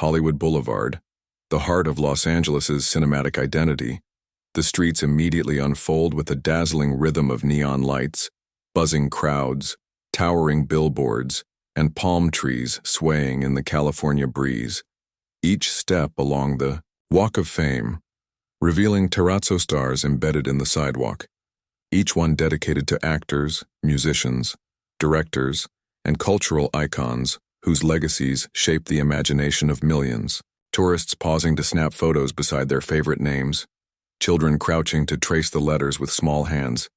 Hollywood Boulevard, the heart of Los Angeles's cinematic identity. The streets immediately unfold with a dazzling rhythm of neon lights, buzzing crowds, towering billboards, and palm trees swaying in the California breeze. Each step along the Walk of Fame, revealing terrazzo stars embedded in the sidewalk, each one dedicated to actors, musicians, directors, and cultural icons whose legacies shape the imagination of millions. Tourists pausing to snap photos beside their favorite names, children crouching to trace the letters with small hands,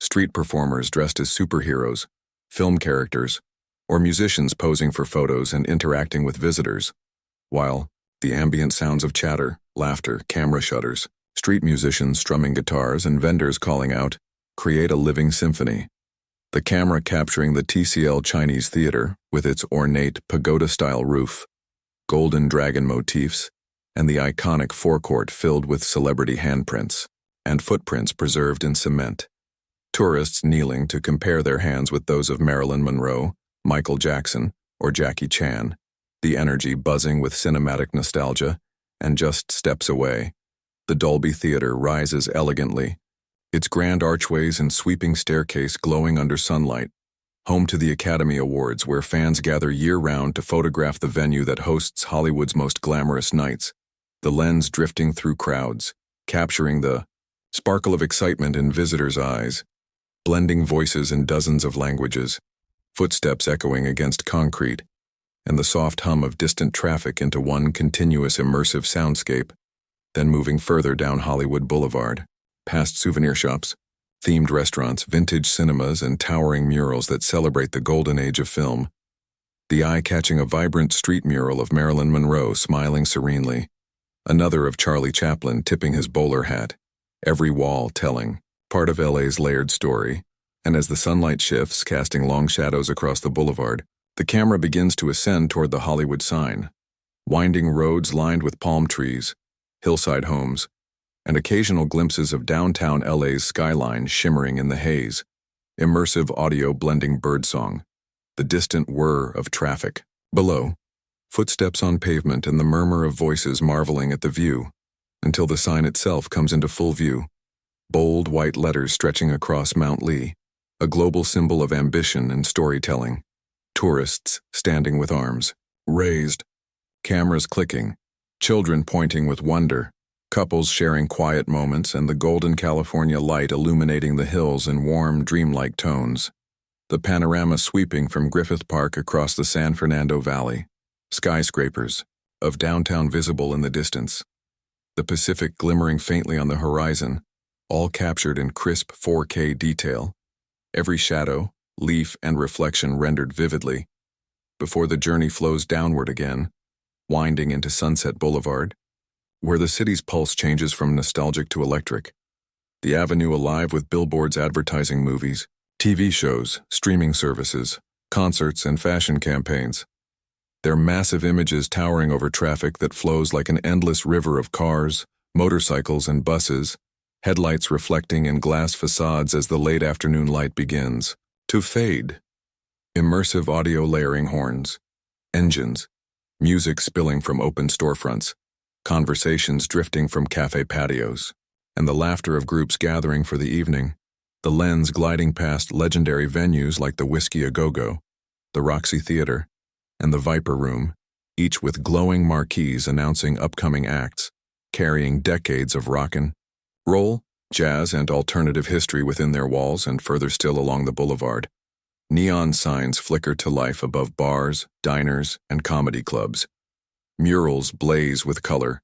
street performers dressed as superheroes, film characters, or musicians posing for photos and interacting with visitors, while the ambient sounds of chatter, laughter, camera shutters, street musicians strumming guitars, and vendors calling out, create a living symphony. The camera capturing the TCL Chinese Theater with its ornate pagoda-style roof, golden dragon motifs, and the iconic forecourt filled with celebrity handprints and footprints preserved in cement. Tourists kneeling to compare their hands with those of Marilyn Monroe, Michael Jackson, or Jackie Chan, the energy buzzing with cinematic nostalgia, and just steps away, the Dolby Theater rises elegantly, its grand archways and sweeping staircase glowing under sunlight, home to the Academy Awards where fans gather year-round to photograph the venue that hosts Hollywood's most glamorous nights, the lens drifting through crowds, capturing the sparkle of excitement in visitors' eyes, blending voices in dozens of languages, footsteps echoing against concrete, and the soft hum of distant traffic into one continuous immersive soundscape, then moving further down Hollywood Boulevard, past souvenir shops, themed restaurants, vintage cinemas, and towering murals that celebrate the golden age of film. The eye catching a vibrant street mural of Marilyn Monroe smiling serenely, another of Charlie Chaplin tipping his bowler hat, every wall telling part of LA's layered story, and as the sunlight shifts, casting long shadows across the boulevard, the camera begins to ascend toward the Hollywood sign, winding roads lined with palm trees, hillside homes, and occasional glimpses of downtown LA's skyline shimmering in the haze, immersive audio blending birdsong, the distant whir of traffic. Below, footsteps on pavement and the murmur of voices marveling at the view, until the sign itself comes into full view, bold white letters stretching across Mount Lee, a global symbol of ambition and storytelling. Tourists standing with arms raised, cameras clicking, children pointing with wonder, couples sharing quiet moments, and the golden California light illuminating the hills in warm, dreamlike tones. The panorama sweeping from Griffith Park across the San Fernando Valley, skyscrapers of downtown visible in the distance, the Pacific glimmering faintly on the horizon, all captured in crisp 4K detail, every shadow, leaf, and reflection rendered vividly, before the journey flows downward again, winding into Sunset Boulevard, where the city's pulse changes from nostalgic to electric, the avenue alive with billboards advertising movies, TV shows, streaming services, concerts, and fashion campaigns. Their massive images towering over traffic that flows like an endless river of cars, motorcycles, and buses, headlights reflecting in glass facades as the late afternoon light begins to fade. Immersive audio layering horns, engines, music spilling from open storefronts, conversations drifting from cafe patios, and the laughter of groups gathering for the evening, the lens gliding past legendary venues like the Whiskey A Go-Go, the Roxy Theater, and the Viper Room, each with glowing marquees announcing upcoming acts, carrying decades of rockin', roll, jazz, and alternative history within their walls. And further still along the boulevard, neon signs flicker to life above bars, diners, and comedy clubs. Murals blaze with color.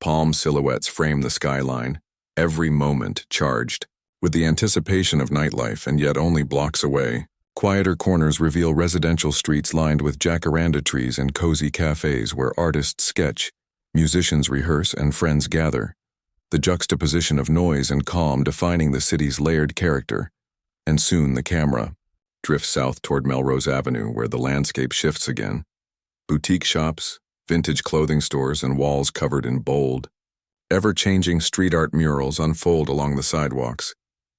Palm silhouettes frame the skyline, every moment charged with the anticipation of nightlife, and yet only blocks away. Quieter corners reveal residential streets lined with jacaranda trees and cozy cafes where artists sketch, musicians rehearse, and friends gather, the juxtaposition of noise and calm defining the city's layered character. And soon the camera drifts south toward Melrose Avenue, where the landscape shifts again. Boutique shops, vintage clothing stores, and walls covered in bold, ever-changing street art murals unfold along the sidewalks.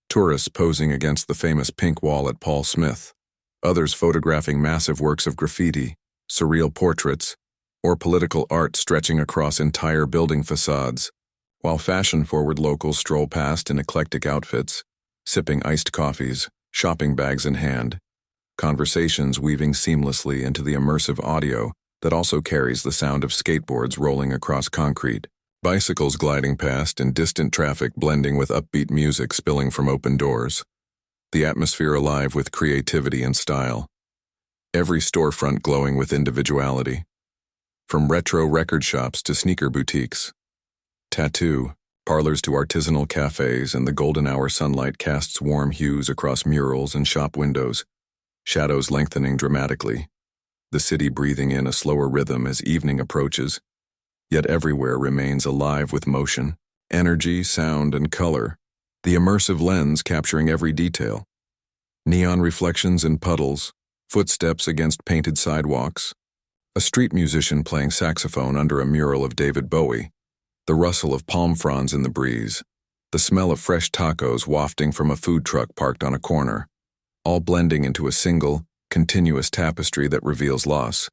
Tourists posing against the famous pink wall at Paul Smith, others photographing massive works of graffiti, surreal portraits, or political art stretching across entire building facades, while fashion-forward locals stroll past in eclectic outfits, sipping iced coffees, shopping bags in hand, conversations weaving seamlessly into the immersive audio that also carries the sound of skateboards rolling across concrete, bicycles gliding past and distant traffic blending with upbeat music spilling from open doors, the atmosphere alive with creativity and style, every storefront glowing with individuality, from retro record shops to sneaker boutiques, tattoo parlors to artisanal cafes, and the golden hour sunlight casts warm hues across murals and shop windows, shadows lengthening dramatically, the city breathing in a slower rhythm as evening approaches, yet everywhere remains alive with motion, energy, sound, and color, the immersive lens capturing every detail. Neon reflections in puddles, footsteps against painted sidewalks, a street musician playing saxophone under a mural of David Bowie, the rustle of palm fronds in the breeze, the smell of fresh tacos wafting from a food truck parked on a corner, all blending into a single, continuous tapestry that reveals Los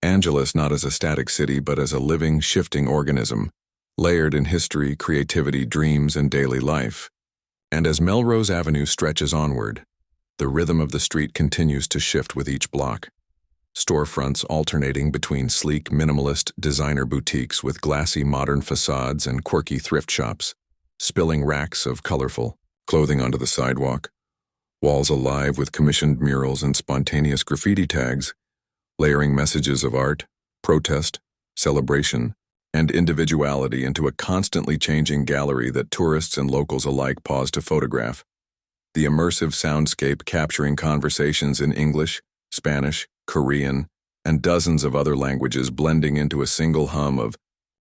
Angeles not as a static city but as a living, shifting organism, layered in history, creativity, dreams, and daily life. And as Melrose Avenue stretches onward, the rhythm of the street continues to shift with each block. Storefronts alternating between sleek, minimalist designer boutiques with glassy modern facades and quirky thrift shops, spilling racks of colorful clothing onto the sidewalk, walls alive with commissioned murals and spontaneous graffiti tags, layering messages of art, protest, celebration, and individuality into a constantly changing gallery that tourists and locals alike pause to photograph. The immersive soundscape capturing conversations in English, Spanish, Korean, and dozens of other languages blending into a single hum of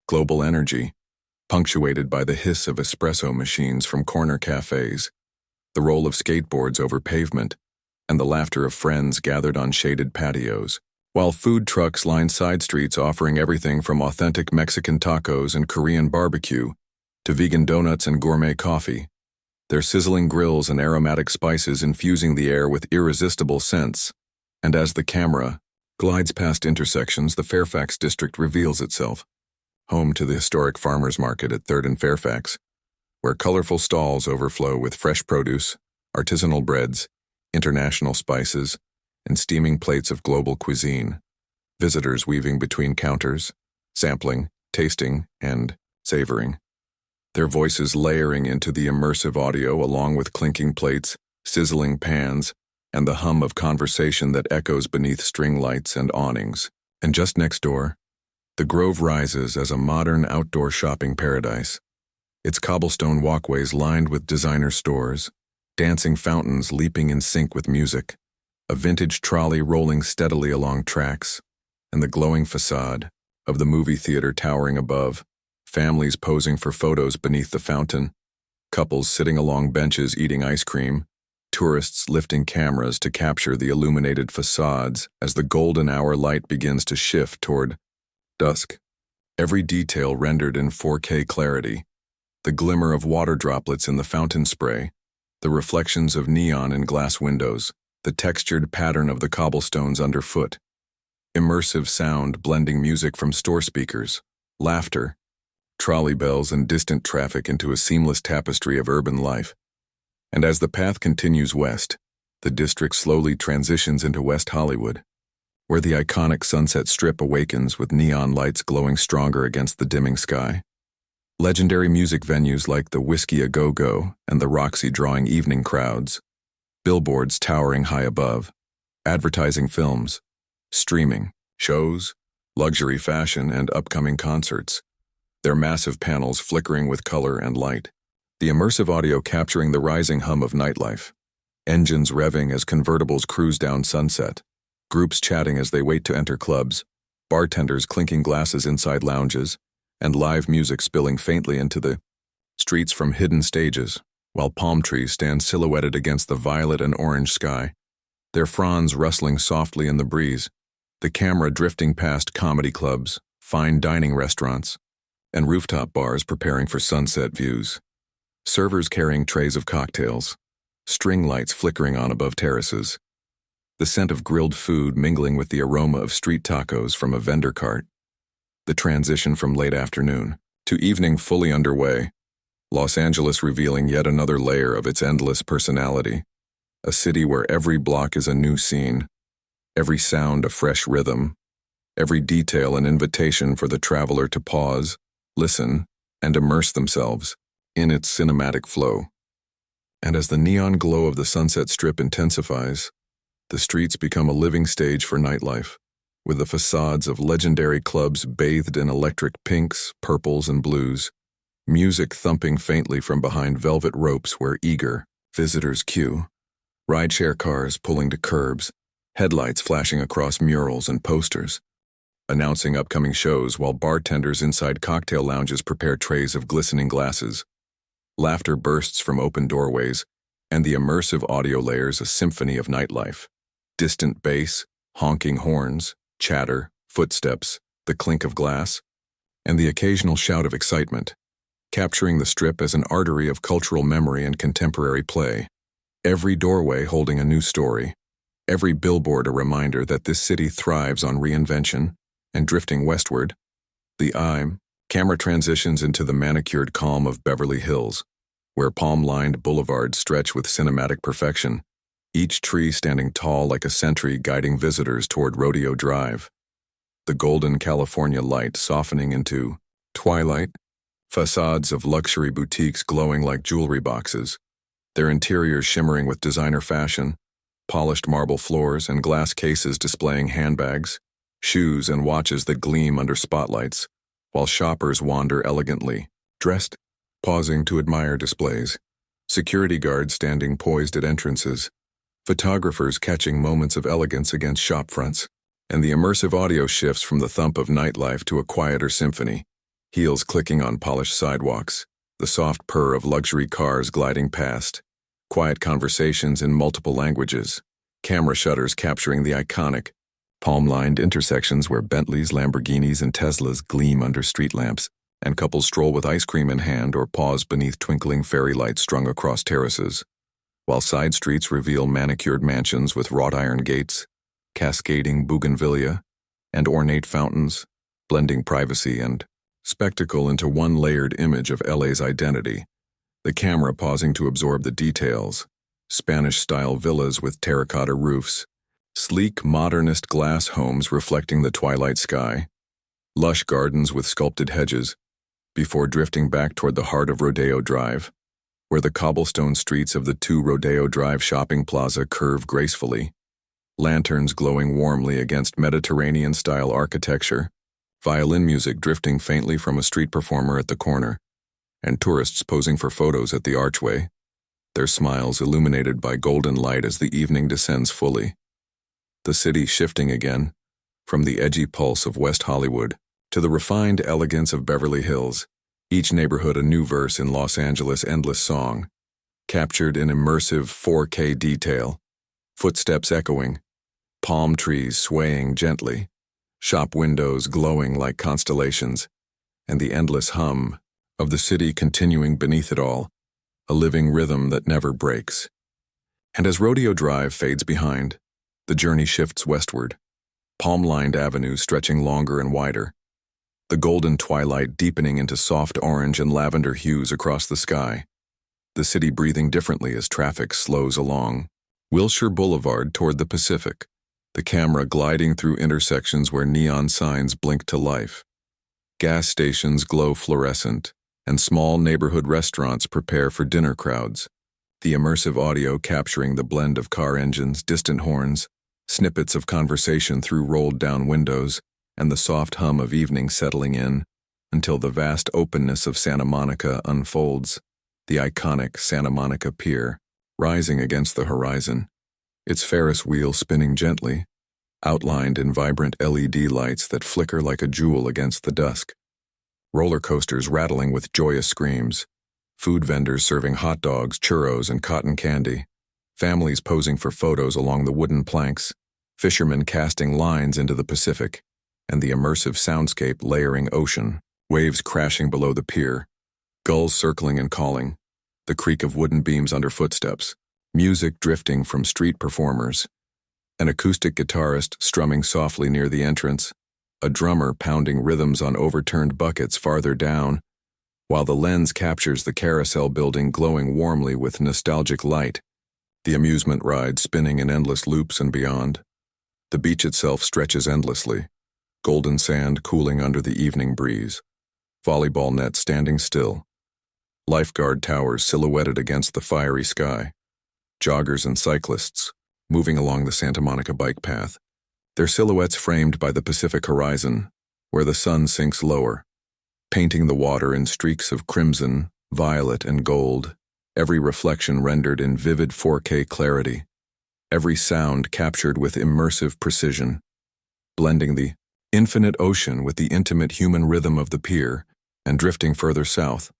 global energy, punctuated by the hiss of espresso machines from corner cafes, the roll of skateboards over pavement, and the laughter of friends gathered on shaded patios, while food trucks line side streets offering everything from authentic Mexican tacos and Korean barbecue to vegan donuts and gourmet coffee, their sizzling grills and aromatic spices infusing the air with irresistible scents. And as the camera glides past intersections, the Fairfax district reveals itself, home to the historic farmers market at 3rd and Fairfax, where colorful stalls overflow with fresh produce, artisanal breads, international spices, and steaming plates of global cuisine, visitors weaving between counters, sampling, tasting, and savoring, their voices layering into the immersive audio along with clinking plates, sizzling pans, and the hum of conversation that echoes beneath string lights and awnings. And just next door, the Grove rises as a modern outdoor shopping paradise, its cobblestone walkways lined with designer stores, dancing fountains leaping in sync with music, a vintage trolley rolling steadily along tracks, and the glowing facade of the movie theater towering above, families posing for photos beneath the fountain, couples sitting along benches eating ice cream, tourists lifting cameras to capture the illuminated facades as the golden hour light begins to shift toward dusk, every detail rendered in 4K clarity, the glimmer of water droplets in the fountain spray, the reflections of neon in glass windows, the textured pattern of the cobblestones underfoot, immersive sound blending music from store speakers, laughter, trolley bells, and distant traffic into a seamless tapestry of urban life. And as the path continues west, the district slowly transitions into West Hollywood, where the iconic Sunset Strip awakens with neon lights glowing stronger against the dimming sky. Legendary music venues like the Whiskey A Go-Go and the Roxy drawing evening crowds, billboards towering high above, advertising films, streaming, shows, luxury fashion, and upcoming concerts, their massive panels flickering with color and light. The immersive audio capturing the rising hum of nightlife, engines revving as convertibles cruise down Sunset, groups chatting as they wait to enter clubs, bartenders clinking glasses inside lounges, and live music spilling faintly into the streets from hidden stages, while palm trees stand silhouetted against the violet and orange sky, their fronds rustling softly in the breeze, the camera drifting past comedy clubs, fine dining restaurants, and rooftop bars preparing for sunset views. Servers carrying trays of cocktails, string lights flickering on above terraces, the scent of grilled food mingling with the aroma of street tacos from a vendor cart. The transition from late afternoon to evening fully underway, Los Angeles revealing yet another layer of its endless personality. A city where every block is a new scene, every sound a fresh rhythm, every detail an invitation for the traveler to pause, listen, and immerse themselves in its cinematic flow. And as the neon glow of the Sunset Strip intensifies, the streets become a living stage for nightlife, with the facades of legendary clubs bathed in electric pinks, purples, and blues, music thumping faintly from behind velvet ropes where eager visitors queue, rideshare cars pulling to curbs, headlights flashing across murals and posters, announcing upcoming shows while bartenders inside cocktail lounges prepare trays of glistening glasses. Laughter bursts from open doorways, and the immersive audio layers a symphony of nightlife. Distant bass, honking horns, chatter, footsteps, the clink of glass, and the occasional shout of excitement, capturing the Strip as an artery of cultural memory and contemporary play. Every doorway holding a new story, every billboard a reminder that this city thrives on reinvention, and drifting westward, the camera transitions into the manicured calm of Beverly Hills, where palm-lined boulevards stretch with cinematic perfection, each tree standing tall like a sentry guiding visitors toward Rodeo Drive. The golden California light softening into twilight, facades of luxury boutiques glowing like jewelry boxes, their interiors shimmering with designer fashion, polished marble floors and glass cases displaying handbags, shoes and watches that gleam under spotlights, while shoppers wander elegantly, dressed, pausing to admire displays, security guards standing poised at entrances, photographers catching moments of elegance against shop fronts, and the immersive audio shifts from the thump of nightlife to a quieter symphony, heels clicking on polished sidewalks, the soft purr of luxury cars gliding past, quiet conversations in multiple languages, camera shutters capturing the iconic, palm-lined intersections where Bentleys, Lamborghinis, and Teslas gleam under street lamps, and couples stroll with ice cream in hand or pause beneath twinkling fairy lights strung across terraces, while side streets reveal manicured mansions with wrought iron gates, cascading bougainvillea, and ornate fountains, blending privacy and spectacle into one layered image of LA's identity, the camera pausing to absorb the details, Spanish-style villas with terracotta roofs, sleek modernist glass homes reflecting the twilight sky, lush gardens with sculpted hedges, before drifting back toward the heart of Rodeo Drive, where the cobblestone streets of the 2 Rodeo Drive shopping plaza curve gracefully, lanterns glowing warmly against Mediterranean-style architecture, violin music drifting faintly from a street performer at the corner, and tourists posing for photos at the archway, their smiles illuminated by golden light as the evening descends fully. The city shifting again, from the edgy pulse of West Hollywood to the refined elegance of Beverly Hills, each neighborhood a new verse in Los Angeles' endless song, captured in immersive 4K detail, footsteps echoing, palm trees swaying gently, shop windows glowing like constellations, and the endless hum of the city continuing beneath it all, a living rhythm that never breaks. And as Rodeo Drive fades behind, the journey shifts westward, palm-lined avenues stretching longer and wider, the golden twilight deepening into soft orange and lavender hues across the sky, the city breathing differently as traffic slows along Wilshire Boulevard toward the Pacific, the camera gliding through intersections where neon signs blink to life. Gas stations glow fluorescent, and small neighborhood restaurants prepare for dinner crowds, the immersive audio capturing the blend of car engines, distant horns, snippets of conversation through rolled-down windows, and the soft hum of evening settling in until the vast openness of Santa Monica unfolds, the iconic Santa Monica Pier rising against the horizon, its Ferris wheel spinning gently, outlined in vibrant LED lights that flicker like a jewel against the dusk, roller coasters rattling with joyous screams, food vendors serving hot dogs, churros, and cotton candy, families posing for photos along the wooden planks, fishermen casting lines into the Pacific, and the immersive soundscape layering ocean, waves crashing below the pier, gulls circling and calling, the creak of wooden beams under footsteps, music drifting from street performers, an acoustic guitarist strumming softly near the entrance, a drummer pounding rhythms on overturned buckets farther down, while the lens captures the carousel building glowing warmly with nostalgic light, the amusement ride spinning in endless loops and beyond. The beach itself stretches endlessly, golden sand cooling under the evening breeze, volleyball nets standing still, lifeguard towers silhouetted against the fiery sky, joggers and cyclists moving along the Santa Monica bike path, their silhouettes framed by the Pacific horizon, where the sun sinks lower, painting the water in streaks of crimson, violet, and gold, every reflection rendered in vivid 4K clarity, every sound captured with immersive precision, blending the infinite ocean with the intimate human rhythm of the pier. And drifting further south,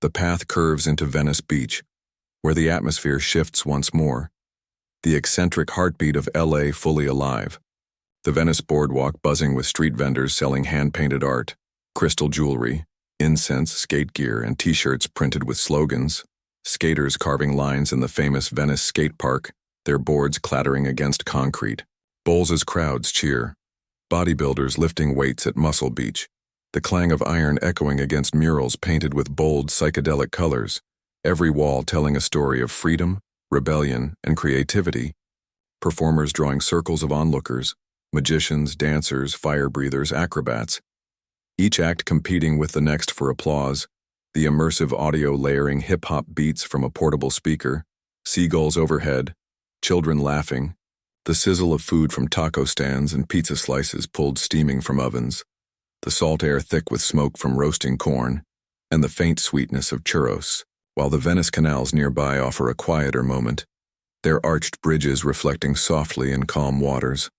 the path curves into Venice Beach, where the atmosphere shifts once more, the eccentric heartbeat of LA fully alive. The Venice boardwalk buzzing with street vendors selling hand-painted art, crystal jewelry, incense, skate gear, and t-shirts printed with slogans, skaters carving lines in the famous Venice skate park, their boards clattering against concrete, bowls as crowds cheer, bodybuilders lifting weights at Muscle Beach, the clang of iron echoing against murals painted with bold psychedelic colors, every wall telling a story of freedom, rebellion, and creativity, performers drawing circles of onlookers, magicians, dancers, fire breathers, acrobats, each act competing with the next for applause, the immersive audio layering hip-hop beats from a portable speaker, seagulls overhead, children laughing, the sizzle of food from taco stands and pizza slices pulled steaming from ovens, the salt air thick with smoke from roasting corn, and the faint sweetness of churros, while the Venice canals nearby offer a quieter moment, their arched bridges reflecting softly in calm waters,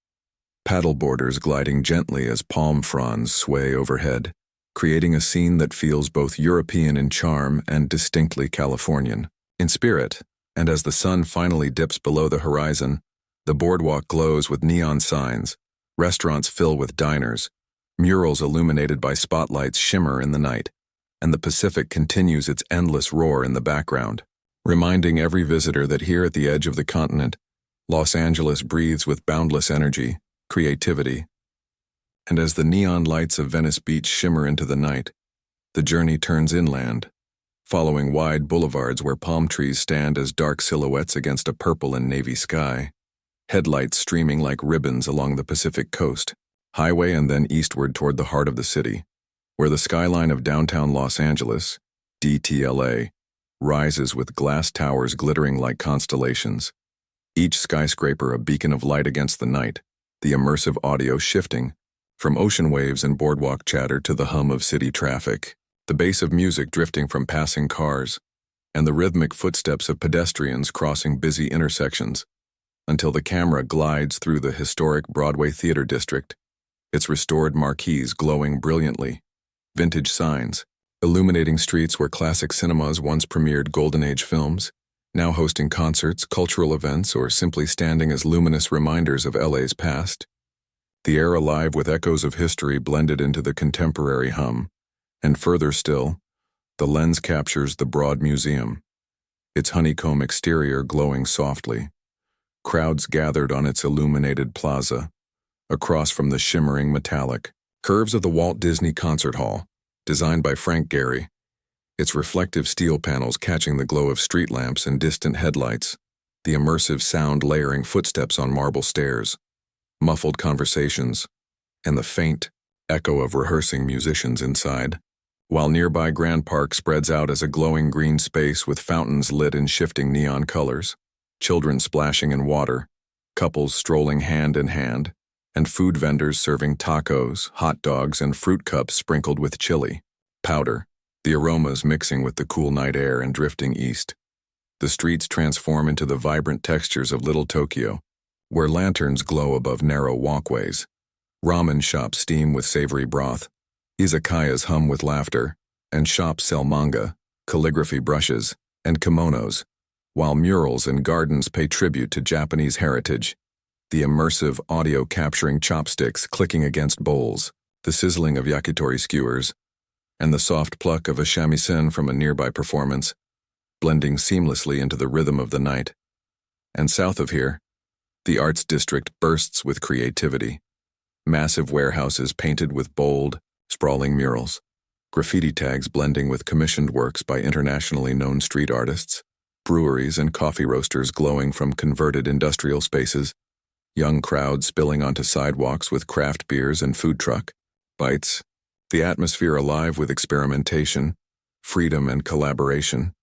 paddleboarders gliding gently as palm fronds sway overhead, creating a scene that feels both European in charm and distinctly Californian in spirit. And as the sun finally dips below the horizon, the boardwalk glows with neon signs, restaurants fill with diners, murals illuminated by spotlights shimmer in the night, and the Pacific continues its endless roar in the background, reminding every visitor that here at the edge of the continent, Los Angeles breathes with boundless energy, creativity. And as the neon lights of Venice Beach shimmer into the night, the journey turns inland, following wide boulevards where palm trees stand as dark silhouettes against a purple and navy sky, headlights streaming like ribbons along the Pacific coast, highway and then eastward toward the heart of the city, where the skyline of downtown Los Angeles, DTLA, rises with glass towers glittering like constellations, each skyscraper a beacon of light against the night, the immersive audio shifting from ocean waves and boardwalk chatter to the hum of city traffic, the bass of music drifting from passing cars, and the rhythmic footsteps of pedestrians crossing busy intersections, until the camera glides through the historic Broadway Theater District, its restored marquees glowing brilliantly, vintage signs, illuminating streets where classic cinemas once premiered Golden Age films, now hosting concerts, cultural events, or simply standing as luminous reminders of LA's past. The air alive with echoes of history blended into the contemporary hum, and further still, the lens captures the Broad Museum, its honeycomb exterior glowing softly, crowds gathered on its illuminated plaza, across from the shimmering metallic curves of the Walt Disney Concert Hall, designed by Frank Gehry, its reflective steel panels catching the glow of street lamps and distant headlights, the immersive sound layering footsteps on marble stairs, muffled conversations, and the faint echo of rehearsing musicians inside, while nearby Grand Park spreads out as a glowing green space with fountains lit in shifting neon colors, children splashing in water, couples strolling hand in hand, and food vendors serving tacos, hot dogs, and fruit cups sprinkled with chili powder, the aromas mixing with the cool night air and drifting east. The streets transform into the vibrant textures of Little Tokyo, where lanterns glow above narrow walkways, ramen shops steam with savory broth, izakayas hum with laughter, and shops sell manga, calligraphy brushes, and kimonos, while murals and gardens pay tribute to Japanese heritage, the immersive audio capturing chopsticks clicking against bowls, the sizzling of yakitori skewers, and the soft pluck of a shamisen from a nearby performance, blending seamlessly into the rhythm of the night. And south of here, the arts district bursts with creativity. Massive warehouses painted with bold, sprawling murals. Graffiti tags blending with commissioned works by internationally known street artists. Breweries and coffee roasters glowing from converted industrial spaces. Young crowds spilling onto sidewalks with craft beers and food truck bites. The atmosphere alive with experimentation, freedom, and collaboration.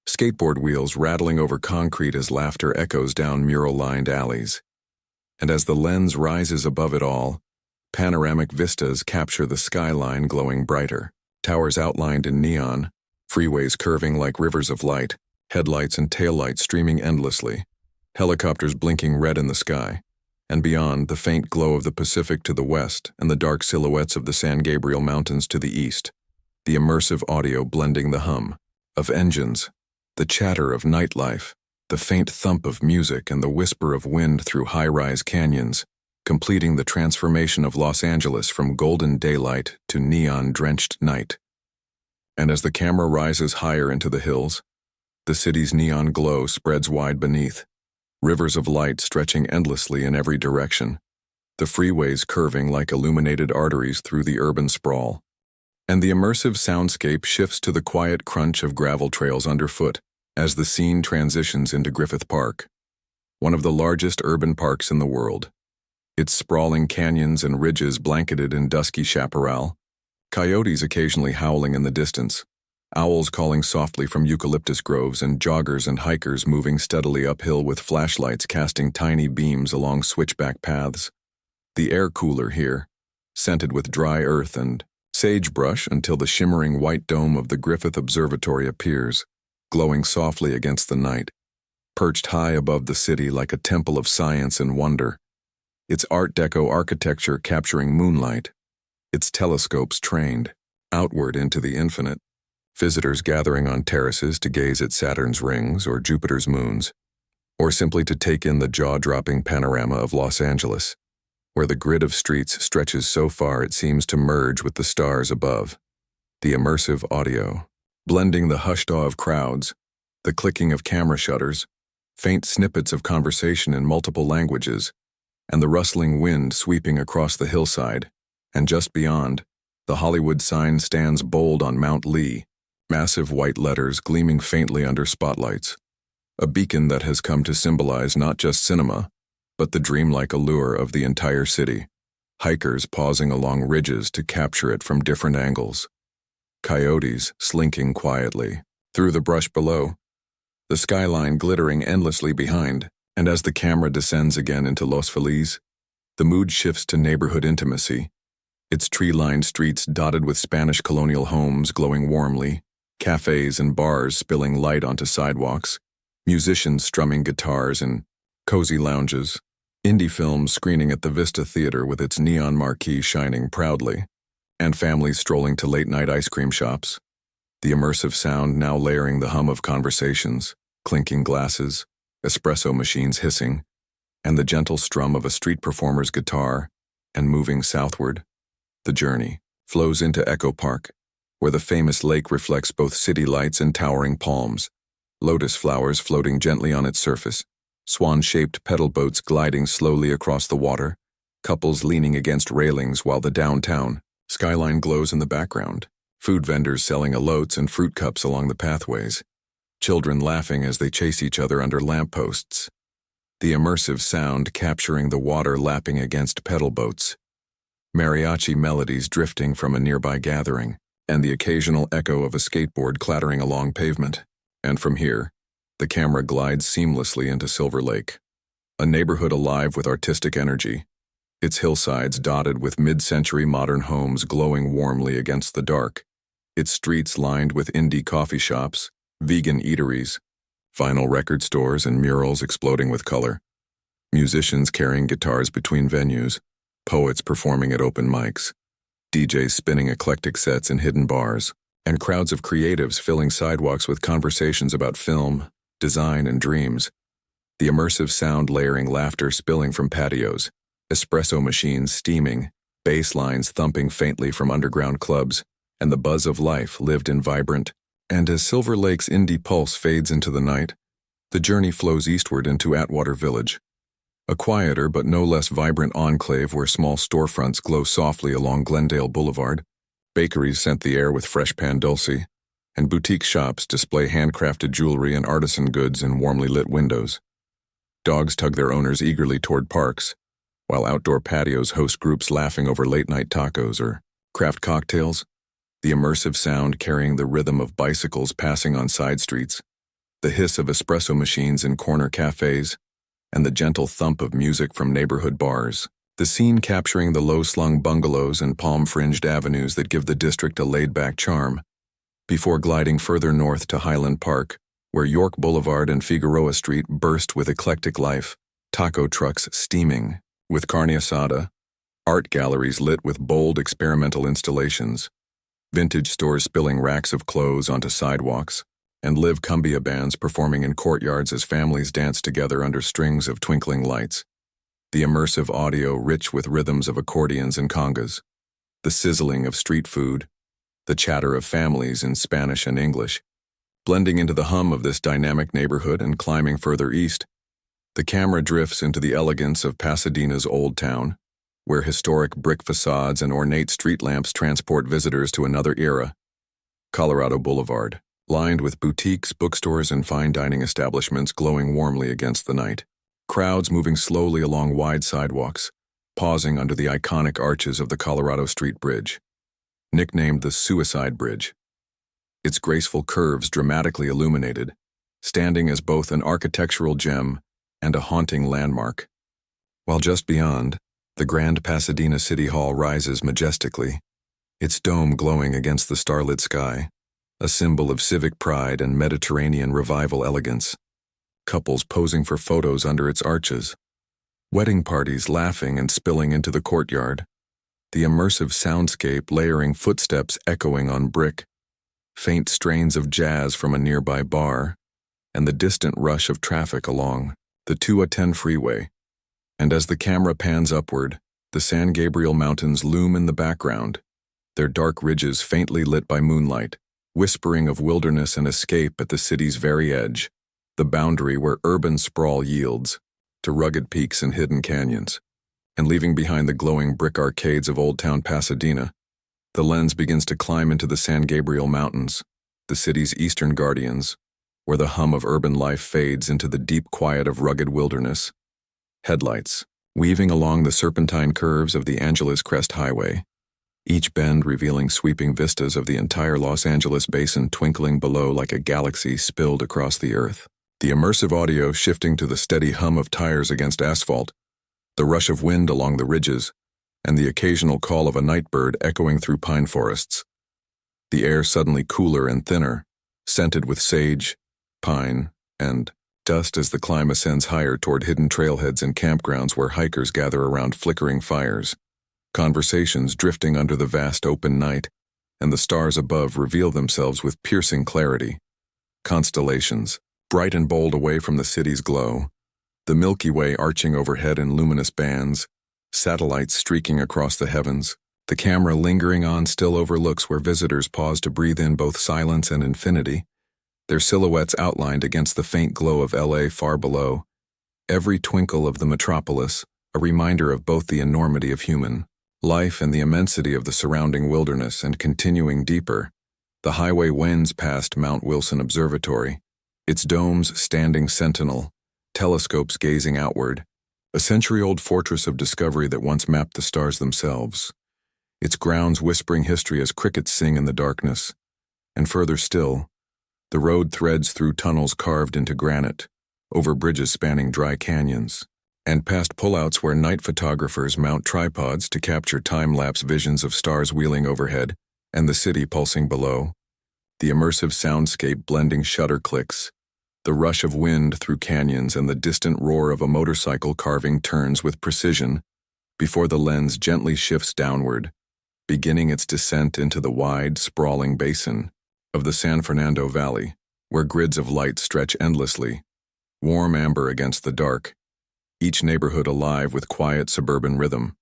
Skateboard wheels rattling over concrete as laughter echoes down mural-lined alleys. And as the lens rises above it all, panoramic vistas capture the skyline glowing brighter. Towers outlined in neon, freeways curving like rivers of light, headlights and taillights streaming endlessly, helicopters blinking red in the sky, and beyond, the faint glow of the Pacific to the west and the dark silhouettes of the San Gabriel Mountains to the east. The immersive audio blending the hum of engines, the chatter of nightlife, the faint thump of music and the whisper of wind through high-rise canyons, completing the transformation of Los Angeles from golden daylight to neon-drenched night. And as the camera rises higher into the hills, the city's neon glow spreads wide beneath, rivers of light stretching endlessly in every direction, the freeways curving like illuminated arteries through the urban sprawl. And the immersive soundscape shifts to the quiet crunch of gravel trails underfoot as the scene transitions into Griffith Park, one of the largest urban parks in the world. Its sprawling canyons and ridges blanketed in dusky chaparral, coyotes occasionally howling in the distance, owls calling softly from eucalyptus groves, and joggers and hikers moving steadily uphill with flashlights casting tiny beams along switchback paths. The air cooler here, scented with dry earth and sagebrush until the shimmering white dome of the Griffith Observatory appears, glowing softly against the night, perched high above the city like a temple of science and wonder. Its Art Deco architecture capturing moonlight, its telescopes trained outward into the infinite, visitors gathering on terraces to gaze at Saturn's rings or Jupiter's moons, or simply to take in the jaw-dropping panorama of Los Angeles, where the grid of streets stretches so far it seems to merge with the stars above. The immersive audio, blending the hushed awe of crowds, the clicking of camera shutters, faint snippets of conversation in multiple languages, and the rustling wind sweeping across the hillside, and just beyond, the Hollywood sign stands bold on Mount Lee, massive white letters gleaming faintly under spotlights, a beacon that has come to symbolize not just cinema, but the dreamlike allure of the entire city, hikers pausing along ridges to capture it from different angles, coyotes slinking quietly through the brush below, the skyline glittering endlessly behind. And as the camera descends again into Los Feliz, the mood shifts to neighborhood intimacy, its tree-lined streets dotted with Spanish colonial homes glowing warmly, cafes and bars spilling light onto sidewalks, musicians strumming guitars in cozy lounges, indie films screening at the Vista Theater with its neon marquee shining proudly, and families strolling to late-night ice cream shops. The immersive sound now layering the hum of conversations, clinking glasses, espresso machines hissing, and the gentle strum of a street performer's guitar, and moving southward, the journey flows into Echo Park, where the famous lake reflects both city lights and towering palms, lotus flowers floating gently on its surface, swan-shaped pedal boats gliding slowly across the water, couples leaning against railings while the downtown skyline glows in the background, food vendors selling elotes and fruit cups along the pathways, children laughing as they chase each other under lampposts, the immersive sound capturing the water lapping against pedal boats, mariachi melodies drifting from a nearby gathering, and the occasional echo of a skateboard clattering along pavement. And from here, the camera glides seamlessly into Silver Lake, a neighborhood alive with artistic energy, its hillsides dotted with mid-century modern homes glowing warmly against the dark, its streets lined with indie coffee shops, vegan eateries, vinyl record stores and murals exploding with color, musicians carrying guitars between venues, poets performing at open mics, DJs spinning eclectic sets in hidden bars, and crowds of creatives filling sidewalks with conversations about film, design, and dreams. The immersive sound layering laughter spilling from patios, espresso machines steaming, bass lines thumping faintly from underground clubs, and the buzz of life lived in vibrant. And as Silver Lake's indie pulse fades into the night, the journey flows eastward into Atwater Village, a quieter but no less vibrant enclave where small storefronts glow softly along Glendale Boulevard, bakeries scent the air with fresh pan dulce, and boutique shops display handcrafted jewelry and artisan goods in warmly lit windows. Dogs tug their owners eagerly toward parks, while outdoor patios host groups laughing over late-night tacos or craft cocktails, the immersive sound carrying the rhythm of bicycles passing on side streets, the hiss of espresso machines in corner cafes, and the gentle thump of music from neighborhood bars, the scene capturing the low-slung bungalows and palm-fringed avenues that give the district a laid-back charm, before gliding further north to Highland Park, where York Boulevard and Figueroa Street burst with eclectic life, taco trucks steaming with carne asada, art galleries lit with bold experimental installations, vintage stores spilling racks of clothes onto sidewalks, and live cumbia bands performing in courtyards as families dance together under strings of twinkling lights. The immersive audio rich with rhythms of accordions and congas, the sizzling of street food, the chatter of families in Spanish and English. Blending into the hum of this dynamic neighborhood and climbing further east, the camera drifts into the elegance of Pasadena's Old Town, where historic brick facades and ornate street lamps transport visitors to another era. Colorado Boulevard, lined with boutiques, bookstores, and fine dining establishments glowing warmly against the night. Crowds moving slowly along wide sidewalks, pausing under the iconic arches of the Colorado Street Bridge, nicknamed the Suicide Bridge. Its graceful curves dramatically illuminated, standing as both an architectural gem and a haunting landmark. While just beyond, the grand Pasadena City Hall rises majestically, its dome glowing against the starlit sky, a symbol of civic pride and Mediterranean revival elegance. Couples posing for photos under its arches, wedding parties laughing and spilling into the courtyard, the immersive soundscape layering footsteps echoing on brick, faint strains of jazz from a nearby bar, and the distant rush of traffic along the 210 freeway. And as the camera pans upward, the San Gabriel Mountains loom in the background, their dark ridges faintly lit by moonlight, whispering of wilderness and escape at the city's very edge, the boundary where urban sprawl yields to rugged peaks and hidden canyons. And leaving behind the glowing brick arcades of Old Town Pasadena, the lens begins to climb into the San Gabriel Mountains, the city's eastern guardians, where the hum of urban life fades into the deep quiet of rugged wilderness. Headlights, weaving along the serpentine curves of the Angeles Crest Highway, each bend revealing sweeping vistas of the entire Los Angeles basin twinkling below like a galaxy spilled across the earth. The immersive audio shifting to the steady hum of tires against asphalt, the rush of wind along the ridges, and the occasional call of a night bird echoing through pine forests. The air suddenly cooler and thinner, scented with sage, pine, and dust as the climb ascends higher toward hidden trailheads and campgrounds where hikers gather around flickering fires. Conversations drifting under the vast open night, and the stars above reveal themselves with piercing clarity. Constellations, bright and bold away from the city's glow, the Milky Way arching overhead in luminous bands, satellites streaking across the heavens, the camera lingering on still overlooks where visitors pause to breathe in both silence and infinity, their silhouettes outlined against the faint glow of LA far below, every twinkle of the metropolis, a reminder of both the enormity of human life and the immensity of the surrounding wilderness. And continuing deeper, the highway winds past Mount Wilson Observatory, its domes standing sentinel, telescopes gazing outward, a century-old fortress of discovery that once mapped the stars themselves, its grounds whispering history as crickets sing in the darkness. And further still, the road threads through tunnels carved into granite, over bridges spanning dry canyons, and past pullouts where night photographers mount tripods to capture time-lapse visions of stars wheeling overhead and the city pulsing below, the immersive soundscape blending shutter clicks, the rush of wind through canyons and the distant roar of a motorcycle carving turns with precision before the lens gently shifts downward, beginning its descent into the wide, sprawling basin of the San Fernando Valley, where grids of light stretch endlessly, warm amber against the dark, each neighborhood alive with quiet suburban rhythm.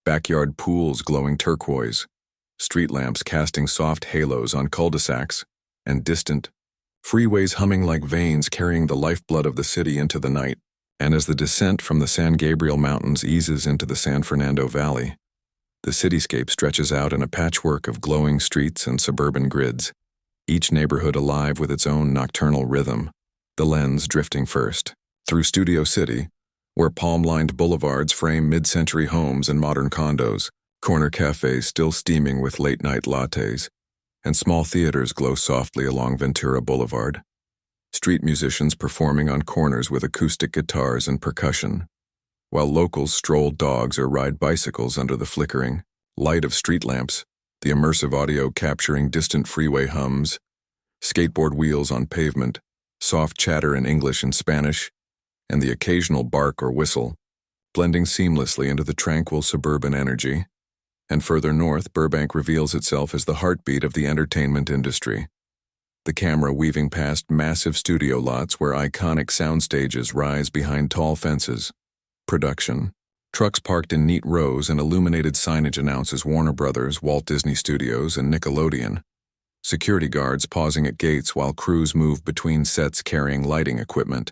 Backyard pools glowing turquoise, street lamps casting soft halos on cul-de-sacs, and distant freeways humming like veins carrying the lifeblood of the city into the night. And as the descent from the San Gabriel Mountains eases into the San Fernando Valley, the cityscape stretches out in a patchwork of glowing streets and suburban grids, each neighborhood alive with its own nocturnal rhythm, the lens drifting first through Studio City, where palm-lined boulevards frame mid-century homes and modern condos, corner cafes still steaming with late-night lattes, and small theaters glow softly along Ventura Boulevard. Street musicians performing on corners with acoustic guitars and percussion, while locals stroll dogs or ride bicycles under the flickering light of street lamps, the immersive audio capturing distant freeway hums, skateboard wheels on pavement, soft chatter in English and Spanish, and the occasional bark or whistle, blending seamlessly into the tranquil suburban energy. And further north, Burbank reveals itself as the heartbeat of the entertainment industry. The camera weaving past massive studio lots where iconic sound stages rise behind tall fences. Production. Trucks parked in neat rows and illuminated signage announces Warner Brothers, Walt Disney Studios, and Nickelodeon. Security guards pausing at gates while crews move between sets carrying lighting equipment.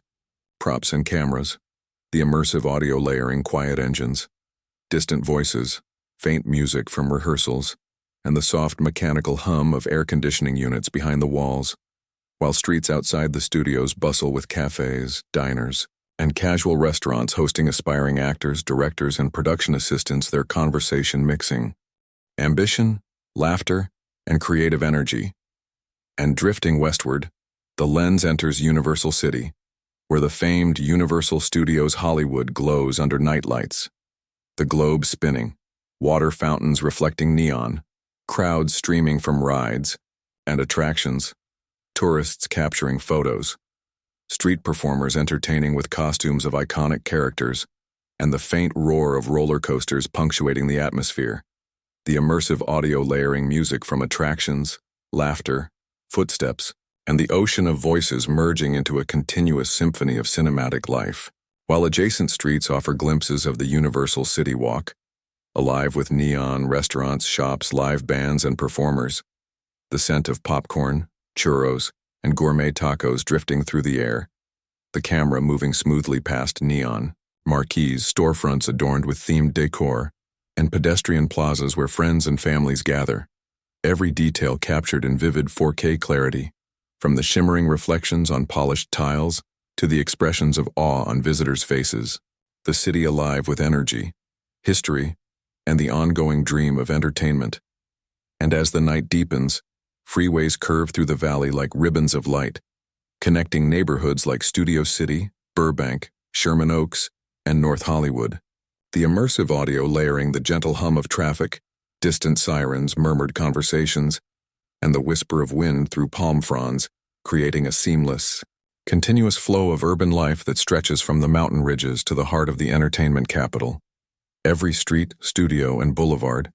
Props and cameras. The immersive audio layering quiet engines. Distant voices. Faint music from rehearsals, and the soft mechanical hum of air conditioning units behind the walls, while streets outside the studios bustle with cafes, diners, and casual restaurants hosting aspiring actors, directors, and production assistants, their conversation mixing ambition, laughter, and creative energy. And drifting westward, the lens enters Universal City, where the famed Universal Studios Hollywood glows under nightlights, the globe spinning, water fountains reflecting neon, crowds streaming from rides and attractions, tourists capturing photos, street performers entertaining with costumes of iconic characters, and the faint roar of roller coasters punctuating the atmosphere, the immersive audio layering music from attractions, laughter, footsteps, and the ocean of voices merging into a continuous symphony of cinematic life, while adjacent streets offer glimpses of the Universal City Walk, alive with neon, restaurants, shops, live bands, and performers. The scent of popcorn, churros, and gourmet tacos drifting through the air. The camera moving smoothly past neon, marquees, storefronts adorned with themed decor, and pedestrian plazas where friends and families gather. Every detail captured in vivid 4K clarity, from the shimmering reflections on polished tiles to the expressions of awe on visitors' faces. The city alive with energy, history, and the ongoing dream of entertainment. And as the night deepens, freeways curve through the valley like ribbons of light, connecting neighborhoods like Studio City, Burbank, Sherman Oaks, and North Hollywood. The immersive audio layering the gentle hum of traffic, distant sirens, murmured conversations, and the whisper of wind through palm fronds, creating a seamless, continuous flow of urban life that stretches from the mountain ridges to the heart of the entertainment capital. Every street, studio, and boulevard,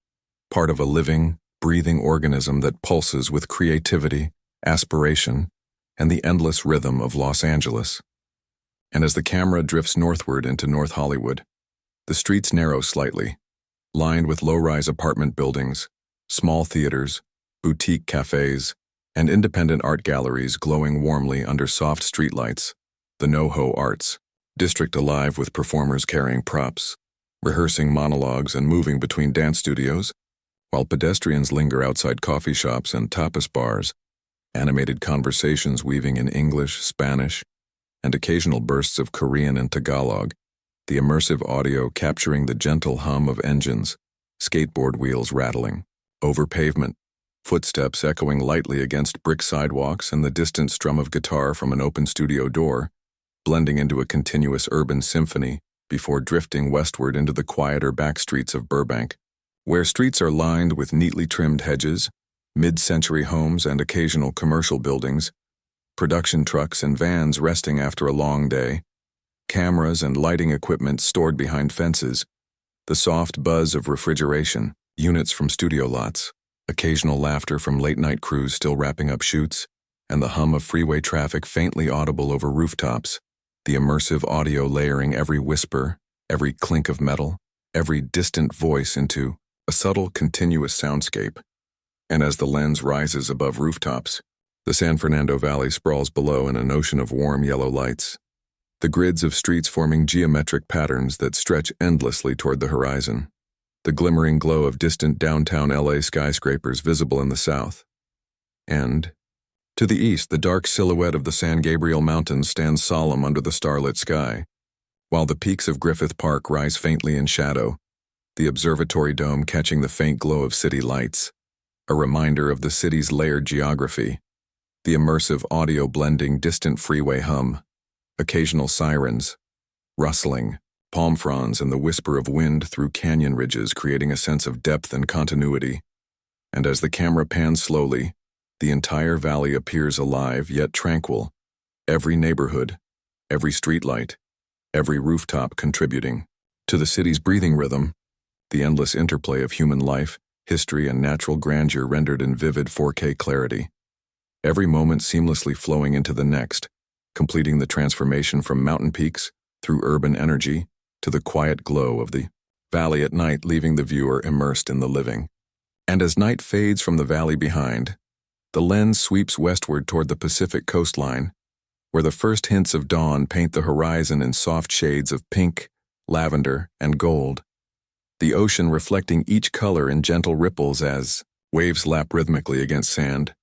part of a living, breathing organism that pulses with creativity, aspiration, and the endless rhythm of Los Angeles. And as the camera drifts northward into North Hollywood, the streets narrow slightly, lined with low-rise apartment buildings, small theaters, boutique cafes, and independent art galleries glowing warmly under soft streetlights, the NoHo Arts district alive with performers carrying props, rehearsing monologues and moving between dance studios, while pedestrians linger outside coffee shops and tapas bars, animated conversations weaving in English, Spanish, and occasional bursts of Korean and Tagalog, the immersive audio capturing the gentle hum of engines, skateboard wheels rattling over pavement, footsteps echoing lightly against brick sidewalks, and the distant strum of guitar from an open studio door, blending into a continuous urban symphony before drifting westward into the quieter back streets of Burbank, where streets are lined with neatly trimmed hedges, mid-century homes and occasional commercial buildings, production trucks and vans resting after a long day, cameras and lighting equipment stored behind fences, the soft buzz of refrigeration, units from studio lots, occasional laughter from late-night crews still wrapping up shoots, and the hum of freeway traffic faintly audible over rooftops, the immersive audio layering every whisper, every clink of metal, every distant voice into a subtle, continuous soundscape. And as the lens rises above rooftops, the San Fernando Valley sprawls below in an ocean of warm yellow lights. the grids of streets forming geometric patterns that stretch endlessly toward the horizon, the glimmering glow of distant downtown LA skyscrapers visible in the south. And, to the east, the dark silhouette of the San Gabriel Mountains stands solemn under the starlit sky, while the peaks of Griffith Park rise faintly in shadow, the observatory dome catching the faint glow of city lights, a reminder of the city's layered geography, the immersive audio blending distant freeway hum, occasional sirens, rustling, palm fronds, and the whisper of wind through canyon ridges creating a sense of depth and continuity. And as the camera pans slowly, the entire valley appears alive yet tranquil, every neighborhood, every streetlight, every rooftop contributing to the city's breathing rhythm, the endless interplay of human life, history, and natural grandeur rendered in vivid 4K clarity. Every moment seamlessly flowing into the next, completing the transformation from mountain peaks through urban energy to the quiet glow of the valley at night, leaving the viewer immersed in the living. And as night fades from the valley behind, the lens sweeps westward toward the Pacific coastline, where the first hints of dawn paint the horizon in soft shades of pink, lavender, and gold, the ocean reflecting each color in gentle ripples as waves lap rhythmically against sand,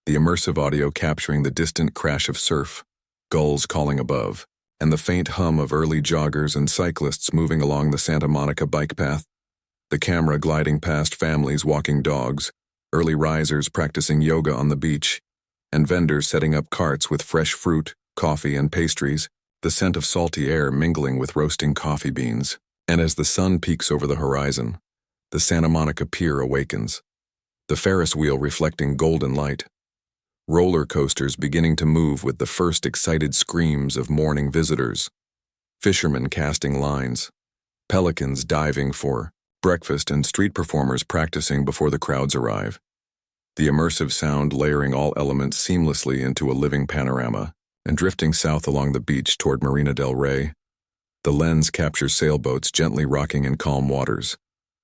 the immersive audio capturing the distant crash of surf, gulls calling above, and the faint hum of early joggers and cyclists moving along the Santa Monica bike path, the camera gliding past families walking dogs, early risers practicing yoga on the beach, and vendors setting up carts with fresh fruit, coffee, and pastries, the scent of salty air mingling with roasting coffee beans. And as the sun peaks over the horizon, the Santa Monica Pier awakens, the Ferris wheel reflecting golden light, roller coasters beginning to move with the first excited screams of morning visitors, fishermen casting lines, pelicans diving for breakfast, and street performers practicing before the crowds arrive. The immersive sound layering all elements seamlessly into a living panorama, and drifting south along the beach toward Marina del Rey, the lens captures sailboats gently rocking in calm waters,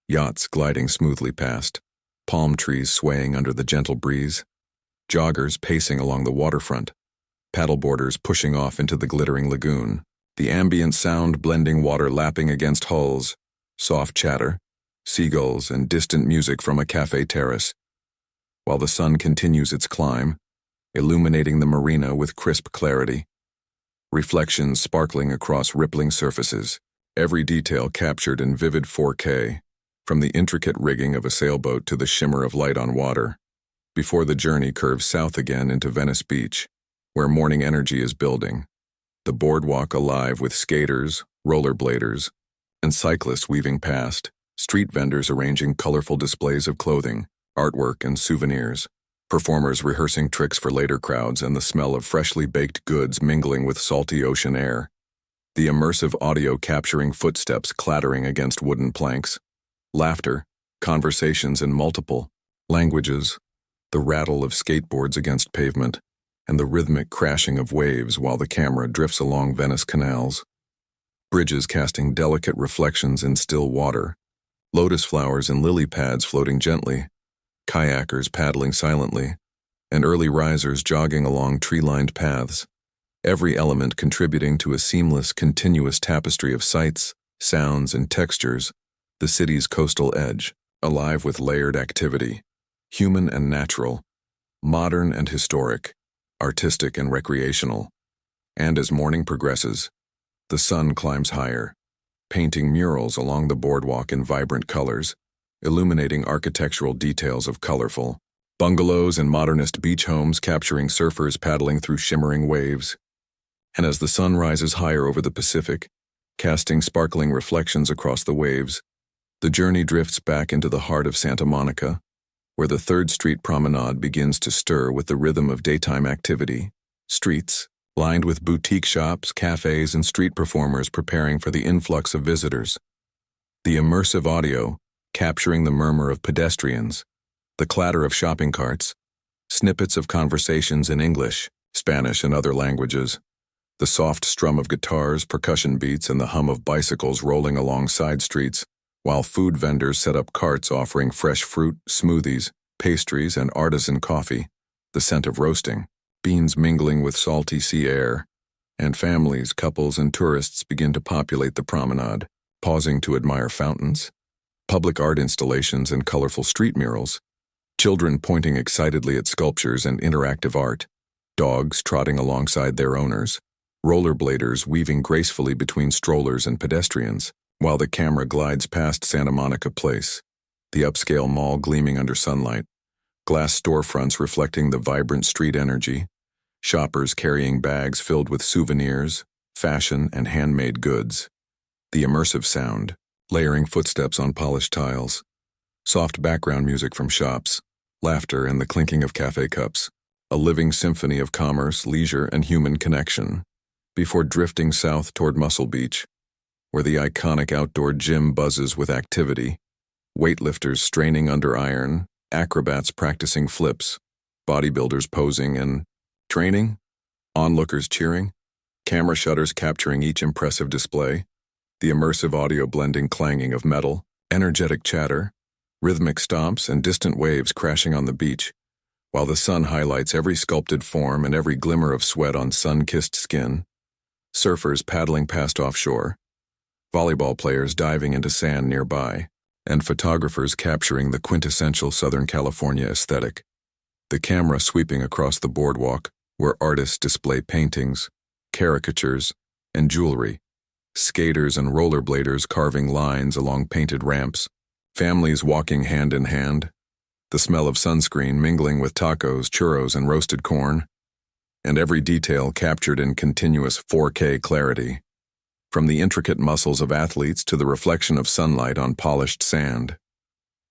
yachts gliding smoothly past, palm trees swaying under the gentle breeze, joggers pacing along the waterfront, paddleboarders pushing off into the glittering lagoon, the ambient sound blending water lapping against hulls, soft chatter, seagulls, and distant music from a cafe terrace, while the sun continues its climb, illuminating the marina with crisp clarity, reflections sparkling across rippling surfaces, every detail captured in vivid 4K, from the intricate rigging of a sailboat to the shimmer of light on water, before the journey curves south again into Venice Beach, where morning energy is building, the boardwalk alive with skaters, rollerbladers, and cyclists weaving past, street vendors arranging colorful displays of clothing, artwork, and souvenirs, performers rehearsing tricks for later crowds, and the smell of freshly baked goods mingling with salty ocean air, the immersive audio capturing footsteps clattering against wooden planks, laughter, conversations in multiple languages, the rattle of skateboards against pavement, and the rhythmic crashing of waves while the camera drifts along Venice canals, bridges casting delicate reflections in still water, lotus flowers and lily pads floating gently, kayakers paddling silently, and early risers jogging along tree-lined paths, every element contributing to a seamless, continuous tapestry of sights, sounds, and textures, the city's coastal edge, alive with layered activity, human and natural, modern and historic, artistic and recreational. And as morning progresses, the sun climbs higher, painting murals along the boardwalk in vibrant colors, illuminating architectural details of colorful bungalows and modernist beach homes capturing surfers paddling through shimmering waves. And as the sun rises higher over the Pacific, casting sparkling reflections across the waves, the journey drifts back into the heart of Santa Monica, where the 3rd Street Promenade begins to stir with the rhythm of daytime activity, streets lined with boutique shops, cafes, and street performers preparing for the influx of visitors. The immersive audio, capturing the murmur of pedestrians, the clatter of shopping carts, snippets of conversations in English, Spanish, and other languages, the soft strum of guitars, percussion beats, and the hum of bicycles rolling along side streets, while food vendors set up carts offering fresh fruit, smoothies, pastries, and artisan coffee, the scent of roasting, beans mingling with salty sea air, and families, couples, and tourists begin to populate the promenade, pausing to admire fountains, public art installations, and colorful street murals, children pointing excitedly at sculptures and interactive art, dogs trotting alongside their owners, rollerbladers weaving gracefully between strollers and pedestrians, while the camera glides past Santa Monica Place, the upscale mall gleaming under sunlight, glass storefronts reflecting the vibrant street energy, shoppers carrying bags filled with souvenirs, fashion, and handmade goods. The immersive sound, layering footsteps on polished tiles, soft background music from shops, laughter and the clinking of cafe cups, a living symphony of commerce, leisure, and human connection, before drifting south toward Muscle Beach, where the iconic outdoor gym buzzes with activity, weightlifters straining under iron, acrobats practicing flips, bodybuilders posing and training, onlookers cheering, camera shutters capturing each impressive display, the immersive audio blending clanging of metal, energetic chatter, rhythmic stomps, and distant waves crashing on the beach, while the sun highlights every sculpted form and every glimmer of sweat on sun-kissed skin, surfers paddling past offshore, volleyball players diving into sand nearby, and photographers capturing the quintessential Southern California aesthetic, the camera sweeping across the boardwalk where artists display paintings, caricatures, and jewelry, skaters and rollerbladers carving lines along painted ramps, families walking hand in hand, the smell of sunscreen mingling with tacos, churros, and roasted corn, and every detail captured in continuous 4K clarity, from the intricate muscles of athletes to the reflection of sunlight on polished sand,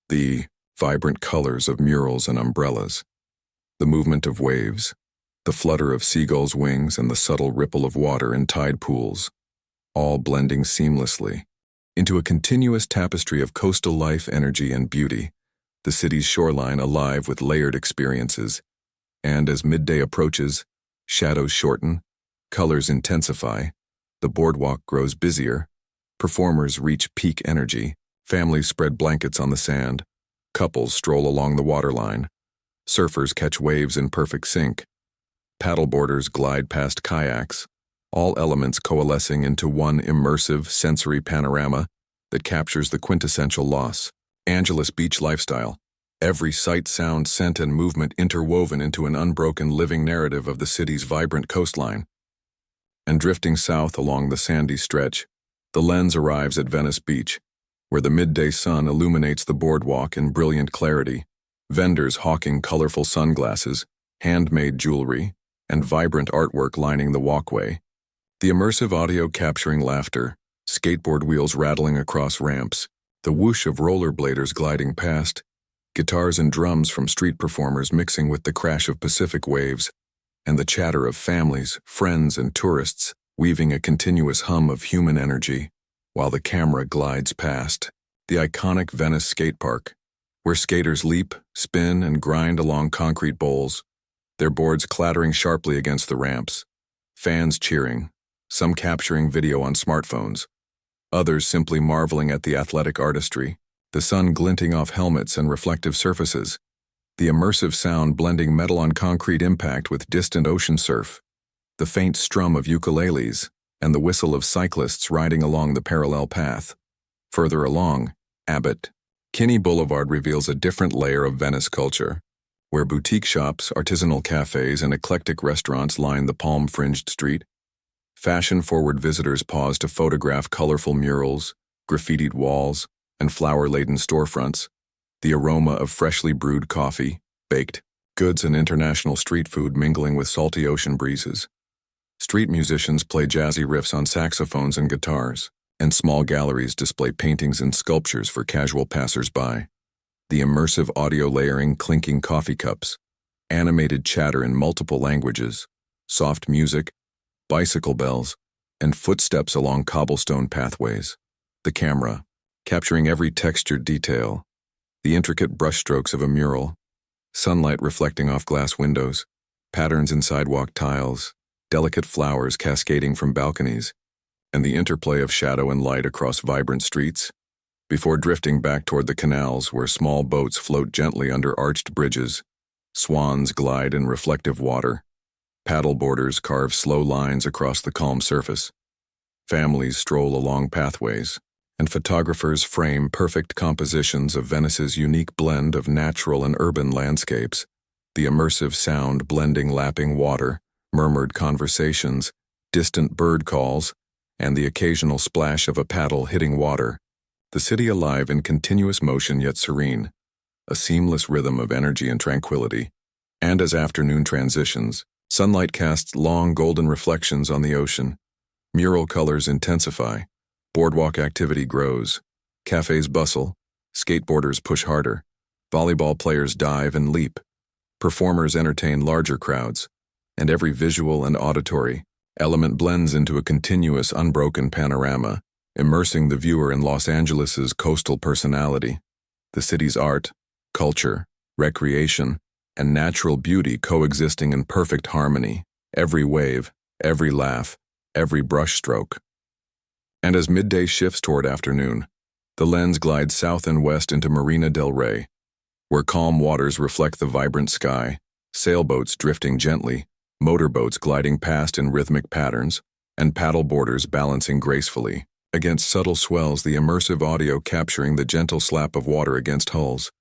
the vibrant colors of murals and umbrellas, the movement of waves, the flutter of seagulls' wings, and the subtle ripple of water in tide pools, all blending seamlessly into a continuous tapestry of coastal life, energy, and beauty, the city's shoreline alive with layered experiences. And as midday approaches, shadows shorten, colors intensify, the boardwalk grows busier, performers reach peak energy, families spread blankets on the sand, couples stroll along the waterline, surfers catch waves in perfect sync, paddleboarders glide past kayaks, all elements coalescing into one immersive sensory panorama that captures the quintessential Los Angeles beach lifestyle, every sight, sound, scent, and movement interwoven into an unbroken living narrative of the city's vibrant coastline. And drifting south along the sandy stretch, the lens arrives at Venice Beach, where the midday sun illuminates the boardwalk in brilliant clarity, vendors hawking colorful sunglasses, handmade jewelry, and vibrant artwork lining the walkway, the immersive audio capturing laughter, skateboard wheels rattling across ramps, the whoosh of rollerbladers gliding past, guitars and drums from street performers mixing with the crash of Pacific waves, and the chatter of families, friends, and tourists weaving a continuous hum of human energy, while the camera glides past the iconic Venice skate park, where skaters leap, spin, and grind along concrete bowls, their boards clattering sharply against the ramps, fans cheering, some capturing video on smartphones, others simply marveling at the athletic artistry, the sun glinting off helmets and reflective surfaces, the immersive sound blending metal on concrete impact with distant ocean surf, the faint strum of ukuleles, and the whistle of cyclists riding along the parallel path. Further along, Kinney Boulevard reveals a different layer of Venice culture, where boutique shops, artisanal cafes, and eclectic restaurants line the palm-fringed street. Fashion-forward visitors pause to photograph colorful murals, graffitied walls, and flower-laden storefronts, the aroma of freshly brewed coffee, baked goods, and international street food mingling with salty ocean breezes. Street musicians play jazzy riffs on saxophones and guitars, and small galleries display paintings and sculptures for casual passers-by. The immersive audio layering clinking coffee cups, animated chatter in multiple languages, soft music, bicycle bells, and footsteps along cobblestone pathways. The camera, capturing every textured detail, the intricate brushstrokes of a mural, sunlight reflecting off glass windows, patterns in sidewalk tiles, delicate flowers cascading from balconies, and the interplay of shadow and light across vibrant streets, before drifting back toward the canals where small boats float gently under arched bridges, swans glide in reflective water, Paddleboarders carve slow lines across the calm surface. Families stroll along pathways, and photographers frame perfect compositions of Venice's unique blend of natural and urban landscapes, the immersive sound blending lapping water, murmured conversations, distant bird calls, and the occasional splash of a paddle hitting water. The city alive in continuous motion yet serene, a seamless rhythm of energy and tranquility. And as afternoon transitions, sunlight casts long golden reflections on the ocean. Mural colors intensify, boardwalk activity grows, cafes bustle, skateboarders push harder, volleyball players dive and leap, performers entertain larger crowds, and every visual and auditory element blends into a continuous, unbroken panorama, immersing the viewer in Los Angeles's coastal personality. The city's art, culture, recreation, and natural beauty coexisting in perfect harmony, every wave, every laugh, every brushstroke. And as midday shifts toward afternoon, the lens glides south and west into Marina del Rey, where calm waters reflect the vibrant sky, sailboats drifting gently, motorboats gliding past in rhythmic patterns, and paddleboarders balancing gracefully. Against subtle swells, the immersive audio capturing the gentle slap of water against hulls,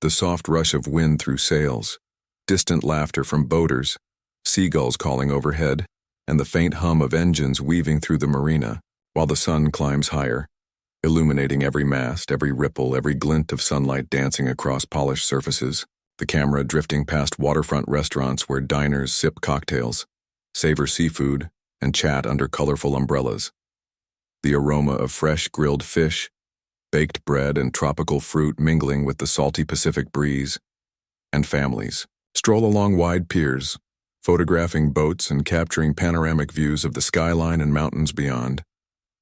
the soft rush of wind through sails, distant laughter from boaters, seagulls calling overhead, and the faint hum of engines weaving through the marina, while the sun climbs higher, illuminating every mast, every ripple, every glint of sunlight dancing across polished surfaces, the camera drifting past waterfront restaurants where diners sip cocktails, savor seafood, and chat under colorful umbrellas. The aroma of fresh grilled fish, baked bread, and tropical fruit mingling with the salty Pacific breeze, and families stroll along wide piers, photographing boats and capturing panoramic views of the skyline and mountains beyond.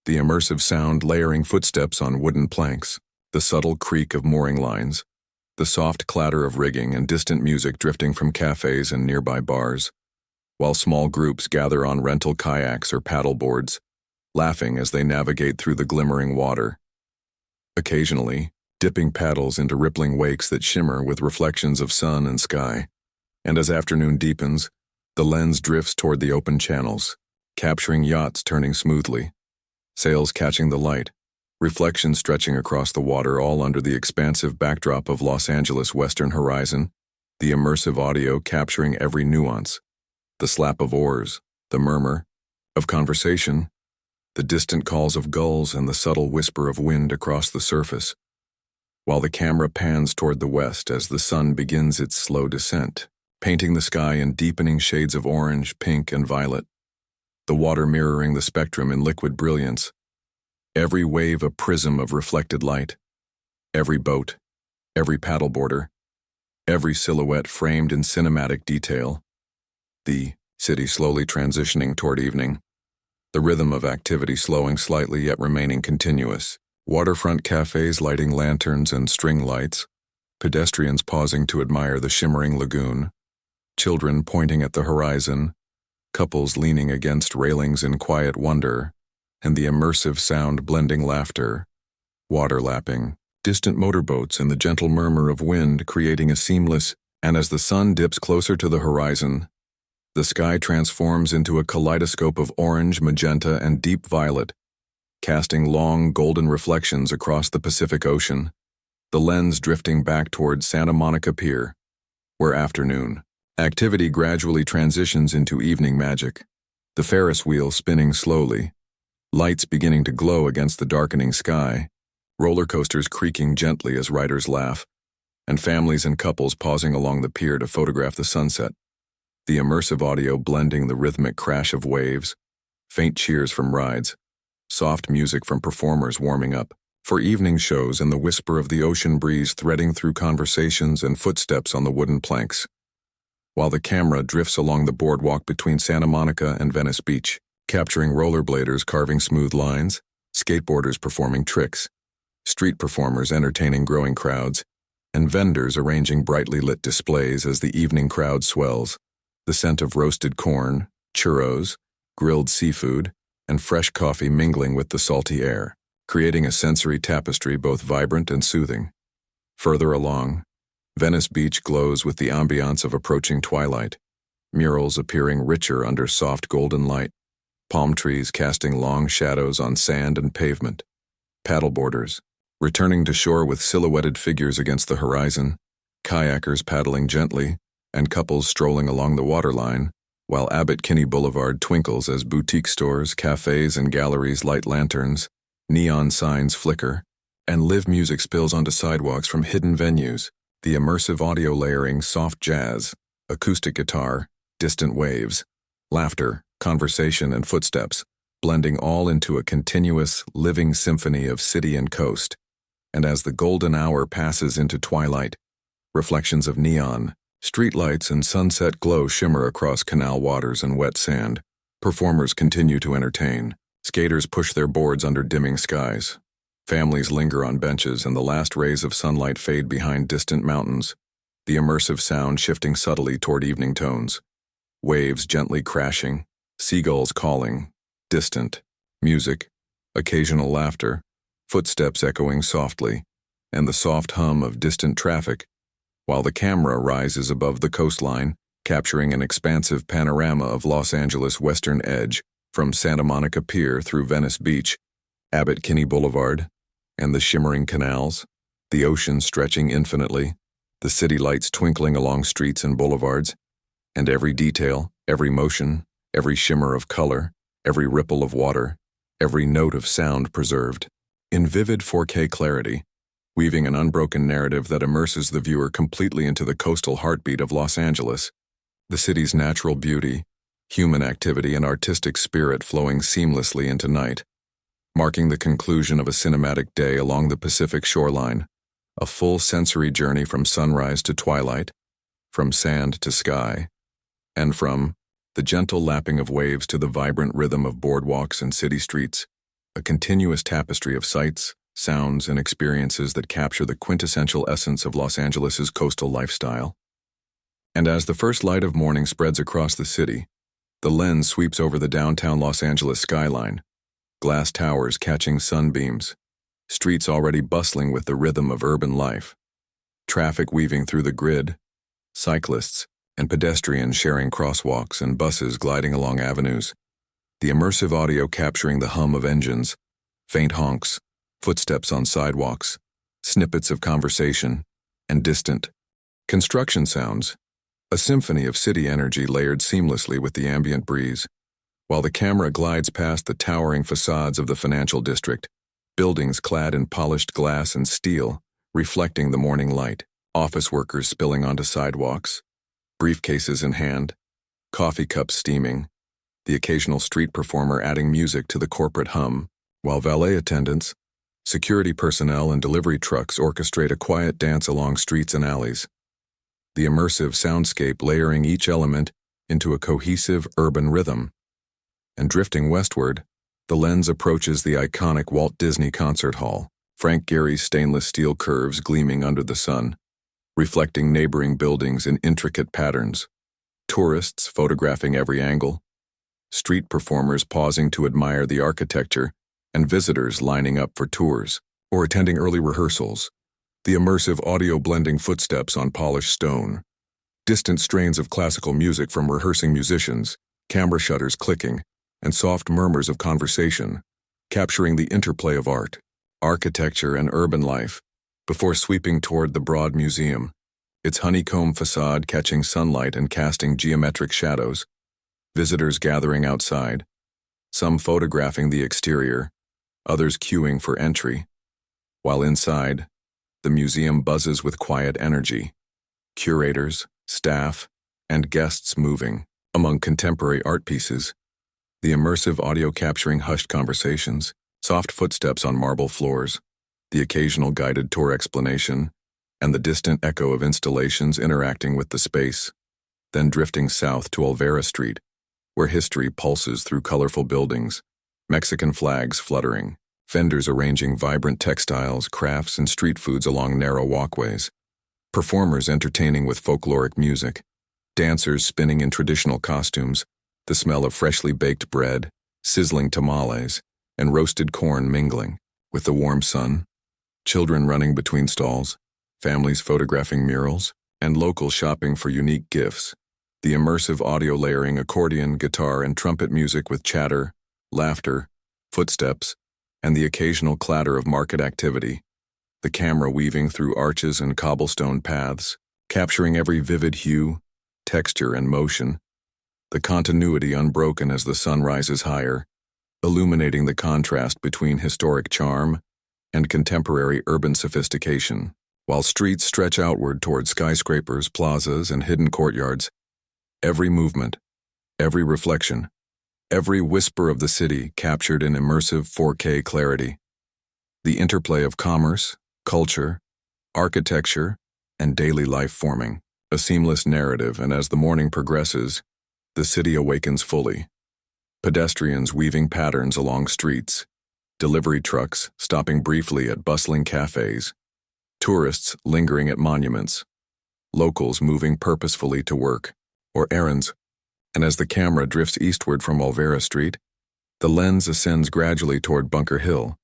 The immersive sound layering footsteps on wooden planks, the subtle creak of mooring lines, the soft clatter of rigging and distant music drifting from cafes and nearby bars, while small groups gather on rental kayaks or paddleboards, laughing as they navigate through the glimmering water. Occasionally, dipping paddles into rippling wakes that shimmer with reflections of sun and sky. And as afternoon deepens, the lens drifts toward the open channels, capturing yachts turning smoothly, sails catching the light, reflections stretching across the water, all under the expansive backdrop of Los Angeles' western horizon, the immersive audio capturing every nuance, the slap of oars, the murmur of conversation, the distant calls of gulls, and the subtle whisper of wind across the surface, while the camera pans toward the west as the sun begins its slow descent, painting the sky in deepening shades of orange, pink, and violet, the water mirroring the spectrum in liquid brilliance, every wave a prism of reflected light, every boat, every paddleboarder, every silhouette framed in cinematic detail. The city slowly transitioning toward evening, the rhythm of activity slowing slightly yet remaining continuous, waterfront cafes lighting lanterns and string lights, pedestrians pausing to admire the shimmering lagoon, children pointing at the horizon, couples leaning against railings in quiet wonder, and the immersive sound blending laughter, water lapping, distant motorboats, and the gentle murmur of wind creating a seamless. And as the sun dips closer to the horizon, the sky transforms into a kaleidoscope of orange, magenta, and deep violet, casting long golden reflections across the Pacific Ocean, the lens drifting back toward Santa Monica Pier, where afternoon activity gradually transitions into evening magic, the Ferris wheel spinning slowly, lights beginning to glow against the darkening sky, roller coasters creaking gently as riders laugh, and families and couples pausing along the pier to photograph the sunset, the immersive audio blending the rhythmic crash of waves, faint cheers from rides, soft music from performers warming up for evening shows, and the whisper of the ocean breeze threading through conversations and footsteps on the wooden planks, while the camera drifts along the boardwalk between Santa Monica and Venice Beach, capturing rollerbladers carving smooth lines, skateboarders performing tricks, street performers entertaining growing crowds, and vendors arranging brightly lit displays as the evening crowd swells, the scent of roasted corn, churros, grilled seafood, and fresh coffee mingling with the salty air, creating a sensory tapestry both vibrant and soothing. Further along, Venice Beach glows with the ambiance of approaching twilight, murals appearing richer under soft golden light, palm trees casting long shadows on sand and pavement, paddleboarders returning to shore with silhouetted figures against the horizon, kayakers paddling gently, and couples strolling along the waterline, while Abbot Kinney Boulevard twinkles as boutique stores, cafes, and galleries light lanterns, neon signs flicker, and live music spills onto sidewalks from hidden venues, the immersive audio layering soft jazz, acoustic guitar, distant waves, laughter, conversation, and footsteps, blending all into a continuous, living symphony of city and coast. And as the golden hour passes into twilight, reflections of neon, streetlights, and sunset glow shimmer across canal waters and wet sand. Performers continue to entertain. Skaters push their boards under dimming skies. Families linger on benches, and the last rays of sunlight fade behind distant mountains, the immersive sound shifting subtly toward evening tones. Waves gently crashing, seagulls calling, distant, music, occasional laughter, footsteps echoing softly, and the soft hum of distant traffic, while the camera rises above the coastline, capturing an expansive panorama of Los Angeles' western edge from Santa Monica Pier through Venice Beach, Abbot Kinney Boulevard, and the shimmering canals, the ocean stretching infinitely, the city lights twinkling along streets and boulevards, and every detail, every motion, every shimmer of color, every ripple of water, every note of sound preserved in vivid 4K clarity, weaving an unbroken narrative that immerses the viewer completely into the coastal heartbeat of Los Angeles, the city's natural beauty, human activity, and artistic spirit flowing seamlessly into night, marking the conclusion of a cinematic day along the Pacific shoreline, a full sensory journey from sunrise to twilight, from sand to sky, and from the gentle lapping of waves to the vibrant rhythm of boardwalks and city streets, a continuous tapestry of sights, sounds, and experiences that capture the quintessential essence of Los Angeles's coastal lifestyle. And as the first light of morning spreads across the city, the lens sweeps over the downtown Los Angeles skyline, glass towers catching sunbeams, streets already bustling with the rhythm of urban life, traffic weaving through the grid, cyclists and pedestrians sharing crosswalks and buses gliding along avenues, the immersive audio capturing the hum of engines, faint honks, footsteps on sidewalks, snippets of conversation, and distant construction sounds, a symphony of city energy layered seamlessly with the ambient breeze, while the camera glides past the towering facades of the financial district, buildings clad in polished glass and steel, reflecting the morning light, office workers spilling onto sidewalks, briefcases in hand, coffee cups steaming, the occasional street performer adding music to the corporate hum, while valet attendants, security personnel, and delivery trucks orchestrate a quiet dance along streets and alleys, the immersive soundscape layering each element into a cohesive urban rhythm. And drifting westward, the lens approaches the iconic Walt Disney Concert Hall, Frank Gehry's stainless steel curves gleaming under the sun, reflecting neighboring buildings in intricate patterns, tourists photographing every angle, street performers pausing to admire the architecture, and visitors lining up for tours or attending early rehearsals, the immersive audio blending footsteps on polished stone, distant strains of classical music from rehearsing musicians, camera shutters clicking, and soft murmurs of conversation, capturing the interplay of art, architecture, and urban life, before sweeping toward the broad museum, its honeycomb facade catching sunlight and casting geometric shadows, visitors gathering outside, some photographing the exterior, others queuing for entry, while inside, the museum buzzes with quiet energy, curators, staff, and guests moving among contemporary art pieces, the immersive audio capturing hushed conversations, soft footsteps on marble floors, the occasional guided tour explanation, and the distant echo of installations interacting with the space, then drifting south to Olvera Street, where history pulses through colorful buildings, Mexican flags fluttering, vendors arranging vibrant textiles, crafts, and street foods along narrow walkways, performers entertaining with folkloric music, dancers spinning in traditional costumes, the smell of freshly baked bread, sizzling tamales, and roasted corn mingling with the warm sun, children running between stalls, families photographing murals, and locals shopping for unique gifts, The immersive audio layering accordion, guitar, and trumpet music with chatter, laughter, footsteps, and the occasional clatter of market activity. The camera weaving through arches and cobblestone paths, capturing every vivid hue, texture, and motion. The continuity unbroken as the sun rises higher, illuminating the contrast between historic charm and contemporary urban sophistication. While streets stretch outward toward skyscrapers, plazas, and hidden courtyards, every movement, every reflection, every whisper of the city captured in immersive 4K clarity. The interplay of commerce, culture, architecture, and daily life forming a seamless narrative, and as the morning progresses, the city awakens fully. Pedestrians weaving patterns along streets, delivery trucks stopping briefly at bustling cafes, tourists lingering at monuments, locals moving purposefully to work or errands, and as the camera drifts eastward from Olvera Street, the lens ascends gradually toward Bunker Hill,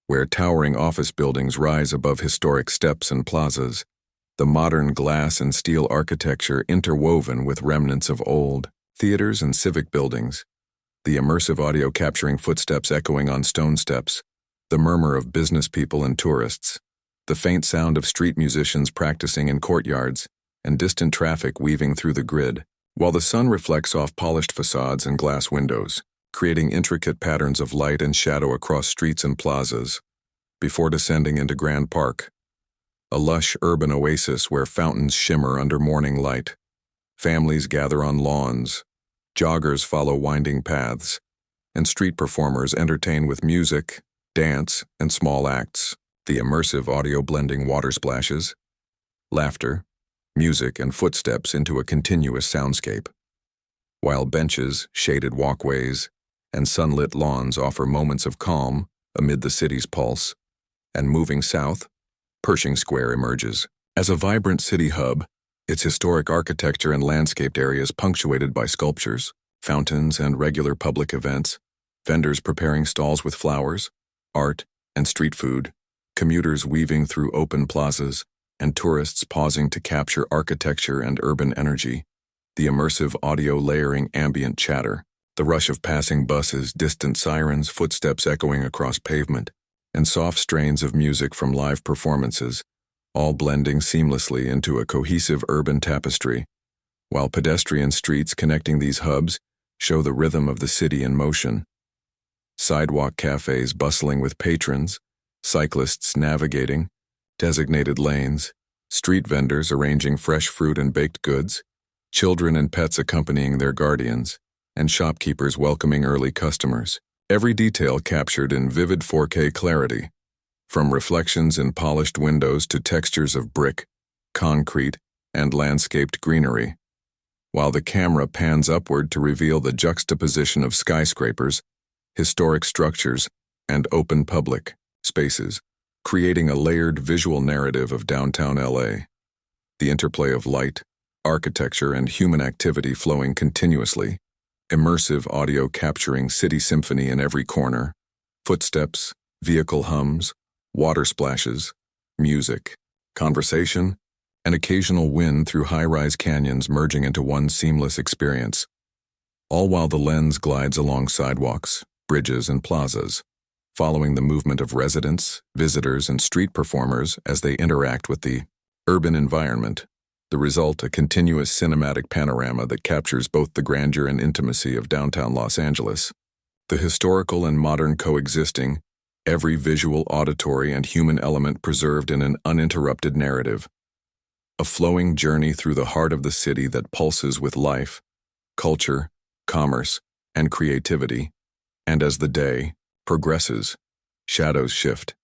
where towering office buildings rise above historic steps and plazas, the modern glass and steel architecture interwoven with remnants of old theaters and civic buildings, the immersive audio capturing footsteps echoing on stone steps, the murmur of business people and tourists, the faint sound of street musicians practicing in courtyards, and distant traffic weaving through the grid, while the sun reflects off polished facades and glass windows, creating intricate patterns of light and shadow across streets and plazas, before descending into Grand Park, a lush urban oasis where fountains shimmer under morning light. Families gather on lawns, joggers follow winding paths, and street performers entertain with music, dance, and small acts. The immersive audio blending water splashes, laughter, music, and footsteps into a continuous soundscape, while benches, shaded walkways, and sunlit lawns offer moments of calm amid the city's pulse. And moving south, Pershing Square emerges as a vibrant city hub, its historic architecture and landscaped areas punctuated by sculptures, fountains, and regular public events, vendors preparing stalls with flowers, art, and street food, commuters weaving through open plazas, and tourists pausing to capture architecture and urban energy. The immersive audio layering ambient chatter, the rush of passing buses, distant sirens, footsteps echoing across pavement, and soft strains of music from live performances, all blending seamlessly into a cohesive urban tapestry, while pedestrian streets connecting these hubs show the rhythm of the city in motion. Sidewalk cafes bustling with patrons, cyclists navigating designated lanes, street vendors arranging fresh fruit and baked goods, children and pets accompanying their guardians, and shopkeepers welcoming early customers. Every detail captured in vivid 4K clarity, from reflections in polished windows to textures of brick, concrete, and landscaped greenery, while the camera pans upward to reveal the juxtaposition of skyscrapers, historic structures, and open public spaces, creating a layered visual narrative of downtown LA. The interplay of light, architecture, and human activity flowing continuously, immersive audio capturing city symphony in every corner, footsteps, vehicle hums, water splashes, music, conversation, and occasional wind through high-rise canyons merging into one seamless experience, all while the lens glides along sidewalks, bridges, and plazas, following the movement of residents, visitors, and street performers as they interact with the urban environment. The result, a continuous cinematic panorama that captures both the grandeur and intimacy of downtown Los Angeles. The historical and modern coexisting, every visual, auditory, and human element preserved in an uninterrupted narrative. A flowing journey through the heart of the city that pulses with life, culture, commerce, and creativity. And as the day progresses, shadows shift.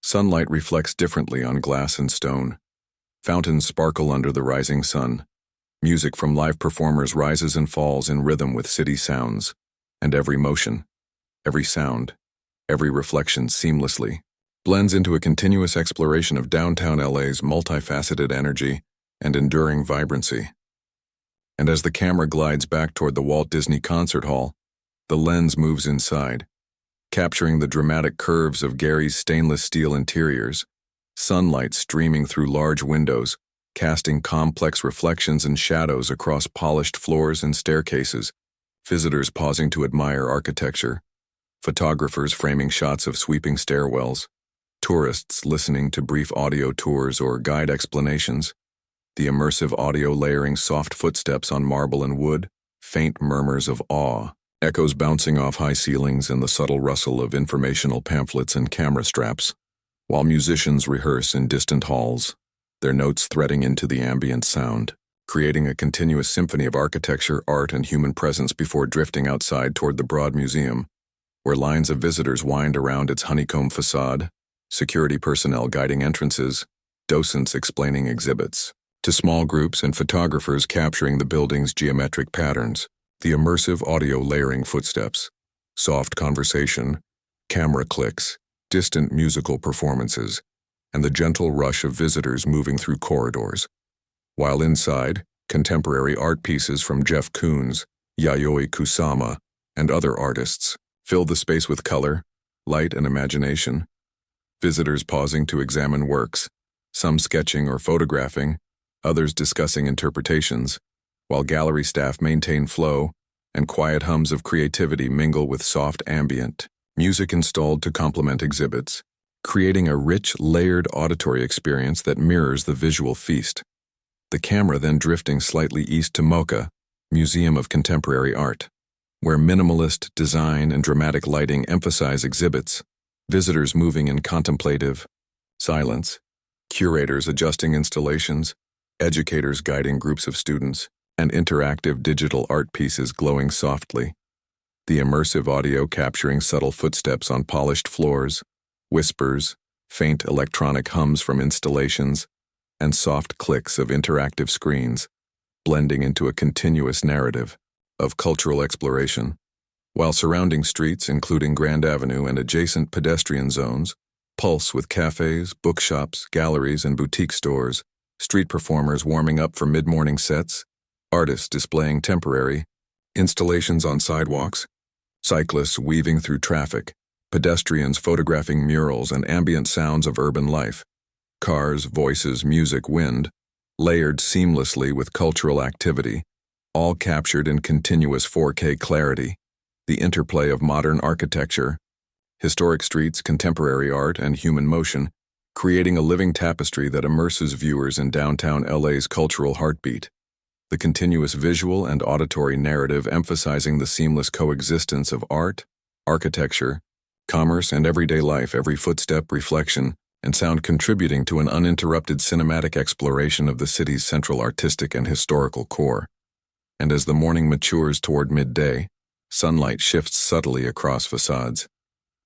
Sunlight reflects differently on glass and stone. Fountains sparkle under the rising sun. Music from live performers rises and falls in rhythm with city sounds, and every motion, every sound, every reflection seamlessly blends into a continuous exploration of downtown LA's multifaceted energy and enduring vibrancy. And as the camera glides back toward the Walt Disney Concert Hall, the lens moves inside, capturing the dramatic curves of Gary's stainless steel interiors, sunlight streaming through large windows, casting complex reflections and shadows across polished floors and staircases, visitors pausing to admire architecture, photographers framing shots of sweeping stairwells, tourists listening to brief audio tours or guide explanations, the immersive audio layering soft footsteps on marble and wood, faint murmurs of awe, echoes bouncing off high ceilings and the subtle rustle of informational pamphlets and camera straps, while musicians rehearse in distant halls, their notes threading into the ambient sound, creating a continuous symphony of architecture, art, and human presence before drifting outside toward the broad museum, where lines of visitors wind around its honeycomb facade, security personnel guiding entrances, docents explaining exhibits, to small groups and photographers capturing the building's geometric patterns, the immersive audio layering footsteps, soft conversation, camera clicks, distant musical performances, and the gentle rush of visitors moving through corridors. While inside, contemporary art pieces from Jeff Koons, Yayoi Kusama, and other artists fill the space with color, light, and imagination. Visitors pausing to examine works, some sketching or photographing, others discussing interpretations, while gallery staff maintain flow and quiet hums of creativity mingle with soft ambient music installed to complement exhibits, creating a rich, layered auditory experience that mirrors the visual feast. The camera then drifting slightly east to MoCA, Museum of Contemporary Art, where minimalist design and dramatic lighting emphasize exhibits, visitors moving in contemplative silence, curators adjusting installations, educators guiding groups of students, and interactive digital art pieces glowing softly. The immersive audio capturing subtle footsteps on polished floors, whispers, faint electronic hums from installations, and soft clicks of interactive screens, blending into a continuous narrative of cultural exploration, while surrounding streets, including Grand Avenue and adjacent pedestrian zones, pulse with cafes, bookshops, galleries, and boutique stores, street performers warming up for mid-morning sets, artists displaying temporary installations on sidewalks, cyclists weaving through traffic, pedestrians photographing murals and ambient sounds of urban life, cars, voices, music, wind, layered seamlessly with cultural activity, all captured in continuous 4K clarity, the interplay of modern architecture, historic streets, contemporary art, and human motion, creating a living tapestry that immerses viewers in downtown LA's cultural heartbeat. The continuous visual and auditory narrative emphasizing the seamless coexistence of art, architecture, commerce, and everyday life, every footstep, reflection, and sound contributing to an uninterrupted cinematic exploration of the city's central artistic and historical core. And as the morning matures toward midday, sunlight shifts subtly across facades.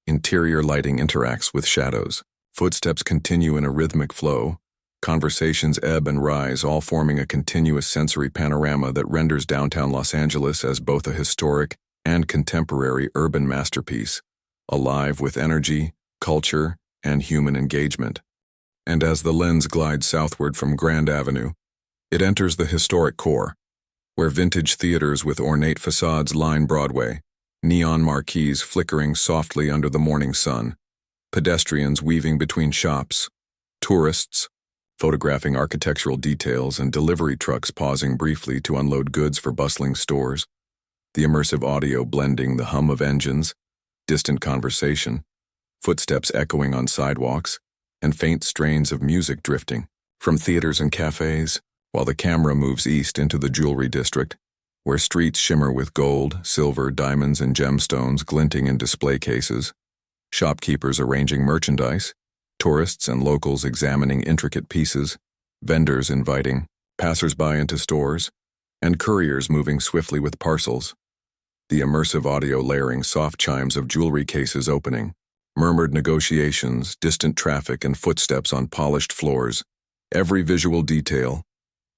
Interior lighting interacts with shadows. Footsteps continue in a rhythmic flow. Conversations ebb and rise, all forming a continuous sensory panorama that renders downtown Los Angeles as both a historic and contemporary urban masterpiece, alive with energy, culture, and human engagement. And as the lens glides southward from Grand Avenue, it enters the historic core, where vintage theaters with ornate facades line Broadway, neon marquees flickering softly under the morning sun, pedestrians weaving between shops, tourists photographing architectural details, and delivery trucks pausing briefly to unload goods for bustling stores, the immersive audio blending the hum of engines, distant conversation, footsteps echoing on sidewalks, and faint strains of music drifting from theaters and cafes, while the camera moves east into the jewelry district, where streets shimmer with gold, silver, diamonds, and gemstones glinting in display cases, shopkeepers arranging merchandise, tourists and locals examining intricate pieces, vendors inviting passers-by into stores, and couriers moving swiftly with parcels. The immersive audio layering soft chimes of jewelry cases opening, murmured negotiations, distant traffic, and footsteps on polished floors. Every visual detail,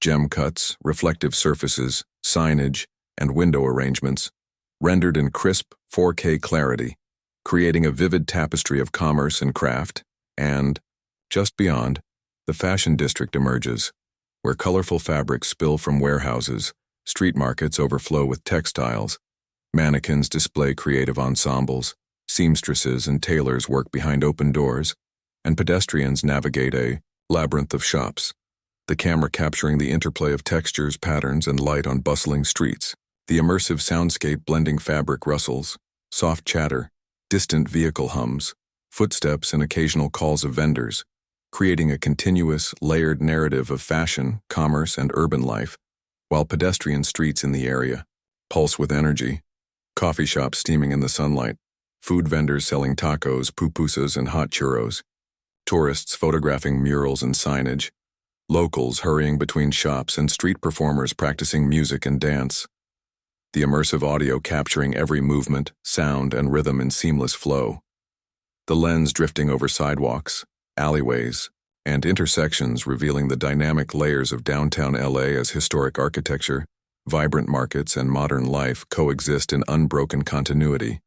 gem cuts, reflective surfaces, signage, and window arrangements, rendered in crisp 4K clarity, creating a vivid tapestry of commerce and craft. And, just beyond, the fashion district emerges, where colorful fabrics spill from warehouses, street markets overflow with textiles, mannequins display creative ensembles, seamstresses and tailors work behind open doors, and pedestrians navigate a labyrinth of shops. the camera capturing the interplay of textures, patterns, and light on bustling streets. The immersive soundscape blending fabric rustles, soft chatter, distant vehicle hums, footsteps, and occasional calls of vendors, creating a continuous, layered narrative of fashion, commerce, and urban life, while pedestrian streets in the area pulse with energy, coffee shops steaming in the sunlight, food vendors selling tacos, pupusas, and hot churros, tourists photographing murals and signage, locals hurrying between shops, and street performers practicing music and dance. The immersive audio capturing every movement, sound, and rhythm in seamless flow. The lens drifting over sidewalks, alleyways, and intersections revealing the dynamic layers of downtown LA as historic architecture, vibrant markets, and modern life coexist in unbroken continuity.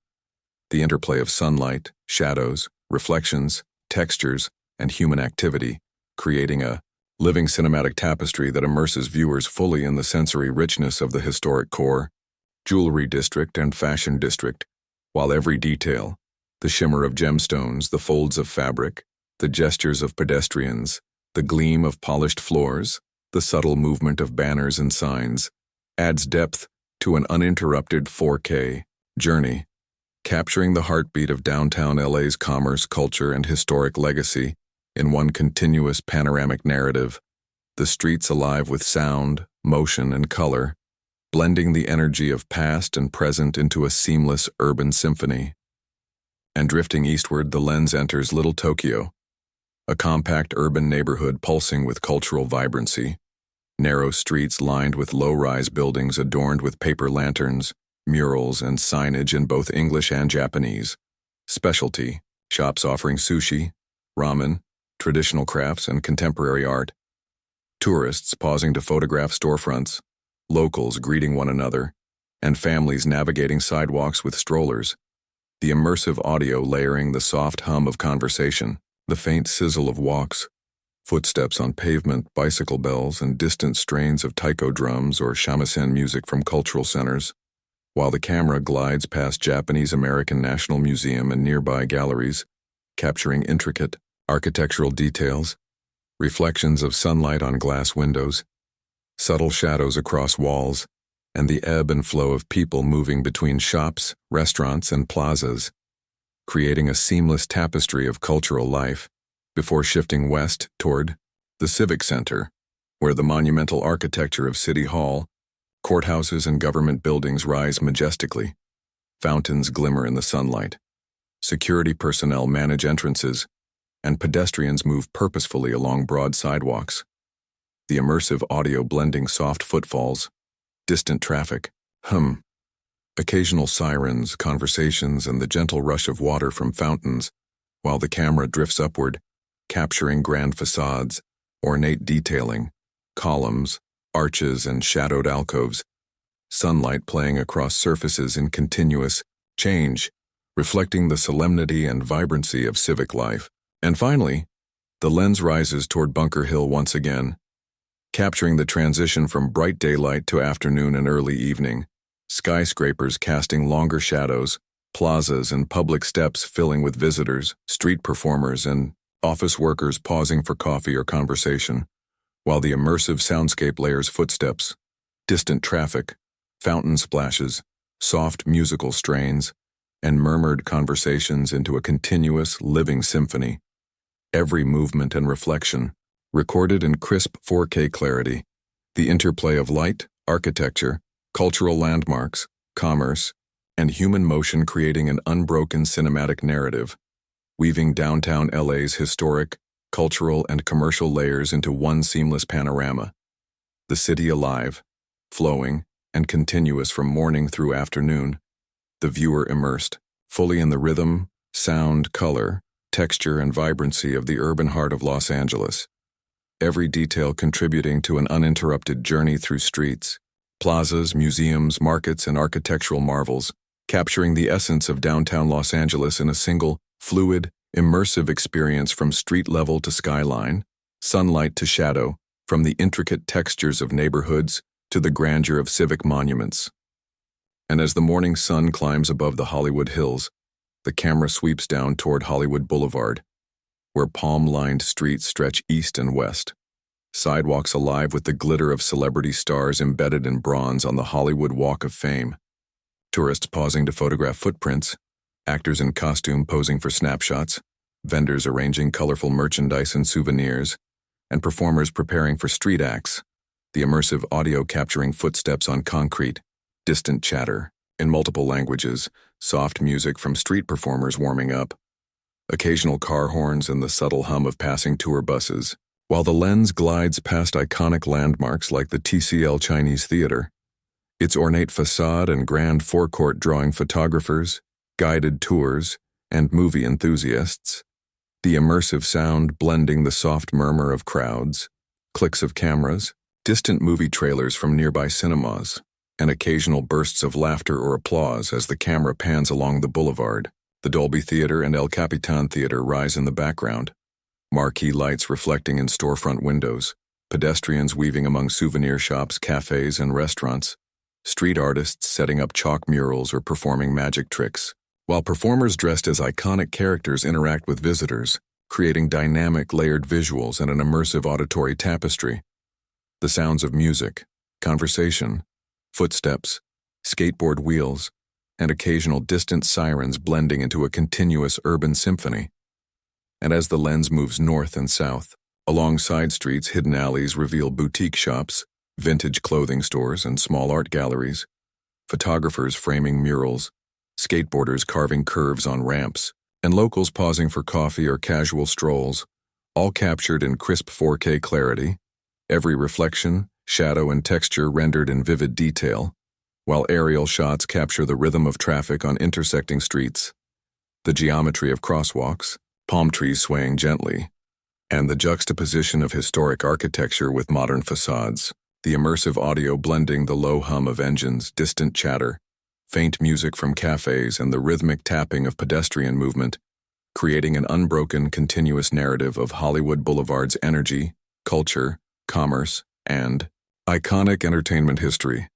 The interplay of sunlight, shadows, reflections, textures, and human activity, creating a living cinematic tapestry that immerses viewers fully in the sensory richness of the historic core, jewelry district, and fashion district, while every detail, the shimmer of gemstones, the folds of fabric, the gestures of pedestrians, the gleam of polished floors, the subtle movement of banners and signs, adds depth to an uninterrupted 4K journey, capturing the heartbeat of downtown LA's commerce, culture, and historic legacy in one continuous panoramic narrative, the streets alive with sound, motion, and color, blending the energy of past and present into a seamless urban symphony. And drifting eastward, the lens enters Little Tokyo, a compact urban neighborhood pulsing with cultural vibrancy, narrow streets lined with low-rise buildings adorned with paper lanterns, murals, and signage in both English and Japanese, specialty shops offering sushi, ramen, traditional crafts, and contemporary art, tourists pausing to photograph storefronts, locals greeting one another, and families navigating sidewalks with strollers, the immersive audio layering the soft hum of conversation, the faint sizzle of walks, footsteps on pavement, bicycle bells, and distant strains of taiko drums or shamisen music from cultural centers, while the camera glides past Japanese-American National Museum and nearby galleries, capturing intricate architectural details, reflections of sunlight on glass windows, subtle shadows across walls, and the ebb and flow of people moving between shops, restaurants, and plazas, creating a seamless tapestry of cultural life, before shifting west toward the Civic Center, where the monumental architecture of City Hall, courthouses, and government buildings rise majestically. Fountains glimmer in the sunlight. Security personnel manage entrances, and pedestrians move purposefully along broad sidewalks. The immersive audio blending soft footfalls, distant traffic, occasional sirens, conversations, and the gentle rush of water from fountains, while the camera drifts upward, capturing grand facades, ornate detailing, columns, arches, and shadowed alcoves, sunlight playing across surfaces in continuous change, reflecting the solemnity and vibrancy of civic life. And finally, the lens rises toward Bunker Hill once again, capturing the transition from bright daylight to afternoon and early evening, skyscrapers casting longer shadows, plazas and public steps filling with visitors, street performers, and office workers pausing for coffee or conversation, while the immersive soundscape layers footsteps, distant traffic, fountain splashes, soft musical strains, and murmured conversations into a continuous, living symphony. Every movement and reflection, recorded in crisp 4K clarity, the interplay of light, architecture, cultural landmarks, commerce, and human motion creating an unbroken cinematic narrative, weaving downtown LA's historic, cultural, and commercial layers into one seamless panorama. The city alive, flowing, and continuous from morning through afternoon, the viewer immersed, fully in the rhythm, sound, color, texture, and vibrancy of the urban heart of Los Angeles. Every detail contributing to an uninterrupted journey through streets, plazas, museums, markets, and architectural marvels, capturing the essence of downtown Los Angeles in a single, fluid, immersive experience from street level to skyline, sunlight to shadow, from the intricate textures of neighborhoods to the grandeur of civic monuments. And as the morning sun climbs above the Hollywood Hills, the camera sweeps down toward Hollywood Boulevard, where palm-lined streets stretch east and west, sidewalks alive with the glitter of celebrity stars embedded in bronze on the Hollywood Walk of Fame, tourists pausing to photograph footprints, actors in costume posing for snapshots, vendors arranging colorful merchandise and souvenirs, and performers preparing for street acts, the immersive audio capturing footsteps on concrete, distant chatter, in multiple languages, soft music from street performers warming up, occasional car horns and the subtle hum of passing tour buses, while the lens glides past iconic landmarks like the TCL Chinese Theater, its ornate facade and grand forecourt drawing photographers, guided tours, and movie enthusiasts, the immersive sound blending the soft murmur of crowds, clicks of cameras, distant movie trailers from nearby cinemas, and occasional bursts of laughter or applause as the camera pans along the boulevard. The Dolby Theater and El Capitan Theater rise in the background, marquee lights reflecting in storefront windows, pedestrians weaving among souvenir shops, cafes, and restaurants, street artists setting up chalk murals or performing magic tricks, while performers dressed as iconic characters interact with visitors, creating dynamic, layered visuals and an immersive auditory tapestry. The sounds of music, conversation, footsteps, skateboard wheels, and occasional distant sirens blending into a continuous urban symphony. And as the lens moves north and south, along side streets, hidden alleys reveal boutique shops, vintage clothing stores, and small art galleries, photographers framing murals, skateboarders carving curves on ramps, and locals pausing for coffee or casual strolls, all captured in crisp 4K clarity, every reflection, shadow, and texture rendered in vivid detail, while aerial shots capture the rhythm of traffic on intersecting streets, the geometry of crosswalks, palm trees swaying gently, and the juxtaposition of historic architecture with modern facades, the immersive audio blending the low hum of engines, distant chatter, faint music from cafes, and the rhythmic tapping of pedestrian movement, creating an unbroken, continuous narrative of Hollywood Boulevard's energy, culture, commerce, and iconic entertainment history.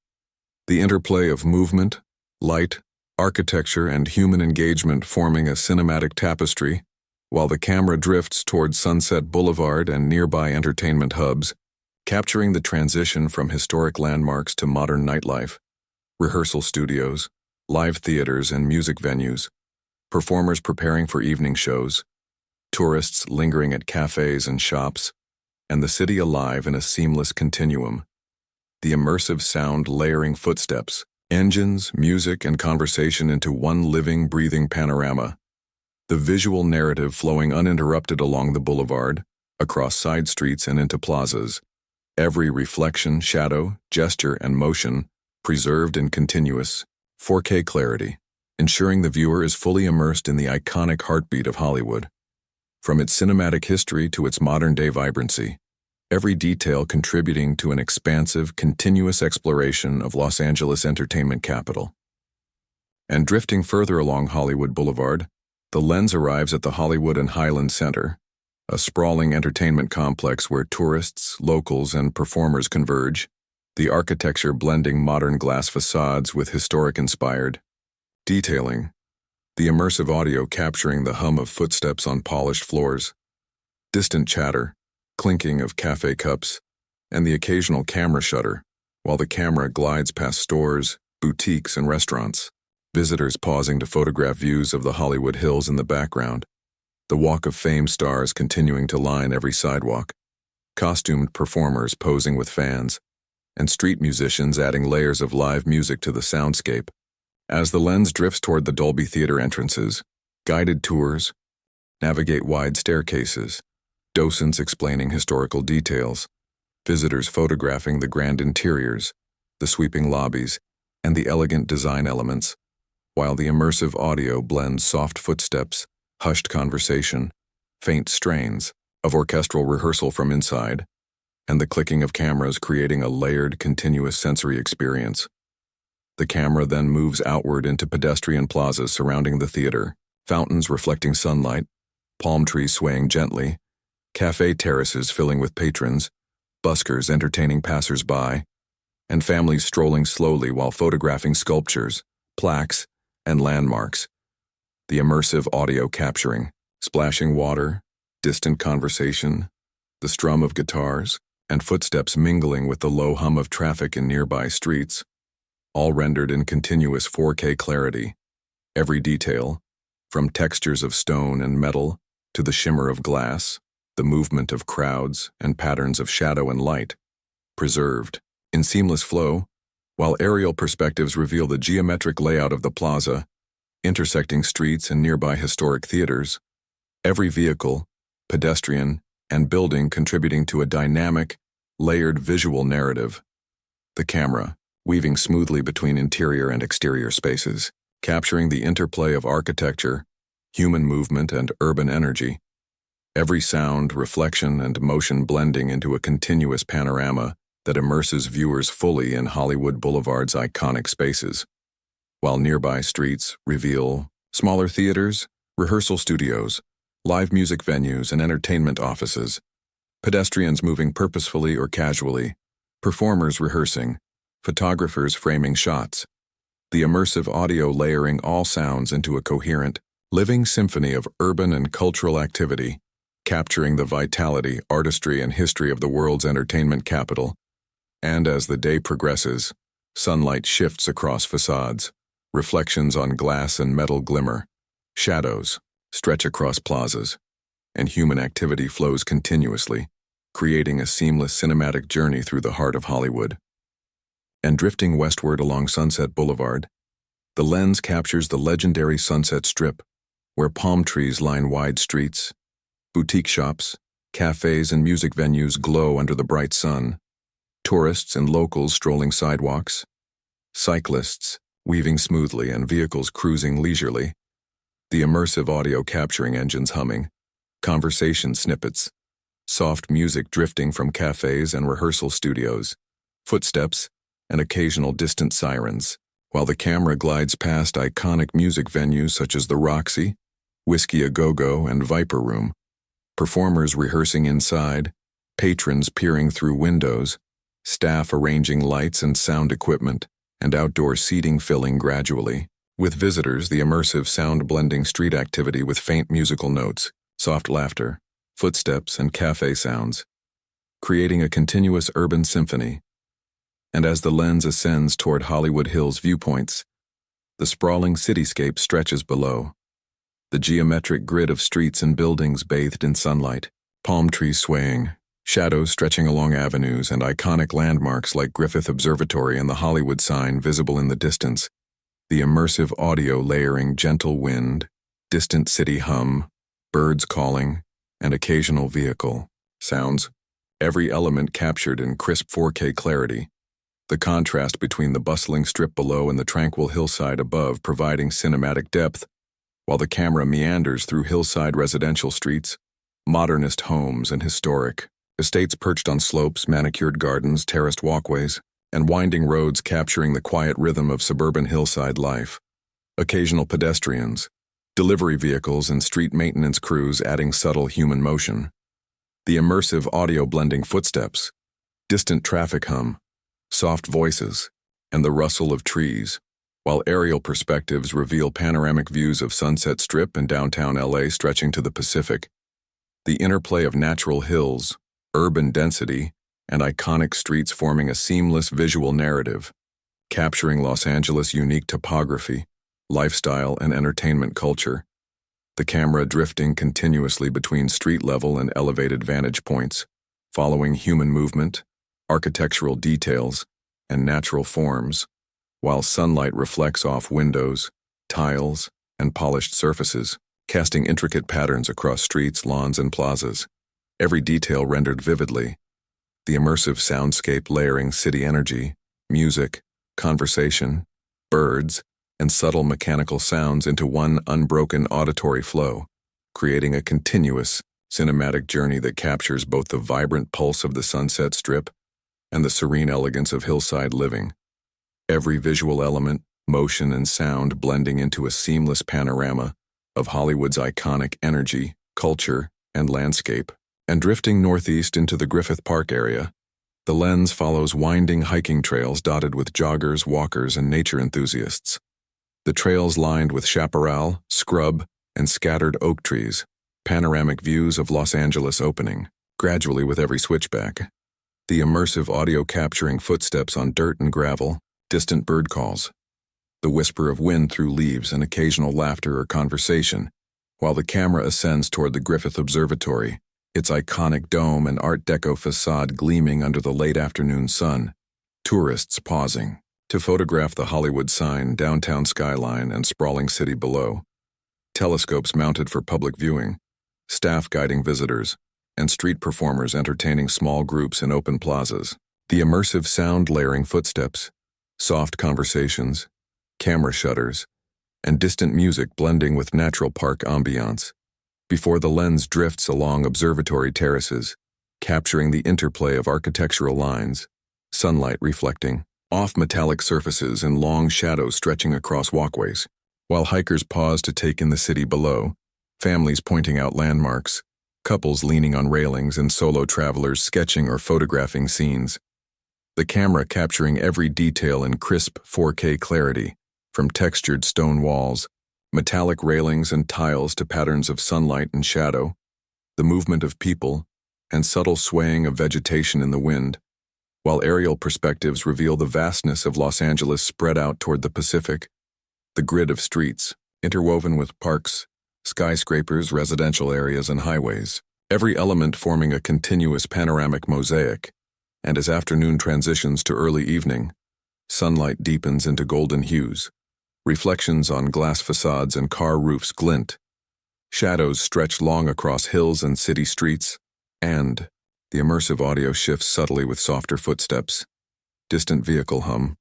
The interplay of movement, light, architecture, and human engagement forming a cinematic tapestry, while the camera drifts towards Sunset Boulevard and nearby entertainment hubs, capturing the transition from historic landmarks to modern nightlife, rehearsal studios, live theaters and music venues, performers preparing for evening shows, tourists lingering at cafes and shops, and the city alive in a seamless continuum. The immersive sound layering footsteps, engines, music, and conversation into one living, breathing panorama. The visual narrative flowing uninterrupted along the boulevard, across side streets and into plazas. Every reflection, shadow, gesture, and motion preserved in continuous 4K clarity, ensuring the viewer is fully immersed in the iconic heartbeat of Hollywood. From its cinematic history to its modern-day vibrancy, every detail contributing to an expansive, continuous exploration of Los Angeles' entertainment capital. And drifting further along Hollywood Boulevard, the lens arrives at the Hollywood and Highland Center, a sprawling entertainment complex where tourists, locals, and performers converge, the architecture blending modern glass facades with historic-inspired detailing, the immersive audio capturing the hum of footsteps on polished floors, distant chatter, clinking of cafe cups, and the occasional camera shutter, while the camera glides past stores, boutiques, and restaurants, visitors pausing to photograph views of the Hollywood Hills in the background, the Walk of Fame stars continuing to line every sidewalk, costumed performers posing with fans, and street musicians adding layers of live music to the soundscape. As the lens drifts toward the Dolby Theater entrances, guided tours navigate wide staircases, docents explaining historical details, visitors photographing the grand interiors, the sweeping lobbies, and the elegant design elements, while the immersive audio blends soft footsteps, hushed conversation, faint strains of orchestral rehearsal from inside, and the clicking of cameras creating a layered, continuous sensory experience. The camera then moves outward into pedestrian plazas surrounding the theater, fountains reflecting sunlight, palm trees swaying gently, cafe terraces filling with patrons, buskers entertaining passers-by, and families strolling slowly while photographing sculptures, plaques, and landmarks. The immersive audio capturing, splashing water, distant conversation, the strum of guitars, and footsteps mingling with the low hum of traffic in nearby streets, all rendered in continuous 4K clarity. Every detail, from textures of stone and metal to the shimmer of glass, the movement of crowds and patterns of shadow and light, preserved in seamless flow, while aerial perspectives reveal the geometric layout of the plaza, intersecting streets and nearby historic theaters, every vehicle, pedestrian, and building contributing to a dynamic, layered visual narrative. The camera, weaving smoothly between interior and exterior spaces, capturing the interplay of architecture, human movement, and urban energy. Every sound, reflection, and motion blending into a continuous panorama that immerses viewers fully in Hollywood Boulevard's iconic spaces, while nearby streets reveal smaller theaters, rehearsal studios, live music venues, and entertainment offices, pedestrians moving purposefully or casually, performers rehearsing, photographers framing shots, the immersive audio layering all sounds into a coherent, living symphony of urban and cultural activity, capturing the vitality, artistry, and history of the world's entertainment capital. And as the day progresses, sunlight shifts across facades, reflections on glass and metal glimmer, shadows stretch across plazas, and human activity flows continuously, creating a seamless cinematic journey through the heart of Hollywood. And drifting westward along Sunset Boulevard, the lens captures the legendary Sunset Strip, where palm trees line wide streets, boutique shops, cafes, and music venues glow under the bright sun, tourists and locals strolling sidewalks, cyclists weaving smoothly and vehicles cruising leisurely, the immersive audio capturing engines humming, conversation snippets, soft music drifting from cafes and rehearsal studios, footsteps, and occasional distant sirens, while the camera glides past iconic music venues such as the Roxy, Whiskey A Go-Go, and Viper Room, performers rehearsing inside, patrons peering through windows, staff arranging lights and sound equipment, and outdoor seating filling gradually. With visitors, the immersive sound blending street activity with faint musical notes, soft laughter, footsteps, and cafe sounds, creating a continuous urban symphony. And as the lens ascends toward Hollywood Hills viewpoints, the sprawling cityscape stretches below. The geometric grid of streets and buildings bathed in sunlight, palm trees swaying, shadows stretching along avenues, and iconic landmarks like Griffith Observatory and the Hollywood sign visible in the distance. The immersive audio layering gentle wind, distant city hum, birds calling, and occasional vehicle sounds, every element captured in crisp 4K clarity. The contrast between the bustling strip below and the tranquil hillside above providing cinematic depth, while the camera meanders through hillside residential streets, modernist homes, and historic estates perched on slopes, manicured gardens, terraced walkways, and winding roads capturing the quiet rhythm of suburban hillside life. Occasional pedestrians, delivery vehicles, and street maintenance crews adding subtle human motion. The immersive audio blending footsteps, distant traffic hum, soft voices, and the rustle of trees, while aerial perspectives reveal panoramic views of Sunset Strip and downtown LA stretching to the Pacific. The interplay of natural hills, urban density, and iconic streets forming a seamless visual narrative, capturing Los Angeles' unique topography, lifestyle, and entertainment culture. The camera drifting continuously between street-level and elevated vantage points, following human movement, architectural details, and natural forms, while sunlight reflects off windows, tiles, and polished surfaces, casting intricate patterns across streets, lawns, and plazas, every detail rendered vividly. The immersive soundscape layering city energy, music, conversation, birds, and subtle mechanical sounds into one unbroken auditory flow, creating a continuous, cinematic journey that captures both the vibrant pulse of the Sunset Strip and the serene elegance of hillside living. Every visual element, motion, and sound blending into a seamless panorama of Hollywood's iconic energy, culture, and landscape. And drifting northeast into the Griffith Park area, the lens follows winding hiking trails dotted with joggers, walkers, and nature enthusiasts. The trails lined with chaparral, scrub, and scattered oak trees, panoramic views of Los Angeles opening, gradually with every switchback. The immersive audio capturing footsteps on dirt and gravel, distant bird calls, the whisper of wind through leaves and occasional laughter or conversation, while the camera ascends toward the Griffith Observatory, its iconic dome and Art Deco facade gleaming under the late afternoon sun, tourists pausing to photograph the Hollywood sign, downtown skyline, and sprawling city below, telescopes mounted for public viewing, staff guiding visitors, and street performers entertaining small groups in open plazas. The immersive sound layering footsteps, soft conversations, camera shutters, and distant music blending with natural park ambiance, before the lens drifts along observatory terraces, capturing the interplay of architectural lines, sunlight reflecting off metallic surfaces and long shadows stretching across walkways, while hikers pause to take in the city below, families pointing out landmarks, couples leaning on railings, and solo travelers sketching or photographing scenes. The camera capturing every detail in crisp 4K clarity, from textured stone walls, metallic railings and tiles to patterns of sunlight and shadow, the movement of people, and subtle swaying of vegetation in the wind, while aerial perspectives reveal the vastness of Los Angeles spread out toward the Pacific, the grid of streets, interwoven with parks, skyscrapers, residential areas, and highways, every element forming a continuous panoramic mosaic. And as afternoon transitions to early evening, sunlight deepens into golden hues, reflections on glass facades and car roofs glint, shadows stretch long across hills and city streets, and the immersive audio shifts subtly with softer footsteps, distant vehicle hum,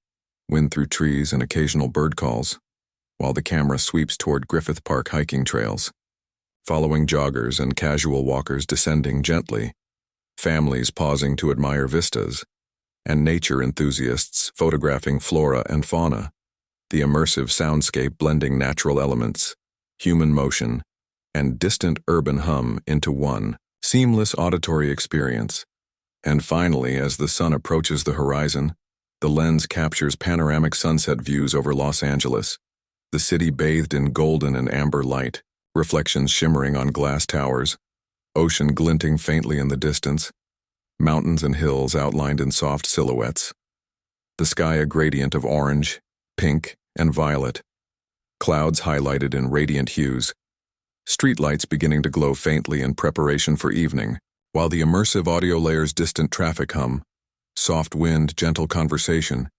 wind through trees, and occasional bird calls, while the camera sweeps toward Griffith Park hiking trails, following joggers and casual walkers descending gently, families pausing to admire vistas, and nature enthusiasts photographing flora and fauna, the immersive soundscape blending natural elements, human motion, and distant urban hum into one seamless auditory experience. And finally, as the sun approaches the horizon, the lens captures panoramic sunset views over Los Angeles, the city bathed in golden and amber light, reflections shimmering on glass towers, ocean glinting faintly in the distance, mountains and hills outlined in soft silhouettes, the sky a gradient of orange, pink, and violet, clouds highlighted in radiant hues, streetlights beginning to glow faintly in preparation for evening, while the immersive audio layers distant traffic hum, soft wind, gentle conversation,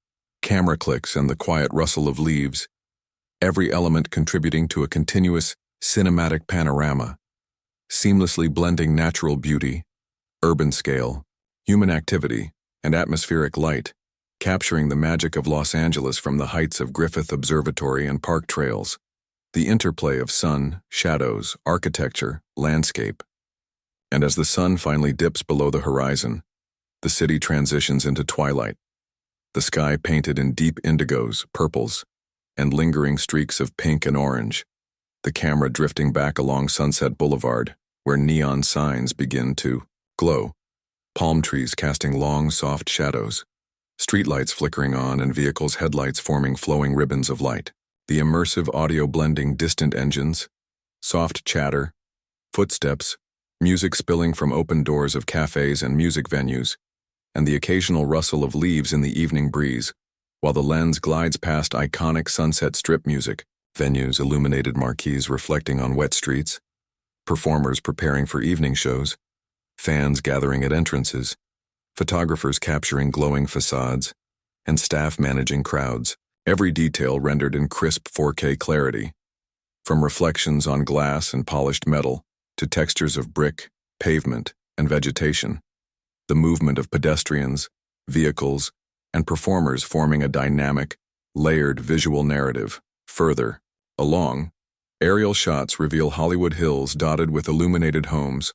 camera clicks, and the quiet rustle of leaves, every element contributing to a continuous, cinematic panorama, seamlessly blending natural beauty, urban scale, human activity, and atmospheric light, capturing the magic of Los Angeles from the heights of Griffith Observatory and park trails, the interplay of sun, shadows, architecture, landscape. And as the sun finally dips below the horizon, the city transitions into twilight, the sky painted in deep indigos, purples, and lingering streaks of pink and orange, the camera drifting back along Sunset Boulevard, where neon signs begin to glow, palm trees casting long, soft shadows, streetlights flickering on and vehicles' headlights forming flowing ribbons of light. The immersive audio blending distant engines, soft chatter, footsteps, music spilling from open doors of cafes and music venues, and the occasional rustle of leaves in the evening breeze, while the lens glides past iconic Sunset Strip music, venues illuminated marquees reflecting on wet streets, performers preparing for evening shows, fans gathering at entrances, photographers capturing glowing facades, and staff managing crowds, every detail rendered in crisp 4K clarity, from reflections on glass and polished metal to textures of brick, pavement, and vegetation, the movement of pedestrians, vehicles, and performers forming a dynamic, layered visual narrative. Further along, aerial shots reveal Hollywood Hills dotted with illuminated homes,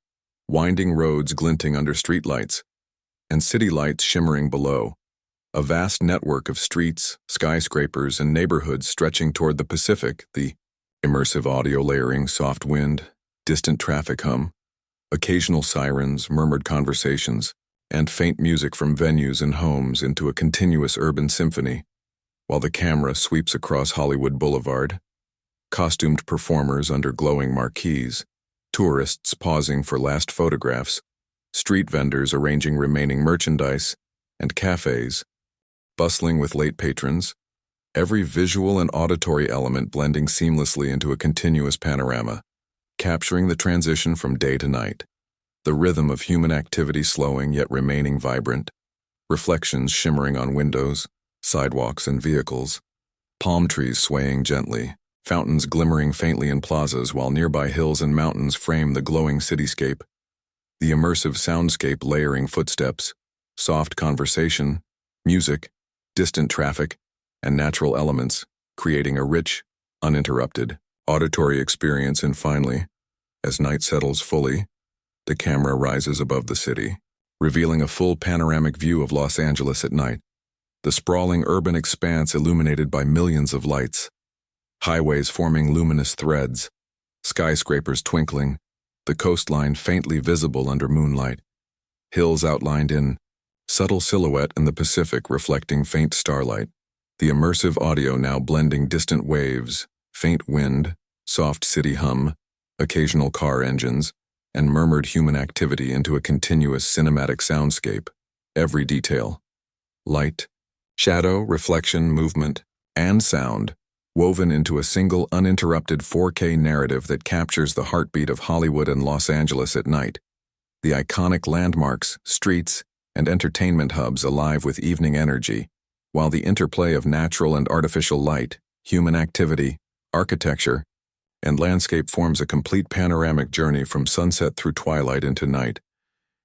winding roads glinting under streetlights, and city lights shimmering below, a vast network of streets, skyscrapers, and neighborhoods stretching toward the Pacific, the immersive audio layering soft wind, distant traffic hum, occasional sirens, murmured conversations, and faint music from venues and homes into a continuous urban symphony, while the camera sweeps across Hollywood Boulevard, costumed performers under glowing marquees, tourists pausing for last photographs, street vendors arranging remaining merchandise, and cafes, bustling with late patrons, every visual and auditory element blending seamlessly into a continuous panorama, capturing the transition from day to night, the rhythm of human activity slowing yet remaining vibrant, reflections shimmering on windows, sidewalks, and vehicles, palm trees swaying gently, fountains glimmering faintly in plazas while nearby hills and mountains frame the glowing cityscape, the immersive soundscape layering footsteps, soft conversation, music, distant traffic, and natural elements, creating a rich, uninterrupted, auditory experience. And finally, as night settles fully, the camera rises above the city, revealing a full panoramic view of Los Angeles at night, the sprawling urban expanse illuminated by millions of lights, highways forming luminous threads, skyscrapers twinkling, the coastline faintly visible under moonlight, hills outlined in subtle silhouette in the Pacific reflecting faint starlight, the immersive audio now blending distant waves, faint wind, soft city hum, occasional car engines, and murmured human activity into a continuous cinematic soundscape. Every detail, light, shadow, reflection, movement, and sound, woven into a single uninterrupted 4K narrative that captures the heartbeat of Hollywood and Los Angeles at night. The iconic landmarks, streets, and entertainment hubs alive with evening energy, while the interplay of natural and artificial light, human activity, architecture, and landscape forms a complete panoramic journey from sunset through twilight into night,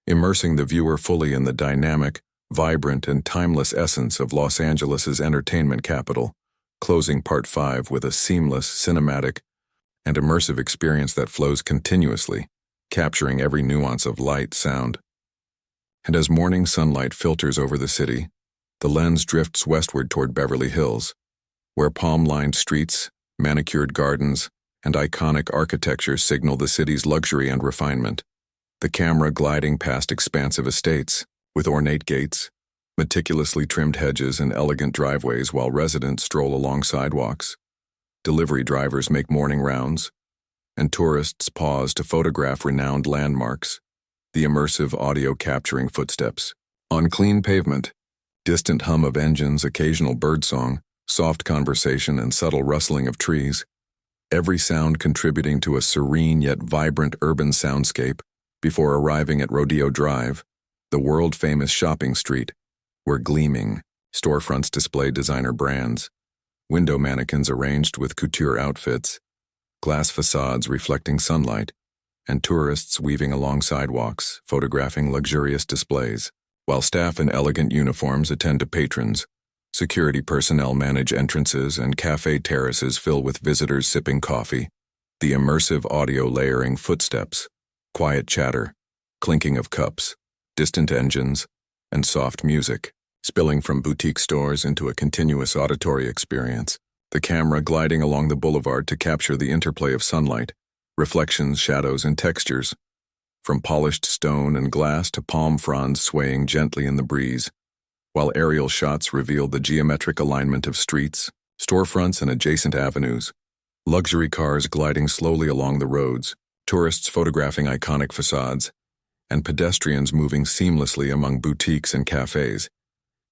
immersing the viewer fully in the dynamic, vibrant, and timeless essence of Los Angeles's entertainment capital, closing Part 5 with a seamless, cinematic, and immersive experience that flows continuously, capturing every nuance of light, sound. And as morning sunlight filters over the city, the lens drifts westward toward Beverly Hills, where palm-lined streets, manicured gardens, and iconic architecture signal the city's luxury and refinement. The camera gliding past expansive estates, with ornate gates, meticulously trimmed hedges, and elegant driveways while residents stroll along sidewalks. Delivery drivers make morning rounds, and tourists pause to photograph renowned landmarks, the immersive audio capturing footsteps on clean pavement, distant hum of engines, occasional birdsong, soft conversation, and subtle rustling of trees, every sound contributing to a serene yet vibrant urban soundscape before arriving at Rodeo Drive, the world-famous shopping street, where gleaming storefronts display designer brands, window mannequins arranged with couture outfits, glass facades reflecting sunlight, and tourists weaving along sidewalks, photographing luxurious displays, while staff in elegant uniforms attend to patrons. Security personnel manage entrances, and cafe terraces fill with visitors sipping coffee. The immersive audio layering footsteps, quiet chatter, clinking of cups, distant engines, and soft music, spilling from boutique stores into a continuous auditory experience. The camera gliding along the boulevard to capture the interplay of sunlight, reflections, shadows, and textures, from polished stone and glass to palm fronds swaying gently in the breeze, while aerial shots reveal the geometric alignment of streets, storefronts, and adjacent avenues, luxury cars gliding slowly along the roads, tourists photographing iconic facades, and pedestrians moving seamlessly among boutiques and cafes,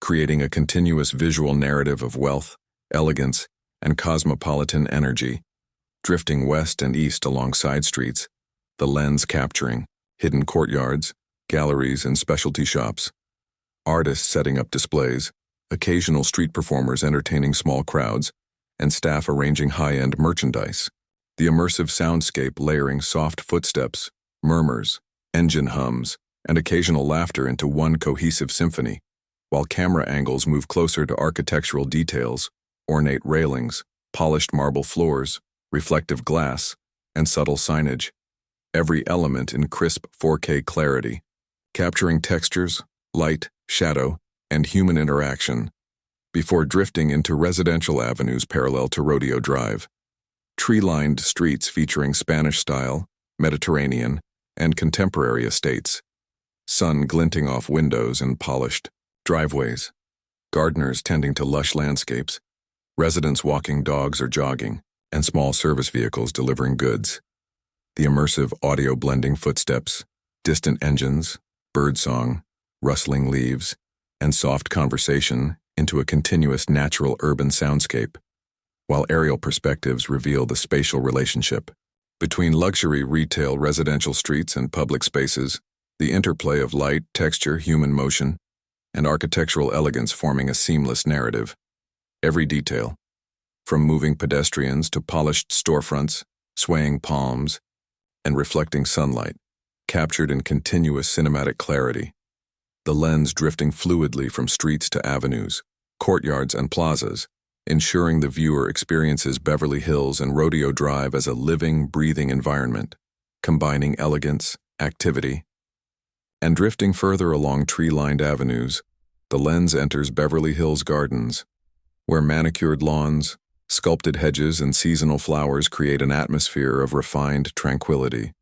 creating a continuous visual narrative of wealth, elegance, and cosmopolitan energy, drifting west and east along side streets, the lens capturing hidden courtyards, galleries, and specialty shops, artists setting up displays, occasional street performers entertaining small crowds, and staff arranging high-end merchandise. The immersive soundscape layering soft footsteps, murmurs, engine hums, and occasional laughter into one cohesive symphony, while camera angles move closer to architectural details, ornate railings, polished marble floors, reflective glass, and subtle signage, every element in crisp 4K clarity, capturing textures, light, shadow, and human interaction, before drifting into residential avenues parallel to Rodeo Drive, tree-lined streets featuring Spanish-style, Mediterranean, and contemporary estates, sun glinting off windows and polished driveways, gardeners tending to lush landscapes, residents walking dogs or jogging, and small service vehicles delivering goods. The immersive audio blending footsteps, distant engines, birdsong, rustling leaves, and soft conversation into a continuous natural urban soundscape, while aerial perspectives reveal the spatial relationship between luxury retail residential streets and public spaces, the interplay of light, texture, human motion, and architectural elegance forming a seamless narrative. Every detail, from moving pedestrians to polished storefronts, swaying palms, and reflecting sunlight, captured in continuous cinematic clarity. The lens drifting fluidly from streets to avenues, courtyards, and plazas, ensuring the viewer experiences Beverly Hills and Rodeo Drive as a living, breathing environment, combining elegance, activity, and drifting further along tree-lined avenues, the lens enters Beverly Hills Gardens, where manicured lawns, sculpted hedges, and seasonal flowers create an atmosphere of refined tranquility.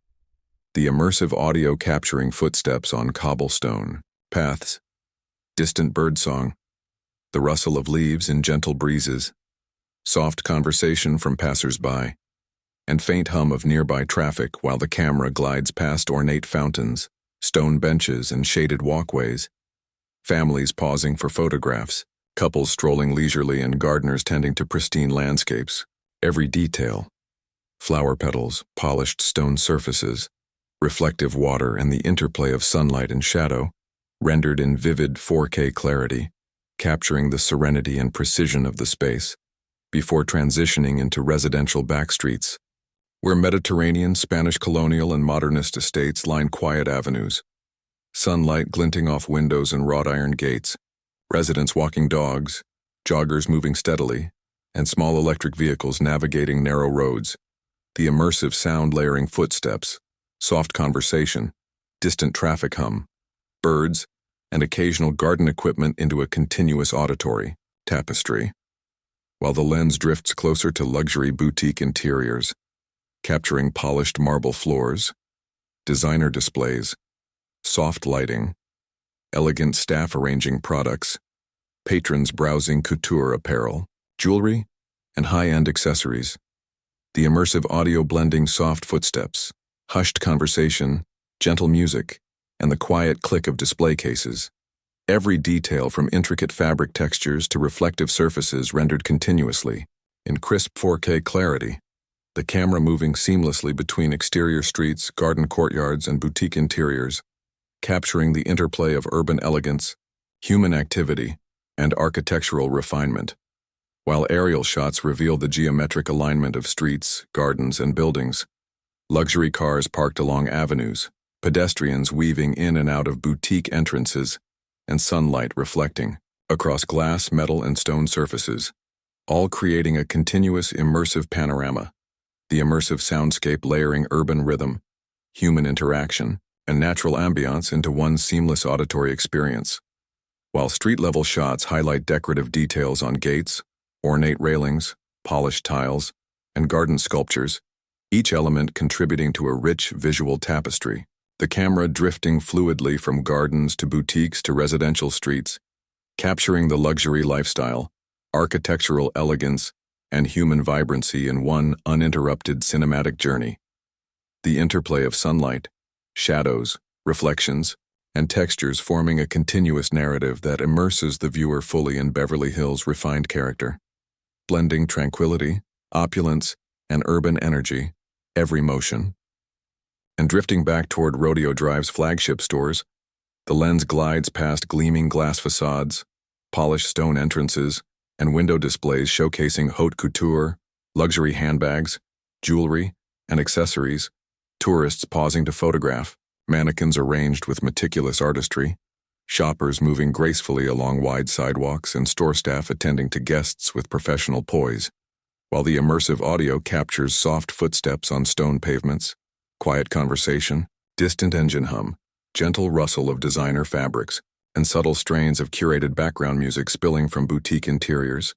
The immersive audio capturing footsteps on cobblestone paths, distant birdsong, the rustle of leaves in gentle breezes, soft conversation from passers-by, and faint hum of nearby traffic while the camera glides past ornate fountains, stone benches, and shaded walkways, families pausing for photographs, couples strolling leisurely, and gardeners tending to pristine landscapes. Every detail, flower petals, polished stone surfaces, reflective water, and the interplay of sunlight and shadow, rendered in vivid 4K clarity, capturing the serenity and precision of the space, before transitioning into residential backstreets, where Mediterranean, Spanish colonial, and modernist estates line quiet avenues, sunlight glinting off windows and wrought iron gates, residents walking dogs, joggers moving steadily, and small electric vehicles navigating narrow roads, the immersive sound layering footsteps, soft conversation, distant traffic hum, birds, and occasional garden equipment into a continuous auditory tapestry, while the lens drifts closer to luxury boutique interiors, capturing polished marble floors, designer displays, soft lighting, elegant staff arranging products, patrons browsing couture apparel, jewelry, and high-end accessories. The immersive audio blending soft footsteps, hushed conversation, gentle music, and the quiet click of display cases. Every detail from intricate fabric textures to reflective surfaces rendered continuously, in crisp 4K clarity. The camera moving seamlessly between exterior streets, garden courtyards, and boutique interiors, capturing the interplay of urban elegance, human activity, and architectural refinement, while aerial shots reveal the geometric alignment of streets, gardens, and buildings, luxury cars parked along avenues, pedestrians weaving in and out of boutique entrances, and sunlight reflecting across glass, metal, and stone surfaces, all creating a continuous immersive panorama, the immersive soundscape layering urban rhythm, human interaction, and natural ambiance into one seamless auditory experience, while street-level shots highlight decorative details on gates, ornate railings, polished tiles, and garden sculptures, each element contributing to a rich visual tapestry. The camera drifting fluidly from gardens to boutiques to residential streets, capturing the luxury lifestyle, architectural elegance, and human vibrancy in one uninterrupted cinematic journey. The interplay of sunlight, shadows, reflections, and textures forming a continuous narrative that immerses the viewer fully in Beverly Hills' refined character, blending tranquility, opulence, and urban energy, every motion. And drifting back toward Rodeo Drive's flagship stores, the lens glides past gleaming glass facades, polished stone entrances, and window displays showcasing haute couture, luxury handbags, jewelry, and accessories, tourists pausing to photograph, mannequins arranged with meticulous artistry, shoppers moving gracefully along wide sidewalks, and store staff attending to guests with professional poise, while the immersive audio captures soft footsteps on stone pavements, quiet conversation, distant engine hum, gentle rustle of designer fabrics, and subtle strains of curated background music spilling from boutique interiors,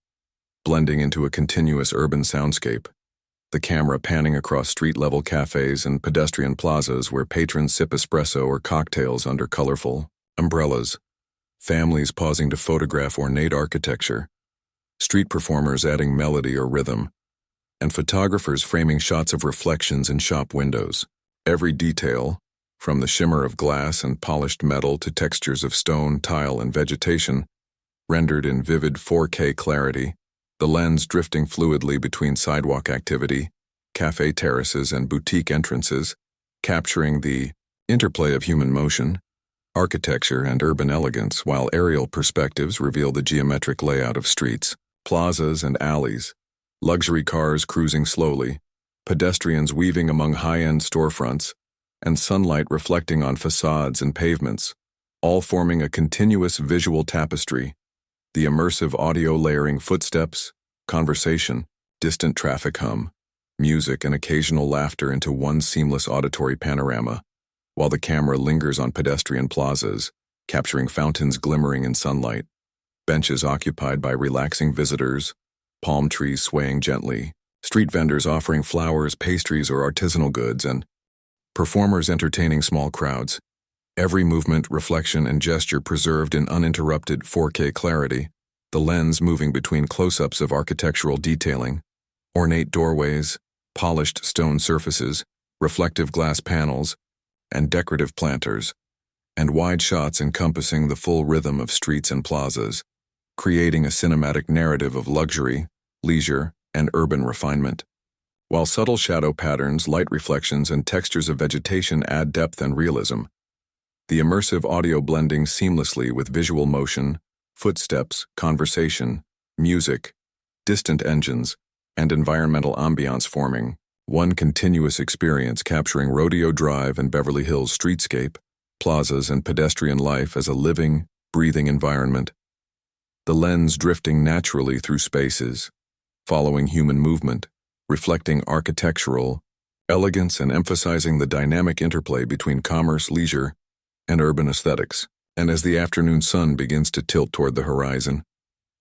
blending into a continuous urban soundscape. The camera panning across street-level cafes and pedestrian plazas where patrons sip espresso or cocktails under colorful umbrellas, families pausing to photograph ornate architecture, street performers adding melody or rhythm, and photographers framing shots of reflections in shop windows. Every detail, From the shimmer of glass and polished metal to textures of stone, tile, and vegetation, rendered in vivid 4K clarity, the lens drifting fluidly between sidewalk activity, cafe terraces, and boutique entrances, capturing the interplay of human motion, architecture, and urban elegance, while aerial perspectives reveal the geometric layout of streets, plazas, and alleys, luxury cars cruising slowly, pedestrians weaving among high-end storefronts, and sunlight reflecting on facades and pavements, all forming a continuous visual tapestry. The immersive audio layering footsteps, conversation, distant traffic hum, music, and occasional laughter into one seamless auditory panorama, while the camera lingers on pedestrian plazas, capturing fountains glimmering in sunlight, benches occupied by relaxing visitors, palm trees swaying gently, street vendors offering flowers, pastries, or artisanal goods, and performers entertaining small crowds. Every movement, reflection, and gesture preserved in uninterrupted 4K clarity, the lens moving between close-ups of architectural detailing, ornate doorways, polished stone surfaces, reflective glass panels, and decorative planters, and wide shots encompassing the full rhythm of streets and plazas, creating a cinematic narrative of luxury, leisure, and urban refinement. While subtle shadow patterns, light reflections, and textures of vegetation add depth and realism, the immersive audio blending seamlessly with visual motion, footsteps, conversation, music, distant engines, and environmental ambiance forming one continuous experience, capturing Rodeo Drive and Beverly Hills streetscape, plazas, and pedestrian life as a living, breathing environment. The lens drifting naturally through spaces, following human movement, reflecting architectural elegance and emphasizing the dynamic interplay between commerce, leisure, and urban aesthetics. And as the afternoon sun begins to tilt toward the horizon,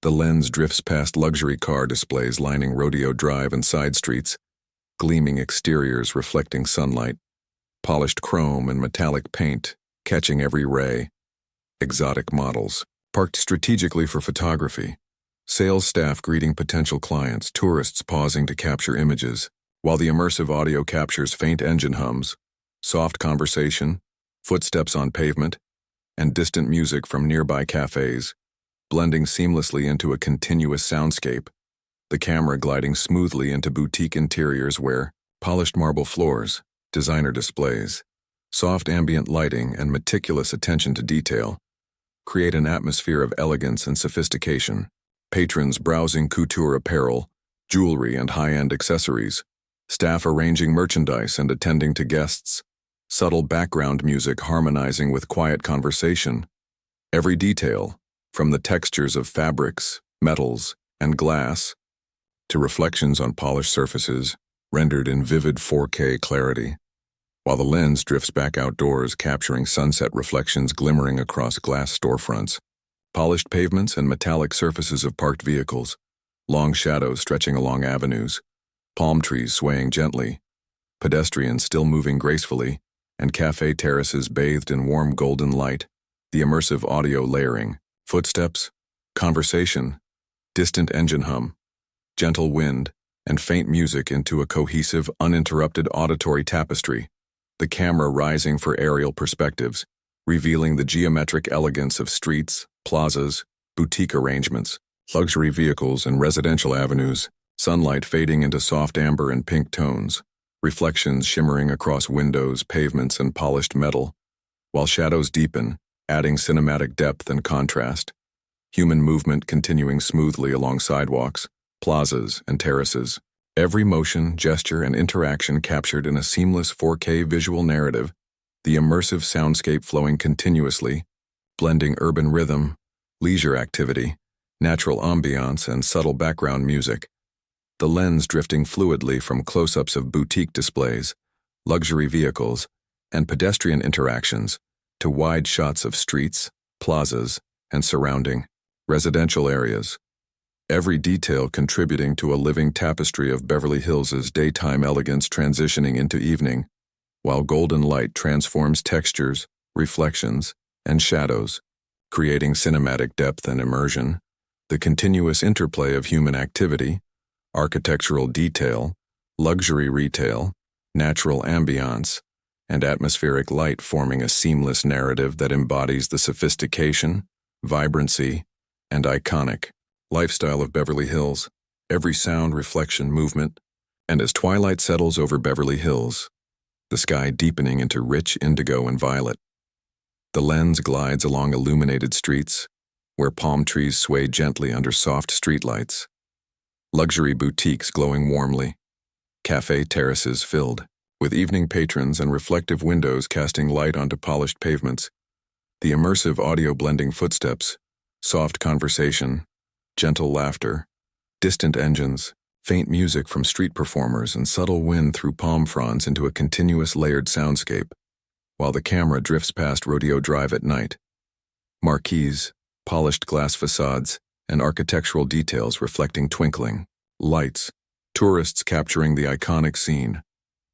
the lens drifts past luxury car displays lining Rodeo Drive and side streets, gleaming exteriors reflecting sunlight, polished chrome and metallic paint catching every ray, exotic models parked strategically for photography, sales staff greeting potential clients, tourists pausing to capture images, while the immersive audio captures faint engine hums, soft conversation, footsteps on pavement, and distant music from nearby cafes, blending seamlessly into a continuous soundscape, the camera gliding smoothly into boutique interiors where polished marble floors, designer displays, soft ambient lighting, and meticulous attention to detail create an atmosphere of elegance and sophistication. Patrons browsing couture apparel, jewelry, and high-end accessories, staff arranging merchandise and attending to guests, subtle background music harmonizing with quiet conversation. Every detail, from the textures of fabrics, metals, and glass, to reflections on polished surfaces, rendered in vivid 4K clarity, while the lens drifts back outdoors, capturing sunset reflections glimmering across glass storefronts, polished pavements and metallic surfaces of parked vehicles, long shadows stretching along avenues, palm trees swaying gently, pedestrians still moving gracefully, and cafe terraces bathed in warm golden light. The immersive audio layering, footsteps, conversation, distant engine hum, gentle wind, and faint music into a cohesive, uninterrupted auditory tapestry, the camera rising for aerial perspectives, revealing the geometric elegance of streets, plazas, boutique arrangements, luxury vehicles, and residential avenues, sunlight fading into soft amber and pink tones, reflections shimmering across windows, pavements, and polished metal, while shadows deepen, adding cinematic depth and contrast, human movement continuing smoothly along sidewalks, plazas, and terraces, every motion, gesture, and interaction captured in a seamless 4K visual narrative, the immersive soundscape flowing continuously, blending urban rhythm, leisure activity, natural ambiance, and subtle background music, the lens drifting fluidly from close-ups of boutique displays, luxury vehicles, and pedestrian interactions to wide shots of streets, plazas, and surrounding residential areas, every detail contributing to a living tapestry of Beverly Hills' daytime elegance transitioning into evening, while golden light transforms textures, reflections, and shadows, creating cinematic depth and immersion. The continuous interplay of human activity, architectural detail, luxury retail, natural ambiance, and atmospheric light forming a seamless narrative that embodies the sophistication, vibrancy, and iconic lifestyle of Beverly Hills. Every sound, reflection, movement, and as twilight settles over Beverly Hills, the sky deepening into rich indigo and violet, the lens glides along illuminated streets where palm trees sway gently under soft streetlights, luxury boutiques glowing warmly, cafe terraces filled with evening patrons and reflective windows casting light onto polished pavements, the immersive audio blending footsteps, soft conversation, gentle laughter, distant engines, faint music from street performers, and subtle wind through palm fronds into a continuous layered soundscape, while the camera drifts past Rodeo Drive at night. Marquees, polished glass facades, and architectural details reflecting twinkling lights, tourists capturing the iconic scene,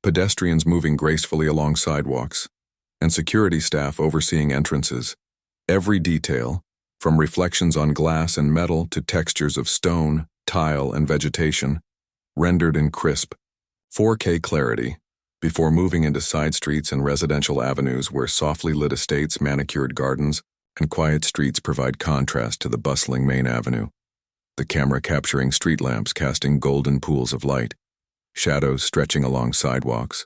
pedestrians moving gracefully along sidewalks, and security staff overseeing entrances. Every detail, from reflections on glass and metal to textures of stone, tile, and vegetation, rendered in crisp 4K clarity before moving into side streets and residential avenues where softly lit estates, manicured gardens, and quiet streets provide contrast to the bustling main avenue. The camera capturing street lamps casting golden pools of light, shadows stretching along sidewalks,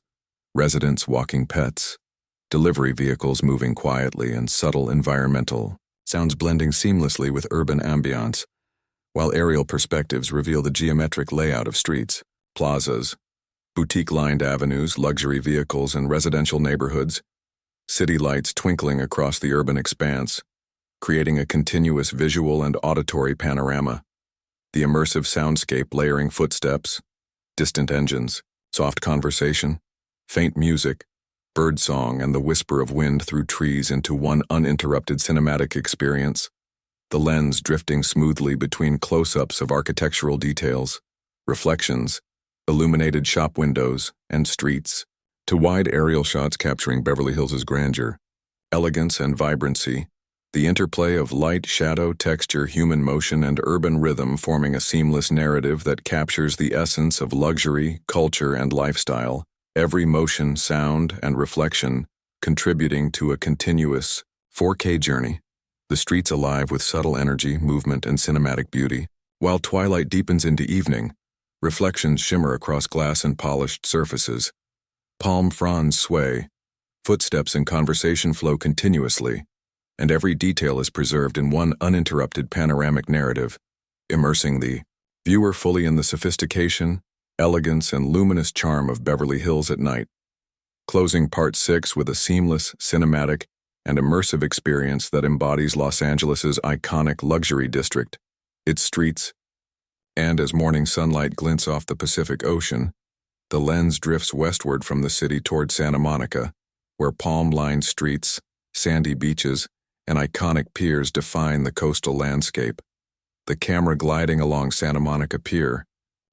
residents walking pets, delivery vehicles moving quietly, and subtle environmental sounds blending seamlessly with urban ambiance, while aerial perspectives reveal the geometric layout of streets, plazas, boutique-lined avenues, luxury vehicles, and residential neighborhoods, city lights twinkling across the urban expanse, creating a continuous visual and auditory panorama. The immersive soundscape layering footsteps, distant engines, soft conversation, faint music, bird song, and the whisper of wind through trees into one uninterrupted cinematic experience, the lens drifting smoothly between close-ups of architectural details, reflections, illuminated shop windows, and streets, to wide aerial shots capturing Beverly Hills' grandeur, elegance, and vibrancy, the interplay of light, shadow, texture, human motion, and urban rhythm forming a seamless narrative that captures the essence of luxury, culture, and lifestyle, every motion, sound, and reflection contributing to a continuous 4K journey, the streets alive with subtle energy, movement, and cinematic beauty. While twilight deepens into evening, reflections shimmer across glass and polished surfaces, palm fronds sway, footsteps and conversation flow continuously, and every detail is preserved in one uninterrupted panoramic narrative, immersing the viewer fully in the sophistication, elegance, and luminous charm of Beverly Hills at night. Closing Part 6 with a seamless, cinematic, and immersive experience that embodies Los Angeles' iconic luxury district, its streets, and as morning sunlight glints off the Pacific Ocean, the lens drifts westward from the city toward Santa Monica, where palm-lined streets, sandy beaches, and iconic piers define the coastal landscape. The camera gliding along Santa Monica Pier,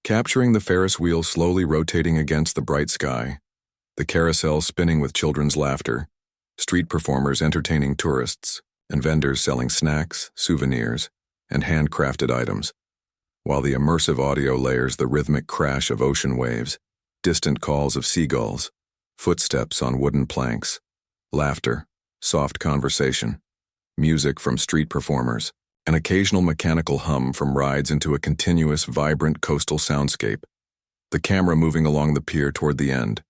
capturing the Ferris wheel slowly rotating against the bright sky, the carousel spinning with children's laughter, street performers entertaining tourists, and vendors selling snacks, souvenirs, and handcrafted items, while the immersive audio layers the rhythmic crash of ocean waves, distant calls of seagulls, footsteps on wooden planks, laughter, soft conversation, music from street performers, an occasional mechanical hum from rides into a continuous, vibrant coastal soundscape. The camera moving along the pier toward the end,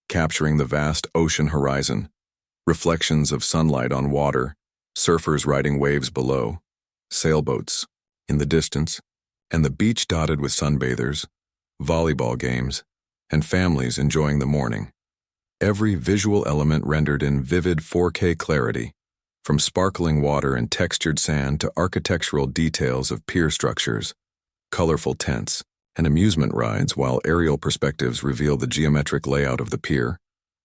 capturing the vast ocean horizon, reflections of sunlight on water, surfers riding waves below, sailboats in the distance, and the beach dotted with sunbathers, volleyball games, and families enjoying the morning. Every visual element rendered in vivid 4K clarity, from sparkling water and textured sand to architectural details of pier structures, colorful tents, and amusement rides, while aerial perspectives reveal the geometric layout of the pier,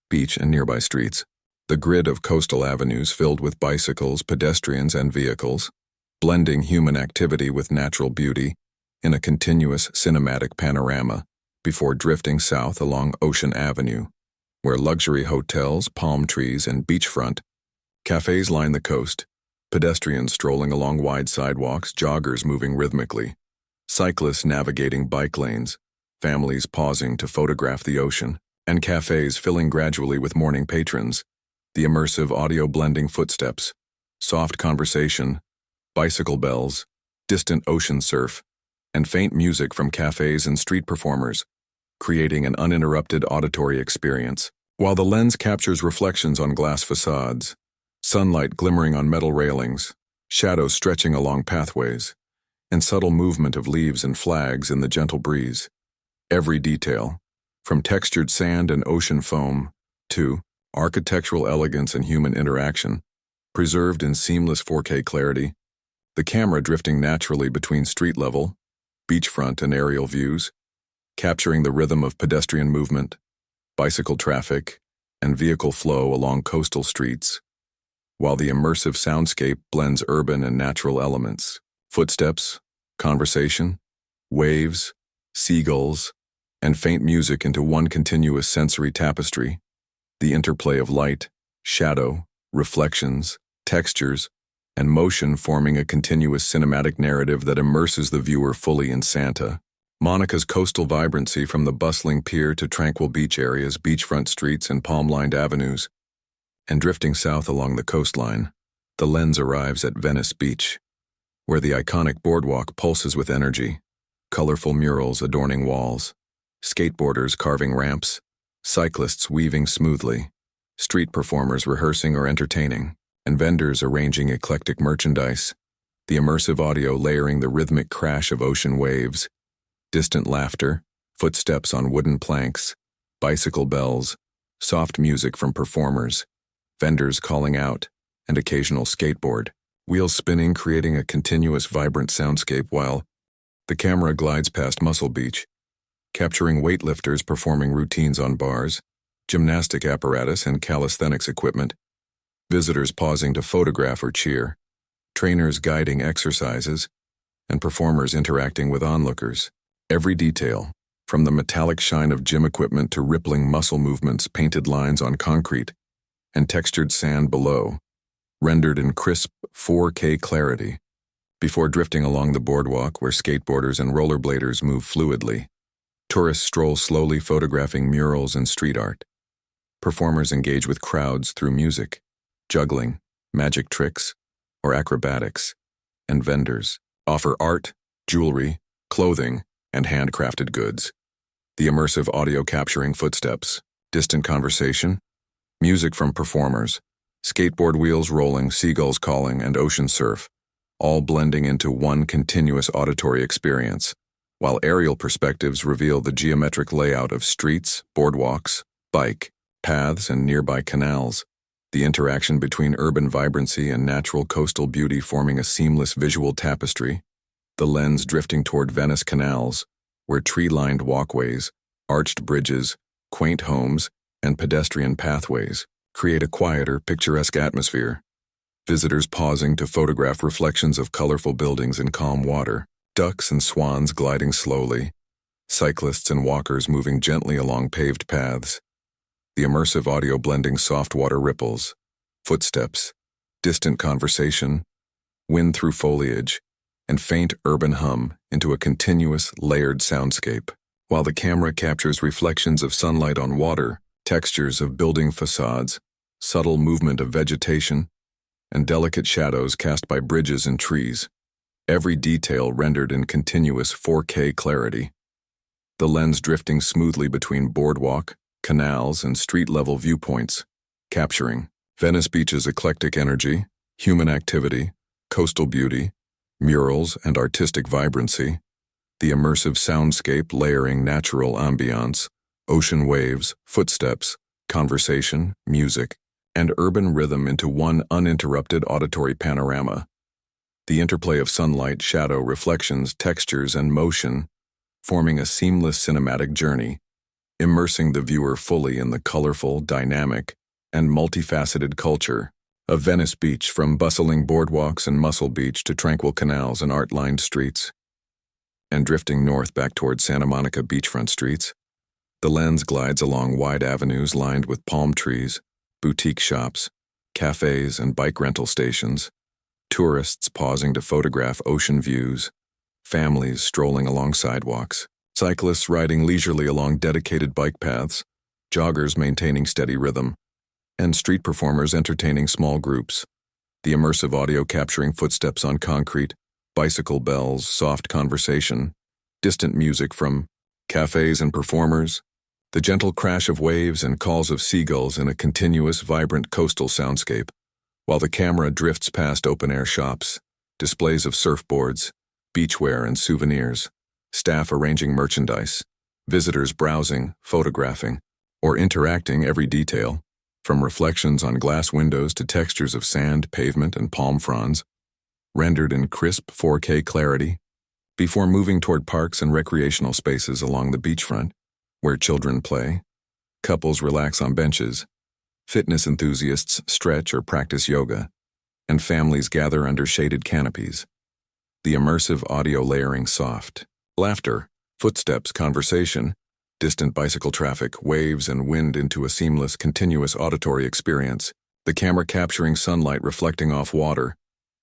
beach, and nearby streets. The grid of coastal avenues filled with bicycles, pedestrians, and vehicles, blending human activity with natural beauty in a continuous cinematic panorama before drifting south along Ocean Avenue, where luxury hotels, palm trees, and beachfront cafes line the coast, pedestrians strolling along wide sidewalks, joggers moving rhythmically, cyclists navigating bike lanes, families pausing to photograph the ocean, and cafes filling gradually with morning patrons. The immersive audio blending footsteps, soft conversation, bicycle bells, distant ocean surf, and faint music from cafes and street performers, creating an uninterrupted auditory experience. While the lens captures reflections on glass facades, sunlight glimmering on metal railings, shadows stretching along pathways, and subtle movement of leaves and flags in the gentle breeze. Every detail, from textured sand and ocean foam to architectural elegance and human interaction, preserved in seamless 4K clarity, the camera drifting naturally between street-level, beachfront and aerial views, capturing the rhythm of pedestrian movement, bicycle traffic, and vehicle flow along coastal streets, while the immersive soundscape blends urban and natural elements, footsteps, conversation, waves, seagulls, and faint music into one continuous sensory tapestry. The interplay of light, shadow, reflections, textures, and motion forming a continuous cinematic narrative that immerses the viewer fully in Santa Monica's coastal vibrancy, from the bustling pier to tranquil beach areas, beachfront streets, and palm-lined avenues. And drifting south along the coastline, the lens arrives at Venice Beach, where the iconic boardwalk pulses with energy, colorful murals adorning walls, skateboarders carving ramps, cyclists weaving smoothly, street performers rehearsing or entertaining, and vendors arranging eclectic merchandise, the immersive audio layering the rhythmic crash of ocean waves, distant laughter, footsteps on wooden planks, bicycle bells, soft music from performers, vendors calling out, and occasional skateboard, wheels spinning, creating a continuous vibrant soundscape while the camera glides past Muscle Beach, capturing weightlifters performing routines on bars, gymnastic apparatus and calisthenics equipment, visitors pausing to photograph or cheer, trainers guiding exercises, and performers interacting with onlookers. Every detail, from the metallic shine of gym equipment to rippling muscle movements, painted lines on concrete, and textured sand below, rendered in crisp 4K clarity, before drifting along the boardwalk where skateboarders and rollerbladers move fluidly. Tourists stroll slowly, photographing murals and street art. Performers engage with crowds through music, juggling, magic tricks, or acrobatics, and vendors offer art, jewelry, clothing, and handcrafted goods. The immersive audio capturing footsteps, distant conversation, music from performers, skateboard wheels rolling, seagulls calling, and ocean surf, all blending into one continuous auditory experience, while aerial perspectives reveal the geometric layout of streets, boardwalks, bike paths, and nearby canals, the interaction between urban vibrancy and natural coastal beauty forming a seamless visual tapestry, the lens drifting toward Venice canals, where tree-lined walkways, arched bridges, quaint homes, and pedestrian pathways create a quieter, picturesque atmosphere. Visitors pausing to photograph reflections of colorful buildings in calm water, ducks and swans gliding slowly, cyclists and walkers moving gently along paved paths. The immersive audio blending soft water ripples, footsteps, distant conversation, wind through foliage, and faint urban hum into a continuous, layered soundscape, while the camera captures reflections of sunlight on water, textures of building facades, subtle movement of vegetation, and delicate shadows cast by bridges and trees, every detail rendered in continuous 4K clarity. The lens drifting smoothly between boardwalk, canals, and street-level viewpoints, capturing Venice Beach's eclectic energy, human activity, coastal beauty, murals, and artistic vibrancy, the immersive soundscape layering natural ambiance, ocean waves, footsteps, conversation, music, and urban rhythm into one uninterrupted auditory panorama. The interplay of sunlight, shadow, reflections, textures, and motion, forming a seamless cinematic journey, immersing the viewer fully in the colorful, dynamic, and multifaceted culture of Venice Beach, from bustling boardwalks and Muscle Beach to tranquil canals and art-lined streets. And drifting north back toward Santa Monica beachfront streets, the lens glides along wide avenues lined with palm trees, boutique shops, cafes, and bike rental stations, tourists pausing to photograph ocean views, families strolling along sidewalks, cyclists riding leisurely along dedicated bike paths, joggers maintaining steady rhythm, and street performers entertaining small groups. The immersive audio capturing footsteps on concrete, bicycle bells, soft conversation, distant music from cafes and performers, the gentle crash of waves and calls of seagulls in a continuous, vibrant coastal soundscape, while the camera drifts past open-air shops, displays of surfboards, beachwear and souvenirs, staff arranging merchandise, visitors browsing, photographing, or interacting every detail, from reflections on glass windows to textures of sand, pavement, and palm fronds, rendered in crisp 4K clarity, before moving toward parks and recreational spaces along the beachfront, where children play, couples relax on benches, fitness enthusiasts stretch or practice yoga, and families gather under shaded canopies. The immersive audio layering soft. Laughter, footsteps, conversation, distant bicycle traffic, waves, and wind into a seamless, continuous auditory experience. The camera capturing sunlight reflecting off water,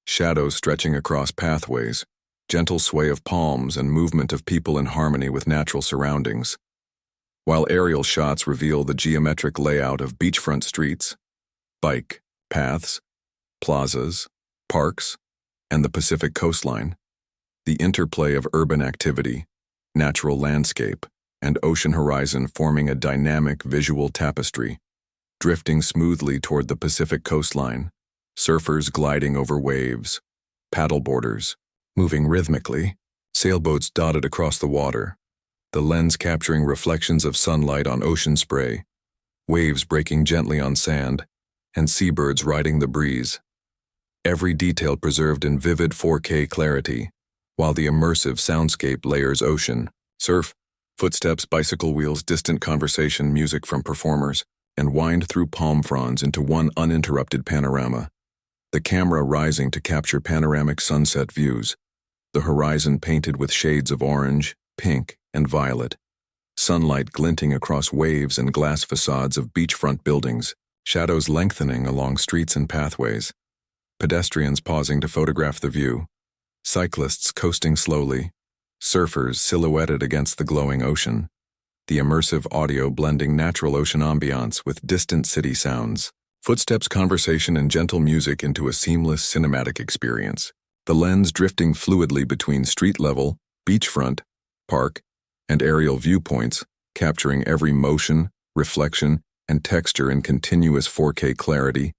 shadows stretching across pathways, gentle sway of palms and movement of people in harmony with natural surroundings. While aerial shots reveal the geometric layout of beachfront streets, bike paths, plazas, parks, and the Pacific coastline, the interplay of urban activity, natural landscape, and ocean horizon forming a dynamic visual tapestry, drifting smoothly toward the Pacific coastline, surfers gliding over waves, paddleboarders moving rhythmically, sailboats dotted across the water, the lens capturing reflections of sunlight on ocean spray, waves breaking gently on sand, and seabirds riding the breeze. Every detail preserved in vivid 4K clarity, while the immersive soundscape layers ocean, surf, footsteps, bicycle wheels, distant conversation, music from performers, and wind through palm fronds into one uninterrupted panorama. The camera rising to capture panoramic sunset views, the horizon painted with shades of orange, pink, and violet, sunlight glinting across waves and glass facades of beachfront buildings, shadows lengthening along streets and pathways, pedestrians pausing to photograph the view, cyclists coasting slowly, surfers silhouetted against the glowing ocean, the immersive audio blending natural ocean ambiance with distant city sounds, footsteps, conversation, and gentle music into a seamless cinematic experience. The lens drifting fluidly between street-level, beachfront, park, and aerial viewpoints, capturing every motion, reflection, and texture in continuous 4K clarity,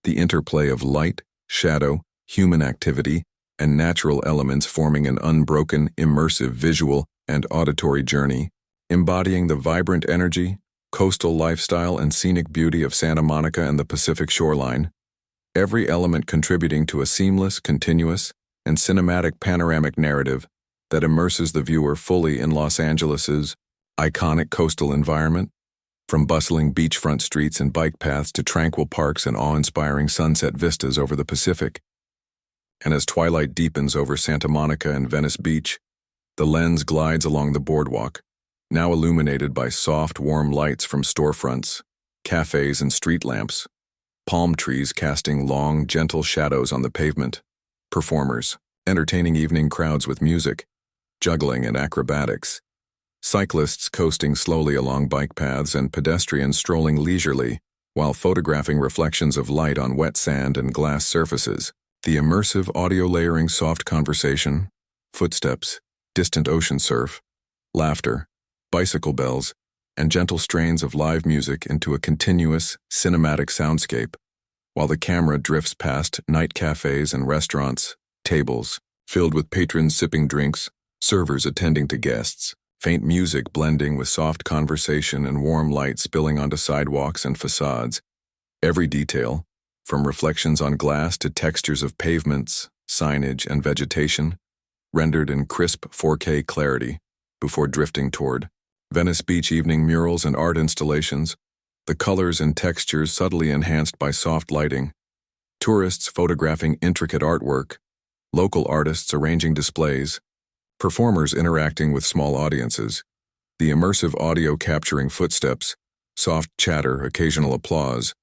the interplay of light, shadow, human activity, and natural elements forming an unbroken, immersive visual and auditory journey, embodying the vibrant energy, coastal lifestyle, and scenic beauty of Santa Monica and the Pacific shoreline, every element contributing to a seamless, continuous, and cinematic panoramic narrative that immerses the viewer fully in Los Angeles's iconic coastal environment, from bustling beachfront streets and bike paths to tranquil parks and awe-inspiring sunset vistas over the Pacific. And as twilight deepens over Santa Monica and Venice Beach, the lens glides along the boardwalk, now illuminated by soft, warm lights from storefronts, cafes, and street lamps, palm trees casting long, gentle shadows on the pavement, performers entertaining evening crowds with music, juggling, and acrobatics, cyclists coasting slowly along bike paths, and pedestrians strolling leisurely while photographing reflections of light on wet sand and glass surfaces. The immersive audio layering soft conversation, footsteps, distant ocean surf, laughter, bicycle bells, and gentle strains of live music into a continuous, cinematic soundscape, while the camera drifts past night cafes and restaurants, tables filled with patrons sipping drinks, servers attending to guests, faint music blending with soft conversation and warm light spilling onto sidewalks and facades. Every detail, from reflections on glass to textures of pavements, signage, and vegetation, rendered in crisp 4K clarity before drifting toward Venice Beach evening murals and art installations, the colors and textures subtly enhanced by soft lighting, tourists photographing intricate artwork, local artists arranging displays, performers interacting with small audiences, the immersive audio capturing footsteps, soft chatter, occasional applause,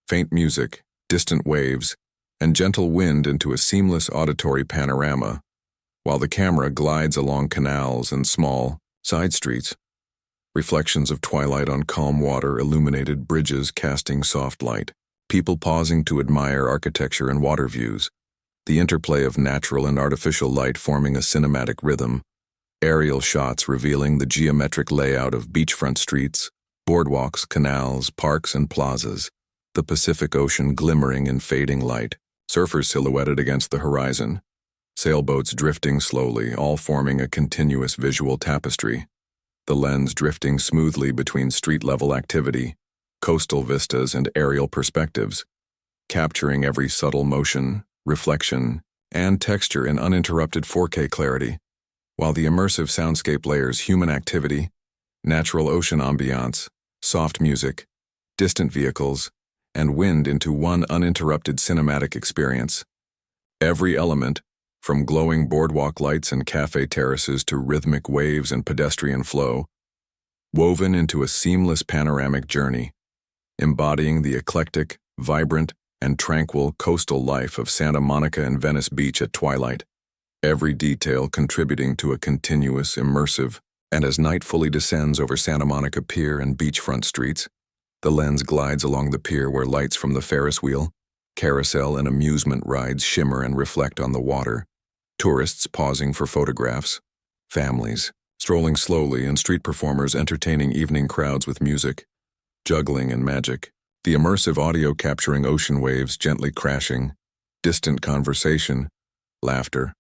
faint music, distant waves, and gentle wind into a seamless auditory panorama, while the camera glides along canals and small side streets, reflections of twilight on calm water, illuminated bridges casting soft light, people pausing to admire architecture and water views, the interplay of natural and artificial light forming a cinematic rhythm, aerial shots revealing the geometric layout of beachfront streets, boardwalks, canals, parks, and plazas, the Pacific Ocean glimmering in fading light, surfers silhouetted against the horizon, sailboats drifting slowly, all forming a continuous visual tapestry, the lens drifting smoothly between street-level activity, coastal vistas, and aerial perspectives, capturing every subtle motion, reflection, and texture in uninterrupted 4K clarity, while the immersive soundscape layers human activity, natural ocean ambiance, soft music, distant vehicles, and wind into one uninterrupted cinematic experience. Every element, from glowing boardwalk lights and cafe terraces to rhythmic waves and pedestrian flow, woven into a seamless panoramic journey, embodying the eclectic, vibrant, and tranquil coastal life of Santa Monica and Venice Beach at twilight, every detail contributing to a continuous, immersive, and as night fully descends over Santa Monica Pier and beachfront streets, the lens glides along the pier where lights from the Ferris wheel, carousel, and amusement rides shimmer and reflect on the water, tourists pausing for photographs, families strolling slowly, and street performers entertaining evening crowds with music, juggling, and magic. The immersive audio capturing ocean waves gently crashing, distant conversation, laughter,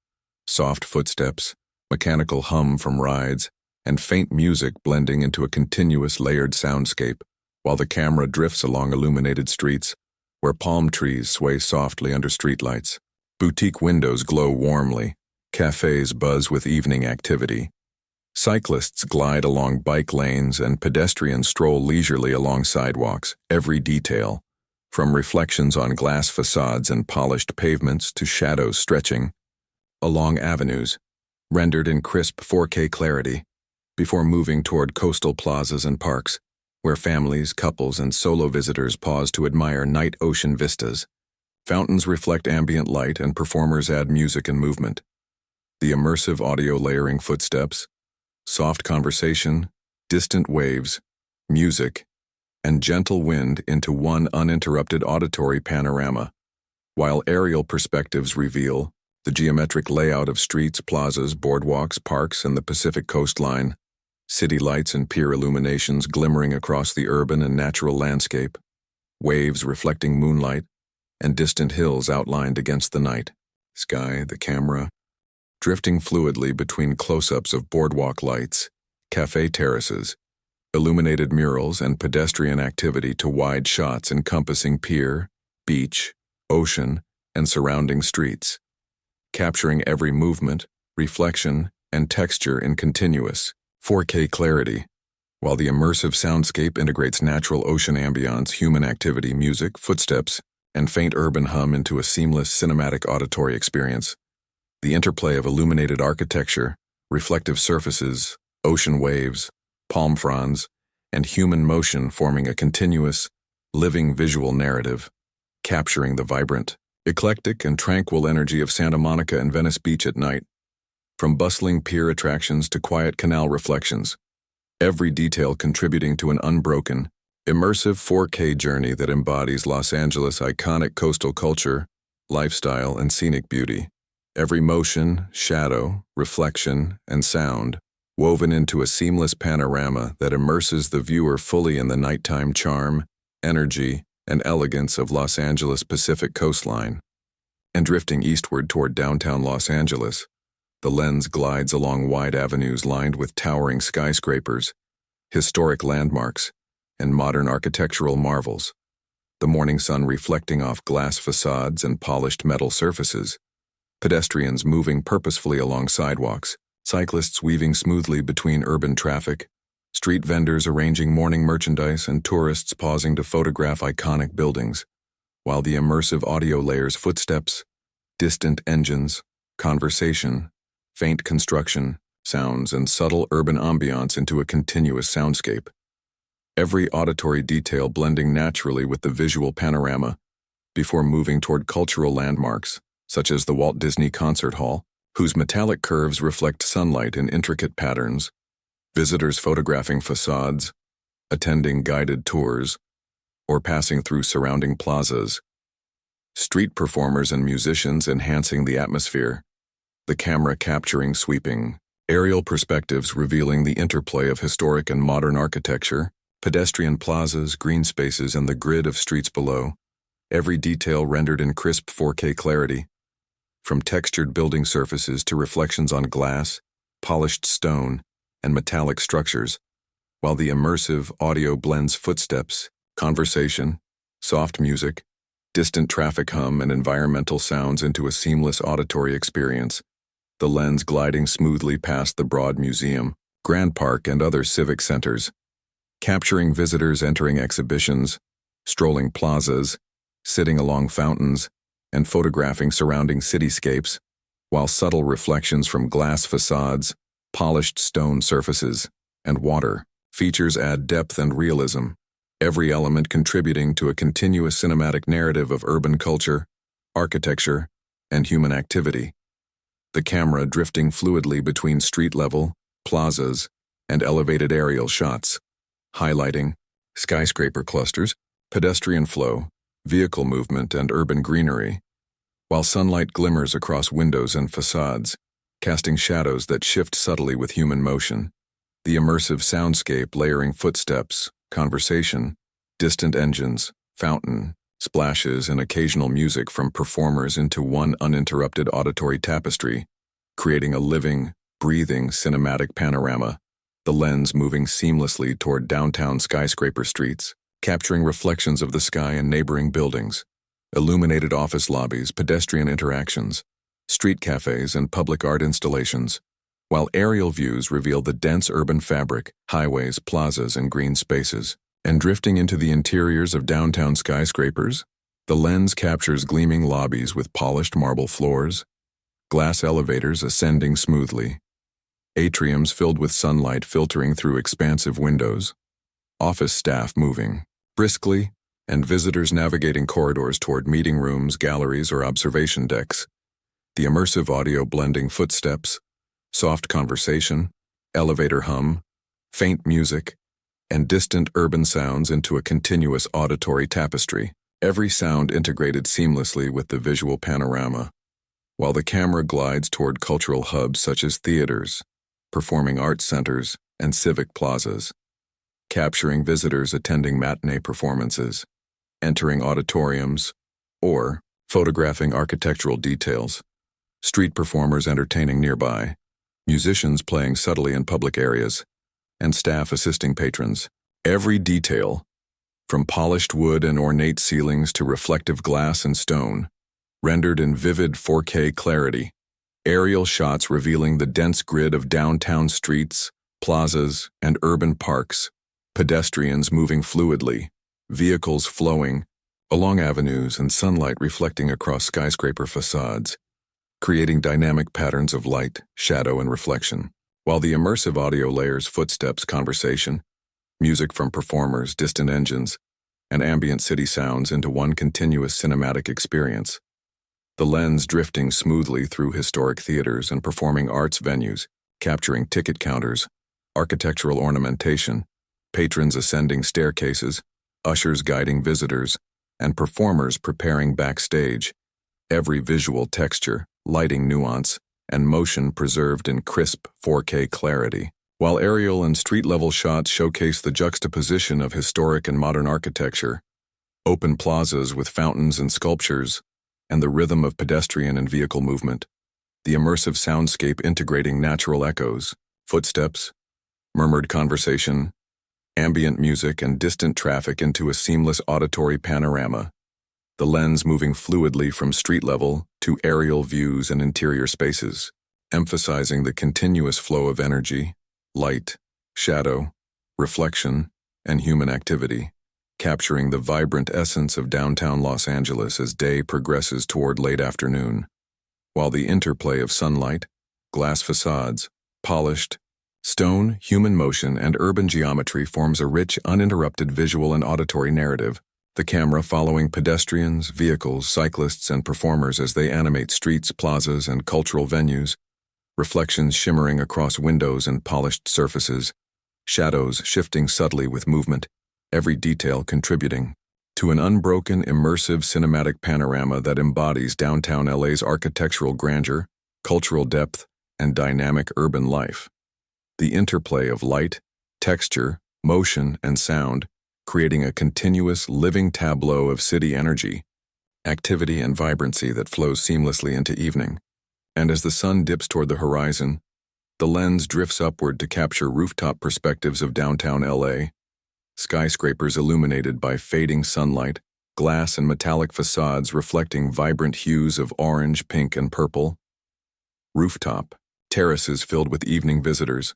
soft footsteps, mechanical hum from rides, and faint music blending into a continuous layered soundscape, while the camera drifts along illuminated streets, where palm trees sway softly under streetlights, boutique windows glow warmly, cafes buzz with evening activity, cyclists glide along bike lanes, and pedestrians stroll leisurely along sidewalks. Every detail, from reflections on glass facades and polished pavements to shadows stretching along avenues, rendered in crisp 4K clarity, before moving toward coastal plazas and parks, where families, couples, and solo visitors pause to admire night ocean vistas. Fountains reflect ambient light and performers add music and movement. The immersive audio layering footsteps, soft conversation, distant waves, music, and gentle wind into one uninterrupted auditory panorama, while aerial perspectives reveal the geometric layout of streets, plazas, boardwalks, parks, and the Pacific coastline, city lights and pier illuminations glimmering across the urban and natural landscape, waves reflecting moonlight, and distant hills outlined against the night sky, the camera drifting fluidly between close-ups of boardwalk lights, cafe terraces, illuminated murals, and pedestrian activity to wide shots encompassing pier, beach, ocean, and surrounding streets, capturing every movement, reflection, and texture in continuous 4K clarity, while the immersive soundscape integrates natural ocean ambiance, human activity, music, footsteps, and faint urban hum into a seamless cinematic auditory experience. The interplay of illuminated architecture, reflective surfaces, ocean waves, palm fronds, and human motion forming a continuous, living visual narrative, capturing the vibrant, eclectic, and tranquil energy of Santa Monica and Venice Beach at night. From bustling pier attractions to quiet canal reflections, every detail contributing to an unbroken, immersive 4K journey that embodies Los Angeles' iconic coastal culture, lifestyle, and scenic beauty. Every motion, shadow, reflection, and sound woven into a seamless panorama that immerses the viewer fully in the nighttime charm, energy, and elegance of Los Angeles' Pacific coastline. And drifting eastward toward downtown Los Angeles, the lens glides along wide avenues lined with towering skyscrapers, historic landmarks, and modern architectural marvels, the morning sun reflecting off glass facades and polished metal surfaces, pedestrians moving purposefully along sidewalks, cyclists weaving smoothly between urban traffic, street vendors arranging morning merchandise, and tourists pausing to photograph iconic buildings, while the immersive audio layers footsteps, distant engines, conversation, faint construction, sounds, and subtle urban ambiance into a continuous soundscape. Every auditory detail blending naturally with the visual panorama before moving toward cultural landmarks, such as the Walt Disney Concert Hall, whose metallic curves reflect sunlight in intricate patterns, Visitors photographing facades, attending guided tours, or passing through surrounding plazas. Street performers and musicians enhancing the atmosphere. The camera capturing sweeping, aerial perspectives revealing the interplay of historic and modern architecture, pedestrian plazas, green spaces, and the grid of streets below. Every detail rendered in crisp 4K clarity. From textured building surfaces to reflections on glass, polished stone, and metallic structures, while the immersive audio blends footsteps, conversation, soft music, distant traffic hum, and environmental sounds into a seamless auditory experience, the lens gliding smoothly past the Broad Museum, Grand Park, and other civic centers, capturing visitors entering exhibitions, strolling plazas, sitting along fountains, and photographing surrounding cityscapes, while subtle reflections from glass facades, polished stone surfaces, and water features add depth and realism, every element contributing to a continuous cinematic narrative of urban culture, architecture, and human activity. The camera drifting fluidly between street-level, plazas, and elevated aerial shots, highlighting skyscraper clusters, pedestrian flow, vehicle movement, and urban greenery, while sunlight glimmers across windows and facades, casting shadows that shift subtly with human motion. The immersive soundscape layering footsteps, conversation, distant engines, fountain, splashes, and occasional music from performers into one uninterrupted auditory tapestry, creating a living, breathing cinematic panorama, the lens moving seamlessly toward downtown skyscraper streets, capturing reflections of the sky and neighboring buildings, illuminated office lobbies, pedestrian interactions, street cafes, and public art installations, while aerial views reveal the dense urban fabric, highways, plazas, and green spaces. And drifting into the interiors of downtown skyscrapers, the lens captures gleaming lobbies with polished marble floors, glass elevators ascending smoothly, atriums filled with sunlight filtering through expansive windows, office staff moving briskly, and visitors navigating corridors toward meeting rooms, galleries, or observation decks. The immersive audio blending footsteps, soft conversation, elevator hum, faint music, and distant urban sounds into a continuous auditory tapestry, every sound integrated seamlessly with the visual panorama, while the camera glides toward cultural hubs such as theaters, performing arts centers, and civic plazas, capturing visitors attending matinee performances, entering auditoriums, or photographing architectural details, street performers entertaining nearby, musicians playing subtly in public areas, and staff assisting patrons. Every detail, from polished wood and ornate ceilings to reflective glass and stone, rendered in vivid 4K clarity, aerial shots revealing the dense grid of downtown streets, plazas, and urban parks, pedestrians moving fluidly, vehicles flowing along avenues, and sunlight reflecting across skyscraper facades, creating dynamic patterns of light, shadow, and reflection. While the immersive audio layers footsteps, conversation, music from performers, distant engines, and ambient city sounds into one continuous cinematic experience. The lens drifting smoothly through historic theaters and performing arts venues, capturing ticket counters, architectural ornamentation, patrons ascending staircases, ushers guiding visitors, and performers preparing backstage. Every visual texture, lighting nuance, and motion preserved in crisp 4K clarity, while aerial and street-level shots showcase the juxtaposition of historic and modern architecture, open plazas with fountains and sculptures, and the rhythm of pedestrian and vehicle movement, the immersive soundscape integrating natural echoes, footsteps, murmured conversation, ambient music, and distant traffic into a seamless auditory panorama, the lens moving fluidly from street level to aerial views and interior spaces, emphasizing the continuous flow of energy, light, shadow, reflection, and human activity, capturing the vibrant essence of downtown Los Angeles as day progresses toward late afternoon, while the interplay of sunlight, glass facades, polished stone, human motion, and urban geometry forms a rich, uninterrupted visual and auditory narrative, the camera following pedestrians, vehicles, cyclists, and performers as they animate streets, plazas, and cultural venues, reflections shimmering across windows and polished surfaces, shadows shifting subtly with movement, every detail contributing to an unbroken, immersive cinematic panorama that embodies downtown LA's architectural grandeur, cultural depth, and dynamic urban life. The interplay of light, texture, motion, and sound, creating a continuous, living tableau of city energy, activity, and vibrancy that flows seamlessly into evening. And as the sun dips toward the horizon, the lens drifts upward to capture rooftop perspectives of downtown LA, skyscrapers illuminated by fading sunlight, glass and metallic facades reflecting vibrant hues of orange, pink, and purple. Rooftop, terraces filled with evening visitors,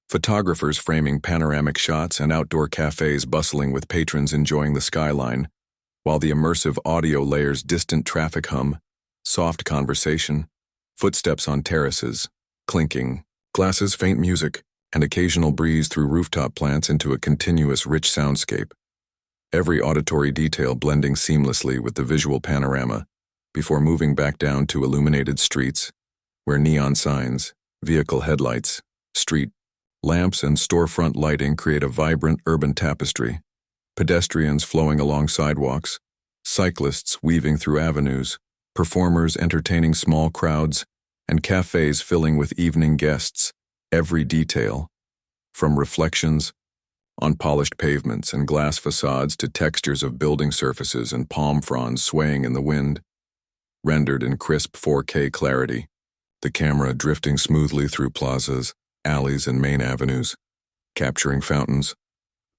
photographers framing panoramic shots, and outdoor cafes bustling with patrons enjoying the skyline, while the immersive audio layers distant traffic hum, soft conversation, footsteps on terraces, clinking, glasses, faint music, and occasional breeze through rooftop plants into a continuous rich soundscape. Every auditory detail blending seamlessly with the visual panorama before moving back down to illuminated streets, where neon signs, vehicle headlights, street lamps, and storefront lighting create a vibrant urban tapestry. Pedestrians flowing along sidewalks, cyclists weaving through avenues, performers entertaining small crowds, and cafes filling with evening guests. Every detail, from reflections on polished pavements and glass facades to textures of building surfaces and palm fronds swaying in the wind, rendered in crisp 4K clarity, the camera drifting smoothly through plazas, alleys, and main avenues, capturing fountains,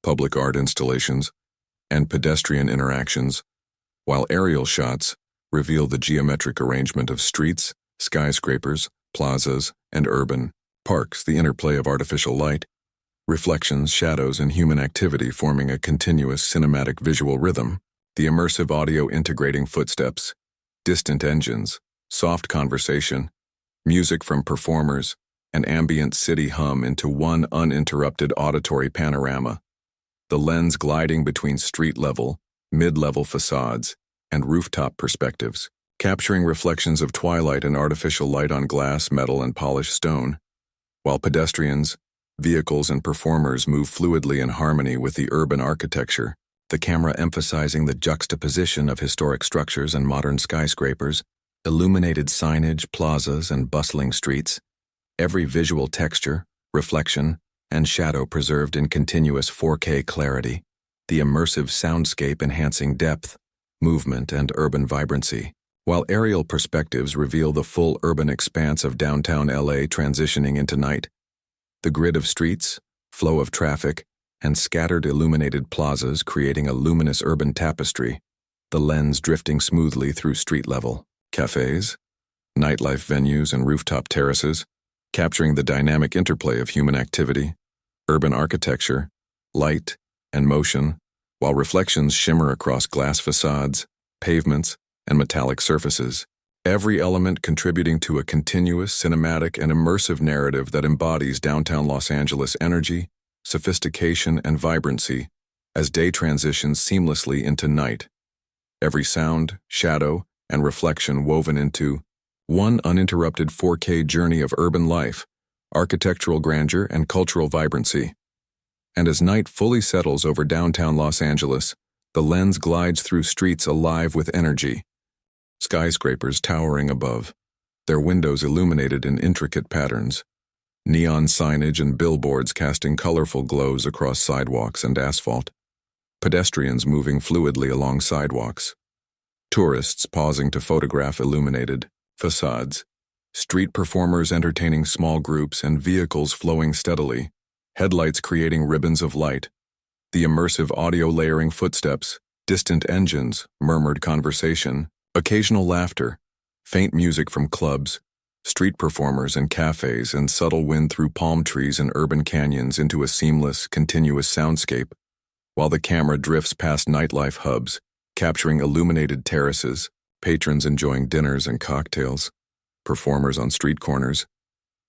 public art installations, and pedestrian interactions, while aerial shots reveal the geometric arrangement of streets, skyscrapers, plazas, and urban parks, the interplay of artificial light, reflections, shadows, and human activity forming a continuous cinematic visual rhythm, the immersive audio integrating footsteps, distant engines, soft conversation, music from performers, and ambient city hum into one uninterrupted auditory panorama, the lens gliding between street-level, mid-level facades, and rooftop perspectives, capturing reflections of twilight and artificial light on glass, metal, and polished stone, while pedestrians, vehicles, and performers move fluidly in harmony with the urban architecture, the camera emphasizing the juxtaposition of historic structures and modern skyscrapers, illuminated signage, plazas, and bustling streets, every visual texture, reflection, and shadow preserved in continuous 4K clarity, the immersive soundscape enhancing depth, movement, and urban vibrancy, while aerial perspectives reveal the full urban expanse of downtown LA transitioning into night. The grid of streets, flow of traffic, and scattered illuminated plazas creating a luminous urban tapestry, the lens drifting smoothly through street-level cafes, nightlife venues, and rooftop terraces, capturing the dynamic interplay of human activity, urban architecture, light, and motion, while reflections shimmer across glass facades, pavements, and metallic surfaces, every element contributing to a continuous, cinematic, and immersive narrative that embodies downtown Los Angeles' energy, sophistication, and vibrancy as day transitions seamlessly into night. Every sound, shadow, and reflection woven into one uninterrupted 4K journey of urban life, architectural grandeur, and cultural vibrancy. And as night fully settles over downtown Los Angeles, the lens glides through streets alive with energy. Skyscrapers towering above, their windows illuminated in intricate patterns, neon signage and billboards casting colorful glows across sidewalks and asphalt, pedestrians moving fluidly along sidewalks, tourists pausing to photograph illuminated facades, street performers entertaining small groups, and vehicles flowing steadily, headlights creating ribbons of light, the immersive audio layering footsteps, distant engines, murmured conversation, occasional laughter, faint music from clubs, street performers and cafes, and subtle wind through palm trees and urban canyons into a seamless, continuous soundscape, while the camera drifts past nightlife hubs, capturing illuminated terraces, patrons enjoying dinners and cocktails, performers on street corners,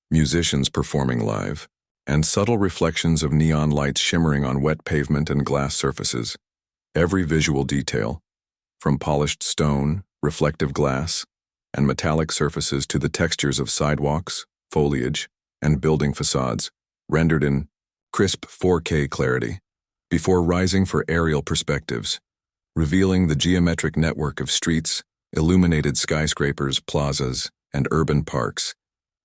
musicians performing live, and subtle reflections of neon lights shimmering on wet pavement and glass surfaces. Every visual detail, from polished stone, reflective glass, and metallic surfaces to the textures of sidewalks, foliage, and building facades, rendered in crisp 4K clarity, before rising for aerial perspectives, revealing the geometric network of streets, illuminated skyscrapers, plazas, and urban parks,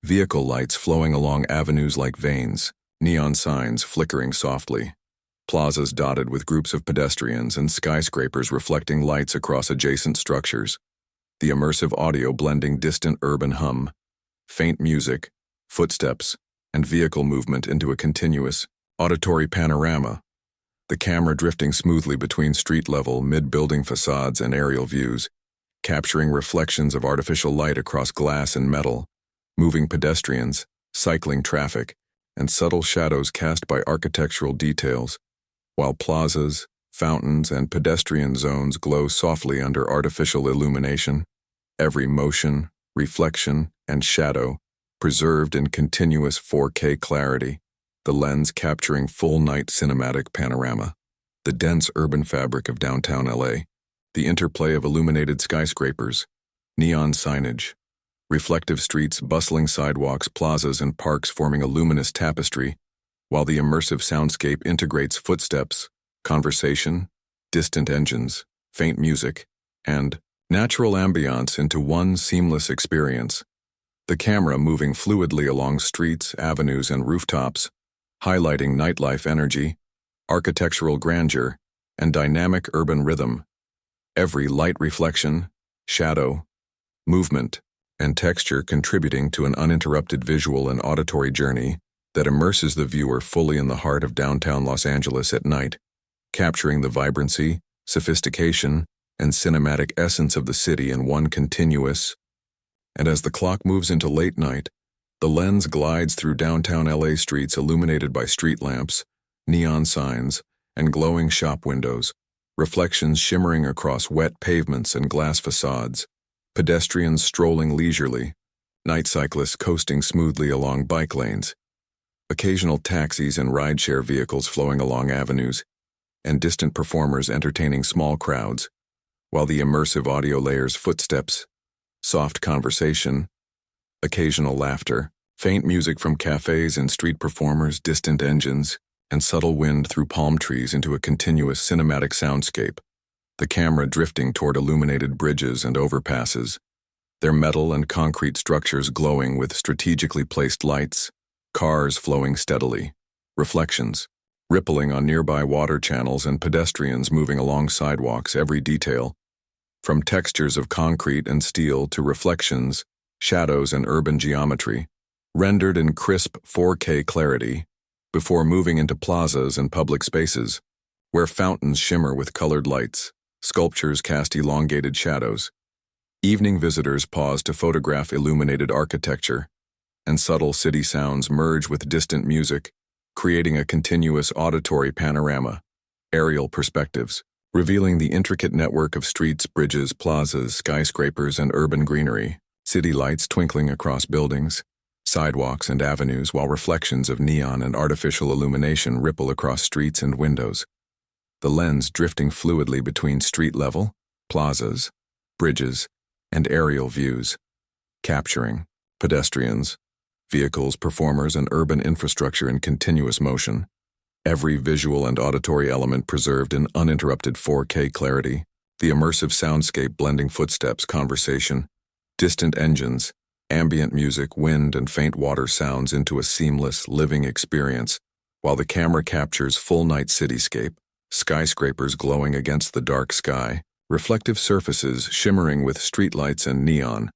vehicle lights flowing along avenues like veins, neon signs flickering softly, plazas dotted with groups of pedestrians and skyscrapers reflecting lights across adjacent structures, the immersive audio blending distant urban hum, faint music, footsteps, and vehicle movement into a continuous, auditory panorama, the camera drifting smoothly between street-level, mid-building facades and aerial views, capturing reflections of artificial light across glass and metal, moving pedestrians, cycling traffic, and subtle shadows cast by architectural details, while plazas, fountains, and pedestrian zones glow softly under artificial illumination, every motion, reflection, and shadow preserved in continuous 4K clarity, the lens capturing full-night cinematic panorama, the dense urban fabric of downtown LA, the interplay of illuminated skyscrapers, neon signage, reflective streets, bustling sidewalks, plazas, and parks forming a luminous tapestry, while the immersive soundscape integrates footsteps, conversation, distant engines, faint music, and natural ambiance into one seamless experience. The camera moving fluidly along streets, avenues, and rooftops, highlighting nightlife energy, architectural grandeur, and dynamic urban rhythm. Every light reflection, shadow, movement, and texture contributing to an uninterrupted visual and auditory journey that immerses the viewer fully in the heart of downtown Los Angeles at night, capturing the vibrancy, sophistication, and cinematic essence of the city in one continuous. And as the clock moves into late night, the lens glides through downtown LA streets illuminated by street lamps, neon signs, and glowing shop windows, reflections shimmering across wet pavements and glass facades, pedestrians strolling leisurely, night cyclists coasting smoothly along bike lanes, occasional taxis and rideshare vehicles flowing along avenues, and distant performers entertaining small crowds, while the immersive audio layers footsteps, soft conversation, occasional laughter, faint music from cafes and street performers, distant engines, and subtle wind through palm trees into a continuous cinematic soundscape, the camera drifting toward illuminated bridges and overpasses, their metal and concrete structures glowing with strategically placed lights, cars flowing steadily, reflections, rippling on nearby water channels and pedestrians moving along sidewalks, every detail, from textures of concrete and steel to reflections, shadows, and urban geometry, rendered in crisp 4K clarity, before moving into plazas and public spaces, where fountains shimmer with colored lights, sculptures cast elongated shadows, evening visitors pause to photograph illuminated architecture, and subtle city sounds merge with distant music, creating a continuous auditory panorama, aerial perspectives, revealing the intricate network of streets, bridges, plazas, skyscrapers, and urban greenery, city lights twinkling across buildings, sidewalks, and avenues, while reflections of neon and artificial illumination ripple across streets and windows, the lens drifting fluidly between street level, plazas, bridges, and aerial views, capturing pedestrians, vehicles, performers, and urban infrastructure in continuous motion, every visual and auditory element preserved in uninterrupted 4K clarity, the immersive soundscape blending footsteps, conversation, distant engines, ambient music, wind, and faint water sounds into a seamless, living experience, while the camera captures full-night cityscape, skyscrapers glowing against the dark sky, reflective surfaces shimmering with streetlights and neon,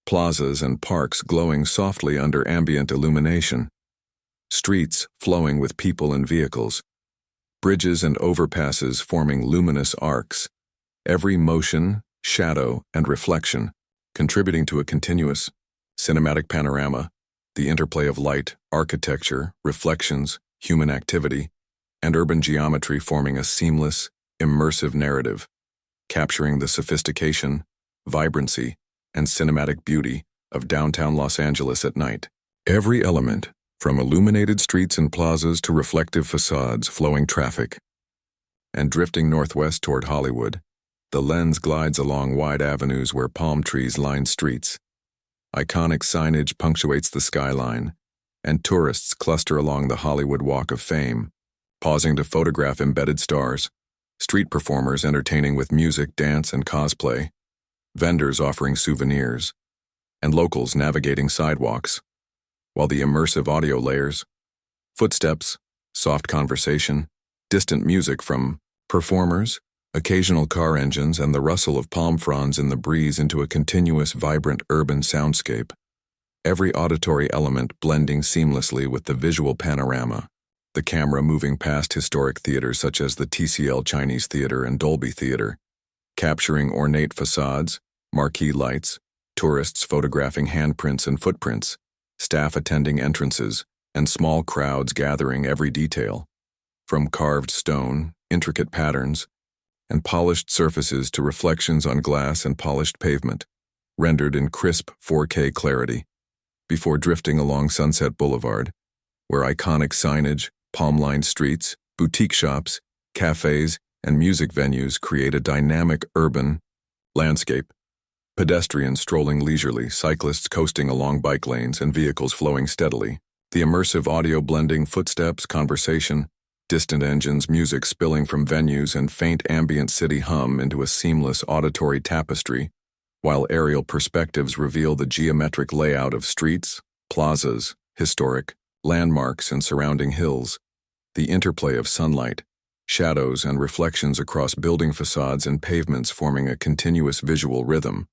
plazas and parks glowing softly under ambient illumination, streets flowing with people and vehicles, bridges and overpasses forming luminous arcs, every motion, shadow, and reflection contributing to a continuous, cinematic panorama, the interplay of light, architecture, reflections, human activity, and urban geometry forming a seamless, immersive narrative, capturing the sophistication, vibrancy, and cinematic beauty of downtown Los Angeles at night. Every element, from illuminated streets and plazas to reflective facades, flowing traffic, and drifting northwest toward Hollywood, the lens glides along wide avenues where palm trees line streets. Iconic signage punctuates the skyline, and tourists cluster along the Hollywood Walk of Fame, pausing to photograph embedded stars, street performers entertaining with music, dance, and cosplay, vendors offering souvenirs, and locals navigating sidewalks, while the immersive audio layers, footsteps, soft conversation, distant music from performers, occasional car engines, and the rustle of palm fronds in the breeze into a continuous, vibrant urban soundscape, every auditory element blending seamlessly with the visual panorama, the camera moving past historic theaters such as the TCL Chinese Theater and Dolby Theater, capturing ornate facades, marquee lights, tourists photographing handprints and footprints, staff attending entrances, and small crowds gathering every detail, from carved stone, intricate patterns, and polished surfaces to reflections on glass and polished pavement, rendered in crisp 4K clarity, before drifting along Sunset Boulevard, where iconic signage, palm-lined streets, boutique shops, cafes, and music venues create a dynamic urban landscape. Pedestrians strolling leisurely, cyclists coasting along bike lanes, and vehicles flowing steadily. The immersive audio blending footsteps, conversation, distant engines, music spilling from venues, and faint ambient city hum into a seamless auditory tapestry, while aerial perspectives reveal the geometric layout of streets, plazas, historic landmarks, and surrounding hills, the interplay of sunlight, shadows, and reflections across building facades and pavements forming a continuous visual rhythm,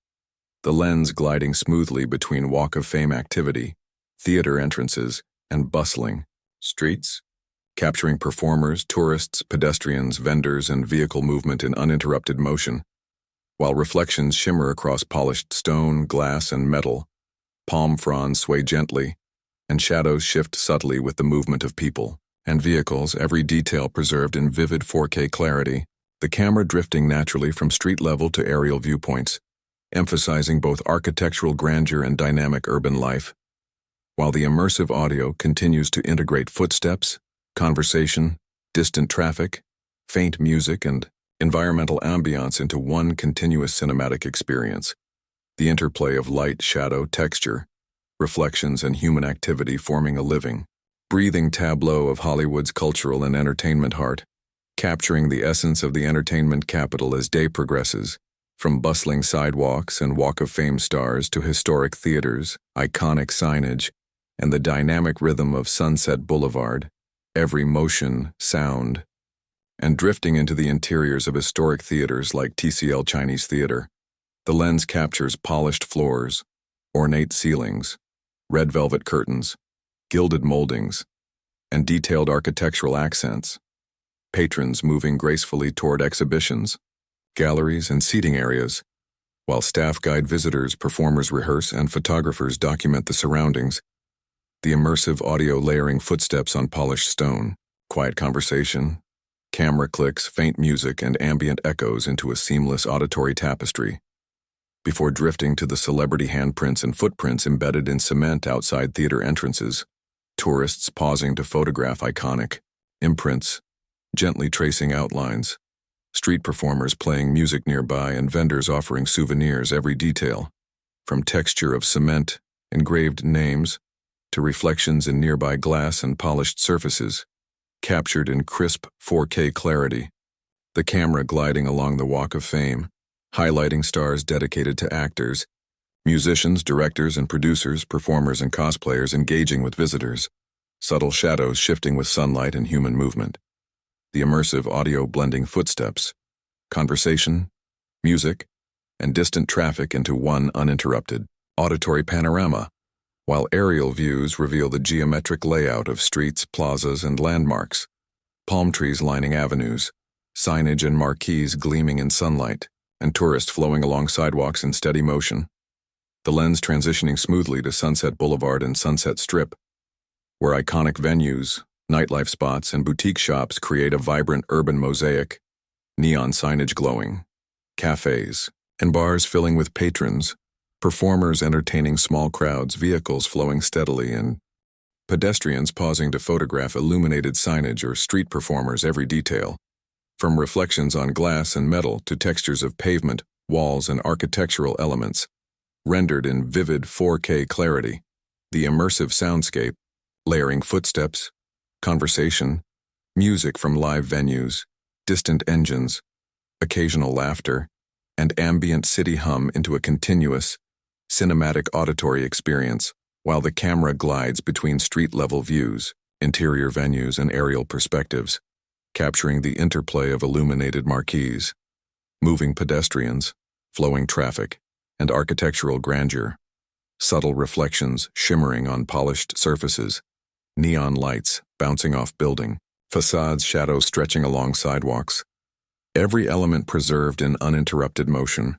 the lens gliding smoothly between Walk of Fame activity, theater entrances, and bustling streets, capturing performers, tourists, pedestrians, vendors, and vehicle movement in uninterrupted motion, while reflections shimmer across polished stone, glass, and metal, palm fronds sway gently, and shadows shift subtly with the movement of people and vehicles, every detail preserved in vivid 4K clarity, the camera drifting naturally from street level to aerial viewpoints, emphasizing both architectural grandeur and dynamic urban life, while the immersive audio continues to integrate footsteps, conversation, distant traffic, faint music, and environmental ambiance into one continuous cinematic experience. The interplay of light, shadow, texture, reflections, and human activity forming a living, breathing tableau of Hollywood's cultural and entertainment heart, capturing the essence of the entertainment capital as day progresses, from bustling sidewalks and Walk of Fame stars to historic theaters, iconic signage, and the dynamic rhythm of Sunset Boulevard, every motion, sound, and drifting into the interiors of historic theaters like TCL Chinese Theater. The lens captures polished floors, ornate ceilings, red velvet curtains, gilded moldings, and detailed architectural accents, patrons moving gracefully toward exhibitions, galleries, and seating areas, while staff guide visitors, performers rehearse, and photographers document the surroundings. The immersive audio layering footsteps on polished stone, quiet conversation, camera clicks, faint music, and ambient echoes into a seamless auditory tapestry, before drifting to the celebrity handprints and footprints embedded in cement outside theater entrances, tourists pausing to photograph iconic imprints, gently tracing outlines, street performers playing music nearby, and vendors offering souvenirs, every detail, from texture of cement, engraved names, to reflections in nearby glass and polished surfaces, captured in crisp 4K clarity, the camera gliding along the Walk of Fame, highlighting stars dedicated to actors, musicians, directors, and producers, performers, and cosplayers engaging with visitors, subtle shadows shifting with sunlight and human movement, the immersive audio blending footsteps, conversation, music, and distant traffic into one uninterrupted auditory panorama, while aerial views reveal the geometric layout of streets, plazas, and landmarks, palm trees lining avenues, signage and marquees gleaming in sunlight, and tourists flowing along sidewalks in steady motion. The lens transitioning smoothly to Sunset Boulevard and Sunset Strip, where iconic venues, nightlife spots, and boutique shops create a vibrant urban mosaic, neon signage glowing, cafes, and bars filling with patrons, performers entertaining small crowds, vehicles flowing steadily, and pedestrians pausing to photograph illuminated signage or street performers, every detail, from reflections on glass and metal to textures of pavement, walls, and architectural elements, rendered in vivid 4K clarity. The immersive soundscape, layering footsteps, conversation, music from live venues, distant engines, occasional laughter, and ambient city hum into a continuous, cinematic auditory experience, while the camera glides between street-level views, interior venues, and aerial perspectives, capturing the interplay of illuminated marquees, moving pedestrians, flowing traffic, and architectural grandeur, subtle reflections shimmering on polished surfaces, neon lights bouncing off building, facades, shadows stretching along sidewalks. Every element preserved in uninterrupted motion,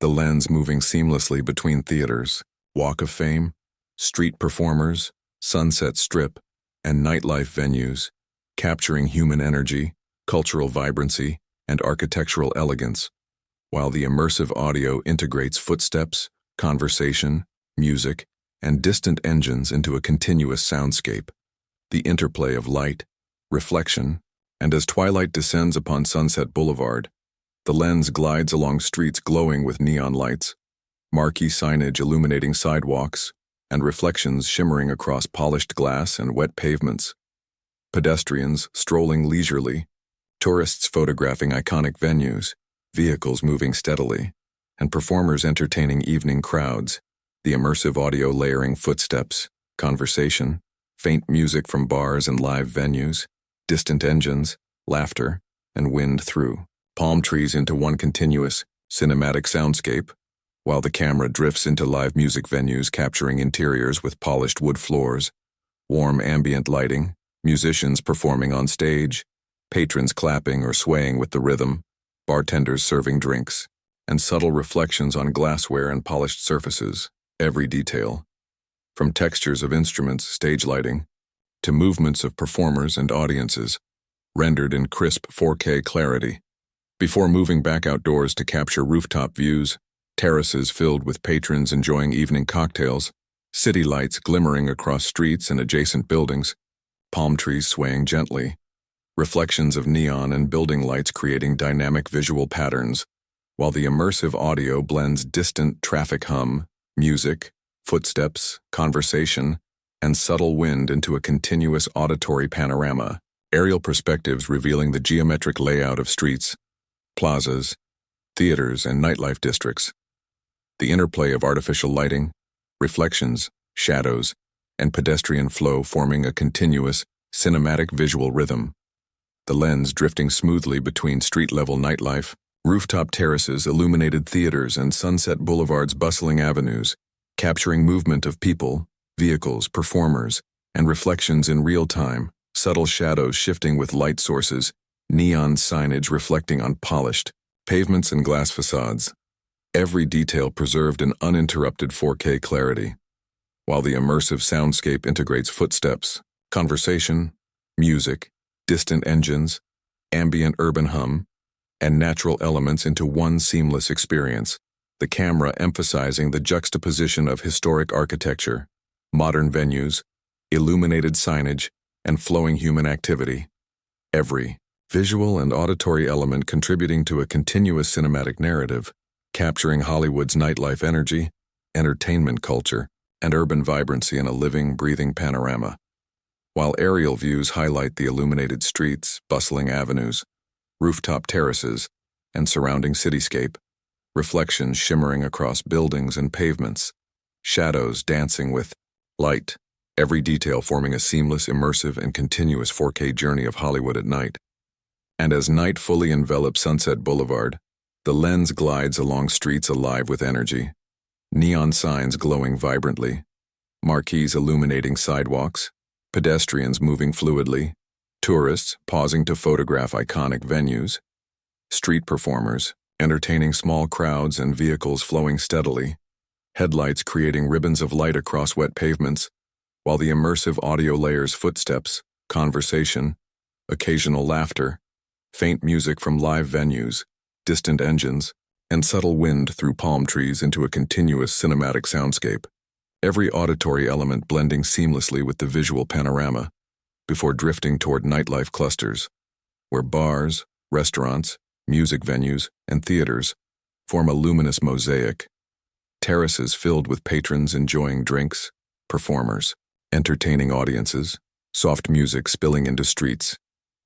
the lens moving seamlessly between theaters, Walk of Fame, street performers, Sunset Strip, and nightlife venues, capturing human energy, cultural vibrancy, and architectural elegance, while the immersive audio integrates footsteps, conversation, music, and distant engines into a continuous soundscape. The interplay of light, reflection, and as twilight descends upon Sunset Boulevard, the lens glides along streets glowing with neon lights, marquee signage illuminating sidewalks, and reflections shimmering across polished glass and wet pavements. Pedestrians strolling leisurely, tourists photographing iconic venues, vehicles moving steadily, and performers entertaining evening crowds, the immersive audio layering footsteps, conversation, faint music from bars and live venues, distant engines, laughter, and wind through palm trees into one continuous, cinematic soundscape, while the camera drifts into live music venues capturing interiors with polished wood floors, warm ambient lighting, musicians performing on stage, patrons clapping or swaying with the rhythm, bartenders serving drinks, and subtle reflections on glassware and polished surfaces. Every detail, from textures of instruments, stage lighting, to movements of performers and audiences, rendered in crisp 4K clarity. Before moving back outdoors to capture rooftop views, terraces filled with patrons enjoying evening cocktails, city lights glimmering across streets and adjacent buildings, palm trees swaying gently, reflections of neon and building lights creating dynamic visual patterns, while the immersive audio blends distant traffic hum, music, footsteps, conversation, and subtle wind into a continuous auditory panorama, aerial perspectives revealing the geometric layout of streets, plazas, theaters, and nightlife districts. The interplay of artificial lighting, reflections, shadows, and pedestrian flow forming a continuous, cinematic visual rhythm. The lens drifting smoothly between street-level nightlife, rooftop terraces, illuminated theaters, and Sunset Boulevard's bustling avenues, capturing movement of people, vehicles, performers, and reflections in real time, subtle shadows shifting with light sources, neon signage reflecting on polished pavements and glass facades. Every detail preserved in uninterrupted 4K clarity, while the immersive soundscape integrates footsteps, conversation, music, distant engines, ambient urban hum, and natural elements into one seamless experience, the camera emphasizing the juxtaposition of historic architecture, modern venues, illuminated signage, and flowing human activity. Every visual and auditory element contributing to a continuous cinematic narrative, capturing Hollywood's nightlife energy, entertainment culture, and urban vibrancy in a living, breathing panorama. While aerial views highlight the illuminated streets, bustling avenues, rooftop terraces, and surrounding cityscape, reflections shimmering across buildings and pavements, shadows dancing with light, every detail forming a seamless, immersive, and continuous 4K journey of Hollywood at night. And as night fully envelops Sunset Boulevard, the lens glides along streets alive with energy, neon signs glowing vibrantly, marquees illuminating sidewalks, pedestrians moving fluidly, tourists pausing to photograph iconic venues, street performers entertaining small crowds and vehicles flowing steadily, headlights creating ribbons of light across wet pavements, while the immersive audio layers footsteps, conversation, occasional laughter, faint music from live venues, distant engines, and subtle wind through palm trees into a continuous cinematic soundscape, every auditory element blending seamlessly with the visual panorama, before drifting toward nightlife clusters, where bars, restaurants, music venues, and theaters form a luminous mosaic, terraces filled with patrons enjoying drinks, performers, entertaining audiences, soft music spilling into streets,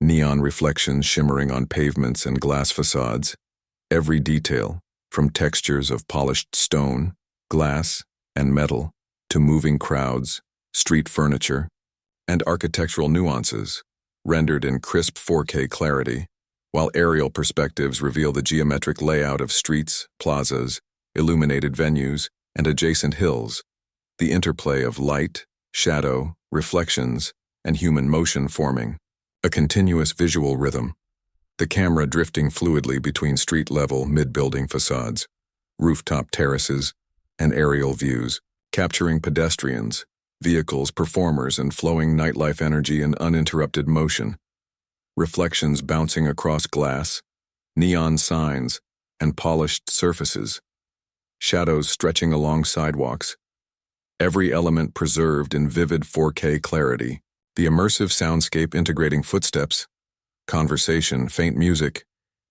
neon reflections shimmering on pavements and glass facades. Every detail, from textures of polished stone, glass, and metal, to moving crowds, street furniture, and architectural nuances, rendered in crisp 4K clarity, while aerial perspectives reveal the geometric layout of streets, plazas, illuminated venues, and adjacent hills. The interplay of light, shadow, reflections, and human motion forming a continuous visual rhythm. The camera drifting fluidly between street-level, mid-building facades, rooftop terraces, and aerial views, capturing pedestrians, vehicles, performers, and flowing nightlife energy in uninterrupted motion. Reflections bouncing across glass, neon signs, and polished surfaces. Shadows stretching along sidewalks. Every element preserved in vivid 4K clarity. The immersive soundscape integrating footsteps, conversation, faint music,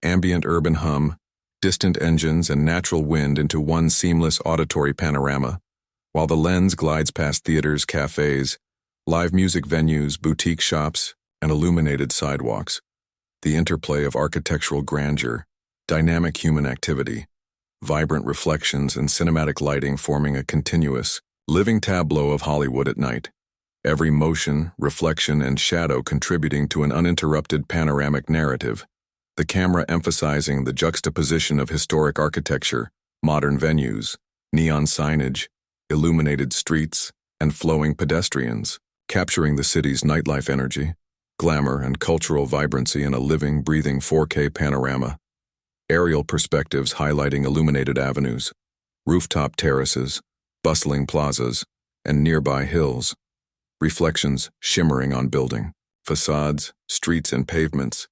ambient urban hum, distant engines, and natural wind into one seamless auditory panorama, while the lens glides past theaters, cafes, live music venues, boutique shops, and illuminated sidewalks. The interplay of architectural grandeur, dynamic human activity, vibrant reflections, and cinematic lighting forming a continuous, living tableau of Hollywood at night. Every motion, reflection, and shadow contributing to an uninterrupted panoramic narrative, the camera emphasizing the juxtaposition of historic architecture, modern venues, neon signage, illuminated streets, and flowing pedestrians, capturing the city's nightlife energy, glamour, and cultural vibrancy in a living, breathing 4K panorama. Aerial perspectives highlighting illuminated avenues, rooftop terraces, bustling plazas, and nearby hills. Reflections shimmering on building, facades, streets, and pavements.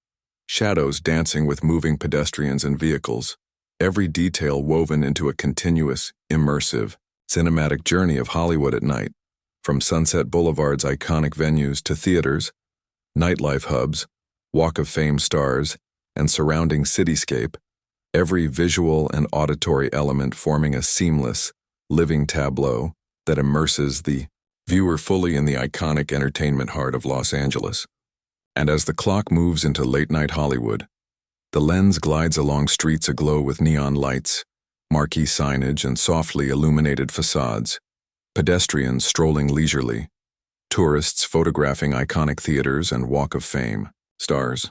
Shadows dancing with moving pedestrians and vehicles. Every detail woven into a continuous, immersive, cinematic journey of Hollywood at night. From Sunset Boulevard's iconic venues to theaters, nightlife hubs, Walk of Fame stars, and surrounding cityscape, every visual and auditory element forming a seamless, living tableau that immerses the viewer fully in the iconic entertainment heart of Los Angeles. And as the clock moves into late-night Hollywood, the lens glides along streets aglow with neon lights, marquee signage, and softly illuminated facades, pedestrians strolling leisurely, tourists photographing iconic theaters and Walk of Fame stars,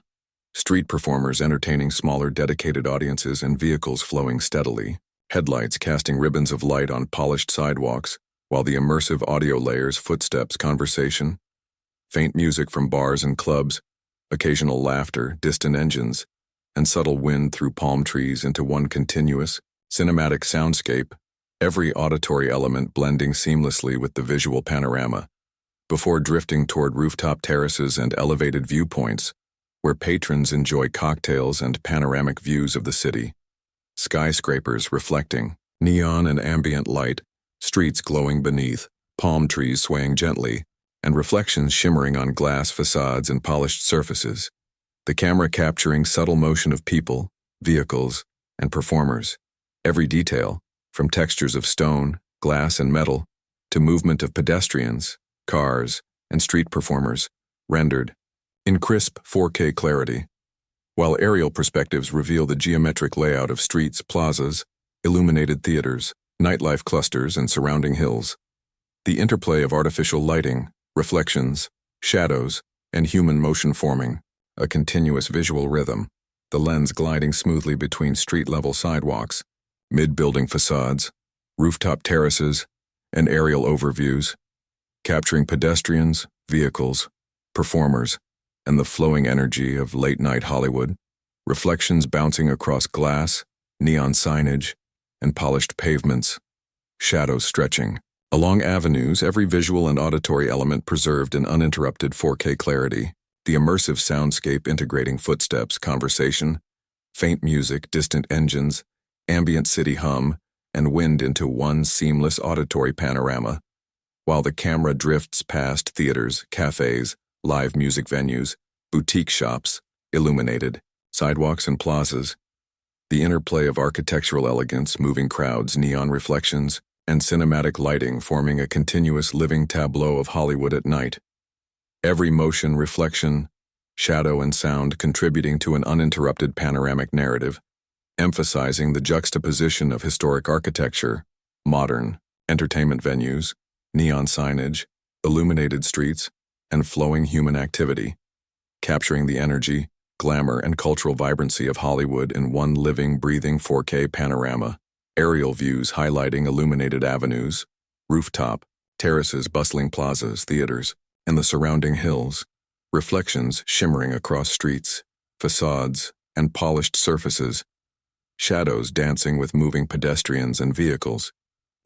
street performers entertaining smaller dedicated audiences, and vehicles flowing steadily, headlights casting ribbons of light on polished sidewalks, while the immersive audio layers footsteps, conversation, faint music from bars and clubs, occasional laughter, distant engines, and subtle wind through palm trees into one continuous, cinematic soundscape, every auditory element blending seamlessly with the visual panorama, before drifting toward rooftop terraces and elevated viewpoints, where patrons enjoy cocktails and panoramic views of the city. Skyscrapers reflecting, neon and ambient light, streets glowing beneath, palm trees swaying gently, and reflections shimmering on glass facades and polished surfaces. The camera capturing subtle motion of people, vehicles, and performers. Every detail, from textures of stone, glass, and metal, to movement of pedestrians, cars, and street performers, rendered in crisp 4K clarity, while aerial perspectives reveal the geometric layout of streets, plazas, illuminated theaters, nightlife clusters, and surrounding hills. The interplay of artificial lighting, reflections, shadows, and human motion forming a continuous visual rhythm, the lens gliding smoothly between street-level sidewalks, mid-building facades, rooftop terraces, and aerial overviews, capturing pedestrians, vehicles, performers, and the flowing energy of late-night Hollywood, reflections bouncing across glass, neon signage, and polished pavements, shadows stretching. Along avenues, every visual and auditory element preserved in uninterrupted 4K clarity, the immersive soundscape integrating footsteps, conversation, faint music, distant engines, ambient city hum, and wind into one seamless auditory panorama, while the camera drifts past theaters, cafes, live music venues, boutique shops, illuminated, sidewalks and plazas. The interplay of architectural elegance, moving crowds, neon reflections, and cinematic lighting forming a continuous living tableau of Hollywood at night. Every motion, reflection, shadow, and sound contributing to an uninterrupted panoramic narrative, emphasizing the juxtaposition of historic architecture, modern entertainment venues, neon signage, illuminated streets, and flowing human activity, capturing the energy, glamour, and cultural vibrancy of Hollywood in one living, breathing 4K panorama. Aerial views highlighting illuminated avenues, rooftop, terraces, bustling plazas, theaters, and the surrounding hills, reflections shimmering across streets, facades, and polished surfaces, shadows dancing with moving pedestrians and vehicles,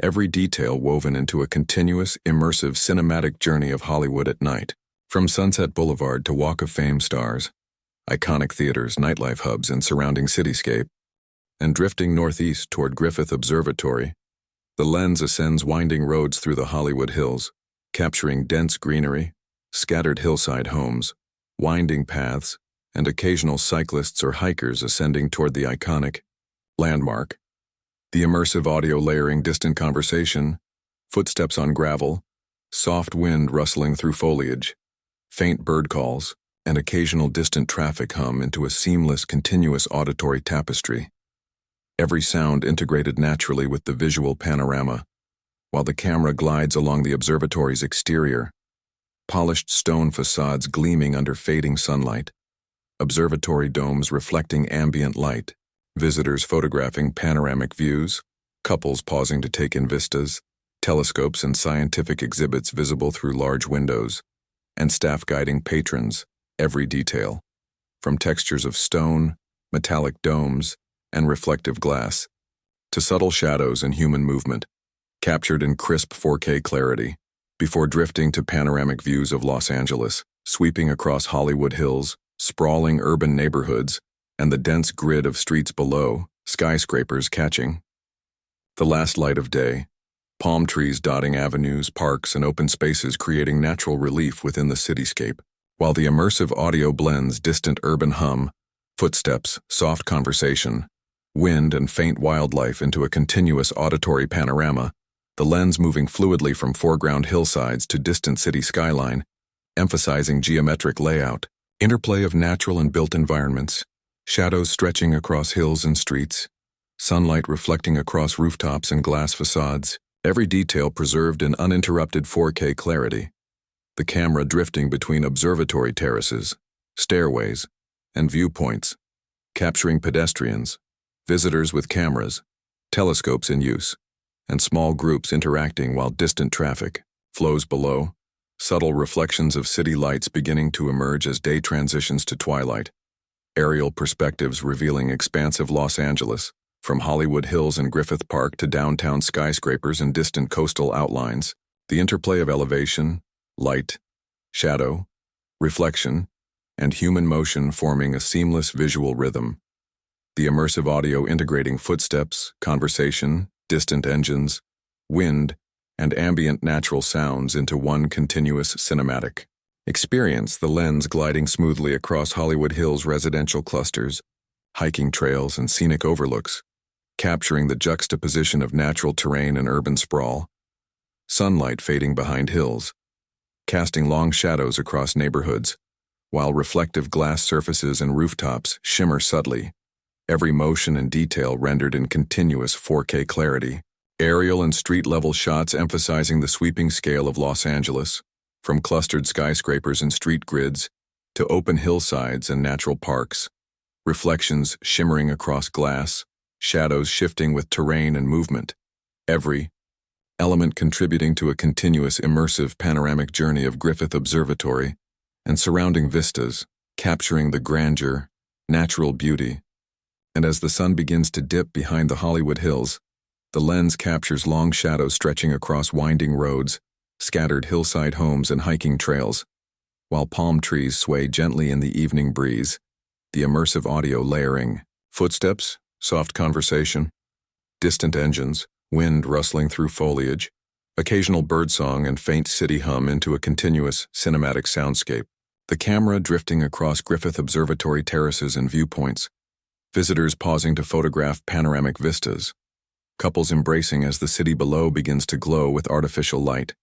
every detail woven into a continuous, immersive cinematic journey of Hollywood at night. From Sunset Boulevard to Walk of Fame stars, iconic theaters, nightlife hubs, and surrounding cityscape, and drifting northeast toward Griffith Observatory, the lens ascends winding roads through the Hollywood Hills, capturing dense greenery, scattered hillside homes, winding paths, and occasional cyclists or hikers ascending toward the iconic landmark. The immersive audio layering distant conversation, footsteps on gravel, soft wind rustling through foliage, faint bird calls, and occasional distant traffic hum into a seamless, continuous auditory tapestry. Every sound integrated naturally with the visual panorama, while the camera glides along the observatory's exterior, polished stone facades gleaming under fading sunlight, observatory domes reflecting ambient light, visitors photographing panoramic views, couples pausing to take in vistas, telescopes and scientific exhibits visible through large windows, and staff guiding patrons, every detail, from textures of stone, metallic domes, and reflective glass, to subtle shadows and human movement, captured in crisp 4K clarity, before drifting to panoramic views of Los Angeles, sweeping across Hollywood Hills, sprawling urban neighborhoods, and the dense grid of streets below, skyscrapers catching the last light of day, palm trees dotting avenues, parks, and open spaces creating natural relief within the cityscape, while the immersive audio blends distant urban hum, footsteps, soft conversation, wind, and faint wildlife into a continuous auditory panorama, the lens moving fluidly from foreground hillsides to distant city skyline, emphasizing geometric layout, interplay of natural and built environments, shadows stretching across hills and streets, sunlight reflecting across rooftops and glass facades, every detail preserved in uninterrupted 4K clarity. The camera drifting between observatory terraces, stairways, and viewpoints, capturing pedestrians, visitors with cameras, telescopes in use, and small groups interacting while distant traffic flows below, subtle reflections of city lights beginning to emerge as day transitions to twilight, aerial perspectives revealing expansive Los Angeles, from Hollywood Hills and Griffith Park to downtown skyscrapers and distant coastal outlines, the interplay of elevation, light, shadow, reflection, and human motion forming a seamless visual rhythm. The immersive audio integrating footsteps, conversation, distant engines, wind, and ambient natural sounds into one continuous cinematic experience, the lens gliding smoothly across Hollywood Hills residential clusters, hiking trails, and scenic overlooks, capturing the juxtaposition of natural terrain and urban sprawl, sunlight fading behind hills, casting long shadows across neighborhoods, while reflective glass surfaces and rooftops shimmer subtly, every motion and detail rendered in continuous 4K clarity. Aerial and street-level shots emphasizing the sweeping scale of Los Angeles, from clustered skyscrapers and street grids to open hillsides and natural parks, reflections shimmering across glass, shadows shifting with terrain and movement, every element contributing to a continuous immersive panoramic journey of Griffith Observatory and surrounding vistas, capturing the grandeur, natural beauty. And as the sun begins to dip behind the Hollywood Hills, the lens captures long shadows stretching across winding roads, scattered hillside homes and hiking trails, while palm trees sway gently in the evening breeze, the immersive audio layering, footsteps, soft conversation, distant engines, wind rustling through foliage, occasional birdsong and faint city hum into a continuous cinematic soundscape, the camera drifting across Griffith Observatory terraces and viewpoints, visitors pausing to photograph panoramic vistas, couples embracing as the city below begins to glow with artificial light,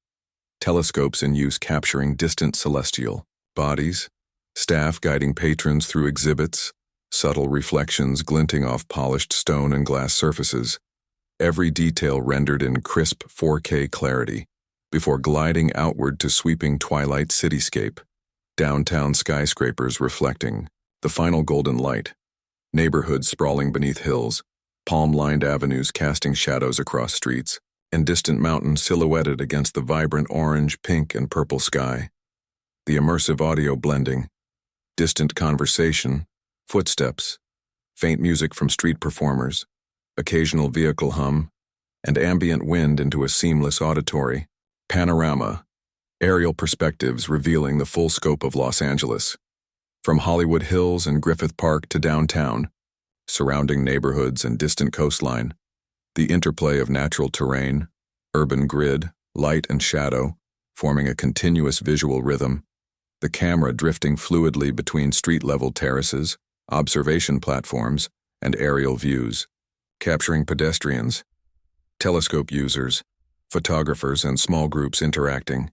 telescopes in use capturing distant celestial bodies, staff guiding patrons through exhibits, subtle reflections glinting off polished stone and glass surfaces, every detail rendered in crisp 4K clarity, before gliding outward to sweeping twilight cityscape, downtown skyscrapers reflecting the final golden light, neighborhoods sprawling beneath hills, palm-lined avenues casting shadows across streets, and distant mountains silhouetted against the vibrant orange, pink, and purple sky. The immersive audio blending, distant conversation, footsteps, faint music from street performers, occasional vehicle hum, and ambient wind into a seamless auditory panorama, aerial perspectives revealing the full scope of Los Angeles. From Hollywood Hills and Griffith Park to downtown, surrounding neighborhoods and distant coastline, the interplay of natural terrain, urban grid, light and shadow, forming a continuous visual rhythm, the camera drifting fluidly between street-level terraces, observation platforms, and aerial views, capturing pedestrians, telescope users, photographers, and small groups interacting,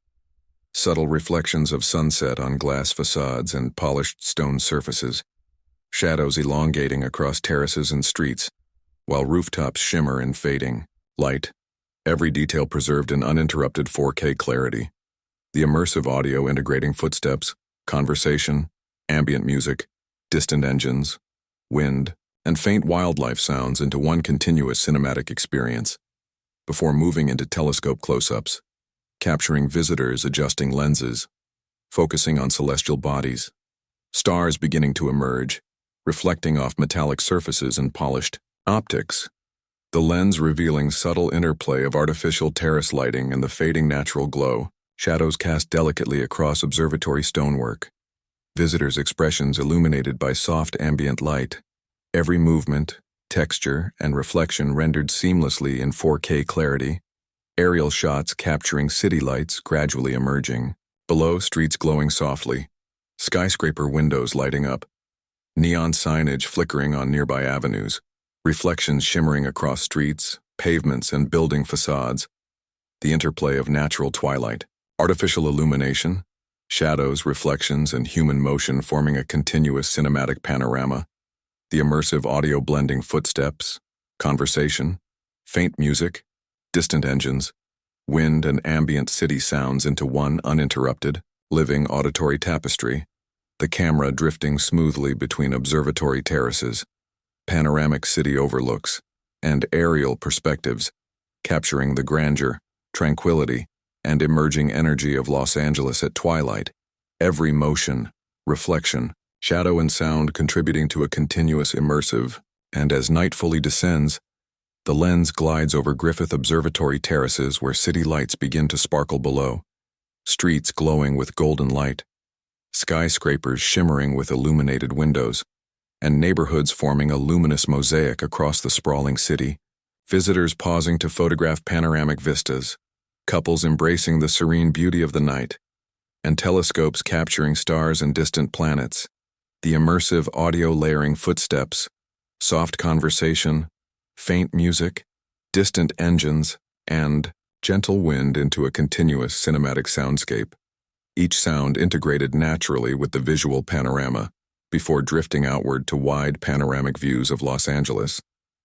subtle reflections of sunset on glass facades and polished stone surfaces, shadows elongating across terraces and streets, while rooftops shimmer in fading light, every detail preserved in uninterrupted 4K clarity. The immersive audio integrating footsteps, conversation, ambient music, distant engines, wind, and faint wildlife sounds into one continuous cinematic experience, before moving into telescope close-ups, capturing visitors adjusting lenses, focusing on celestial bodies, stars beginning to emerge, reflecting off metallic surfaces and polished optics, the lens revealing subtle interplay of artificial terrace lighting and the fading natural glow, shadows cast delicately across observatory stonework, visitors' expressions illuminated by soft ambient light, every movement, texture, and reflection rendered seamlessly in 4K clarity, aerial shots capturing city lights gradually emerging, below streets glowing softly, skyscraper windows lighting up, neon signage flickering on nearby avenues, reflections shimmering across streets, pavements, and building facades, the interplay of natural twilight, artificial illumination, shadows, reflections, and human motion forming a continuous cinematic panorama, the immersive audio blending footsteps, conversation, faint music, distant engines, wind, and ambient city sounds into one uninterrupted, living auditory tapestry, the camera drifting smoothly between observatory terraces, panoramic city overlooks, and aerial perspectives, capturing the grandeur, tranquility, and emerging energy of Los Angeles at twilight, every motion, reflection, shadow, and sound contributing to a continuous immersive, and as night fully descends, the lens glides over Griffith Observatory terraces where city lights begin to sparkle below, streets glowing with golden light, skyscrapers shimmering with illuminated windows, and neighborhoods forming a luminous mosaic across the sprawling city, visitors pausing to photograph panoramic vistas, couples embracing the serene beauty of the night, and telescopes capturing stars and distant planets, the immersive audio layering footsteps, soft conversation, faint music, distant engines, and gentle wind into a continuous cinematic soundscape, each sound integrated naturally with the visual panorama, before drifting outward to wide panoramic views of Los Angeles,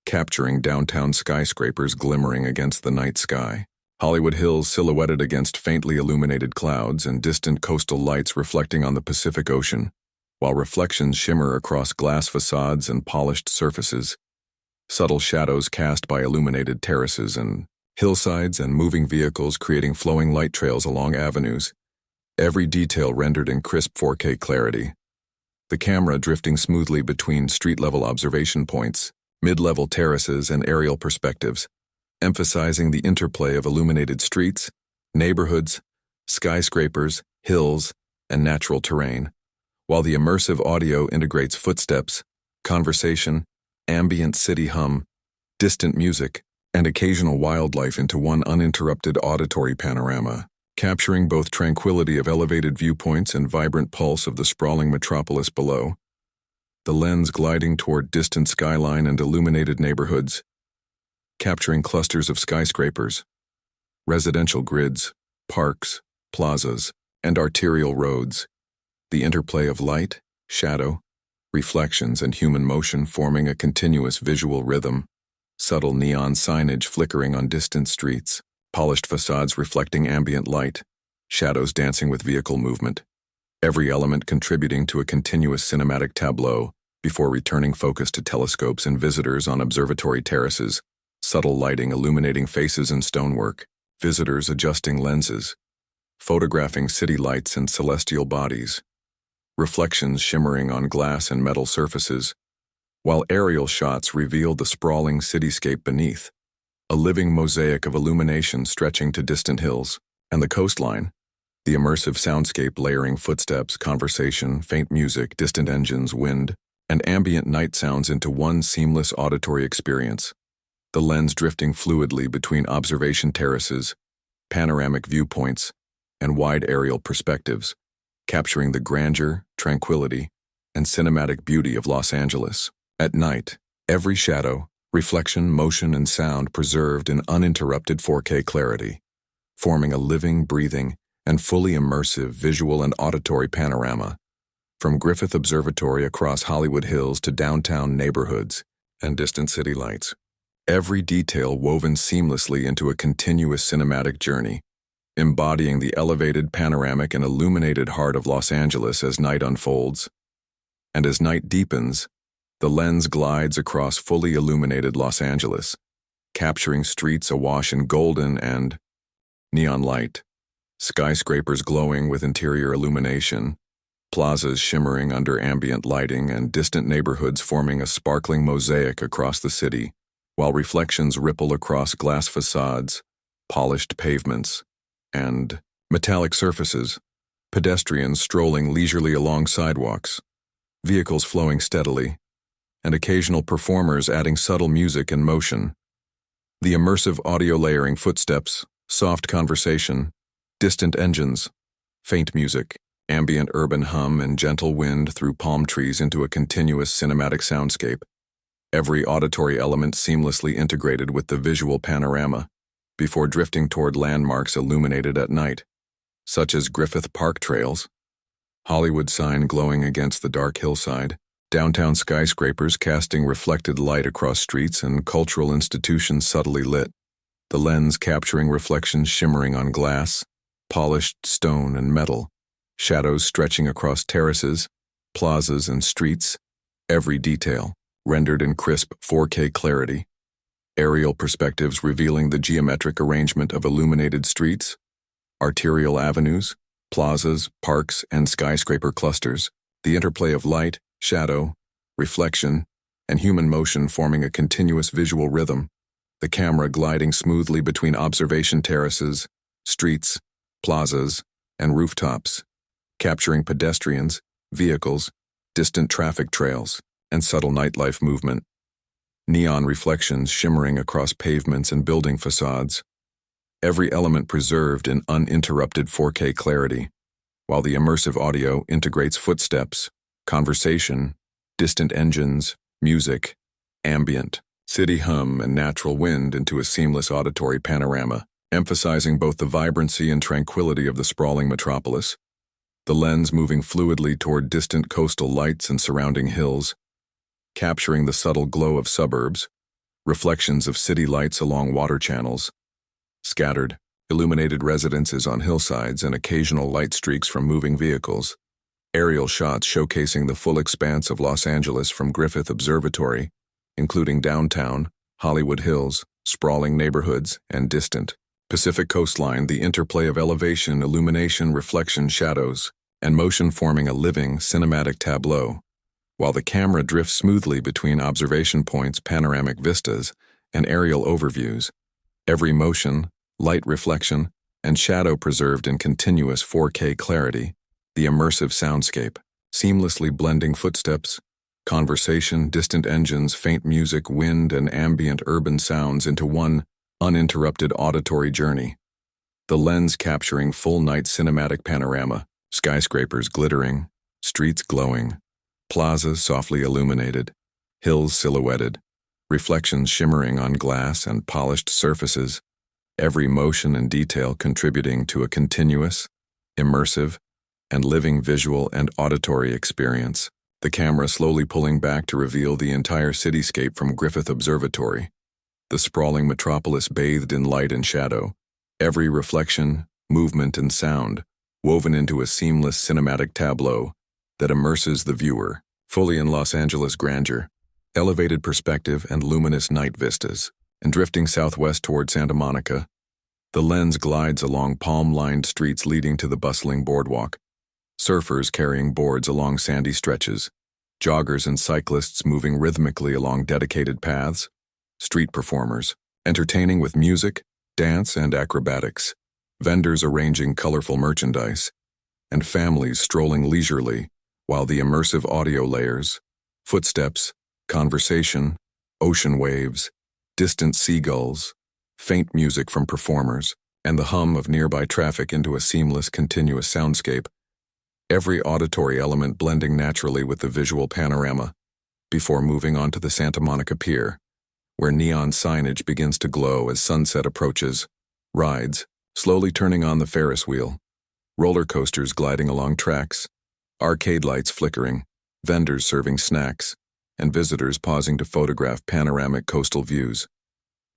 capturing downtown skyscrapers glimmering against the night sky, Hollywood Hills silhouetted against faintly illuminated clouds and distant coastal lights reflecting on the Pacific Ocean, while reflections shimmer across glass facades and polished surfaces, subtle shadows cast by illuminated terraces and hillsides and moving vehicles creating flowing light trails along avenues, every detail rendered in crisp 4K clarity. The camera drifting smoothly between street-level observation points, mid-level terraces, and aerial perspectives, emphasizing the interplay of illuminated streets, neighborhoods, skyscrapers, hills, and natural terrain, while the immersive audio integrates footsteps, conversation, ambient city hum, distant music, and occasional wildlife into one uninterrupted auditory panorama, capturing both tranquility of elevated viewpoints and vibrant pulse of the sprawling metropolis below, the lens gliding toward distant skyline and illuminated neighborhoods, capturing clusters of skyscrapers, residential grids, parks, plazas, and arterial roads. The interplay of light, shadow, reflections, and human motion forming a continuous visual rhythm. Subtle neon signage flickering on distant streets, polished facades reflecting ambient light, shadows dancing with vehicle movement. Every element contributing to a continuous cinematic tableau before returning focus to telescopes and visitors on observatory terraces, subtle lighting illuminating faces and stonework, visitors adjusting lenses, photographing city lights and celestial bodies, reflections shimmering on glass and metal surfaces, while aerial shots reveal the sprawling cityscape beneath, a living mosaic of illumination stretching to distant hills, and the coastline, the immersive soundscape layering footsteps, conversation, faint music, distant engines, wind, and ambient night sounds into one seamless auditory experience, the lens drifting fluidly between observation terraces, panoramic viewpoints, and wide aerial perspectives, capturing the grandeur, tranquility, and cinematic beauty of Los Angeles. At night, every shadow, reflection, motion, and sound preserved in uninterrupted 4K clarity, forming a living, breathing, and fully immersive visual and auditory panorama, from Griffith Observatory across Hollywood Hills to downtown neighborhoods and distant city lights. Every detail woven seamlessly into a continuous cinematic journey, embodying the elevated, panoramic, and illuminated heart of Los Angeles as night unfolds. And as night deepens, the lens glides across fully illuminated Los Angeles, capturing streets awash in golden and neon light, skyscrapers glowing with interior illumination, plazas shimmering under ambient lighting, and distant neighborhoods forming a sparkling mosaic across the city, while reflections ripple across glass facades, polished pavements, and metallic surfaces, pedestrians strolling leisurely along sidewalks, vehicles flowing steadily, and occasional performers adding subtle music and motion. The immersive audio layering footsteps, soft conversation, distant engines, faint music, ambient urban hum, and gentle wind through palm trees into a continuous cinematic soundscape. Every auditory element seamlessly integrated with the visual panorama, before drifting toward landmarks illuminated at night, such as Griffith Park trails, Hollywood sign glowing against the dark hillside, downtown skyscrapers casting reflected light across streets, and cultural institutions subtly lit, the lens capturing reflections shimmering on glass, polished stone and metal, shadows stretching across terraces, plazas, and streets, every detail rendered in crisp 4K clarity, aerial perspectives revealing the geometric arrangement of illuminated streets, arterial avenues, plazas, parks, and skyscraper clusters, the interplay of light, shadow, reflection, and human motion forming a continuous visual rhythm, the camera gliding smoothly between observation terraces, streets, plazas, and rooftops, capturing pedestrians, vehicles, distant traffic trails, and subtle nightlife movement. Neon reflections shimmering across pavements and building facades, every element preserved in uninterrupted 4K clarity, while the immersive audio integrates footsteps, conversation, distant engines, music, ambient, city hum, and natural wind into a seamless auditory panorama, emphasizing both the vibrancy and tranquility of the sprawling metropolis, the lens moving fluidly toward distant coastal lights and surrounding hills, capturing the subtle glow of suburbs, reflections of city lights along water channels, scattered, illuminated residences on hillsides, and occasional light streaks from moving vehicles, aerial shots showcasing the full expanse of Los Angeles from Griffith Observatory, including downtown, Hollywood Hills, sprawling neighborhoods, and distant Pacific coastline, the interplay of elevation, illumination, reflection, shadows, and motion forming a living, cinematic tableau, while the camera drifts smoothly between observation points, panoramic vistas, and aerial overviews, every motion, light reflection, and shadow preserved in continuous 4K clarity, the immersive soundscape, seamlessly blending footsteps, conversation, distant engines, faint music, wind, and ambient urban sounds into one uninterrupted auditory journey. The lens capturing full-night cinematic panorama, skyscrapers glittering, streets glowing, plazas softly illuminated, hills silhouetted, reflections shimmering on glass and polished surfaces, every motion and detail contributing to a continuous, immersive, and living visual and auditory experience. The camera slowly pulling back to reveal the entire cityscape from Griffith Observatory, the sprawling metropolis bathed in light and shadow, every reflection, movement, and sound woven into a seamless cinematic tableau that immerses the viewer, fully in Los Angeles grandeur, elevated perspective and luminous night vistas. And drifting southwest toward Santa Monica, the lens glides along palm-lined streets leading to the bustling boardwalk, surfers carrying boards along sandy stretches, joggers and cyclists moving rhythmically along dedicated paths, street performers entertaining with music, dance, and acrobatics, vendors arranging colorful merchandise, and families strolling leisurely while the immersive audio layers, footsteps, conversation, ocean waves, distant seagulls, faint music from performers, and the hum of nearby traffic into a seamless, continuous soundscape, every auditory element blending naturally with the visual panorama, before moving on to the Santa Monica Pier, where neon signage begins to glow as sunset approaches, rides, slowly turning on the Ferris wheel, roller coasters gliding along tracks, arcade lights flickering, vendors serving snacks, and visitors pausing to photograph panoramic coastal views.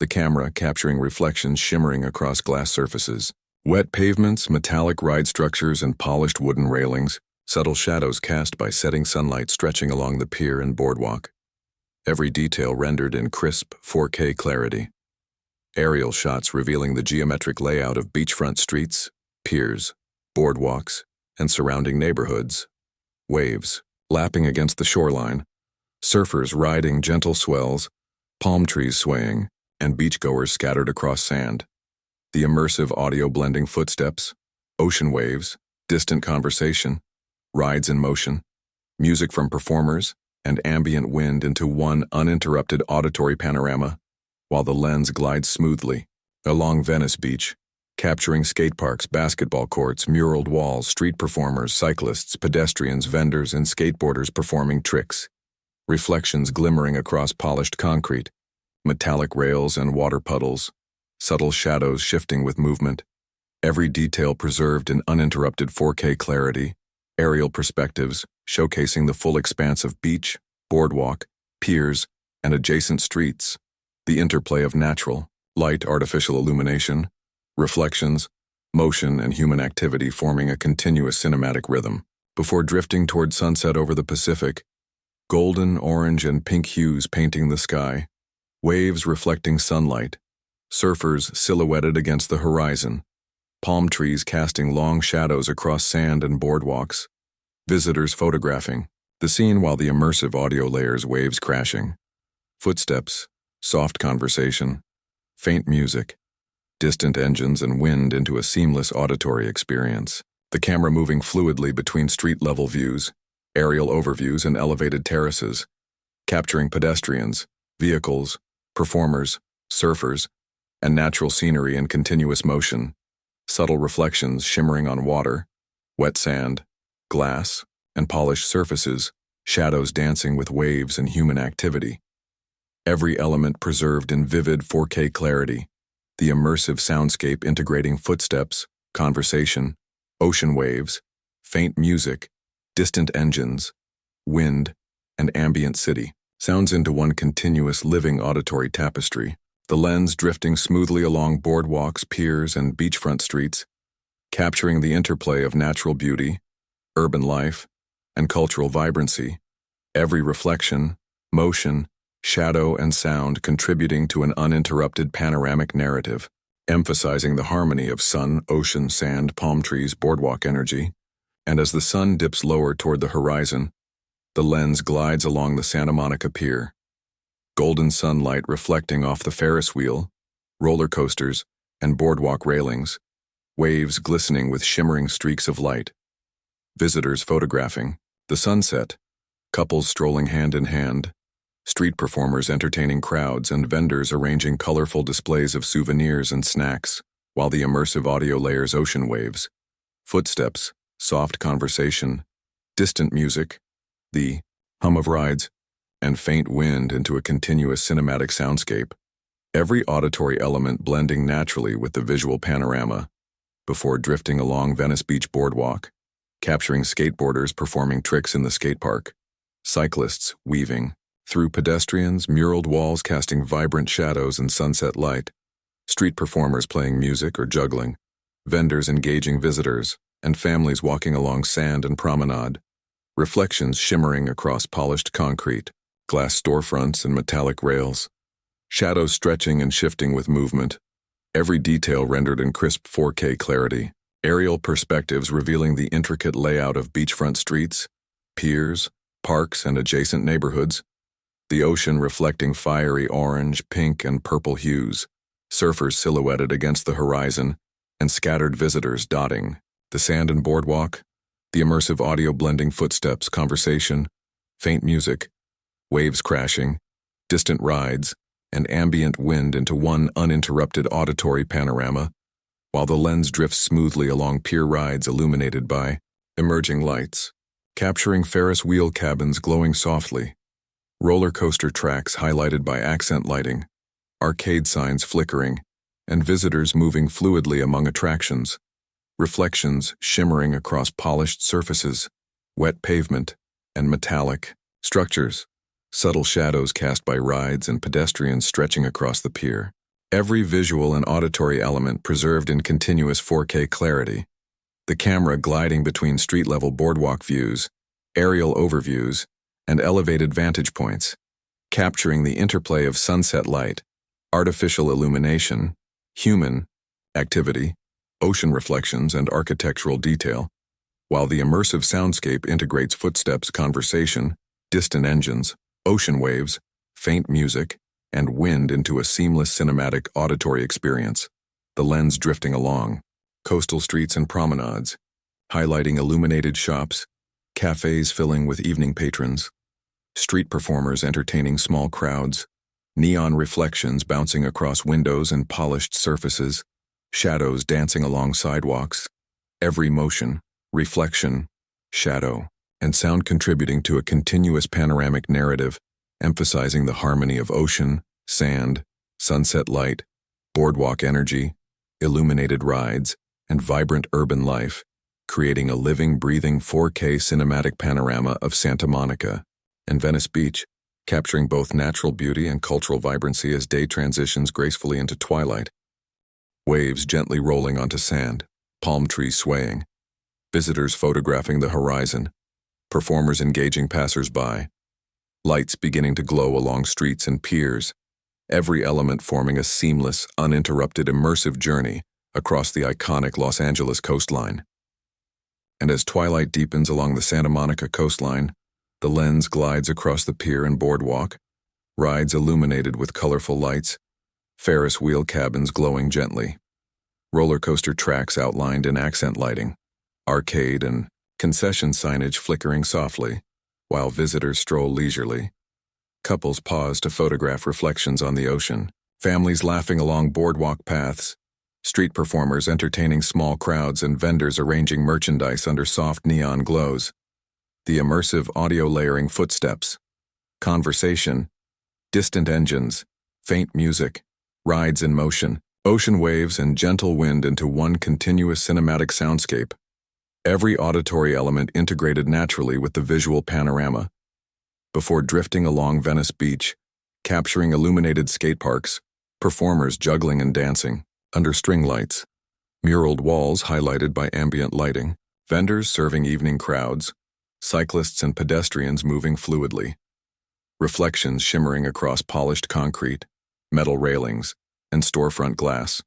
The camera capturing reflections shimmering across glass surfaces, wet pavements, metallic ride structures, and polished wooden railings, subtle shadows cast by setting sunlight stretching along the pier and boardwalk. Every detail rendered in crisp 4K clarity. Aerial shots revealing the geometric layout of beachfront streets, piers, boardwalks, and surrounding neighborhoods. Waves lapping against the shoreline, surfers riding gentle swells, palm trees swaying, and beachgoers scattered across sand. The immersive audio blending footsteps, ocean waves, distant conversation, rides in motion, music from performers, and ambient wind into one uninterrupted auditory panorama, while the lens glides smoothly along Venice Beach, capturing skate parks, basketball courts, muraled walls, street performers, cyclists, pedestrians, vendors, and skateboarders performing tricks, reflections glimmering across polished concrete, metallic rails and water puddles, subtle shadows shifting with movement, every detail preserved in uninterrupted 4K clarity, aerial perspectives showcasing the full expanse of beach, boardwalk, piers, and adjacent streets, the interplay of natural, light, artificial illumination, reflections, motion, and human activity forming a continuous cinematic rhythm. Before drifting toward sunset over the Pacific, golden, orange, and pink hues painting the sky, waves reflecting sunlight, surfers silhouetted against the horizon, palm trees casting long shadows across sand and boardwalks, visitors photographing the scene while the immersive audio layers waves crashing, footsteps, soft conversation, faint music, distant engines and wind into a seamless auditory experience. The camera moving fluidly between street-level views, aerial overviews, and elevated terraces, capturing pedestrians, vehicles, performers, surfers, and natural scenery in continuous motion, subtle reflections shimmering on water, wet sand, glass, and polished surfaces, shadows dancing with waves and human activity. Every element preserved in vivid 4K clarity, the immersive soundscape integrating footsteps, conversation, ocean waves, faint music, distant engines, wind, and ambient city, sounds into one continuous living auditory tapestry, the lens drifting smoothly along boardwalks, piers, and beachfront streets, capturing the interplay of natural beauty, urban life, and cultural vibrancy, every reflection, motion, shadow, and sound contributing to an uninterrupted panoramic narrative, emphasizing the harmony of sun, ocean, sand, palm trees, boardwalk energy. And as the sun dips lower toward the horizon, the lens glides along the Santa Monica Pier, golden sunlight reflecting off the Ferris wheel, roller coasters, and boardwalk railings, waves glistening with shimmering streaks of light, visitors photographing the sunset, couples strolling hand in hand, street performers entertaining crowds, and vendors arranging colorful displays of souvenirs and snacks, while the immersive audio layers ocean waves, footsteps, soft conversation, distant music, the hum of rides, and faint wind into a continuous cinematic soundscape, every auditory element blending naturally with the visual panorama, before drifting along Venice Beach boardwalk, capturing skateboarders performing tricks in the skate park, cyclists weaving through pedestrians, muraled walls casting vibrant shadows in sunset light, street performers playing music or juggling, vendors engaging visitors, and families walking along sand and promenade, reflections shimmering across polished concrete, glass storefronts and metallic rails, shadows stretching and shifting with movement, every detail rendered in crisp 4K clarity, aerial perspectives revealing the intricate layout of beachfront streets, piers, parks, and adjacent neighborhoods, the ocean reflecting fiery orange, pink, and purple hues, surfers silhouetted against the horizon, and scattered visitors dotting the sand and boardwalk, the immersive audio blending footsteps, conversation, faint music, waves crashing, distant rides, and ambient wind into one uninterrupted auditory panorama, while the lens drifts smoothly along pier rides illuminated by emerging lights, capturing Ferris wheel cabins glowing softly, roller coaster tracks highlighted by accent lighting, arcade signs flickering, and visitors moving fluidly among attractions, reflections shimmering across polished surfaces, wet pavement, and metallic structures, subtle shadows cast by rides and pedestrians stretching across the pier. Every visual and auditory element preserved in continuous 4K clarity. The camera gliding between street-level boardwalk views, aerial overviews, and elevated vantage points, capturing the interplay of sunset light, artificial illumination, human activity, ocean reflections, and architectural detail, while the immersive soundscape integrates footsteps, conversation, distant engines, ocean waves, faint music, and wind into a seamless cinematic auditory experience, the lens drifting along coastal streets and promenades, highlighting illuminated shops, cafes filling with evening patrons, street performers entertaining small crowds, neon reflections bouncing across windows and polished surfaces, shadows dancing along sidewalks, every motion, reflection, shadow, and sound contributing to a continuous panoramic narrative, emphasizing the harmony of ocean, sand, sunset light, boardwalk energy, illuminated rides, and vibrant urban life, creating a living, breathing 4K cinematic panorama of Santa Monica and Venice Beach, capturing both natural beauty and cultural vibrancy as day transitions gracefully into twilight. Waves gently rolling onto sand, palm trees swaying, visitors photographing the horizon, performers engaging passers-by, lights beginning to glow along streets and piers, every element forming a seamless, uninterrupted, immersive journey across the iconic Los Angeles coastline. And as twilight deepens along the Santa Monica coastline, the lens glides across the pier and boardwalk, rides illuminated with colorful lights, Ferris wheel cabins glowing gently, roller coaster tracks outlined in accent lighting, arcade and concession signage flickering softly, while visitors stroll leisurely. Couples pause to photograph reflections on the ocean, families laughing along boardwalk paths, street performers entertaining small crowds, and vendors arranging merchandise under soft neon glows. The immersive audio layering footsteps, conversation, distant engines, faint music, rides in motion, ocean waves, and gentle wind into one continuous cinematic soundscape. Every auditory element integrated naturally with the visual panorama. Before drifting along Venice Beach, capturing illuminated skate parks, performers juggling and dancing under string lights, muraled walls highlighted by ambient lighting, vendors serving evening crowds, cyclists and pedestrians moving fluidly, reflections shimmering across polished concrete, metal railings, and storefront glass,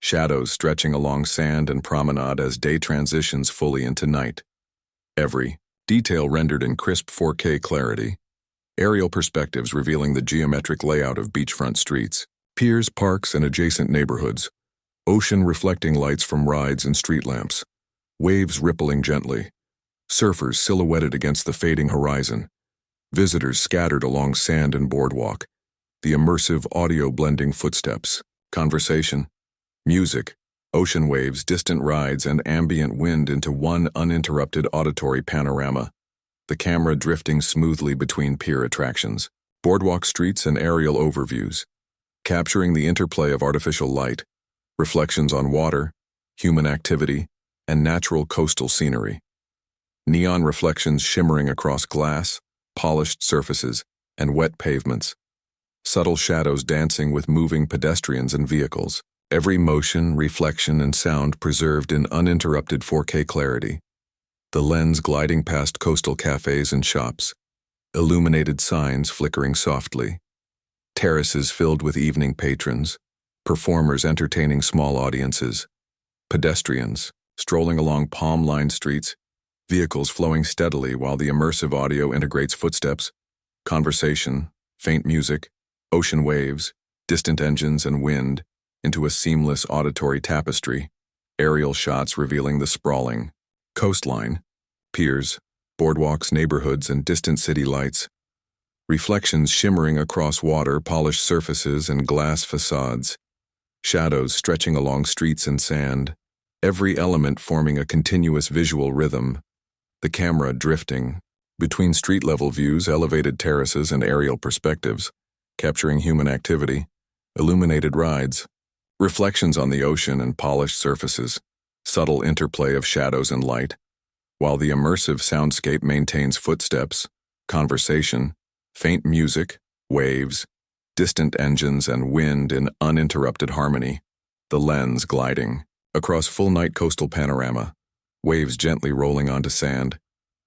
shadows stretching along sand and promenade as day transitions fully into night. Every detail rendered in crisp 4K clarity, aerial perspectives revealing the geometric layout of beachfront streets, piers, parks, and adjacent neighborhoods, ocean reflecting lights from rides and street lamps, waves rippling gently, surfers silhouetted against the fading horizon, visitors scattered along sand and boardwalk, the immersive audio blending footsteps, conversation, music, ocean waves, distant rides, and ambient wind into one uninterrupted auditory panorama. the camera drifting smoothly between pier attractions, boardwalk streets, and aerial overviews, capturing the interplay of artificial light, reflections on water, human activity, and natural coastal scenery. Neon reflections shimmering across glass, polished surfaces, and wet pavements. Subtle shadows dancing with moving pedestrians and vehicles. Every motion, reflection, and sound preserved in uninterrupted 4K clarity. The lens gliding past coastal cafes and shops. Illuminated signs flickering softly. Terraces filled with evening patrons. Performers entertaining small audiences. Pedestrians strolling along palm-lined streets. Vehicles flowing steadily while the immersive audio integrates footsteps, conversation, faint music, ocean waves, distant engines, and wind into a seamless auditory tapestry, aerial shots revealing the sprawling coastline, piers, boardwalks, neighborhoods, and distant city lights, reflections shimmering across water, polished surfaces, and glass facades, shadows stretching along streets and sand, every element forming a continuous visual rhythm, the camera drifting between street-level views, elevated terraces, and aerial perspectives, capturing human activity, illuminated rides, reflections on the ocean and polished surfaces, subtle interplay of shadows and light, while the immersive soundscape maintains footsteps, conversation, faint music, waves, distant engines, and wind in uninterrupted harmony, the lens gliding across full-night coastal panorama, waves gently rolling onto sand,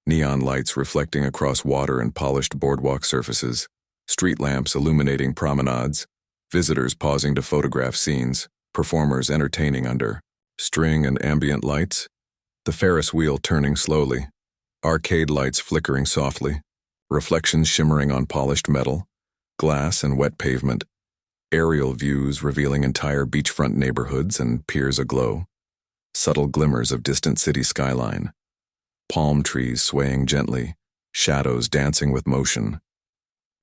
neon lights reflecting across water and polished boardwalk surfaces, street lamps illuminating promenades, visitors pausing to photograph scenes, performers entertaining under string and ambient lights, the Ferris wheel turning slowly, arcade lights flickering softly, reflections shimmering on polished metal, glass and wet pavement, aerial views revealing entire beachfront neighborhoods and piers aglow, subtle glimmers of distant city skyline, palm trees swaying gently, shadows dancing with motion.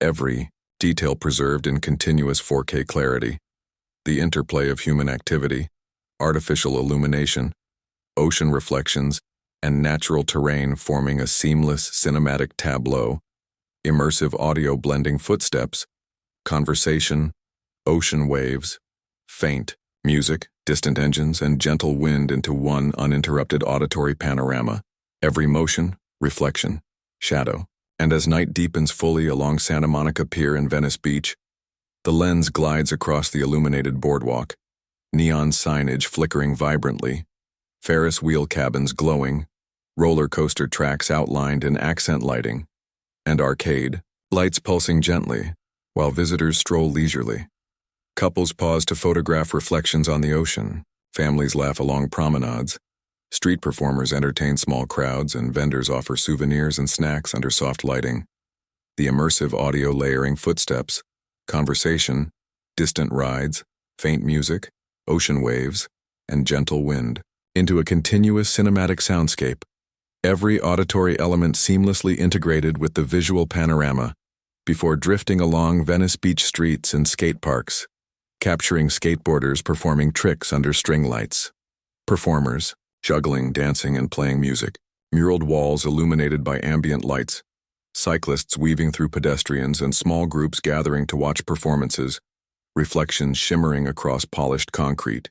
Every detail preserved in continuous 4K clarity, the interplay of human activity, artificial illumination, ocean reflections, and natural terrain forming a seamless cinematic tableau, immersive audio blending footsteps, conversation, ocean waves, faint music, distant engines, and gentle wind into one uninterrupted auditory panorama, every motion, reflection, shadow. And as night deepens fully along Santa Monica Pier in Venice Beach, the lens glides across the illuminated boardwalk, neon signage flickering vibrantly, Ferris wheel cabins glowing, roller coaster tracks outlined in accent lighting, and arcade lights pulsing gently while visitors stroll leisurely. Couples pause to photograph reflections on the ocean, families laugh along promenades, street performers entertain small crowds, and vendors offer souvenirs and snacks under soft lighting. The immersive audio layering footsteps, conversation, distant rides, faint music, ocean waves, and gentle wind into a continuous cinematic soundscape. Every auditory element seamlessly integrated with the visual panorama before drifting along Venice Beach streets and skate parks, capturing skateboarders performing tricks under string lights, performers juggling, dancing, and playing music, muraled walls illuminated by ambient lights, cyclists weaving through pedestrians, and small groups gathering to watch performances, reflections shimmering across polished concrete,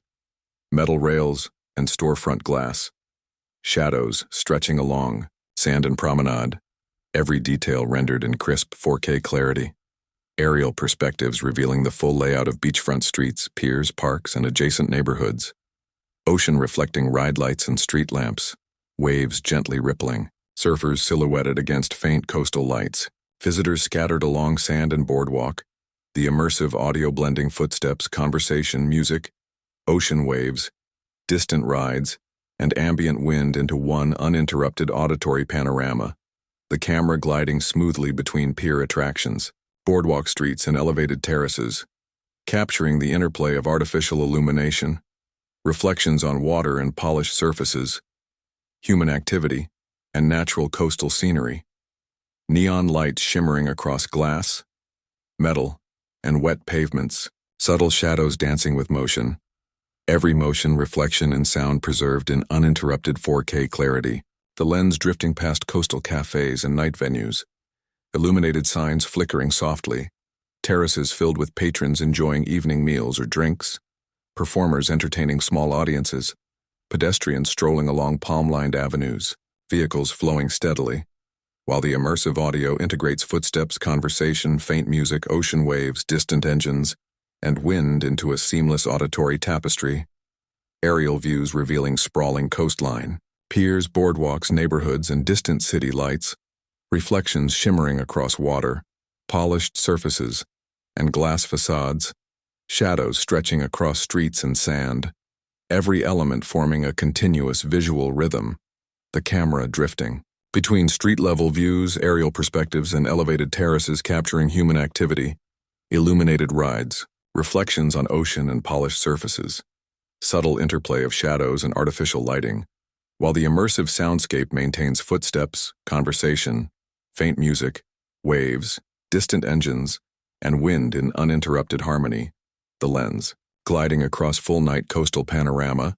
metal rails, and storefront glass, shadows stretching along sand and promenade, every detail rendered in crisp 4K clarity, aerial perspectives revealing the full layout of beachfront streets, piers, parks, and adjacent neighborhoods, ocean reflecting ride lights and street lamps, waves gently rippling, surfers silhouetted against faint coastal lights, visitors scattered along sand and boardwalk, the immersive audio blending footsteps, conversation, music, ocean waves, distant rides, and ambient wind into one uninterrupted auditory panorama, the camera gliding smoothly between pier attractions, boardwalk streets, and elevated terraces, capturing the interplay of artificial illumination, reflections on water and polished surfaces, human activity, and natural coastal scenery, neon lights shimmering across glass, metal, and wet pavements, subtle shadows dancing with motion, every motion, reflection, and sound preserved in uninterrupted 4K clarity. the lens drifting past coastal cafes and night venues, illuminated signs flickering softly, terraces filled with patrons enjoying evening meals or drinks, performers entertaining small audiences, pedestrians strolling along palm-lined avenues, vehicles flowing steadily, while the immersive audio integrates footsteps, conversation, faint music, ocean waves, distant engines, and wind into a seamless auditory tapestry. Aerial views revealing sprawling coastline, piers, boardwalks, neighborhoods, and distant city lights, reflections shimmering across water, polished surfaces, and glass facades, shadows stretching across streets and sand, every element forming a continuous visual rhythm, the camera drifting between street-level views, aerial perspectives, and elevated terraces capturing human activity, illuminated rides, reflections on ocean and polished surfaces, subtle interplay of shadows and artificial lighting, while the immersive soundscape maintains footsteps, conversation, faint music, waves, distant engines, and wind in uninterrupted harmony, the lens, gliding across full-night coastal panorama,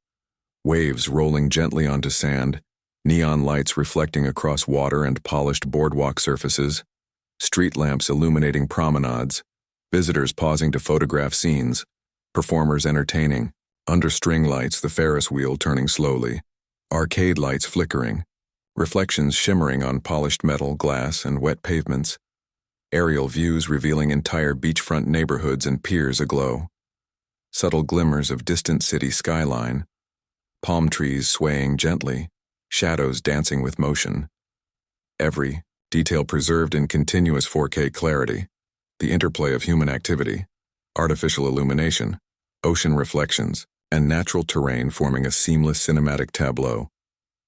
waves rolling gently onto sand, neon lights reflecting across water and polished boardwalk surfaces, street lamps illuminating promenades, visitors pausing to photograph scenes, performers entertaining, under string lights the Ferris wheel turning slowly, arcade lights flickering, reflections shimmering on polished metal, glass, and wet pavements, aerial views revealing entire beachfront neighborhoods and piers aglow, subtle glimmers of distant city skyline, palm trees swaying gently, shadows dancing with motion. Every detail preserved in continuous 4K clarity, the interplay of human activity, artificial illumination, ocean reflections, and natural terrain forming a seamless cinematic tableau,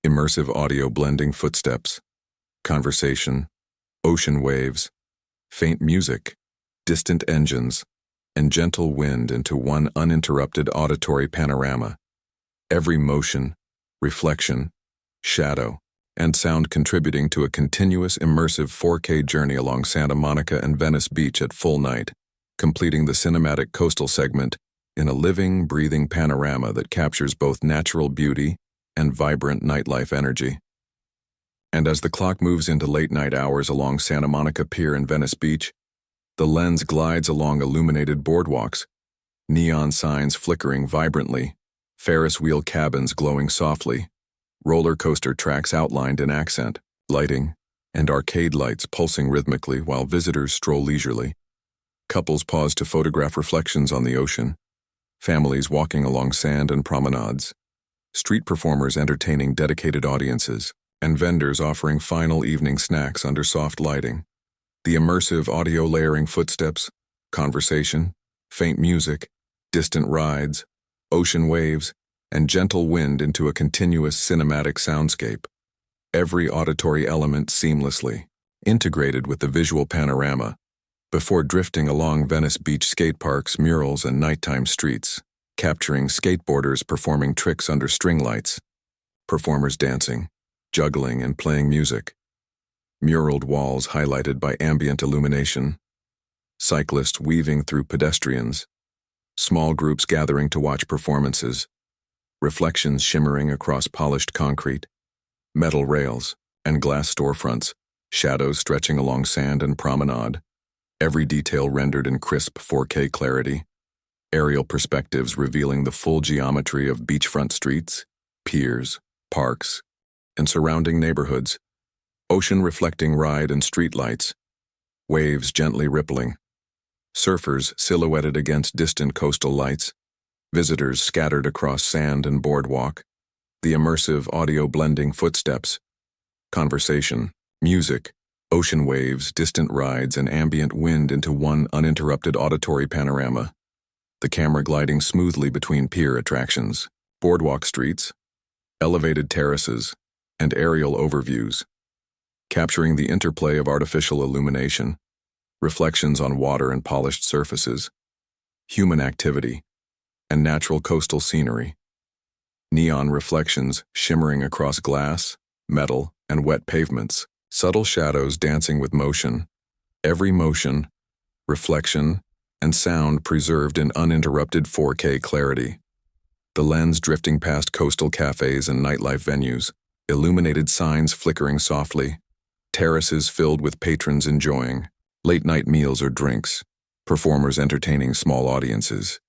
immersive audio blending footsteps, conversation, ocean waves, faint music, distant engines, and gentle wind into one uninterrupted auditory panorama. Every motion, reflection, shadow, and sound contributing to a continuous immersive 4K journey along Santa Monica and Venice Beach at full night, completing the cinematic coastal segment in a living, breathing panorama that captures both natural beauty and vibrant nightlife energy. And as the clock moves into late-night hours along Santa Monica Pier and Venice Beach, the lens glides along illuminated boardwalks, neon signs flickering vibrantly, Ferris wheel cabins glowing softly, roller coaster tracks outlined in accent, lighting, and arcade lights pulsing rhythmically while visitors stroll leisurely. Couples pause to photograph reflections on the ocean, families walking along sand and promenades, street performers entertaining dedicated audiences, and vendors offering final evening snacks under soft lighting. The immersive audio layering footsteps, conversation, faint music, distant rides, ocean waves, and gentle wind into a continuous cinematic soundscape, every auditory element seamlessly integrated with the visual panorama, before drifting along Venice Beach skate parks, murals, and nighttime streets, capturing skateboarders performing tricks under string lights, performers dancing, juggling, and playing music, muraled walls highlighted by ambient illumination, cyclists weaving through pedestrians, small groups gathering to watch performances, reflections shimmering across polished concrete, metal rails, and glass storefronts, shadows stretching along sand and promenade, every detail rendered in crisp 4K clarity, aerial perspectives revealing the full geometry of beachfront streets, piers, parks, and surrounding neighborhoods, ocean reflecting ride and street lights, waves gently rippling, surfers silhouetted against distant coastal lights, visitors scattered across sand and boardwalk, the immersive audio blending footsteps, conversation, music, ocean waves, distant rides, and ambient wind into one uninterrupted auditory panorama, the camera gliding smoothly between pier attractions, boardwalk streets, elevated terraces, and aerial overviews, capturing the interplay of artificial illumination, reflections on water and polished surfaces, human activity, and natural coastal scenery, neon reflections shimmering across glass, metal, and wet pavements, subtle shadows dancing with motion, every motion, reflection, and sound preserved in uninterrupted 4K clarity. The lens drifting past coastal cafes and nightlife venues, illuminated signs flickering softly, terraces filled with patrons enjoying late-night meals or drinks, performers entertaining small audiences,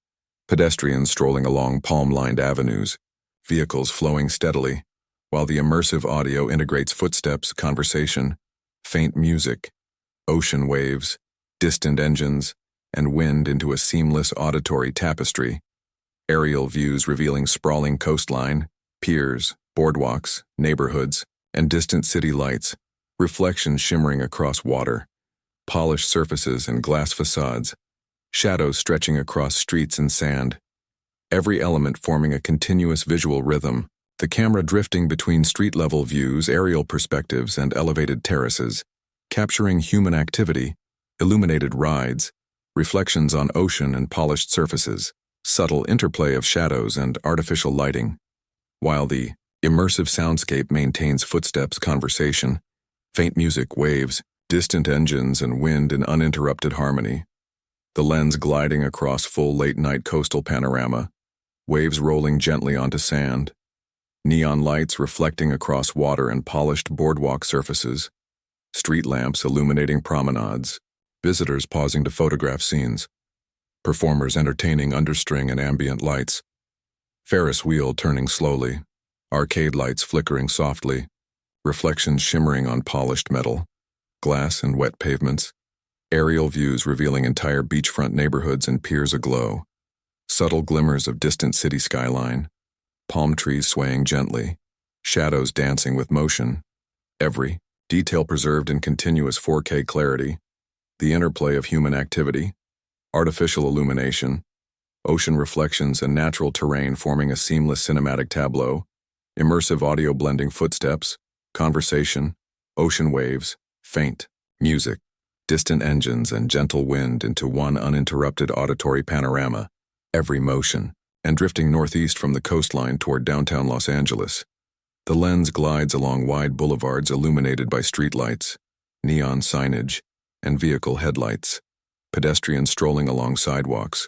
pedestrians strolling along palm-lined avenues, vehicles flowing steadily, while the immersive audio integrates footsteps, conversation, faint music, ocean waves, distant engines, and wind into a seamless auditory tapestry. Aerial views revealing sprawling coastline, piers, boardwalks, neighborhoods, and distant city lights, reflections shimmering across water, polished surfaces and glass facades, shadows stretching across streets and sand, every element forming a continuous visual rhythm, the camera drifting between street-level views, aerial perspectives, and elevated terraces, capturing human activity, illuminated rides, reflections on ocean and polished surfaces, subtle interplay of shadows and artificial lighting, while the immersive soundscape maintains footsteps, conversation, faint music, waves, distant engines, and wind in uninterrupted harmony. The lens gliding across full late-night coastal panorama, waves rolling gently onto sand, neon lights reflecting across water and polished boardwalk surfaces, street lamps illuminating promenades, visitors pausing to photograph scenes, performers entertaining under string and ambient lights, Ferris wheel turning slowly, arcade lights flickering softly, reflections shimmering on polished metal, glass and wet pavements, aerial views revealing entire beachfront neighborhoods and piers aglow, subtle glimmers of distant city skyline, palm trees swaying gently, shadows dancing with motion, every detail preserved in continuous 4K clarity, the interplay of human activity, artificial illumination, ocean reflections and natural terrain forming a seamless cinematic tableau, immersive audio blending footsteps, conversation, ocean waves, faint music, distant engines and gentle wind into one uninterrupted auditory panorama, every motion, and drifting northeast from the coastline toward downtown Los Angeles. The lens glides along wide boulevards illuminated by streetlights, neon signage, and vehicle headlights, pedestrians strolling along sidewalks,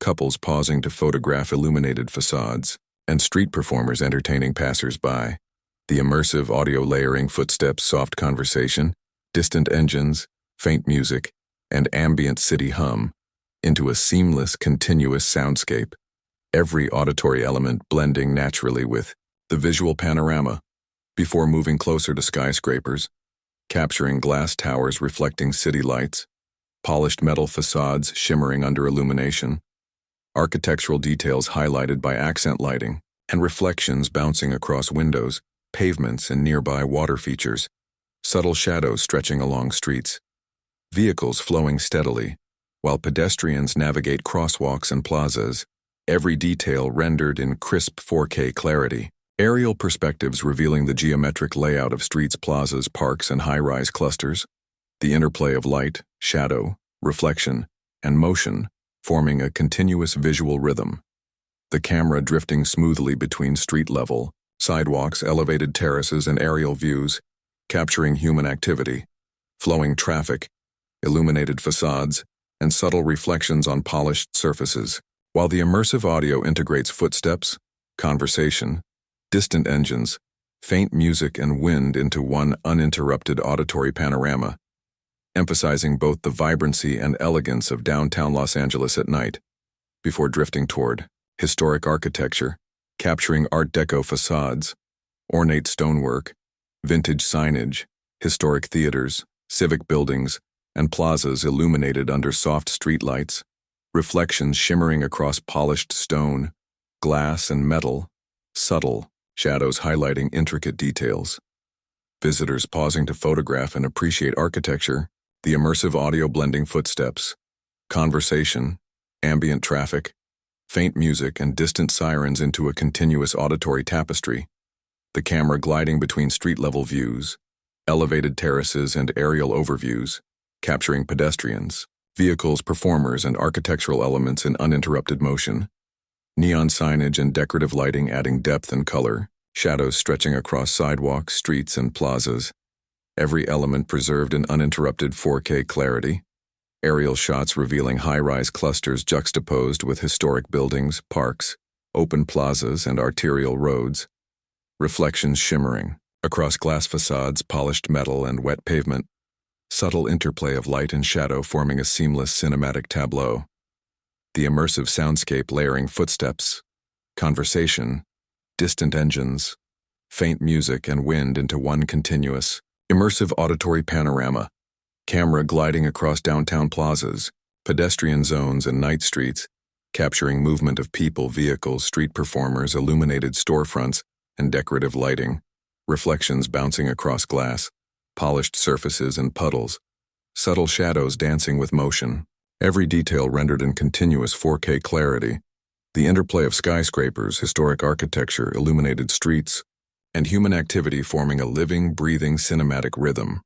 couples pausing to photograph illuminated facades, and street performers entertaining passers-by. The immersive audio layering footsteps, soft conversation, distant engines, faint music, and ambient city hum into a seamless, continuous soundscape, every auditory element blending naturally with the visual panorama before moving closer to skyscrapers, capturing glass towers reflecting city lights, polished metal facades shimmering under illumination, architectural details highlighted by accent lighting, and reflections bouncing across windows, pavements, and nearby water features, subtle shadows stretching along streets, vehicles flowing steadily, while pedestrians navigate crosswalks and plazas, every detail rendered in crisp 4K clarity. Aerial perspectives revealing the geometric layout of streets, plazas, parks, and high-rise clusters, the interplay of light, shadow, reflection, and motion forming a continuous visual rhythm. The camera drifting smoothly between street-level, sidewalks, elevated terraces, and aerial views, capturing human activity, flowing traffic, illuminated facades, and subtle reflections on polished surfaces, while the immersive audio integrates footsteps, conversation, distant engines, faint music, and wind into one uninterrupted auditory panorama, emphasizing both the vibrancy and elegance of downtown Los Angeles at night, before drifting toward historic architecture, capturing Art Deco facades, ornate stonework, vintage signage, historic theaters, civic buildings, and plazas illuminated under soft streetlights, reflections shimmering across polished stone, glass, and metal, subtle shadows highlighting intricate details. Visitors pausing to photograph and appreciate architecture, the immersive audio blending footsteps, conversation, ambient traffic, faint music, and distant sirens into a continuous auditory tapestry, the camera gliding between street-level views, elevated terraces, and aerial overviews, capturing pedestrians, vehicles, performers, and architectural elements in uninterrupted motion, neon signage and decorative lighting adding depth and color, shadows stretching across sidewalks, streets, and plazas, every element preserved in uninterrupted 4K clarity, aerial shots revealing high-rise clusters juxtaposed with historic buildings, parks, open plazas, and arterial roads, reflections shimmering, Across glass facades, polished metal, and wet pavement, subtle interplay of light and shadow forming a seamless cinematic tableau. The immersive soundscape layering footsteps, conversation, distant engines, faint music, and wind into one continuous, immersive auditory panorama. Camera gliding across downtown plazas, pedestrian zones, and night streets, capturing movement of people, vehicles, street performers, illuminated storefronts, and decorative lighting. Reflections bouncing across glass, polished surfaces and puddles, subtle shadows dancing with motion, every detail rendered in continuous 4K clarity. The interplay of skyscrapers, historic architecture, illuminated streets, and human activity forming a living, breathing cinematic rhythm.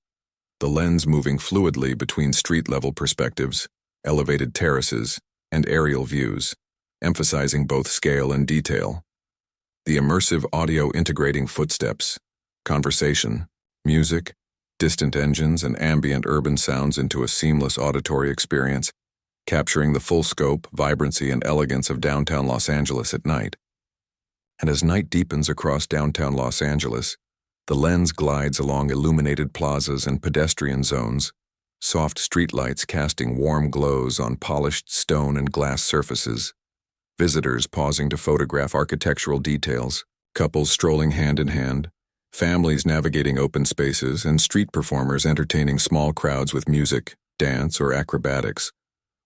The lens moving fluidly between street-level perspectives, elevated terraces, and aerial views, emphasizing both scale and detail. The immersive audio integrating footsteps, conversation, music, distant engines, and ambient urban sounds into a seamless auditory experience, capturing the full scope, vibrancy, and elegance of downtown Los Angeles at night. And as night deepens across downtown Los Angeles, the lens glides along illuminated plazas and pedestrian zones, soft streetlights casting warm glows on polished stone and glass surfaces, visitors pausing to photograph architectural details, couples strolling hand in hand, families navigating open spaces, and street performers entertaining small crowds with music, dance, or acrobatics,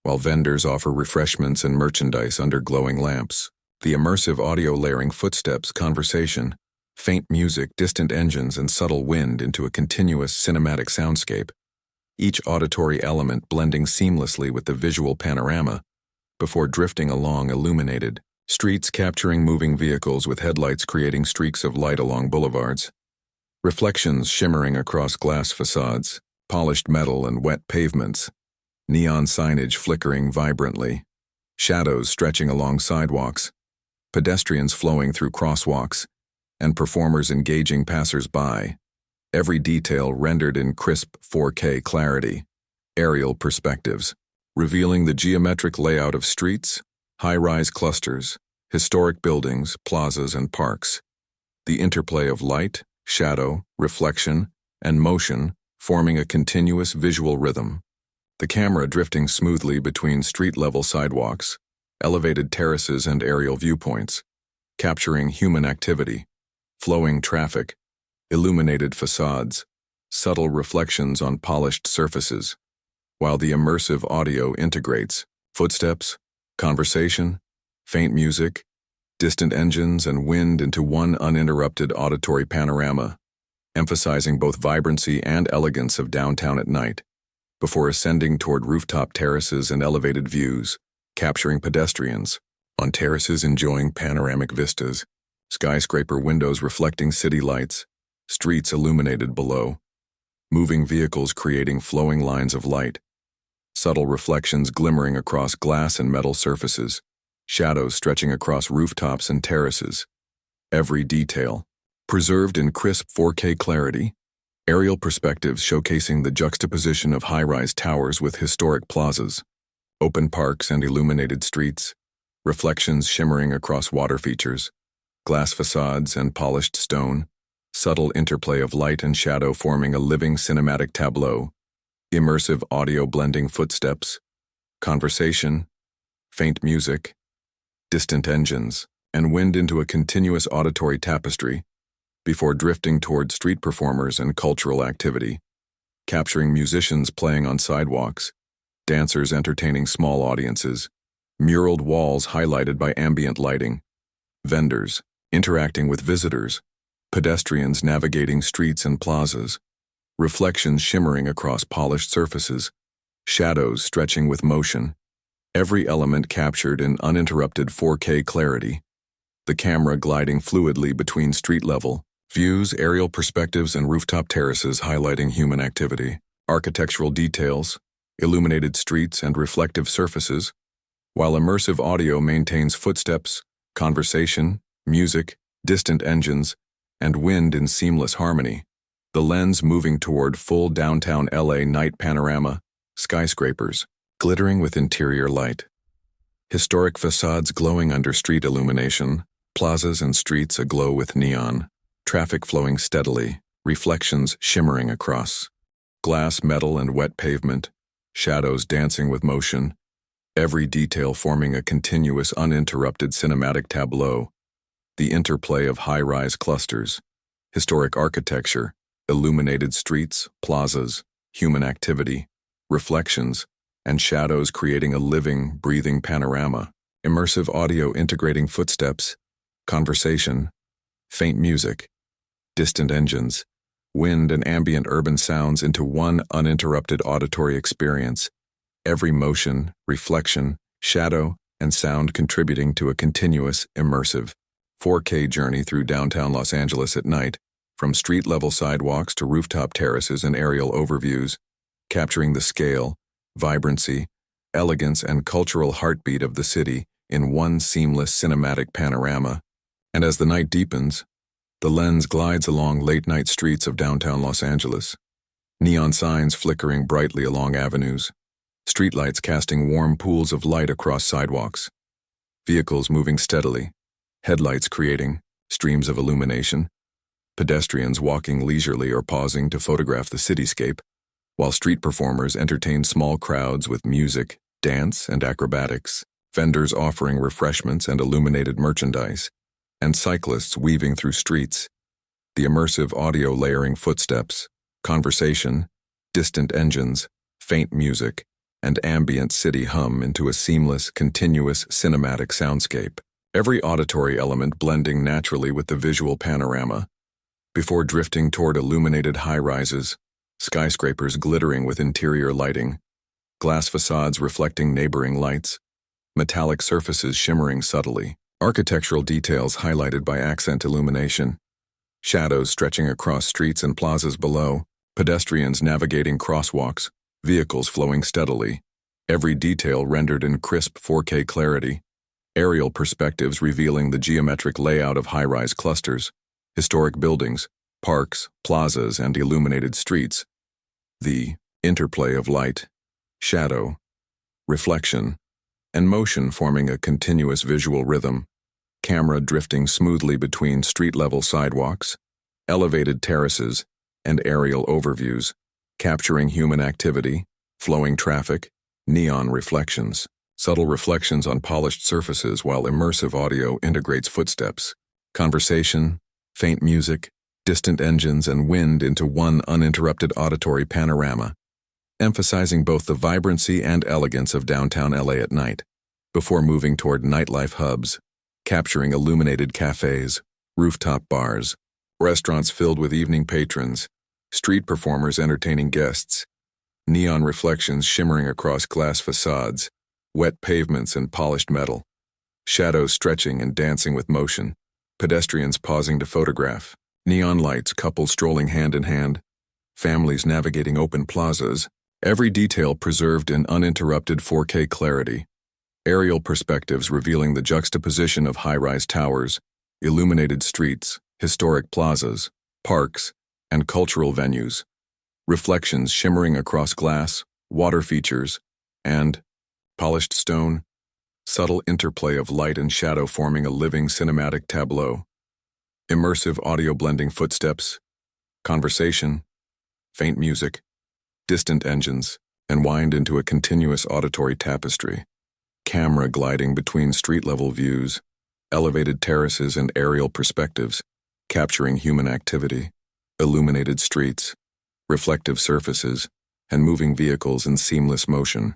while vendors offer refreshments and merchandise under glowing lamps. The immersive audio layering footsteps, conversation, faint music, distant engines, and subtle wind into a continuous cinematic soundscape, each auditory element blending seamlessly with the visual panorama before drifting along illuminated streets, capturing moving vehicles with headlights creating streaks of light along boulevards, reflections shimmering across glass facades, polished metal and wet pavements, neon signage flickering vibrantly, shadows stretching along sidewalks, pedestrians flowing through crosswalks, and performers engaging passers-by, every detail rendered in crisp 4K clarity, aerial perspectives, revealing the geometric layout of streets, high-rise clusters, historic buildings, plazas, and parks, the interplay of light, shadow, reflection, and motion forming a continuous visual rhythm. The camera drifting smoothly between street-level sidewalks, elevated terraces, and aerial viewpoints, capturing human activity, flowing traffic, illuminated facades, subtle reflections on polished surfaces, while the immersive audio integrates footsteps, conversation, faint music, distant engines, and wind into one uninterrupted auditory panorama, emphasizing both vibrancy and elegance of downtown at night, before ascending toward rooftop terraces and elevated views, capturing pedestrians on terraces enjoying panoramic vistas, skyscraper windows reflecting city lights, streets illuminated below, moving vehicles creating flowing lines of light, subtle reflections glimmering across glass and metal surfaces, shadows stretching across rooftops and terraces, every detail preserved in crisp 4K clarity, aerial perspectives showcasing the juxtaposition of high-rise towers with historic plazas, open parks and illuminated streets, reflections shimmering across water features, glass facades and polished stone, subtle interplay of light and shadow forming a living cinematic tableau, immersive audio blending footsteps, conversation, faint music, distant engines, and wind into a continuous auditory tapestry, before drifting toward street performers and cultural activity, capturing musicians playing on sidewalks, dancers entertaining small audiences, muraled walls highlighted by ambient lighting, vendors interacting with visitors, pedestrians navigating streets and plazas, reflections shimmering across polished surfaces, shadows stretching with motion, every element captured in uninterrupted 4K clarity, the camera gliding fluidly between street-level views, aerial perspectives, and rooftop terraces highlighting human activity, architectural details, illuminated streets, and reflective surfaces, while immersive audio maintains footsteps, conversation, music, distant engines, and wind in seamless harmony, the lens moving toward full downtown LA night panorama, skyscrapers, glittering with interior light, historic facades glowing under street illumination, plazas and streets aglow with neon, traffic flowing steadily, reflections shimmering across. Glass, metal, and wet pavement, shadows dancing with motion, every detail forming a continuous, uninterrupted cinematic tableau. The interplay of high-rise clusters, historic architecture, illuminated streets, plazas, human activity, reflections, and shadows creating a living, breathing panorama. Immersive audio integrating footsteps, conversation, faint music, distant engines, wind and ambient urban sounds into one uninterrupted auditory experience, every motion, reflection, shadow, and sound contributing to a continuous, immersive 4K journey through downtown Los Angeles at night, from street-level sidewalks to rooftop terraces and aerial overviews, capturing the scale, vibrancy, elegance, and cultural heartbeat of the city in one seamless cinematic panorama. And as the night deepens, the lens glides along late-night streets of downtown Los Angeles, neon signs flickering brightly along avenues, streetlights casting warm pools of light across sidewalks, vehicles moving steadily, headlights creating streams of illumination, pedestrians walking leisurely or pausing to photograph the cityscape, while street performers entertain small crowds with music, dance, and acrobatics, vendors offering refreshments and illuminated merchandise, and cyclists weaving through streets. The immersive audio layering footsteps, conversation, distant engines, faint music, and ambient city hum into a seamless, continuous cinematic soundscape. Every auditory element blending naturally with the visual panorama, before drifting toward illuminated high-rises, skyscrapers glittering with interior lighting, glass facades reflecting neighboring lights, metallic surfaces shimmering subtly, architectural details highlighted by accent illumination, shadows stretching across streets and plazas below, pedestrians navigating crosswalks, vehicles flowing steadily, every detail rendered in crisp 4K clarity, aerial perspectives revealing the geometric layout of high-rise clusters, historic buildings, parks, plazas, and illuminated streets. The interplay of light, shadow, reflection, and motion forming a continuous visual rhythm, camera drifting smoothly between street-level sidewalks, elevated terraces, and aerial overviews, capturing human activity, flowing traffic, neon reflections, subtle reflections on polished surfaces while immersive audio integrates footsteps, conversation, faint music, distant engines, and wind into one uninterrupted auditory panorama, emphasizing both the vibrancy and elegance of downtown LA at night, before moving toward nightlife hubs, capturing illuminated cafes, rooftop bars, restaurants filled with evening patrons, street performers entertaining guests, neon reflections shimmering across glass facades, wet pavements and polished metal, shadows stretching and dancing with motion, pedestrians pausing to photograph, neon lights, couples strolling hand in hand, families navigating open plazas, every detail preserved in uninterrupted 4K clarity, aerial perspectives revealing the juxtaposition of high-rise towers, illuminated streets, historic plazas, parks, and cultural venues, reflections shimmering across glass, water features, and polished stone, subtle interplay of light and shadow forming a living cinematic tableau, immersive audio blending footsteps, conversation, faint music, distant engines, and wind into a continuous auditory tapestry, camera gliding between street-level views, elevated terraces and aerial perspectives, capturing human activity, illuminated streets, reflective surfaces, and moving vehicles in seamless motion,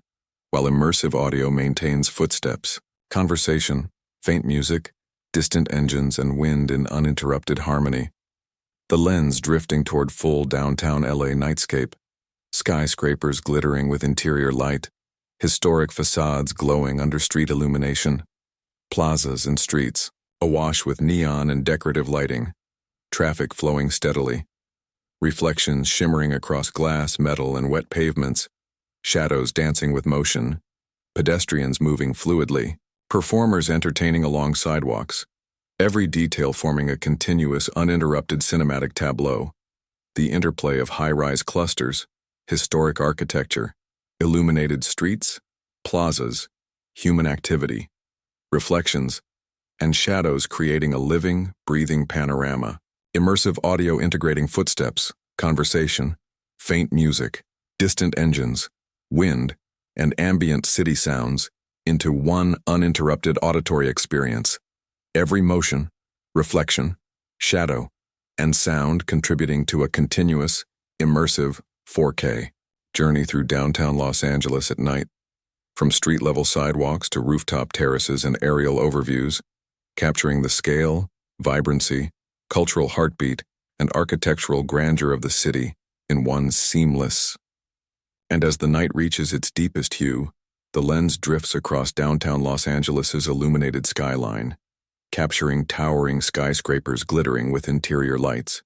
while immersive audio maintains footsteps, conversation, faint music, distant engines, and wind in uninterrupted harmony. The lens drifting toward full downtown LA nightscape, skyscrapers glittering with interior light, historic facades glowing under street illumination, plazas and streets awash with neon and decorative lighting, traffic flowing steadily, reflections shimmering across glass, metal, and wet pavements, shadows dancing with motion, pedestrians moving fluidly, performers entertaining along sidewalks, every detail forming a continuous, uninterrupted cinematic tableau, the interplay of high-rise clusters, historic architecture, illuminated streets, plazas, human activity, reflections, and shadows creating a living, breathing panorama. Immersive audio integrating footsteps, conversation, faint music, distant engines, wind, and ambient city sounds into one uninterrupted auditory experience. Every motion, reflection, shadow, and sound contributing to a continuous, immersive 4K journey through downtown Los Angeles at night. From street-level sidewalks to rooftop terraces and aerial overviews, capturing the scale, vibrancy, cultural heartbeat, and architectural grandeur of the city in one seamless. And as the night reaches its deepest hue, the lens drifts across downtown Los Angeles's illuminated skyline, capturing towering skyscrapers glittering with interior lights,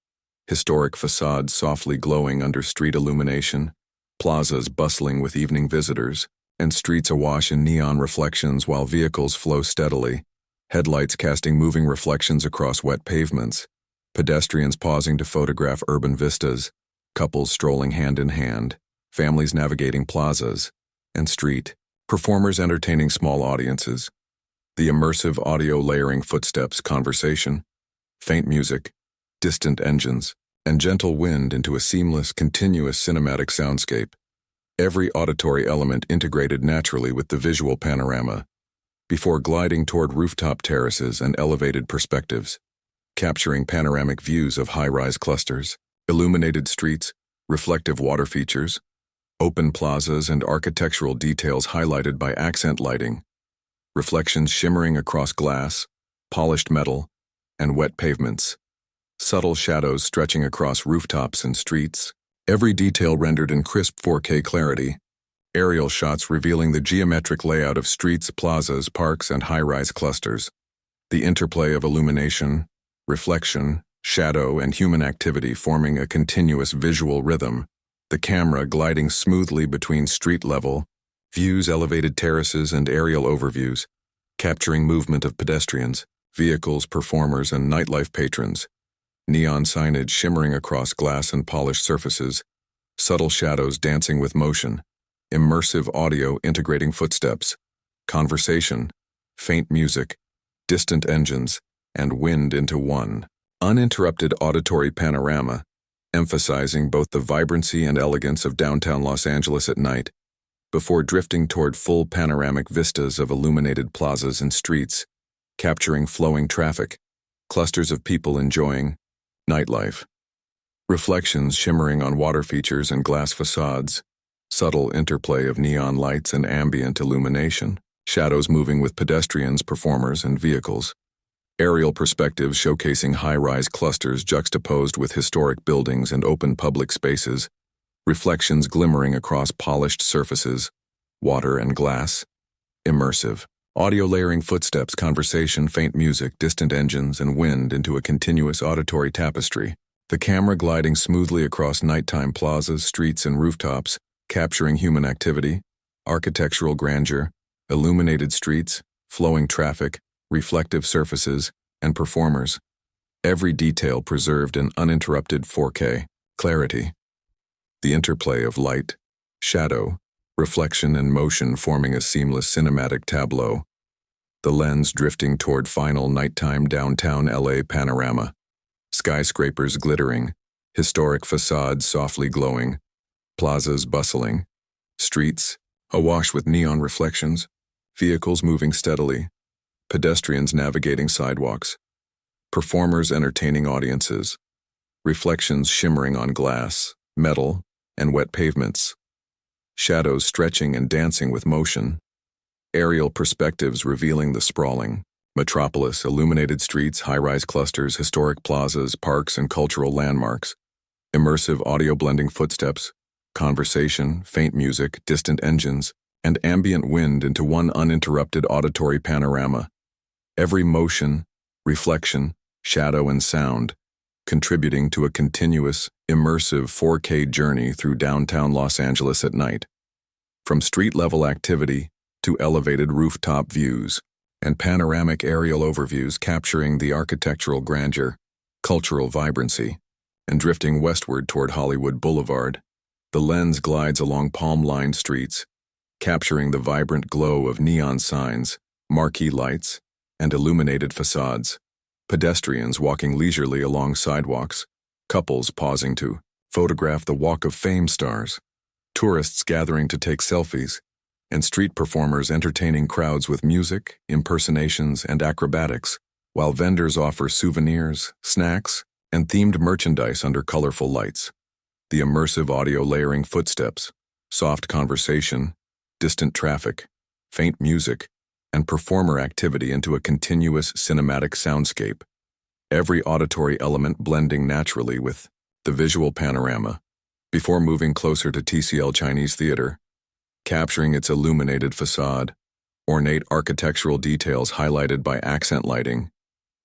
historic facades softly glowing under street illumination, plazas bustling with evening visitors, and streets awash in neon reflections while vehicles flow steadily, headlights casting moving reflections across wet pavements, pedestrians pausing to photograph urban vistas, couples strolling hand in hand, families navigating plazas and street, performers entertaining small audiences, the immersive audio layering footsteps, conversation, faint music, distant engines, and gentle wind into a seamless, continuous cinematic soundscape. Every auditory element integrated naturally with the visual panorama, before gliding toward rooftop terraces and elevated perspectives, capturing panoramic views of high-rise clusters, illuminated streets, reflective water features, open plazas, and architectural details highlighted by accent lighting, reflections shimmering across glass, polished metal, and wet pavements, subtle shadows stretching across rooftops and streets, every detail rendered in crisp 4K clarity, aerial shots revealing the geometric layout of streets, plazas, parks, and high-rise clusters, the interplay of illumination, reflection, shadow, and human activity forming a continuous visual rhythm, the camera gliding smoothly between street-level views, elevated terraces, and aerial overviews, capturing movement of pedestrians, vehicles, performers, and nightlife patrons, neon signage shimmering across glass and polished surfaces, subtle shadows dancing with motion, immersive audio integrating footsteps, conversation, faint music, distant engines, and wind into one uninterrupted auditory panorama, emphasizing both the vibrancy and elegance of downtown Los Angeles at night, before drifting toward full panoramic vistas of illuminated plazas and streets, capturing flowing traffic, clusters of people enjoying nightlife, reflections shimmering on water features and glass facades, subtle interplay of neon lights and ambient illumination, shadows moving with pedestrians, performers, and vehicles, aerial perspectives showcasing high-rise clusters juxtaposed with historic buildings and open public spaces, reflections glimmering across polished surfaces, water and glass, immersive, audio layering footsteps, conversation, faint music, distant engines, and wind into a continuous auditory tapestry, the camera gliding smoothly across nighttime plazas, streets, and rooftops, capturing human activity, architectural grandeur, illuminated streets, flowing traffic, reflective surfaces, and performers, every detail preserved in uninterrupted 4K clarity. The interplay of light, shadow, reflection, and motion forming a seamless cinematic tableau, the lens drifting toward final nighttime downtown LA panorama, skyscrapers glittering, historic facades softly glowing, plazas bustling, streets awash with neon reflections, vehicles moving steadily, pedestrians navigating sidewalks, performers entertaining audiences, reflections shimmering on glass, metal, and wet pavements, shadows stretching and dancing with motion, aerial perspectives revealing the sprawling metropolis, illuminated streets, high-rise clusters, historic plazas, parks, and cultural landmarks, immersive audio blending footsteps, conversation, faint music, distant engines, and ambient wind into one uninterrupted auditory panorama, every motion, reflection, shadow, and sound contributing to a continuous, immersive 4K journey through downtown Los Angeles at night. From street-level activity to elevated rooftop views and panoramic aerial overviews capturing the architectural grandeur, cultural vibrancy, and drifting westward toward Hollywood Boulevard, the lens glides along palm-lined streets, capturing the vibrant glow of neon signs, marquee lights, and illuminated facades, pedestrians walking leisurely along sidewalks, couples pausing to photograph the Walk of Fame stars, tourists gathering to take selfies, and street performers entertaining crowds with music, impersonations, and acrobatics, while vendors offer souvenirs, snacks, and themed merchandise under colorful lights. The immersive audio layering footsteps, soft conversation, distant traffic, faint music, and performer activity into a continuous cinematic soundscape, every auditory element blending naturally with the visual panorama, before moving closer to TCL Chinese Theater, capturing its illuminated facade, ornate architectural details highlighted by accent lighting,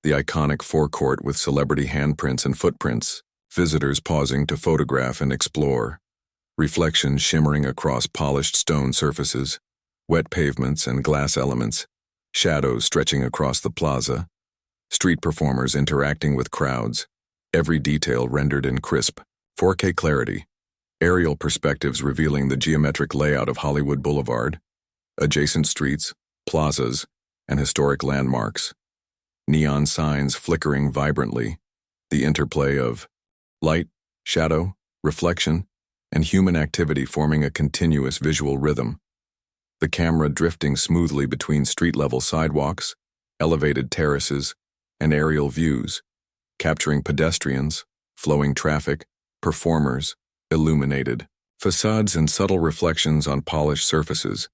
the iconic forecourt with celebrity handprints and footprints, visitors pausing to photograph and explore, reflections shimmering across polished stone surfaces, wet pavements and glass elements, shadows stretching across the plaza, street performers interacting with crowds, every detail rendered in crisp, 4K clarity, aerial perspectives revealing the geometric layout of Hollywood Boulevard, adjacent streets, plazas, and historic landmarks, neon signs flickering vibrantly, the interplay of light, shadow, reflection, and human activity forming a continuous visual rhythm. The camera drifting smoothly between street-level sidewalks, elevated terraces, and aerial views, capturing pedestrians, flowing traffic, performers, illuminated facades and subtle reflections on polished surfaces,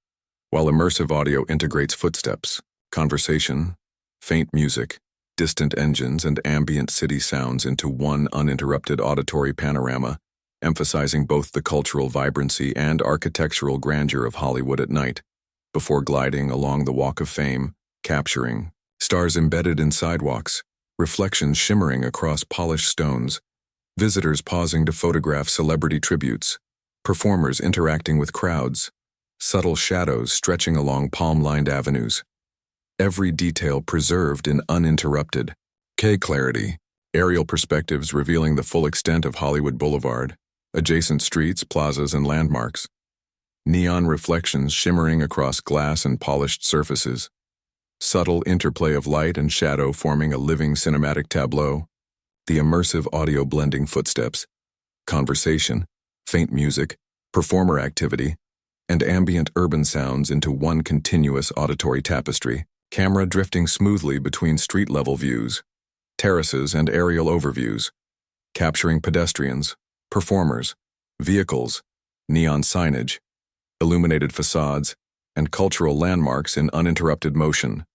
while immersive audio integrates footsteps, conversation, faint music, distant engines, and ambient city sounds into one uninterrupted auditory panorama, emphasizing both the cultural vibrancy and architectural grandeur of Hollywood at night, before gliding along the Walk of Fame, capturing stars embedded in sidewalks, reflections shimmering across polished stones, visitors pausing to photograph celebrity tributes, performers interacting with crowds, subtle shadows stretching along palm-lined avenues, every detail preserved in uninterrupted K clarity, aerial perspectives revealing the full extent of Hollywood Boulevard, adjacent streets, plazas, and landmarks, neon reflections shimmering across glass and polished surfaces, subtle interplay of light and shadow forming a living cinematic tableau, the immersive audio blending footsteps, conversation, faint music, performer activity, and ambient urban sounds into one continuous auditory tapestry, camera drifting smoothly between street-level views, terraces, and aerial overviews, capturing pedestrians, performers, vehicles, neon signage, illuminated facades, and cultural landmarks in uninterrupted motion.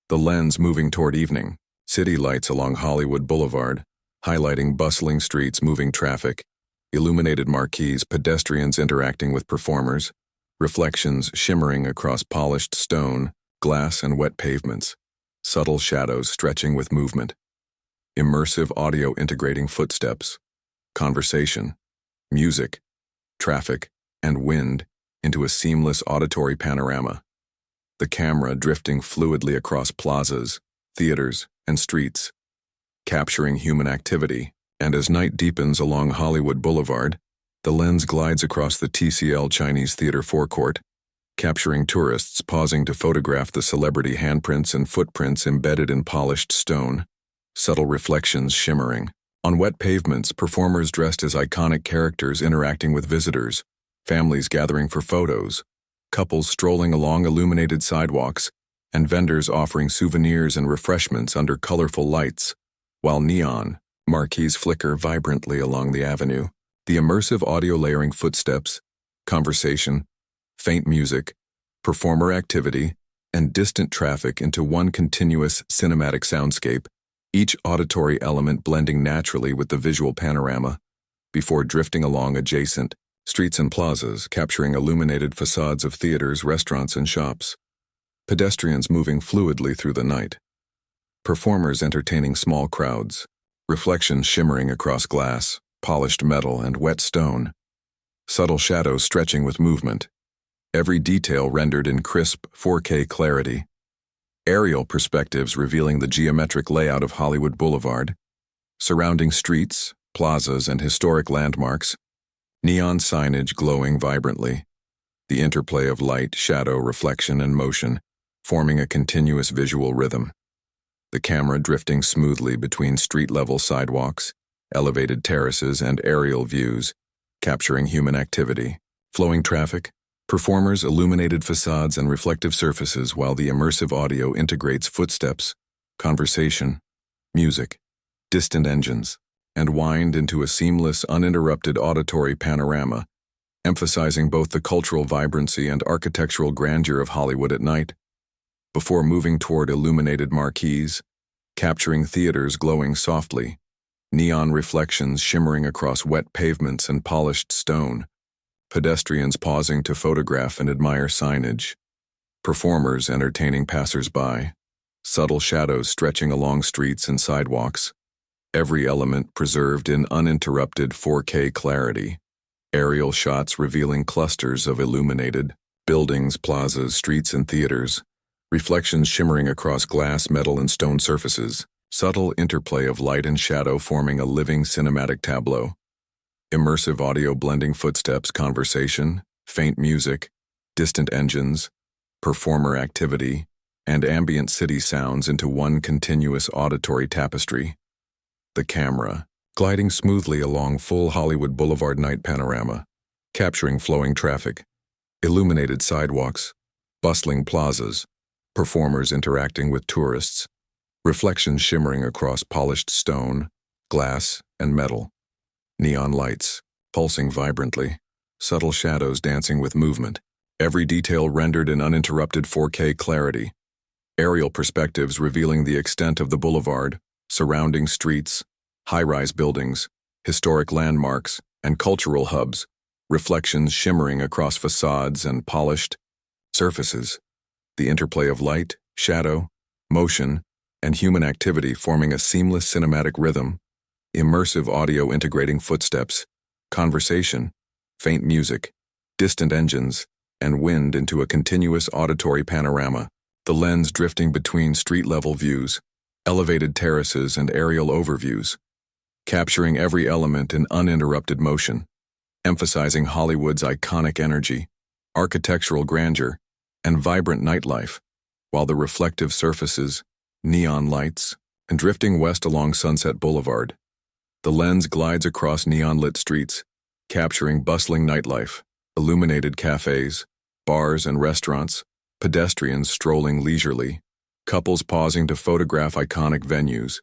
The lens moving toward evening, city lights along Hollywood Boulevard, highlighting bustling streets, moving traffic, illuminated marquees, pedestrians interacting with performers, reflections shimmering across polished stone, glass, and wet pavements, subtle shadows stretching with movement, immersive audio integrating footsteps, conversation, music, traffic, and wind into a seamless auditory panorama, the camera drifting fluidly across plazas, theaters, and streets, capturing human activity, and as night deepens along Hollywood Boulevard, the lens glides across the TCL Chinese Theater forecourt, capturing tourists pausing to photograph the celebrity handprints and footprints embedded in polished stone, subtle reflections shimmering. On wet pavements, performers dressed as iconic characters interacting with visitors, families gathering for photos, couples strolling along illuminated sidewalks, and vendors offering souvenirs and refreshments under colorful lights, while neon marquees flicker vibrantly along the avenue. The immersive audio layering footsteps, conversation, faint music, performer activity, and distant traffic into one continuous cinematic soundscape, each auditory element blending naturally with the visual panorama, before drifting along adjacent streets and plazas, capturing illuminated facades of theaters, restaurants, and shops, pedestrians moving fluidly through the night, performers entertaining small crowds, reflections shimmering across glass, polished metal, and wet stone, subtle shadows stretching with movement, every detail rendered in crisp 4K clarity, aerial perspectives revealing the geometric layout of Hollywood Boulevard, surrounding streets, plazas, and historic landmarks, neon signage glowing vibrantly, the interplay of light, shadow, reflection, and motion, forming a continuous visual rhythm. the camera drifting smoothly between street-level sidewalks, elevated terraces, and aerial views, capturing human activity, flowing traffic, performers, illuminated facades, and reflective surfaces, while the immersive audio integrates footsteps, conversation, music, distant engines, and wind into a seamless, uninterrupted auditory panorama, emphasizing both the cultural vibrancy and architectural grandeur of Hollywood at night. Before moving toward illuminated marquees, capturing theaters glowing softly, neon reflections shimmering across wet pavements and polished stone, pedestrians pausing to photograph and admire signage, performers entertaining passers-by, subtle shadows stretching along streets and sidewalks, every element preserved in uninterrupted 4K clarity, aerial shots revealing clusters of illuminated buildings, plazas, streets, and theaters, reflections shimmering across glass, metal, and stone surfaces, subtle interplay of light and shadow forming a living cinematic tableau, immersive audio blending footsteps, conversation, faint music, distant engines, performer activity, and ambient city sounds into one continuous auditory tapestry. The camera, gliding smoothly along full Hollywood Boulevard night panorama, capturing flowing traffic, illuminated sidewalks, bustling plazas, performers interacting with tourists, reflections shimmering across polished stone, glass, and metal, neon lights pulsing vibrantly, subtle shadows dancing with movement, every detail rendered in uninterrupted 4K clarity, aerial perspectives revealing the extent of the boulevard, surrounding streets, high-rise buildings, historic landmarks, and cultural hubs, reflections shimmering across facades and polished surfaces, the interplay of light, shadow, motion, and human activity forming a seamless cinematic rhythm, immersive audio integrating footsteps, conversation, faint music, distant engines, and wind into a continuous auditory panorama, the lens drifting between street-level views, elevated terraces, and aerial overviews, capturing every element in uninterrupted motion, emphasizing Hollywood's iconic energy, architectural grandeur, and vibrant nightlife, while the reflective surfaces, neon lights, and drifting west along Sunset Boulevard, the lens glides across neon-lit streets, capturing bustling nightlife, illuminated cafes, bars and restaurants, pedestrians strolling leisurely, couples pausing to photograph iconic venues,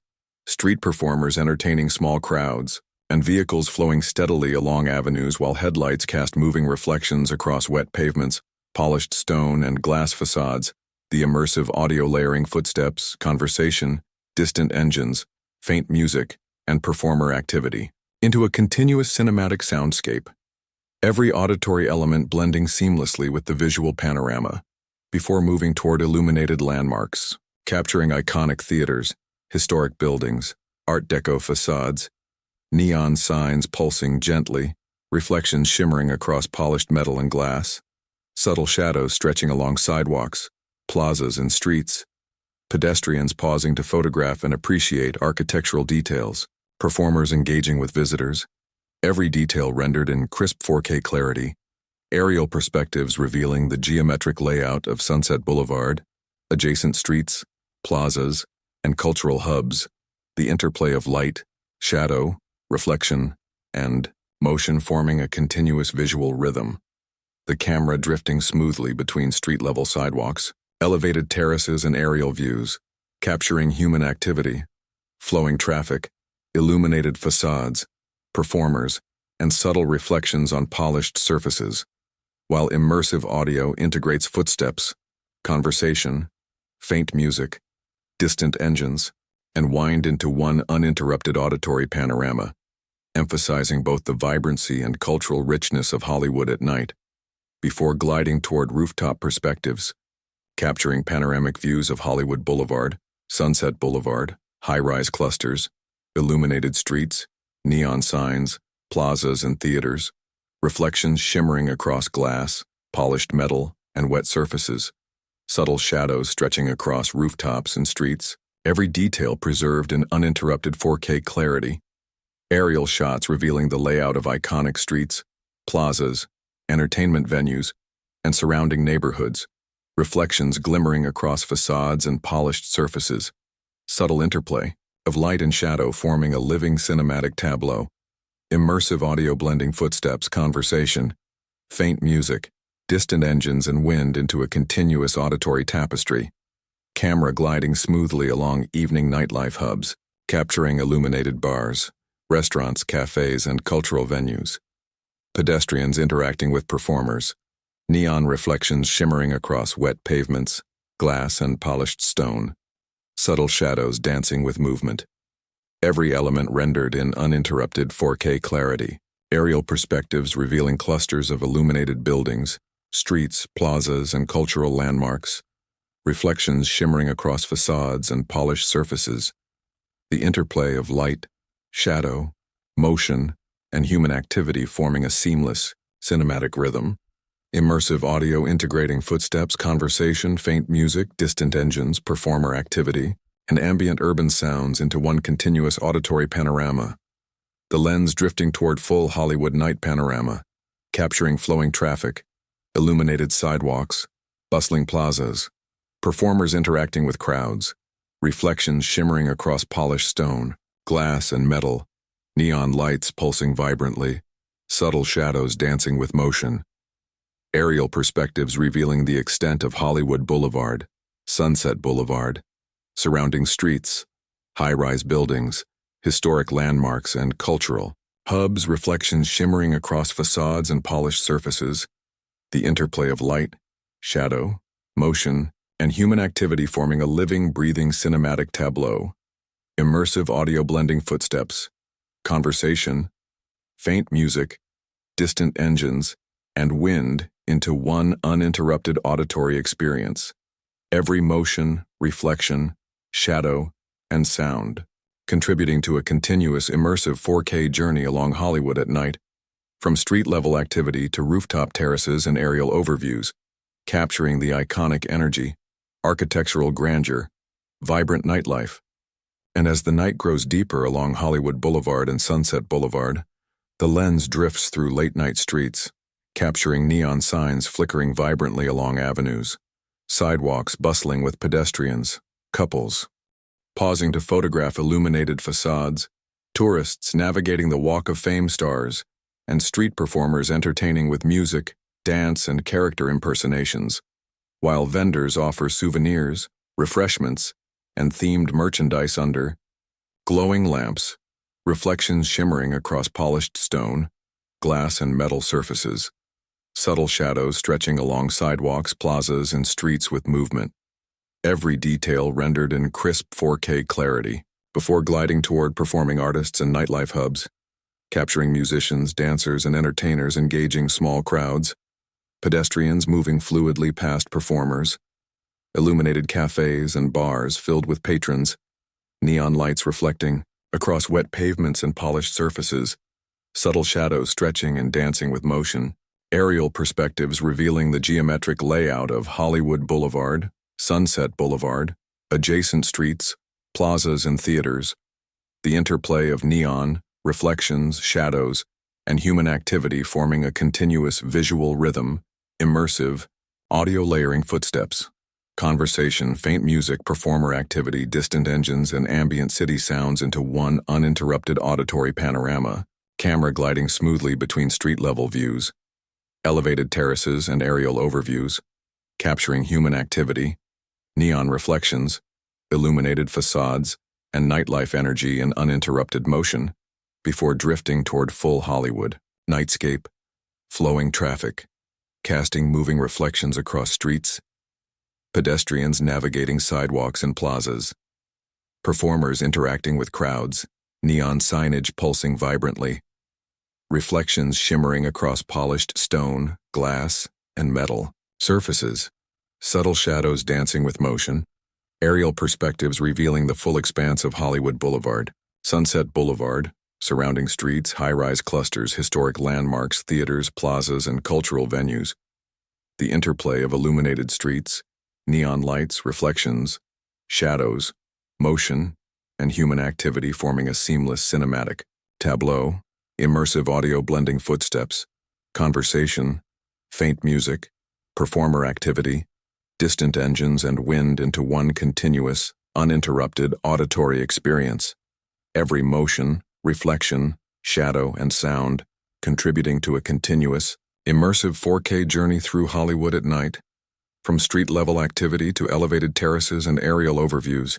street performers entertaining small crowds, and vehicles flowing steadily along avenues while headlights cast moving reflections across wet pavements, polished stone and glass facades, the immersive audio layering footsteps, conversation, distant engines, faint music, and performer activity, into a continuous cinematic soundscape, every auditory element blending seamlessly with the visual panorama, before moving toward illuminated landmarks, capturing iconic theaters, historic buildings, Art Deco facades, neon signs pulsing gently, reflections shimmering across polished metal and glass, subtle shadows stretching along sidewalks, plazas, and streets, pedestrians pausing to photograph and appreciate architectural details, performers engaging with visitors, every detail rendered in crisp 4K clarity, aerial perspectives revealing the geometric layout of Sunset Boulevard, adjacent streets, plazas, and cultural hubs, the interplay of light, shadow, reflection, and motion forming a continuous visual rhythm, the camera drifting smoothly between street-level sidewalks, elevated terraces, and aerial views, capturing human activity, flowing traffic, illuminated facades, performers, and subtle reflections on polished surfaces, while immersive audio integrates footsteps, conversation, faint music, distant engines, and wind into one uninterrupted auditory panorama, emphasizing both the vibrancy and cultural richness of Hollywood at night, before gliding toward rooftop perspectives, capturing panoramic views of Hollywood Boulevard, Sunset Boulevard, high-rise clusters, illuminated streets, neon signs, plazas, and theaters, reflections shimmering across glass, polished metal, and wet surfaces, subtle shadows stretching across rooftops and streets, every detail preserved in uninterrupted 4K clarity, aerial shots revealing the layout of iconic streets, plazas, entertainment venues, and surrounding neighborhoods, reflections glimmering across facades and polished surfaces, subtle interplay of light and shadow forming a living cinematic tableau, immersive audio blending footsteps, conversation, faint music, distant engines and wind into a continuous auditory tapestry, camera gliding smoothly along evening nightlife hubs, capturing illuminated bars, restaurants, cafes, and cultural venues, pedestrians interacting with performers, neon reflections shimmering across wet pavements, glass and polished stone, subtle shadows dancing with movement. Every element rendered in uninterrupted 4K clarity, aerial perspectives revealing clusters of illuminated buildings, streets, plazas, and cultural landmarks, reflections shimmering across facades and polished surfaces, the interplay of light, shadow, motion, and human activity forming a seamless, cinematic rhythm, immersive audio integrating footsteps, conversation, faint music, distant engines, performer activity, and ambient urban sounds into one continuous auditory panorama, the lens drifting toward full Hollywood night panorama, capturing flowing traffic, illuminated sidewalks, bustling plazas, performers interacting with crowds, reflections shimmering across polished stone, glass and metal, neon lights pulsing vibrantly, subtle shadows dancing with motion, aerial perspectives revealing the extent of Hollywood Boulevard, Sunset Boulevard, surrounding streets, high-rise buildings, historic landmarks, and cultural hubs, reflections shimmering across facades and polished surfaces, the interplay of light, shadow, motion, and human activity forming a living, breathing cinematic tableau, immersive audio blending footsteps, conversation, faint music, distant engines, and wind into one uninterrupted auditory experience. Every motion, reflection, shadow, and sound, contributing to a continuous immersive 4K journey along Hollywood at night, from street-level activity to rooftop terraces and aerial overviews, capturing the iconic energy, architectural grandeur, vibrant nightlife. And as the night grows deeper along Hollywood Boulevard and Sunset Boulevard, the lens drifts through late-night streets, capturing neon signs flickering vibrantly along avenues, sidewalks bustling with pedestrians, couples pausing to photograph illuminated facades, tourists navigating the Walk of Fame stars, and street performers entertaining with music, dance, and character impersonations, while vendors offer souvenirs, refreshments, and themed merchandise under glowing lamps, reflections shimmering across polished stone, glass, and metal surfaces, subtle shadows stretching along sidewalks, plazas, and streets with movement. Every detail rendered in crisp 4K clarity before gliding toward performing artists and nightlife hubs, capturing musicians, dancers, and entertainers engaging small crowds, pedestrians moving fluidly past performers, illuminated cafes and bars filled with patrons, neon lights reflecting across wet pavements and polished surfaces, subtle shadows stretching and dancing with motion, aerial perspectives revealing the geometric layout of Hollywood Boulevard, Sunset Boulevard, adjacent streets, plazas, and theaters, the interplay of neon, reflections, shadows, and human activity forming a continuous visual rhythm, immersive, audio layering footsteps, conversation, faint music, performer activity, distant engines, and ambient city sounds into one uninterrupted auditory panorama, camera gliding smoothly between street-level views, elevated terraces and aerial overviews, capturing human activity, neon reflections, illuminated facades, and nightlife energy in uninterrupted motion, before drifting toward full Hollywood nightscape, flowing traffic, casting moving reflections across streets, pedestrians navigating sidewalks and plazas, performers interacting with crowds, neon signage pulsing vibrantly, reflections shimmering across polished stone, glass, and metal surfaces, subtle shadows dancing with motion, aerial perspectives revealing the full expanse of Hollywood Boulevard, Sunset Boulevard, surrounding streets, high-rise clusters, historic landmarks, theaters, plazas, and cultural venues, the interplay of illuminated streets, neon lights, reflections, shadows, motion, and human activity forming a seamless cinematic tableau, immersive audio blending footsteps, conversation, faint music, performer activity, distant engines, and wind into one continuous, uninterrupted auditory experience. Every motion, reflection, shadow, and sound contributing to a continuous, immersive 4K journey through Hollywood at night, from street-level activity to elevated terraces and aerial overviews,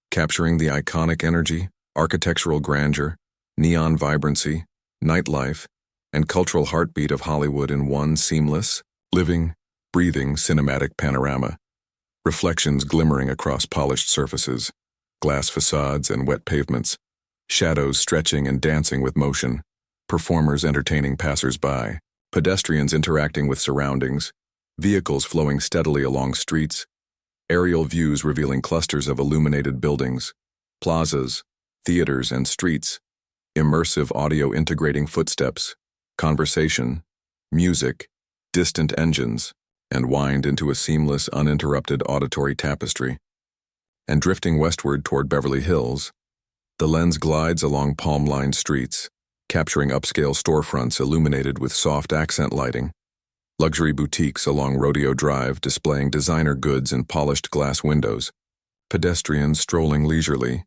capturing the iconic energy, architectural grandeur, neon vibrancy, nightlife, and cultural heartbeat of Hollywood in one seamless, living, breathing cinematic panorama. Reflections glimmering across polished surfaces, glass facades and wet pavements, shadows stretching and dancing with motion, performers entertaining passers-by, pedestrians interacting with surroundings, vehicles flowing steadily along streets, aerial views revealing clusters of illuminated buildings, plazas, theaters, and streets, immersive audio integrating footsteps, conversation, music, distant engines, and wind into a seamless, uninterrupted auditory tapestry. And drifting westward toward Beverly Hills, the lens glides along palm-lined streets, capturing upscale storefronts illuminated with soft accent lighting, luxury boutiques along Rodeo Drive displaying designer goods in polished glass windows, pedestrians strolling leisurely,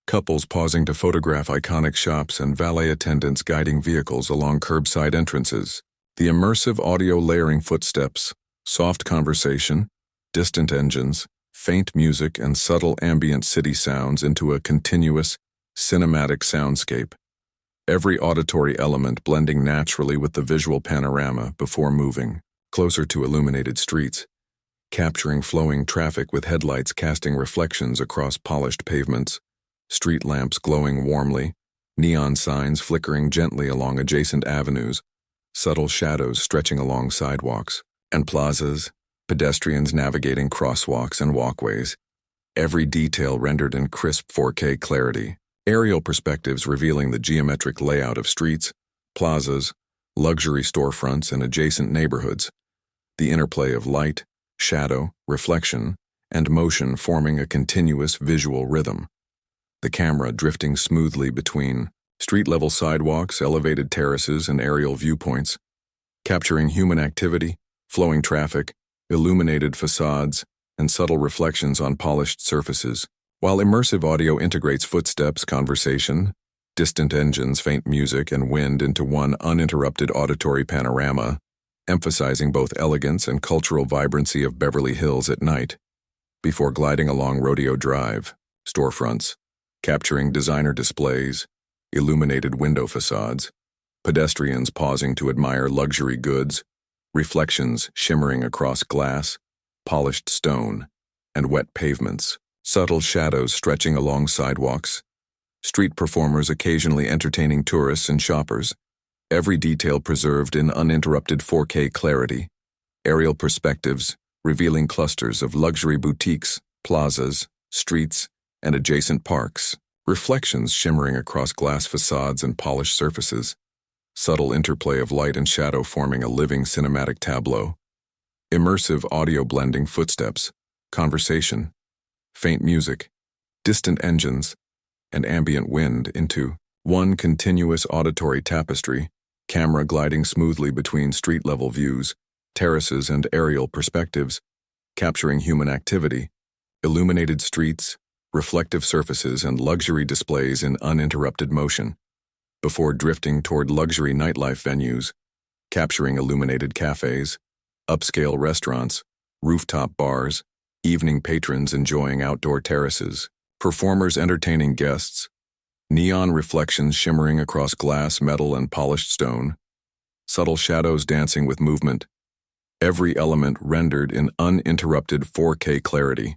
couples pausing to photograph iconic shops, and valet attendants guiding vehicles along curbside entrances. The immersive audio layering footsteps, soft conversation, distant engines, faint music, and subtle ambient city sounds into a continuous, cinematic soundscape. Every auditory element blending naturally with the visual panorama before moving closer to illuminated streets, capturing flowing traffic with headlights casting reflections across polished pavements, street lamps glowing warmly, neon signs flickering gently along adjacent avenues, subtle shadows stretching along sidewalks and plazas, pedestrians navigating crosswalks and walkways, every detail rendered in crisp 4K clarity. Aerial perspectives revealing the geometric layout of streets, plazas, luxury storefronts, and adjacent neighborhoods, the interplay of light, shadow, reflection, and motion forming a continuous visual rhythm. The camera drifting smoothly between street-level sidewalks, elevated terraces, and aerial viewpoints, capturing human activity, flowing traffic, illuminated facades, and subtle reflections on polished surfaces. While immersive audio integrates footsteps, conversation, distant engines, faint music, and wind into one uninterrupted auditory panorama, emphasizing both elegance and cultural vibrancy of Beverly Hills at night, before gliding along Rodeo Drive, storefronts, capturing designer displays, illuminated window facades, pedestrians pausing to admire luxury goods, reflections shimmering across glass, polished stone, and wet pavements. Subtle shadows stretching along sidewalks, street performers occasionally entertaining tourists and shoppers, every detail preserved in uninterrupted 4K clarity, aerial perspectives revealing clusters of luxury boutiques, plazas, streets, and adjacent parks, reflections shimmering across glass facades and polished surfaces, subtle interplay of light and shadow forming a living cinematic tableau, immersive audio blending footsteps, conversation, faint music, distant engines, and ambient wind into one continuous auditory tapestry, camera gliding smoothly between street-level views, terraces, and aerial perspectives, capturing human activity, illuminated streets, reflective surfaces, and luxury displays in uninterrupted motion, before drifting toward luxury nightlife venues, capturing illuminated cafes, upscale restaurants, rooftop bars, evening patrons enjoying outdoor terraces, performers entertaining guests, neon reflections shimmering across glass, metal, and polished stone, subtle shadows dancing with movement, every element rendered in uninterrupted 4K clarity,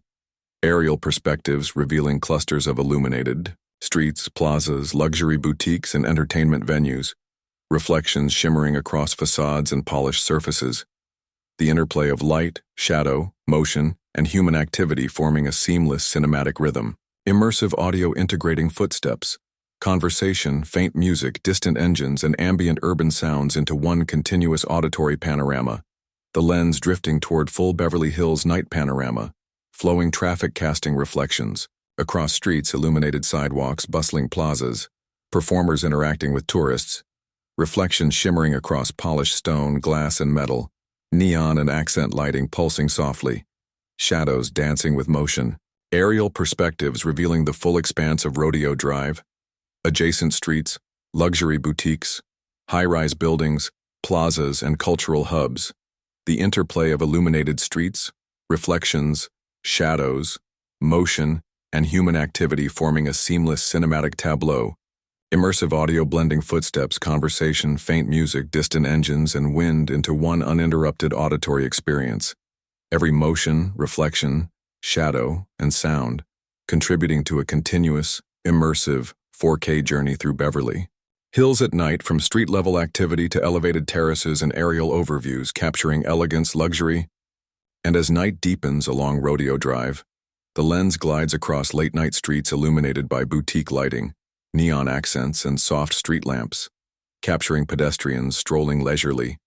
aerial perspectives revealing clusters of illuminated streets, plazas, luxury boutiques, and entertainment venues, reflections shimmering across facades and polished surfaces, the interplay of light, shadow, motion, and human activity forming a seamless cinematic rhythm, immersive audio integrating footsteps, conversation, faint music, distant engines, and ambient urban sounds into one continuous auditory panorama, the lens drifting toward full Beverly Hills night panorama, flowing traffic casting reflections, across streets, illuminated sidewalks, bustling plazas, performers interacting with tourists, reflections shimmering across polished stone, glass, and metal, neon and accent lighting pulsing softly, shadows dancing with motion, Aerial perspectives revealing the full expanse of Rodeo Drive, adjacent streets, luxury boutiques, high-rise buildings, plazas, and cultural hubs. The interplay of illuminated streets, reflections, shadows, motion, and human activity forming a seamless cinematic tableau. Immersive audio blending footsteps, conversation, faint music, distant engines, and wind into one uninterrupted auditory experience. Every motion, reflection, shadow, and sound, contributing to a continuous, immersive 4K journey through Beverly Hills at night, from street-level activity to elevated terraces and aerial overviews capturing elegance, luxury. And as night deepens along Rodeo Drive, the lens glides across late-night streets illuminated by boutique lighting, neon accents, and soft street lamps, capturing pedestrians strolling leisurely,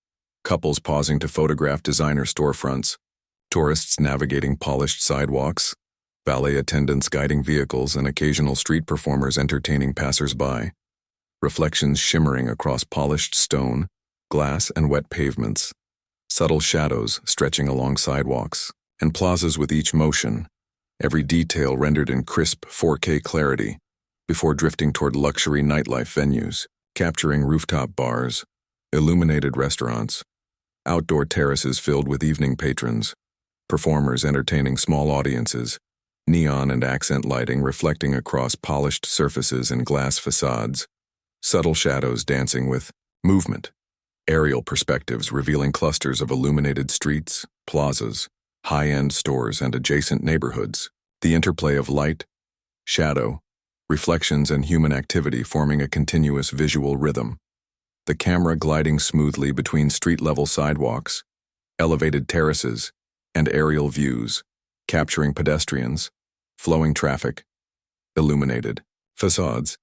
couples pausing to photograph designer storefronts, tourists navigating polished sidewalks, valet attendants guiding vehicles, and occasional street performers entertaining passers-by. Reflections shimmering across polished stone, glass, and wet pavements. Subtle shadows stretching along sidewalks and plazas with each motion, every detail rendered in crisp 4K clarity, before drifting toward luxury nightlife venues, capturing rooftop bars, illuminated restaurants, outdoor terraces filled with evening patrons, performers entertaining small audiences, neon and accent lighting reflecting across polished surfaces and glass facades, subtle shadows dancing with movement, aerial perspectives revealing clusters of illuminated streets, plazas, high-end stores, and adjacent neighborhoods. The interplay of light, shadow, reflections, and human activity forming a continuous visual rhythm. The camera gliding smoothly between street-level sidewalks, elevated terraces, and aerial views, capturing pedestrians, flowing traffic, illuminated facades,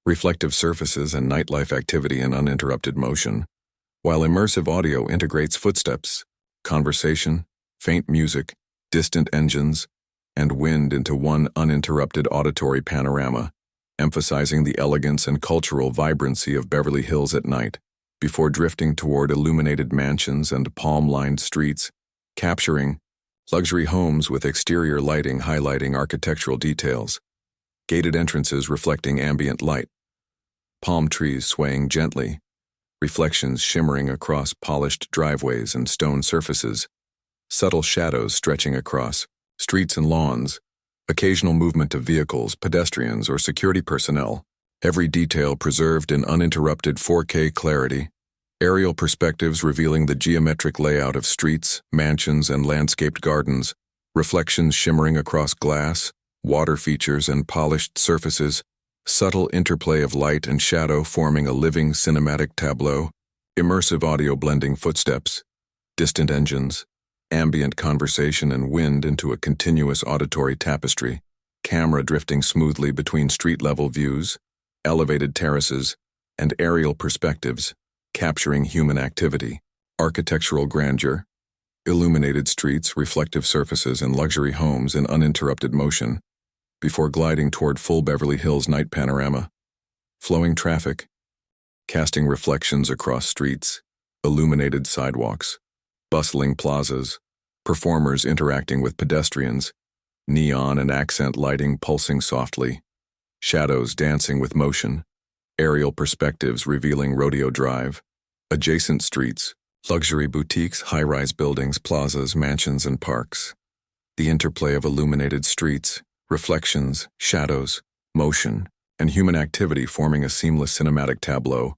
reflective surfaces, and nightlife activity in uninterrupted motion, while immersive audio integrates footsteps, conversation, faint music, distant engines, and wind into one uninterrupted auditory panorama, emphasizing the elegance and cultural vibrancy of Beverly Hills at night, before drifting toward illuminated mansions and palm-lined streets, capturing luxury homes with exterior lighting highlighting architectural details, gated entrances reflecting ambient light, palm trees swaying gently, reflections shimmering across polished driveways and stone surfaces, subtle shadows stretching across streets and lawns, occasional movement of vehicles, pedestrians, or security personnel, every detail preserved in uninterrupted 4K clarity, aerial perspectives revealing the geometric layout of streets, mansions, and landscaped gardens, reflections shimmering across glass, water features, and polished surfaces, subtle interplay of light and shadow forming a living cinematic tableau, immersive audio blending footsteps, distant engines, ambient conversation, and wind into a continuous auditory tapestry, camera drifting smoothly between street-level views, elevated terraces, and aerial perspectives, capturing human activity, architectural grandeur, illuminated streets, reflective surfaces, and luxury homes in uninterrupted motion, before gliding toward full Beverly Hills night panorama, flowing traffic, casting reflections across streets, illuminated sidewalks, bustling plazas, performers interacting with pedestrians, neon and accent lighting pulsing softly, shadows dancing with motion, aerial perspectives revealing Rodeo Drive, adjacent streets, luxury boutiques, high-rise buildings, plazas, mansions, and parks. The interplay of illuminated streets, reflections, shadows, motion, and human activity forming a seamless cinematic tableau.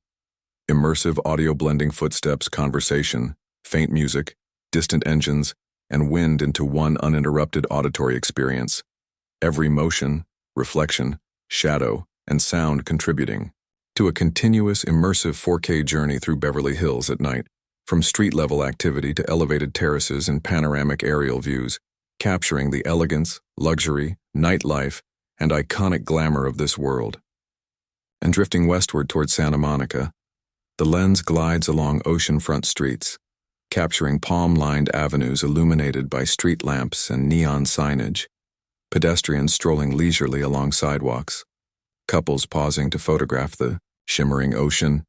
Immersive audio blending footsteps, conversation, faint music, distant engines, and wind into one uninterrupted auditory experience. Every motion, reflection, shadow, and sound contributing to a continuous immersive 4K journey through Beverly Hills at night, from street-level activity to elevated terraces and panoramic aerial views, capturing the elegance, luxury, nightlife, and iconic glamour of this world. And drifting westward toward Santa Monica, the lens glides along oceanfront streets, capturing palm-lined avenues illuminated by street lamps and neon signage, pedestrians strolling leisurely along sidewalks, couples pausing to photograph the shimmering ocean,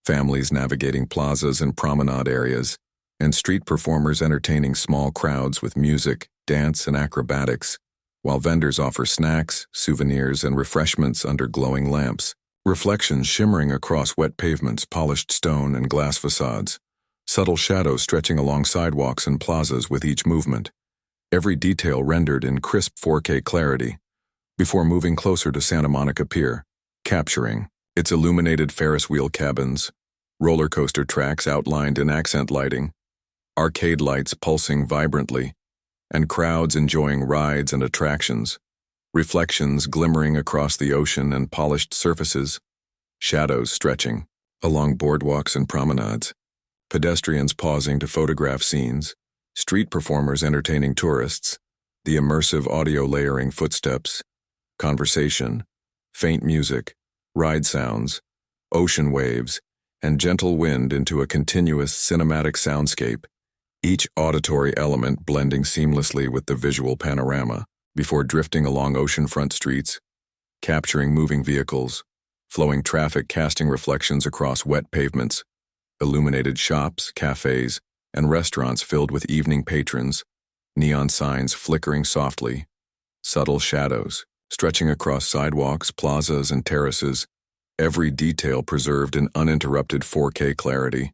families navigating plazas and promenade areas, and street performers entertaining small crowds with music, dance, and acrobatics, while vendors offer snacks, souvenirs, and refreshments under glowing lamps. Reflections shimmering across wet pavements, polished stone, and glass facades. Subtle shadows stretching along sidewalks and plazas with each movement. Every detail rendered in crisp 4K clarity. Before moving closer to Santa Monica Pier, capturing its illuminated Ferris wheel cabins, roller coaster tracks outlined in accent lighting, arcade lights pulsing vibrantly, and crowds enjoying rides and attractions, reflections glimmering across the ocean and polished surfaces, shadows stretching along boardwalks and promenades, pedestrians pausing to photograph scenes, street performers entertaining tourists, the immersive audio layering footsteps, conversation, faint music, ride sounds, ocean waves, and gentle wind into a continuous cinematic soundscape, each auditory element blending seamlessly with the visual panorama before drifting along oceanfront streets, capturing moving vehicles, flowing traffic casting reflections across wet pavements, illuminated shops, cafes, and restaurants filled with evening patrons, neon signs flickering softly, subtle shadows stretching across sidewalks, plazas, and terraces, every detail preserved in uninterrupted 4K clarity,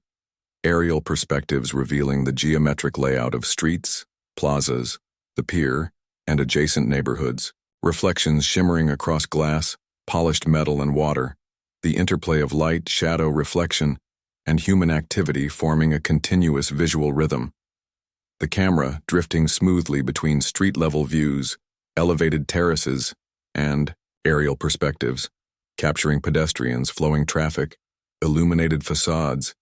aerial perspectives revealing the geometric layout of streets, plazas, the pier, and adjacent neighborhoods, reflections shimmering across glass, polished metal, and water, the interplay of light, shadow, reflection, and human activity forming a continuous visual rhythm. The camera drifting smoothly between street-level views, elevated terraces, and aerial perspectives, capturing pedestrians, flowing traffic, illuminated facades,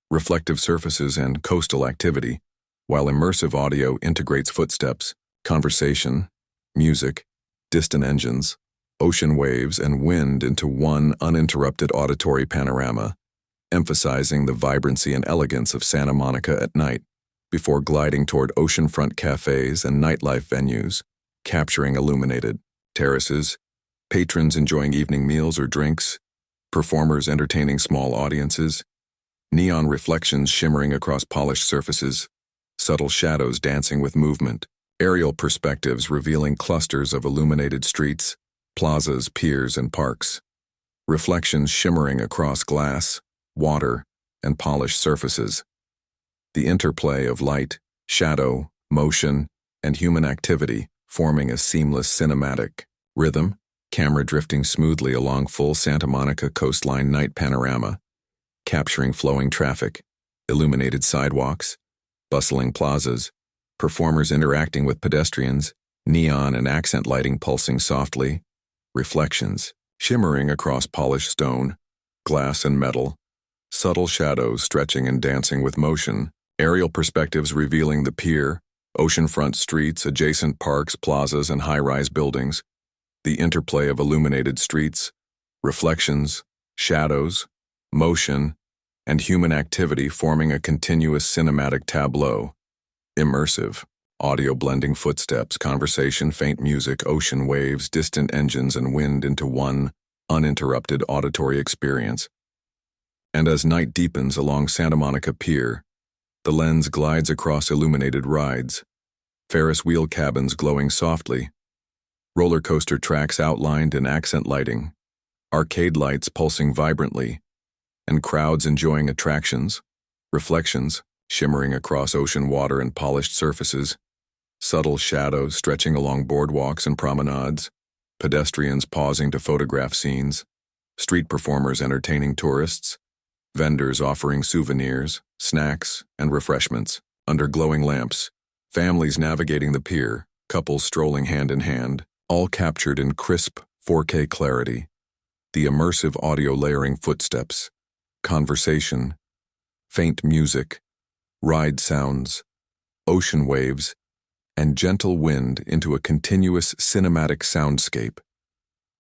reflective surfaces, and coastal activity, while immersive audio integrates footsteps, conversation, music, distant engines, ocean waves, and wind into one uninterrupted auditory panorama, emphasizing the vibrancy and elegance of Santa Monica at night, before gliding toward oceanfront cafes and nightlife venues, capturing illuminated terraces, patrons enjoying evening meals or drinks, performers entertaining small audiences, neon reflections shimmering across polished surfaces, subtle shadows dancing with movement, aerial perspectives revealing clusters of illuminated streets, plazas, piers, and parks, reflections shimmering across glass, water, and polished surfaces. The interplay of light, shadow, motion, and human activity forming a seamless cinematic rhythm, camera drifting smoothly along full Santa Monica coastline night panorama, capturing flowing traffic, illuminated sidewalks, bustling plazas, performers interacting with pedestrians, neon and accent lighting pulsing softly, reflections shimmering across polished stone, glass, and metal, subtle shadows stretching and dancing with motion, aerial perspectives revealing the pier, oceanfront streets, adjacent parks, plazas, and high-rise buildings, the interplay of illuminated streets, reflections, shadows, motion, and human activity forming a continuous cinematic tableau. Immersive, audio blending footsteps, conversation, faint music, ocean waves, distant engines, and wind into one uninterrupted auditory experience. And as night deepens along Santa Monica Pier, the lens glides across illuminated rides, Ferris wheel cabins glowing softly, roller coaster tracks outlined in accent lighting, arcade lights pulsing vibrantly, and crowds enjoying attractions, reflections shimmering across ocean water and polished surfaces, subtle shadows stretching along boardwalks and promenades, pedestrians pausing to photograph scenes, street performers entertaining tourists, vendors offering souvenirs, snacks, and refreshments under glowing lamps, families navigating the pier, couples strolling hand in hand, all captured in crisp 4K clarity. The immersive audio layering footsteps, conversation, faint music, ride sounds, ocean waves, and gentle wind into a continuous cinematic soundscape,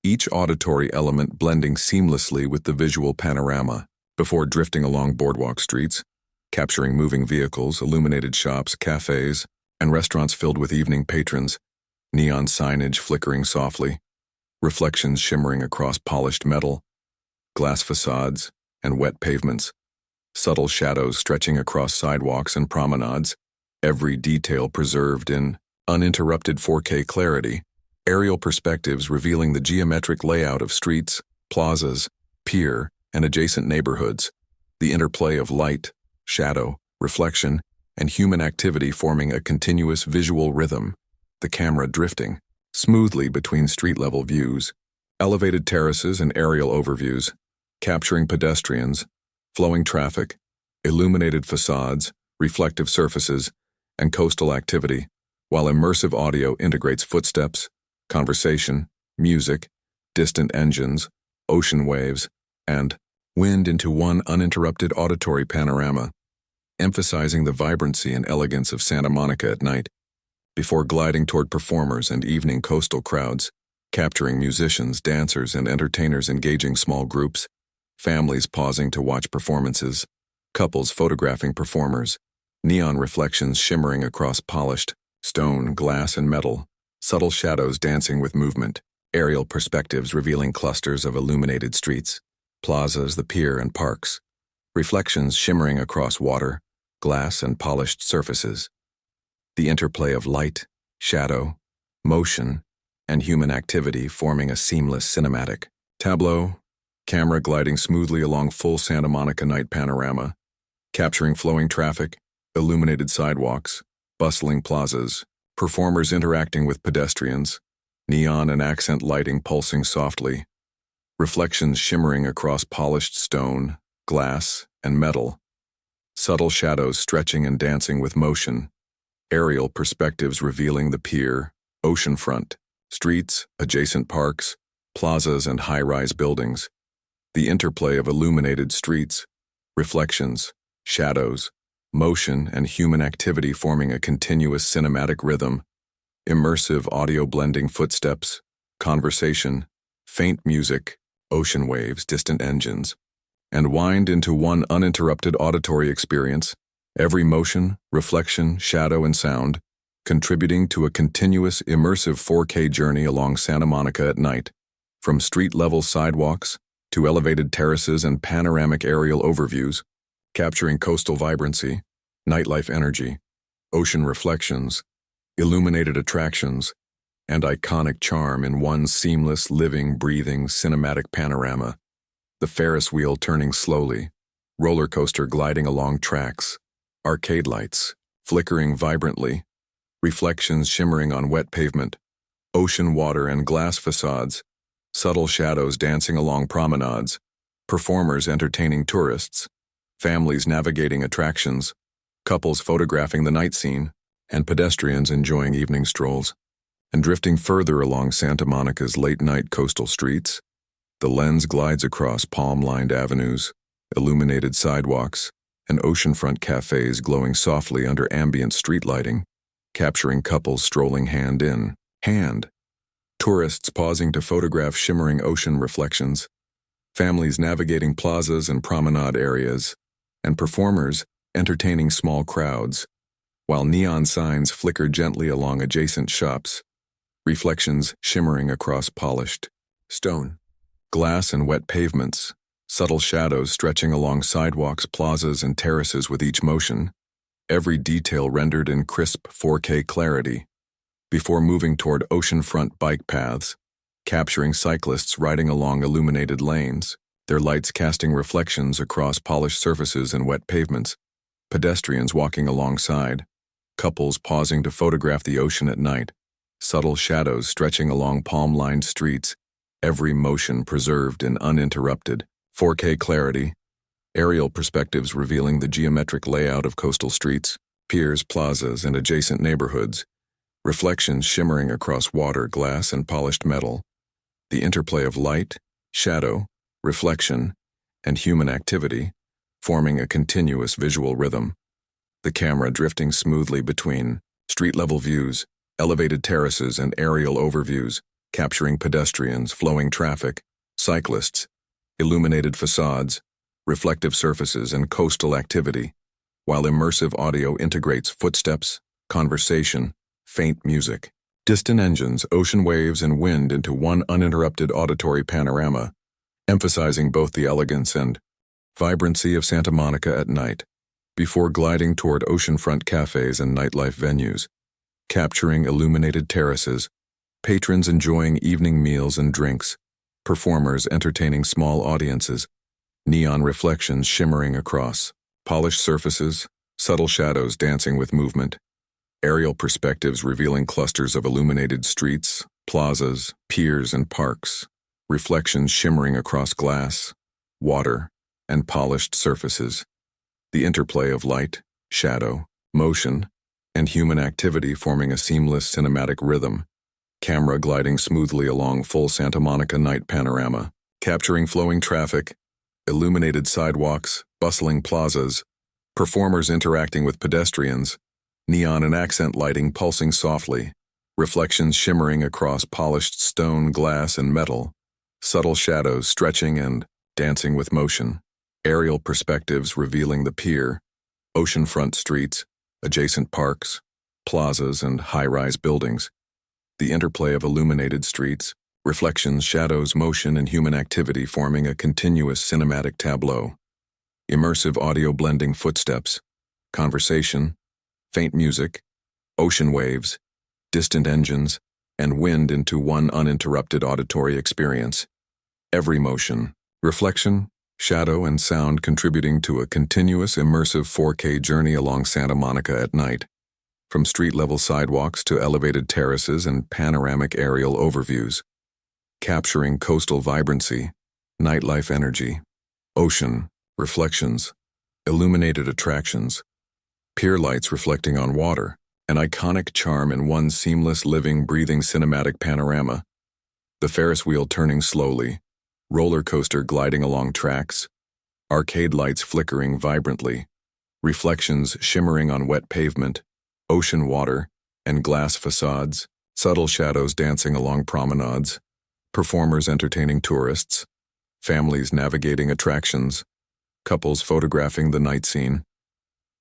each auditory element blending seamlessly with the visual panorama before drifting along boardwalk streets, capturing moving vehicles, illuminated shops, cafes, and restaurants filled with evening patrons, neon signage flickering softly, reflections shimmering across polished metal, glass facades, and wet pavements, subtle shadows stretching across sidewalks and promenades, every detail preserved in uninterrupted 4K clarity. Aerial perspectives revealing the geometric layout of streets, plazas, pier, and adjacent neighborhoods, the interplay of light, shadow, reflection, and human activity forming a continuous visual rhythm, the camera drifting smoothly between street-level views, elevated terraces and aerial overviews, capturing pedestrians, flowing traffic, illuminated facades, reflective surfaces, and coastal activity, while immersive audio integrates footsteps, conversation, music, distant engines, ocean waves, and wind into one uninterrupted auditory panorama, emphasizing the vibrancy and elegance of Santa Monica at night, before gliding toward performers and evening coastal crowds, capturing musicians, dancers, and entertainers engaging small groups, families pausing to watch performances, couples photographing performers, neon reflections shimmering across polished stone, glass, and metal, subtle shadows dancing with movement, aerial perspectives revealing clusters of illuminated streets, plazas, the pier, and parks, reflections shimmering across water, glass, and polished surfaces, the interplay of light, shadow, motion, and human activity forming a seamless cinematic tableau, camera gliding smoothly along full Santa Monica night panorama, capturing flowing traffic, illuminated sidewalks, bustling plazas, performers interacting with pedestrians, neon and accent lighting pulsing softly, reflections shimmering across polished stone, glass, and metal, subtle shadows stretching and dancing with motion, aerial perspectives revealing the pier, oceanfront, streets, adjacent parks, plazas, and high-rise buildings, the interplay of illuminated streets, reflections, shadows, motion, and human activity forming a continuous cinematic rhythm, immersive audio blending footsteps, conversation, faint music, ocean waves, distant engines, and wind into one uninterrupted auditory experience, every motion, reflection, shadow, and sound, contributing to a continuous immersive 4K journey along Santa Monica at night, from street-level sidewalks to elevated terraces and panoramic aerial overviews, capturing coastal vibrancy, nightlife energy, ocean reflections, illuminated attractions, and iconic charm in one seamless, living, breathing, cinematic panorama. The Ferris wheel turning slowly, roller coaster gliding along tracks, arcade lights flickering vibrantly, reflections shimmering on wet pavement, ocean water and glass facades, subtle shadows dancing along promenades, performers entertaining tourists, families navigating attractions, couples photographing the night scene, and pedestrians enjoying evening strolls. And drifting further along Santa Monica's late-night coastal streets, the lens glides across palm-lined avenues, illuminated sidewalks, and oceanfront cafes glowing softly under ambient street lighting, capturing couples strolling hand in hand, tourists pausing to photograph shimmering ocean reflections, families navigating plazas and promenade areas, and performers entertaining small crowds, while neon signs flicker gently along adjacent shops, reflections shimmering across polished stone, glass, and wet pavements, subtle shadows stretching along sidewalks, plazas, and terraces with each motion, every detail rendered in crisp 4K clarity, before moving toward oceanfront bike paths, capturing cyclists riding along illuminated lanes, their lights casting reflections across polished surfaces and wet pavements, pedestrians walking alongside, couples pausing to photograph the ocean at night, subtle shadows stretching along palm-lined streets, every motion preserved in uninterrupted 4K clarity, aerial perspectives revealing the geometric layout of coastal streets, piers, plazas, and adjacent neighborhoods, reflections shimmering across water, glass, and polished metal, the interplay of light, shadow, reflection, and human activity, forming a continuous visual rhythm, the camera drifting smoothly between street-level views, elevated terraces, and aerial overviews, capturing pedestrians, flowing traffic, cyclists, illuminated facades, reflective surfaces, and coastal activity, while immersive audio integrates footsteps, conversation, faint music, distant engines, ocean waves, and wind into one uninterrupted auditory panorama, emphasizing both the elegance and vibrancy of Santa Monica at night, before gliding toward oceanfront cafes and nightlife venues, capturing illuminated terraces, patrons enjoying evening meals and drinks, performers entertaining small audiences, neon reflections shimmering across, polished surfaces, subtle shadows dancing with movement, aerial perspectives revealing clusters of illuminated streets, plazas, piers, and parks, reflections shimmering across glass, water, and polished surfaces. The interplay of light, shadow, motion, and human activity forming a seamless cinematic rhythm. Camera gliding smoothly along full Santa Monica night panorama, capturing flowing traffic, illuminated sidewalks, bustling plazas, performers interacting with pedestrians, neon and accent lighting pulsing softly, reflections shimmering across polished stone, glass, and metal, subtle shadows stretching and dancing with motion, aerial perspectives revealing the pier, oceanfront streets, adjacent parks, plazas, and high-rise buildings. The interplay of illuminated streets, reflections, shadows, motion, and human activity forming a continuous cinematic tableau. Immersive audio blending footsteps, conversation, faint music, ocean waves, distant engines, and wind into one uninterrupted auditory experience. Every motion, reflection, shadow, and sound contributing to a continuous immersive 4K journey along Santa Monica at night. From street-level sidewalks to elevated terraces and panoramic aerial overviews, capturing coastal vibrancy, nightlife energy, ocean, reflections, illuminated attractions, pier lights reflecting on water, an iconic charm in one seamless, living, breathing cinematic panorama. The Ferris wheel turning slowly, roller coaster gliding along tracks, arcade lights flickering vibrantly, reflections shimmering on wet pavement, ocean water, and glass facades, subtle shadows dancing along promenades, performers entertaining tourists, families navigating attractions, couples photographing the night scene,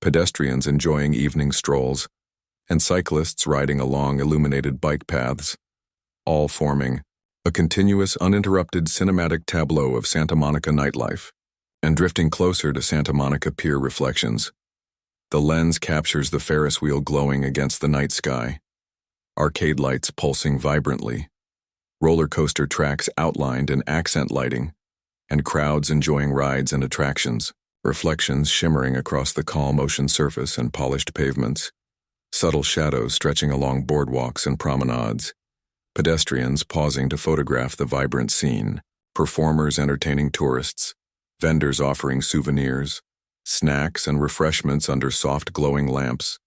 pedestrians enjoying evening strolls, and cyclists riding along illuminated bike paths, all forming a continuous, uninterrupted cinematic tableau of Santa Monica nightlife. And drifting closer to Santa Monica Pier reflections, the lens captures the Ferris wheel glowing against the night sky, arcade lights pulsing vibrantly, roller coaster tracks outlined in accent lighting, and crowds enjoying rides and attractions, reflections shimmering across the calm ocean surface and polished pavements, subtle shadows stretching along boardwalks and promenades, pedestrians pausing to photograph the vibrant scene, performers entertaining tourists, vendors offering souvenirs, snacks and refreshments under soft glowing lamps,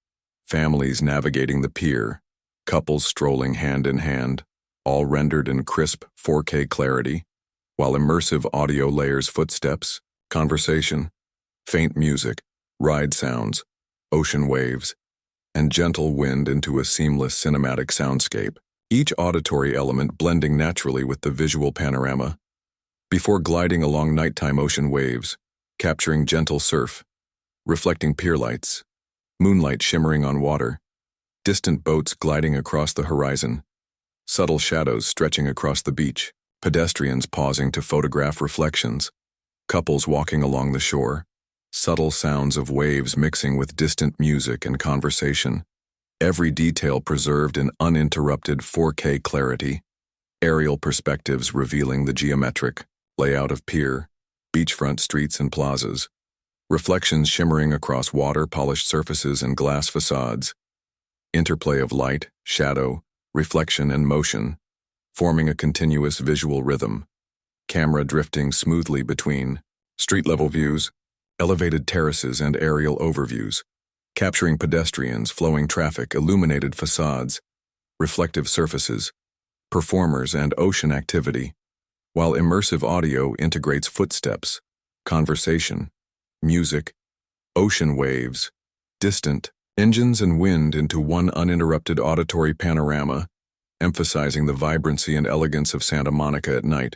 families navigating the pier, couples strolling hand in hand, all rendered in crisp 4K clarity, while immersive audio layers footsteps, conversation, faint music, ride sounds, ocean waves, and gentle wind into a seamless cinematic soundscape, each auditory element blending naturally with the visual panorama, before gliding along nighttime ocean waves, capturing gentle surf, reflecting pier lights, moonlight shimmering on water, distant boats gliding across the horizon, subtle shadows stretching across the beach, pedestrians pausing to photograph reflections, couples walking along the shore, subtle sounds of waves mixing with distant music and conversation, every detail preserved in uninterrupted 4K clarity, aerial perspectives revealing the geometric layout of pier, beachfront streets and plazas, reflections shimmering across water-polished surfaces and glass facades, interplay of light, shadow, reflection, and motion, forming a continuous visual rhythm, camera drifting smoothly between street-level views, elevated terraces, and aerial overviews, capturing pedestrians, flowing traffic, illuminated facades, reflective surfaces, performers, and ocean activity, while immersive audio integrates footsteps, conversation, music, ocean waves, distant engines, and wind into one uninterrupted auditory panorama, emphasizing the vibrancy and elegance of Santa Monica at night,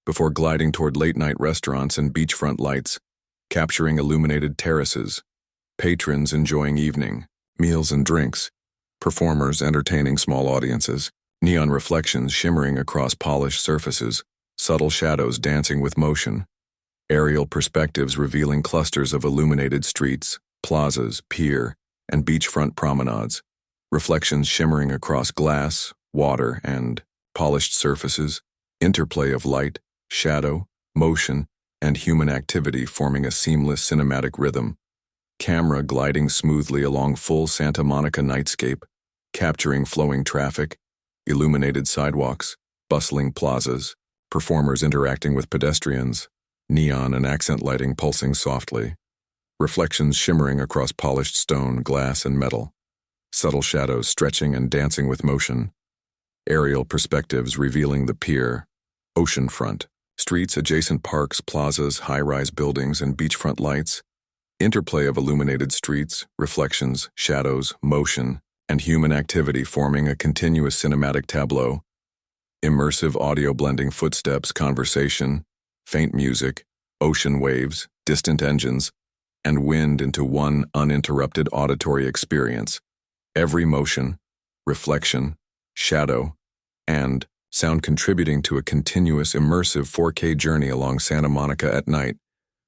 before gliding toward late-night restaurants and beachfront lights, capturing illuminated terraces, patrons enjoying evening meals and drinks, performers entertaining small audiences, neon reflections shimmering across polished surfaces, subtle shadows dancing with motion, aerial perspectives revealing clusters of illuminated streets, plazas, pier, and beachfront promenades, reflections shimmering across glass, water, and polished surfaces, interplay of light, shadow, motion, and human activity forming a seamless cinematic rhythm. Camera gliding smoothly along full Santa Monica nightscape, capturing flowing traffic, illuminated sidewalks, bustling plazas, performers interacting with pedestrians, neon and accent lighting pulsing softly, reflections shimmering across polished stone, glass, and metal, subtle shadows stretching and dancing with motion, aerial perspectives revealing the pier, oceanfront, streets, adjacent parks, plazas, high-rise buildings, and beachfront lights, interplay of illuminated streets, reflections, shadows, motion, and human activity forming a continuous cinematic tableau, immersive audio blending footsteps, conversation, faint music, ocean waves, distant engines, and wind into one uninterrupted auditory experience. Every motion, reflection, shadow, and sound contributing to a continuous immersive 4K journey along Santa Monica at night,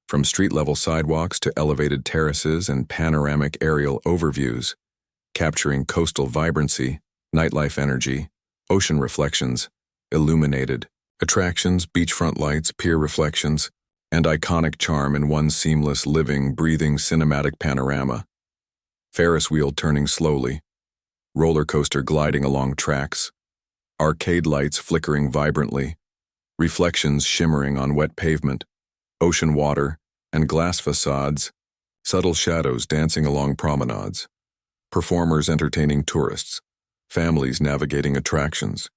from street-level sidewalks to elevated terraces and panoramic aerial overviews, capturing coastal vibrancy, nightlife energy, ocean reflections, illuminated attractions, beachfront lights, pier reflections, and iconic charm in one seamless, living, breathing cinematic panorama. Ferris wheel turning slowly, roller coaster gliding along tracks, arcade lights flickering vibrantly, reflections shimmering on wet pavement, ocean water, and glass facades, subtle shadows dancing along promenades, performers entertaining tourists, families navigating attractions,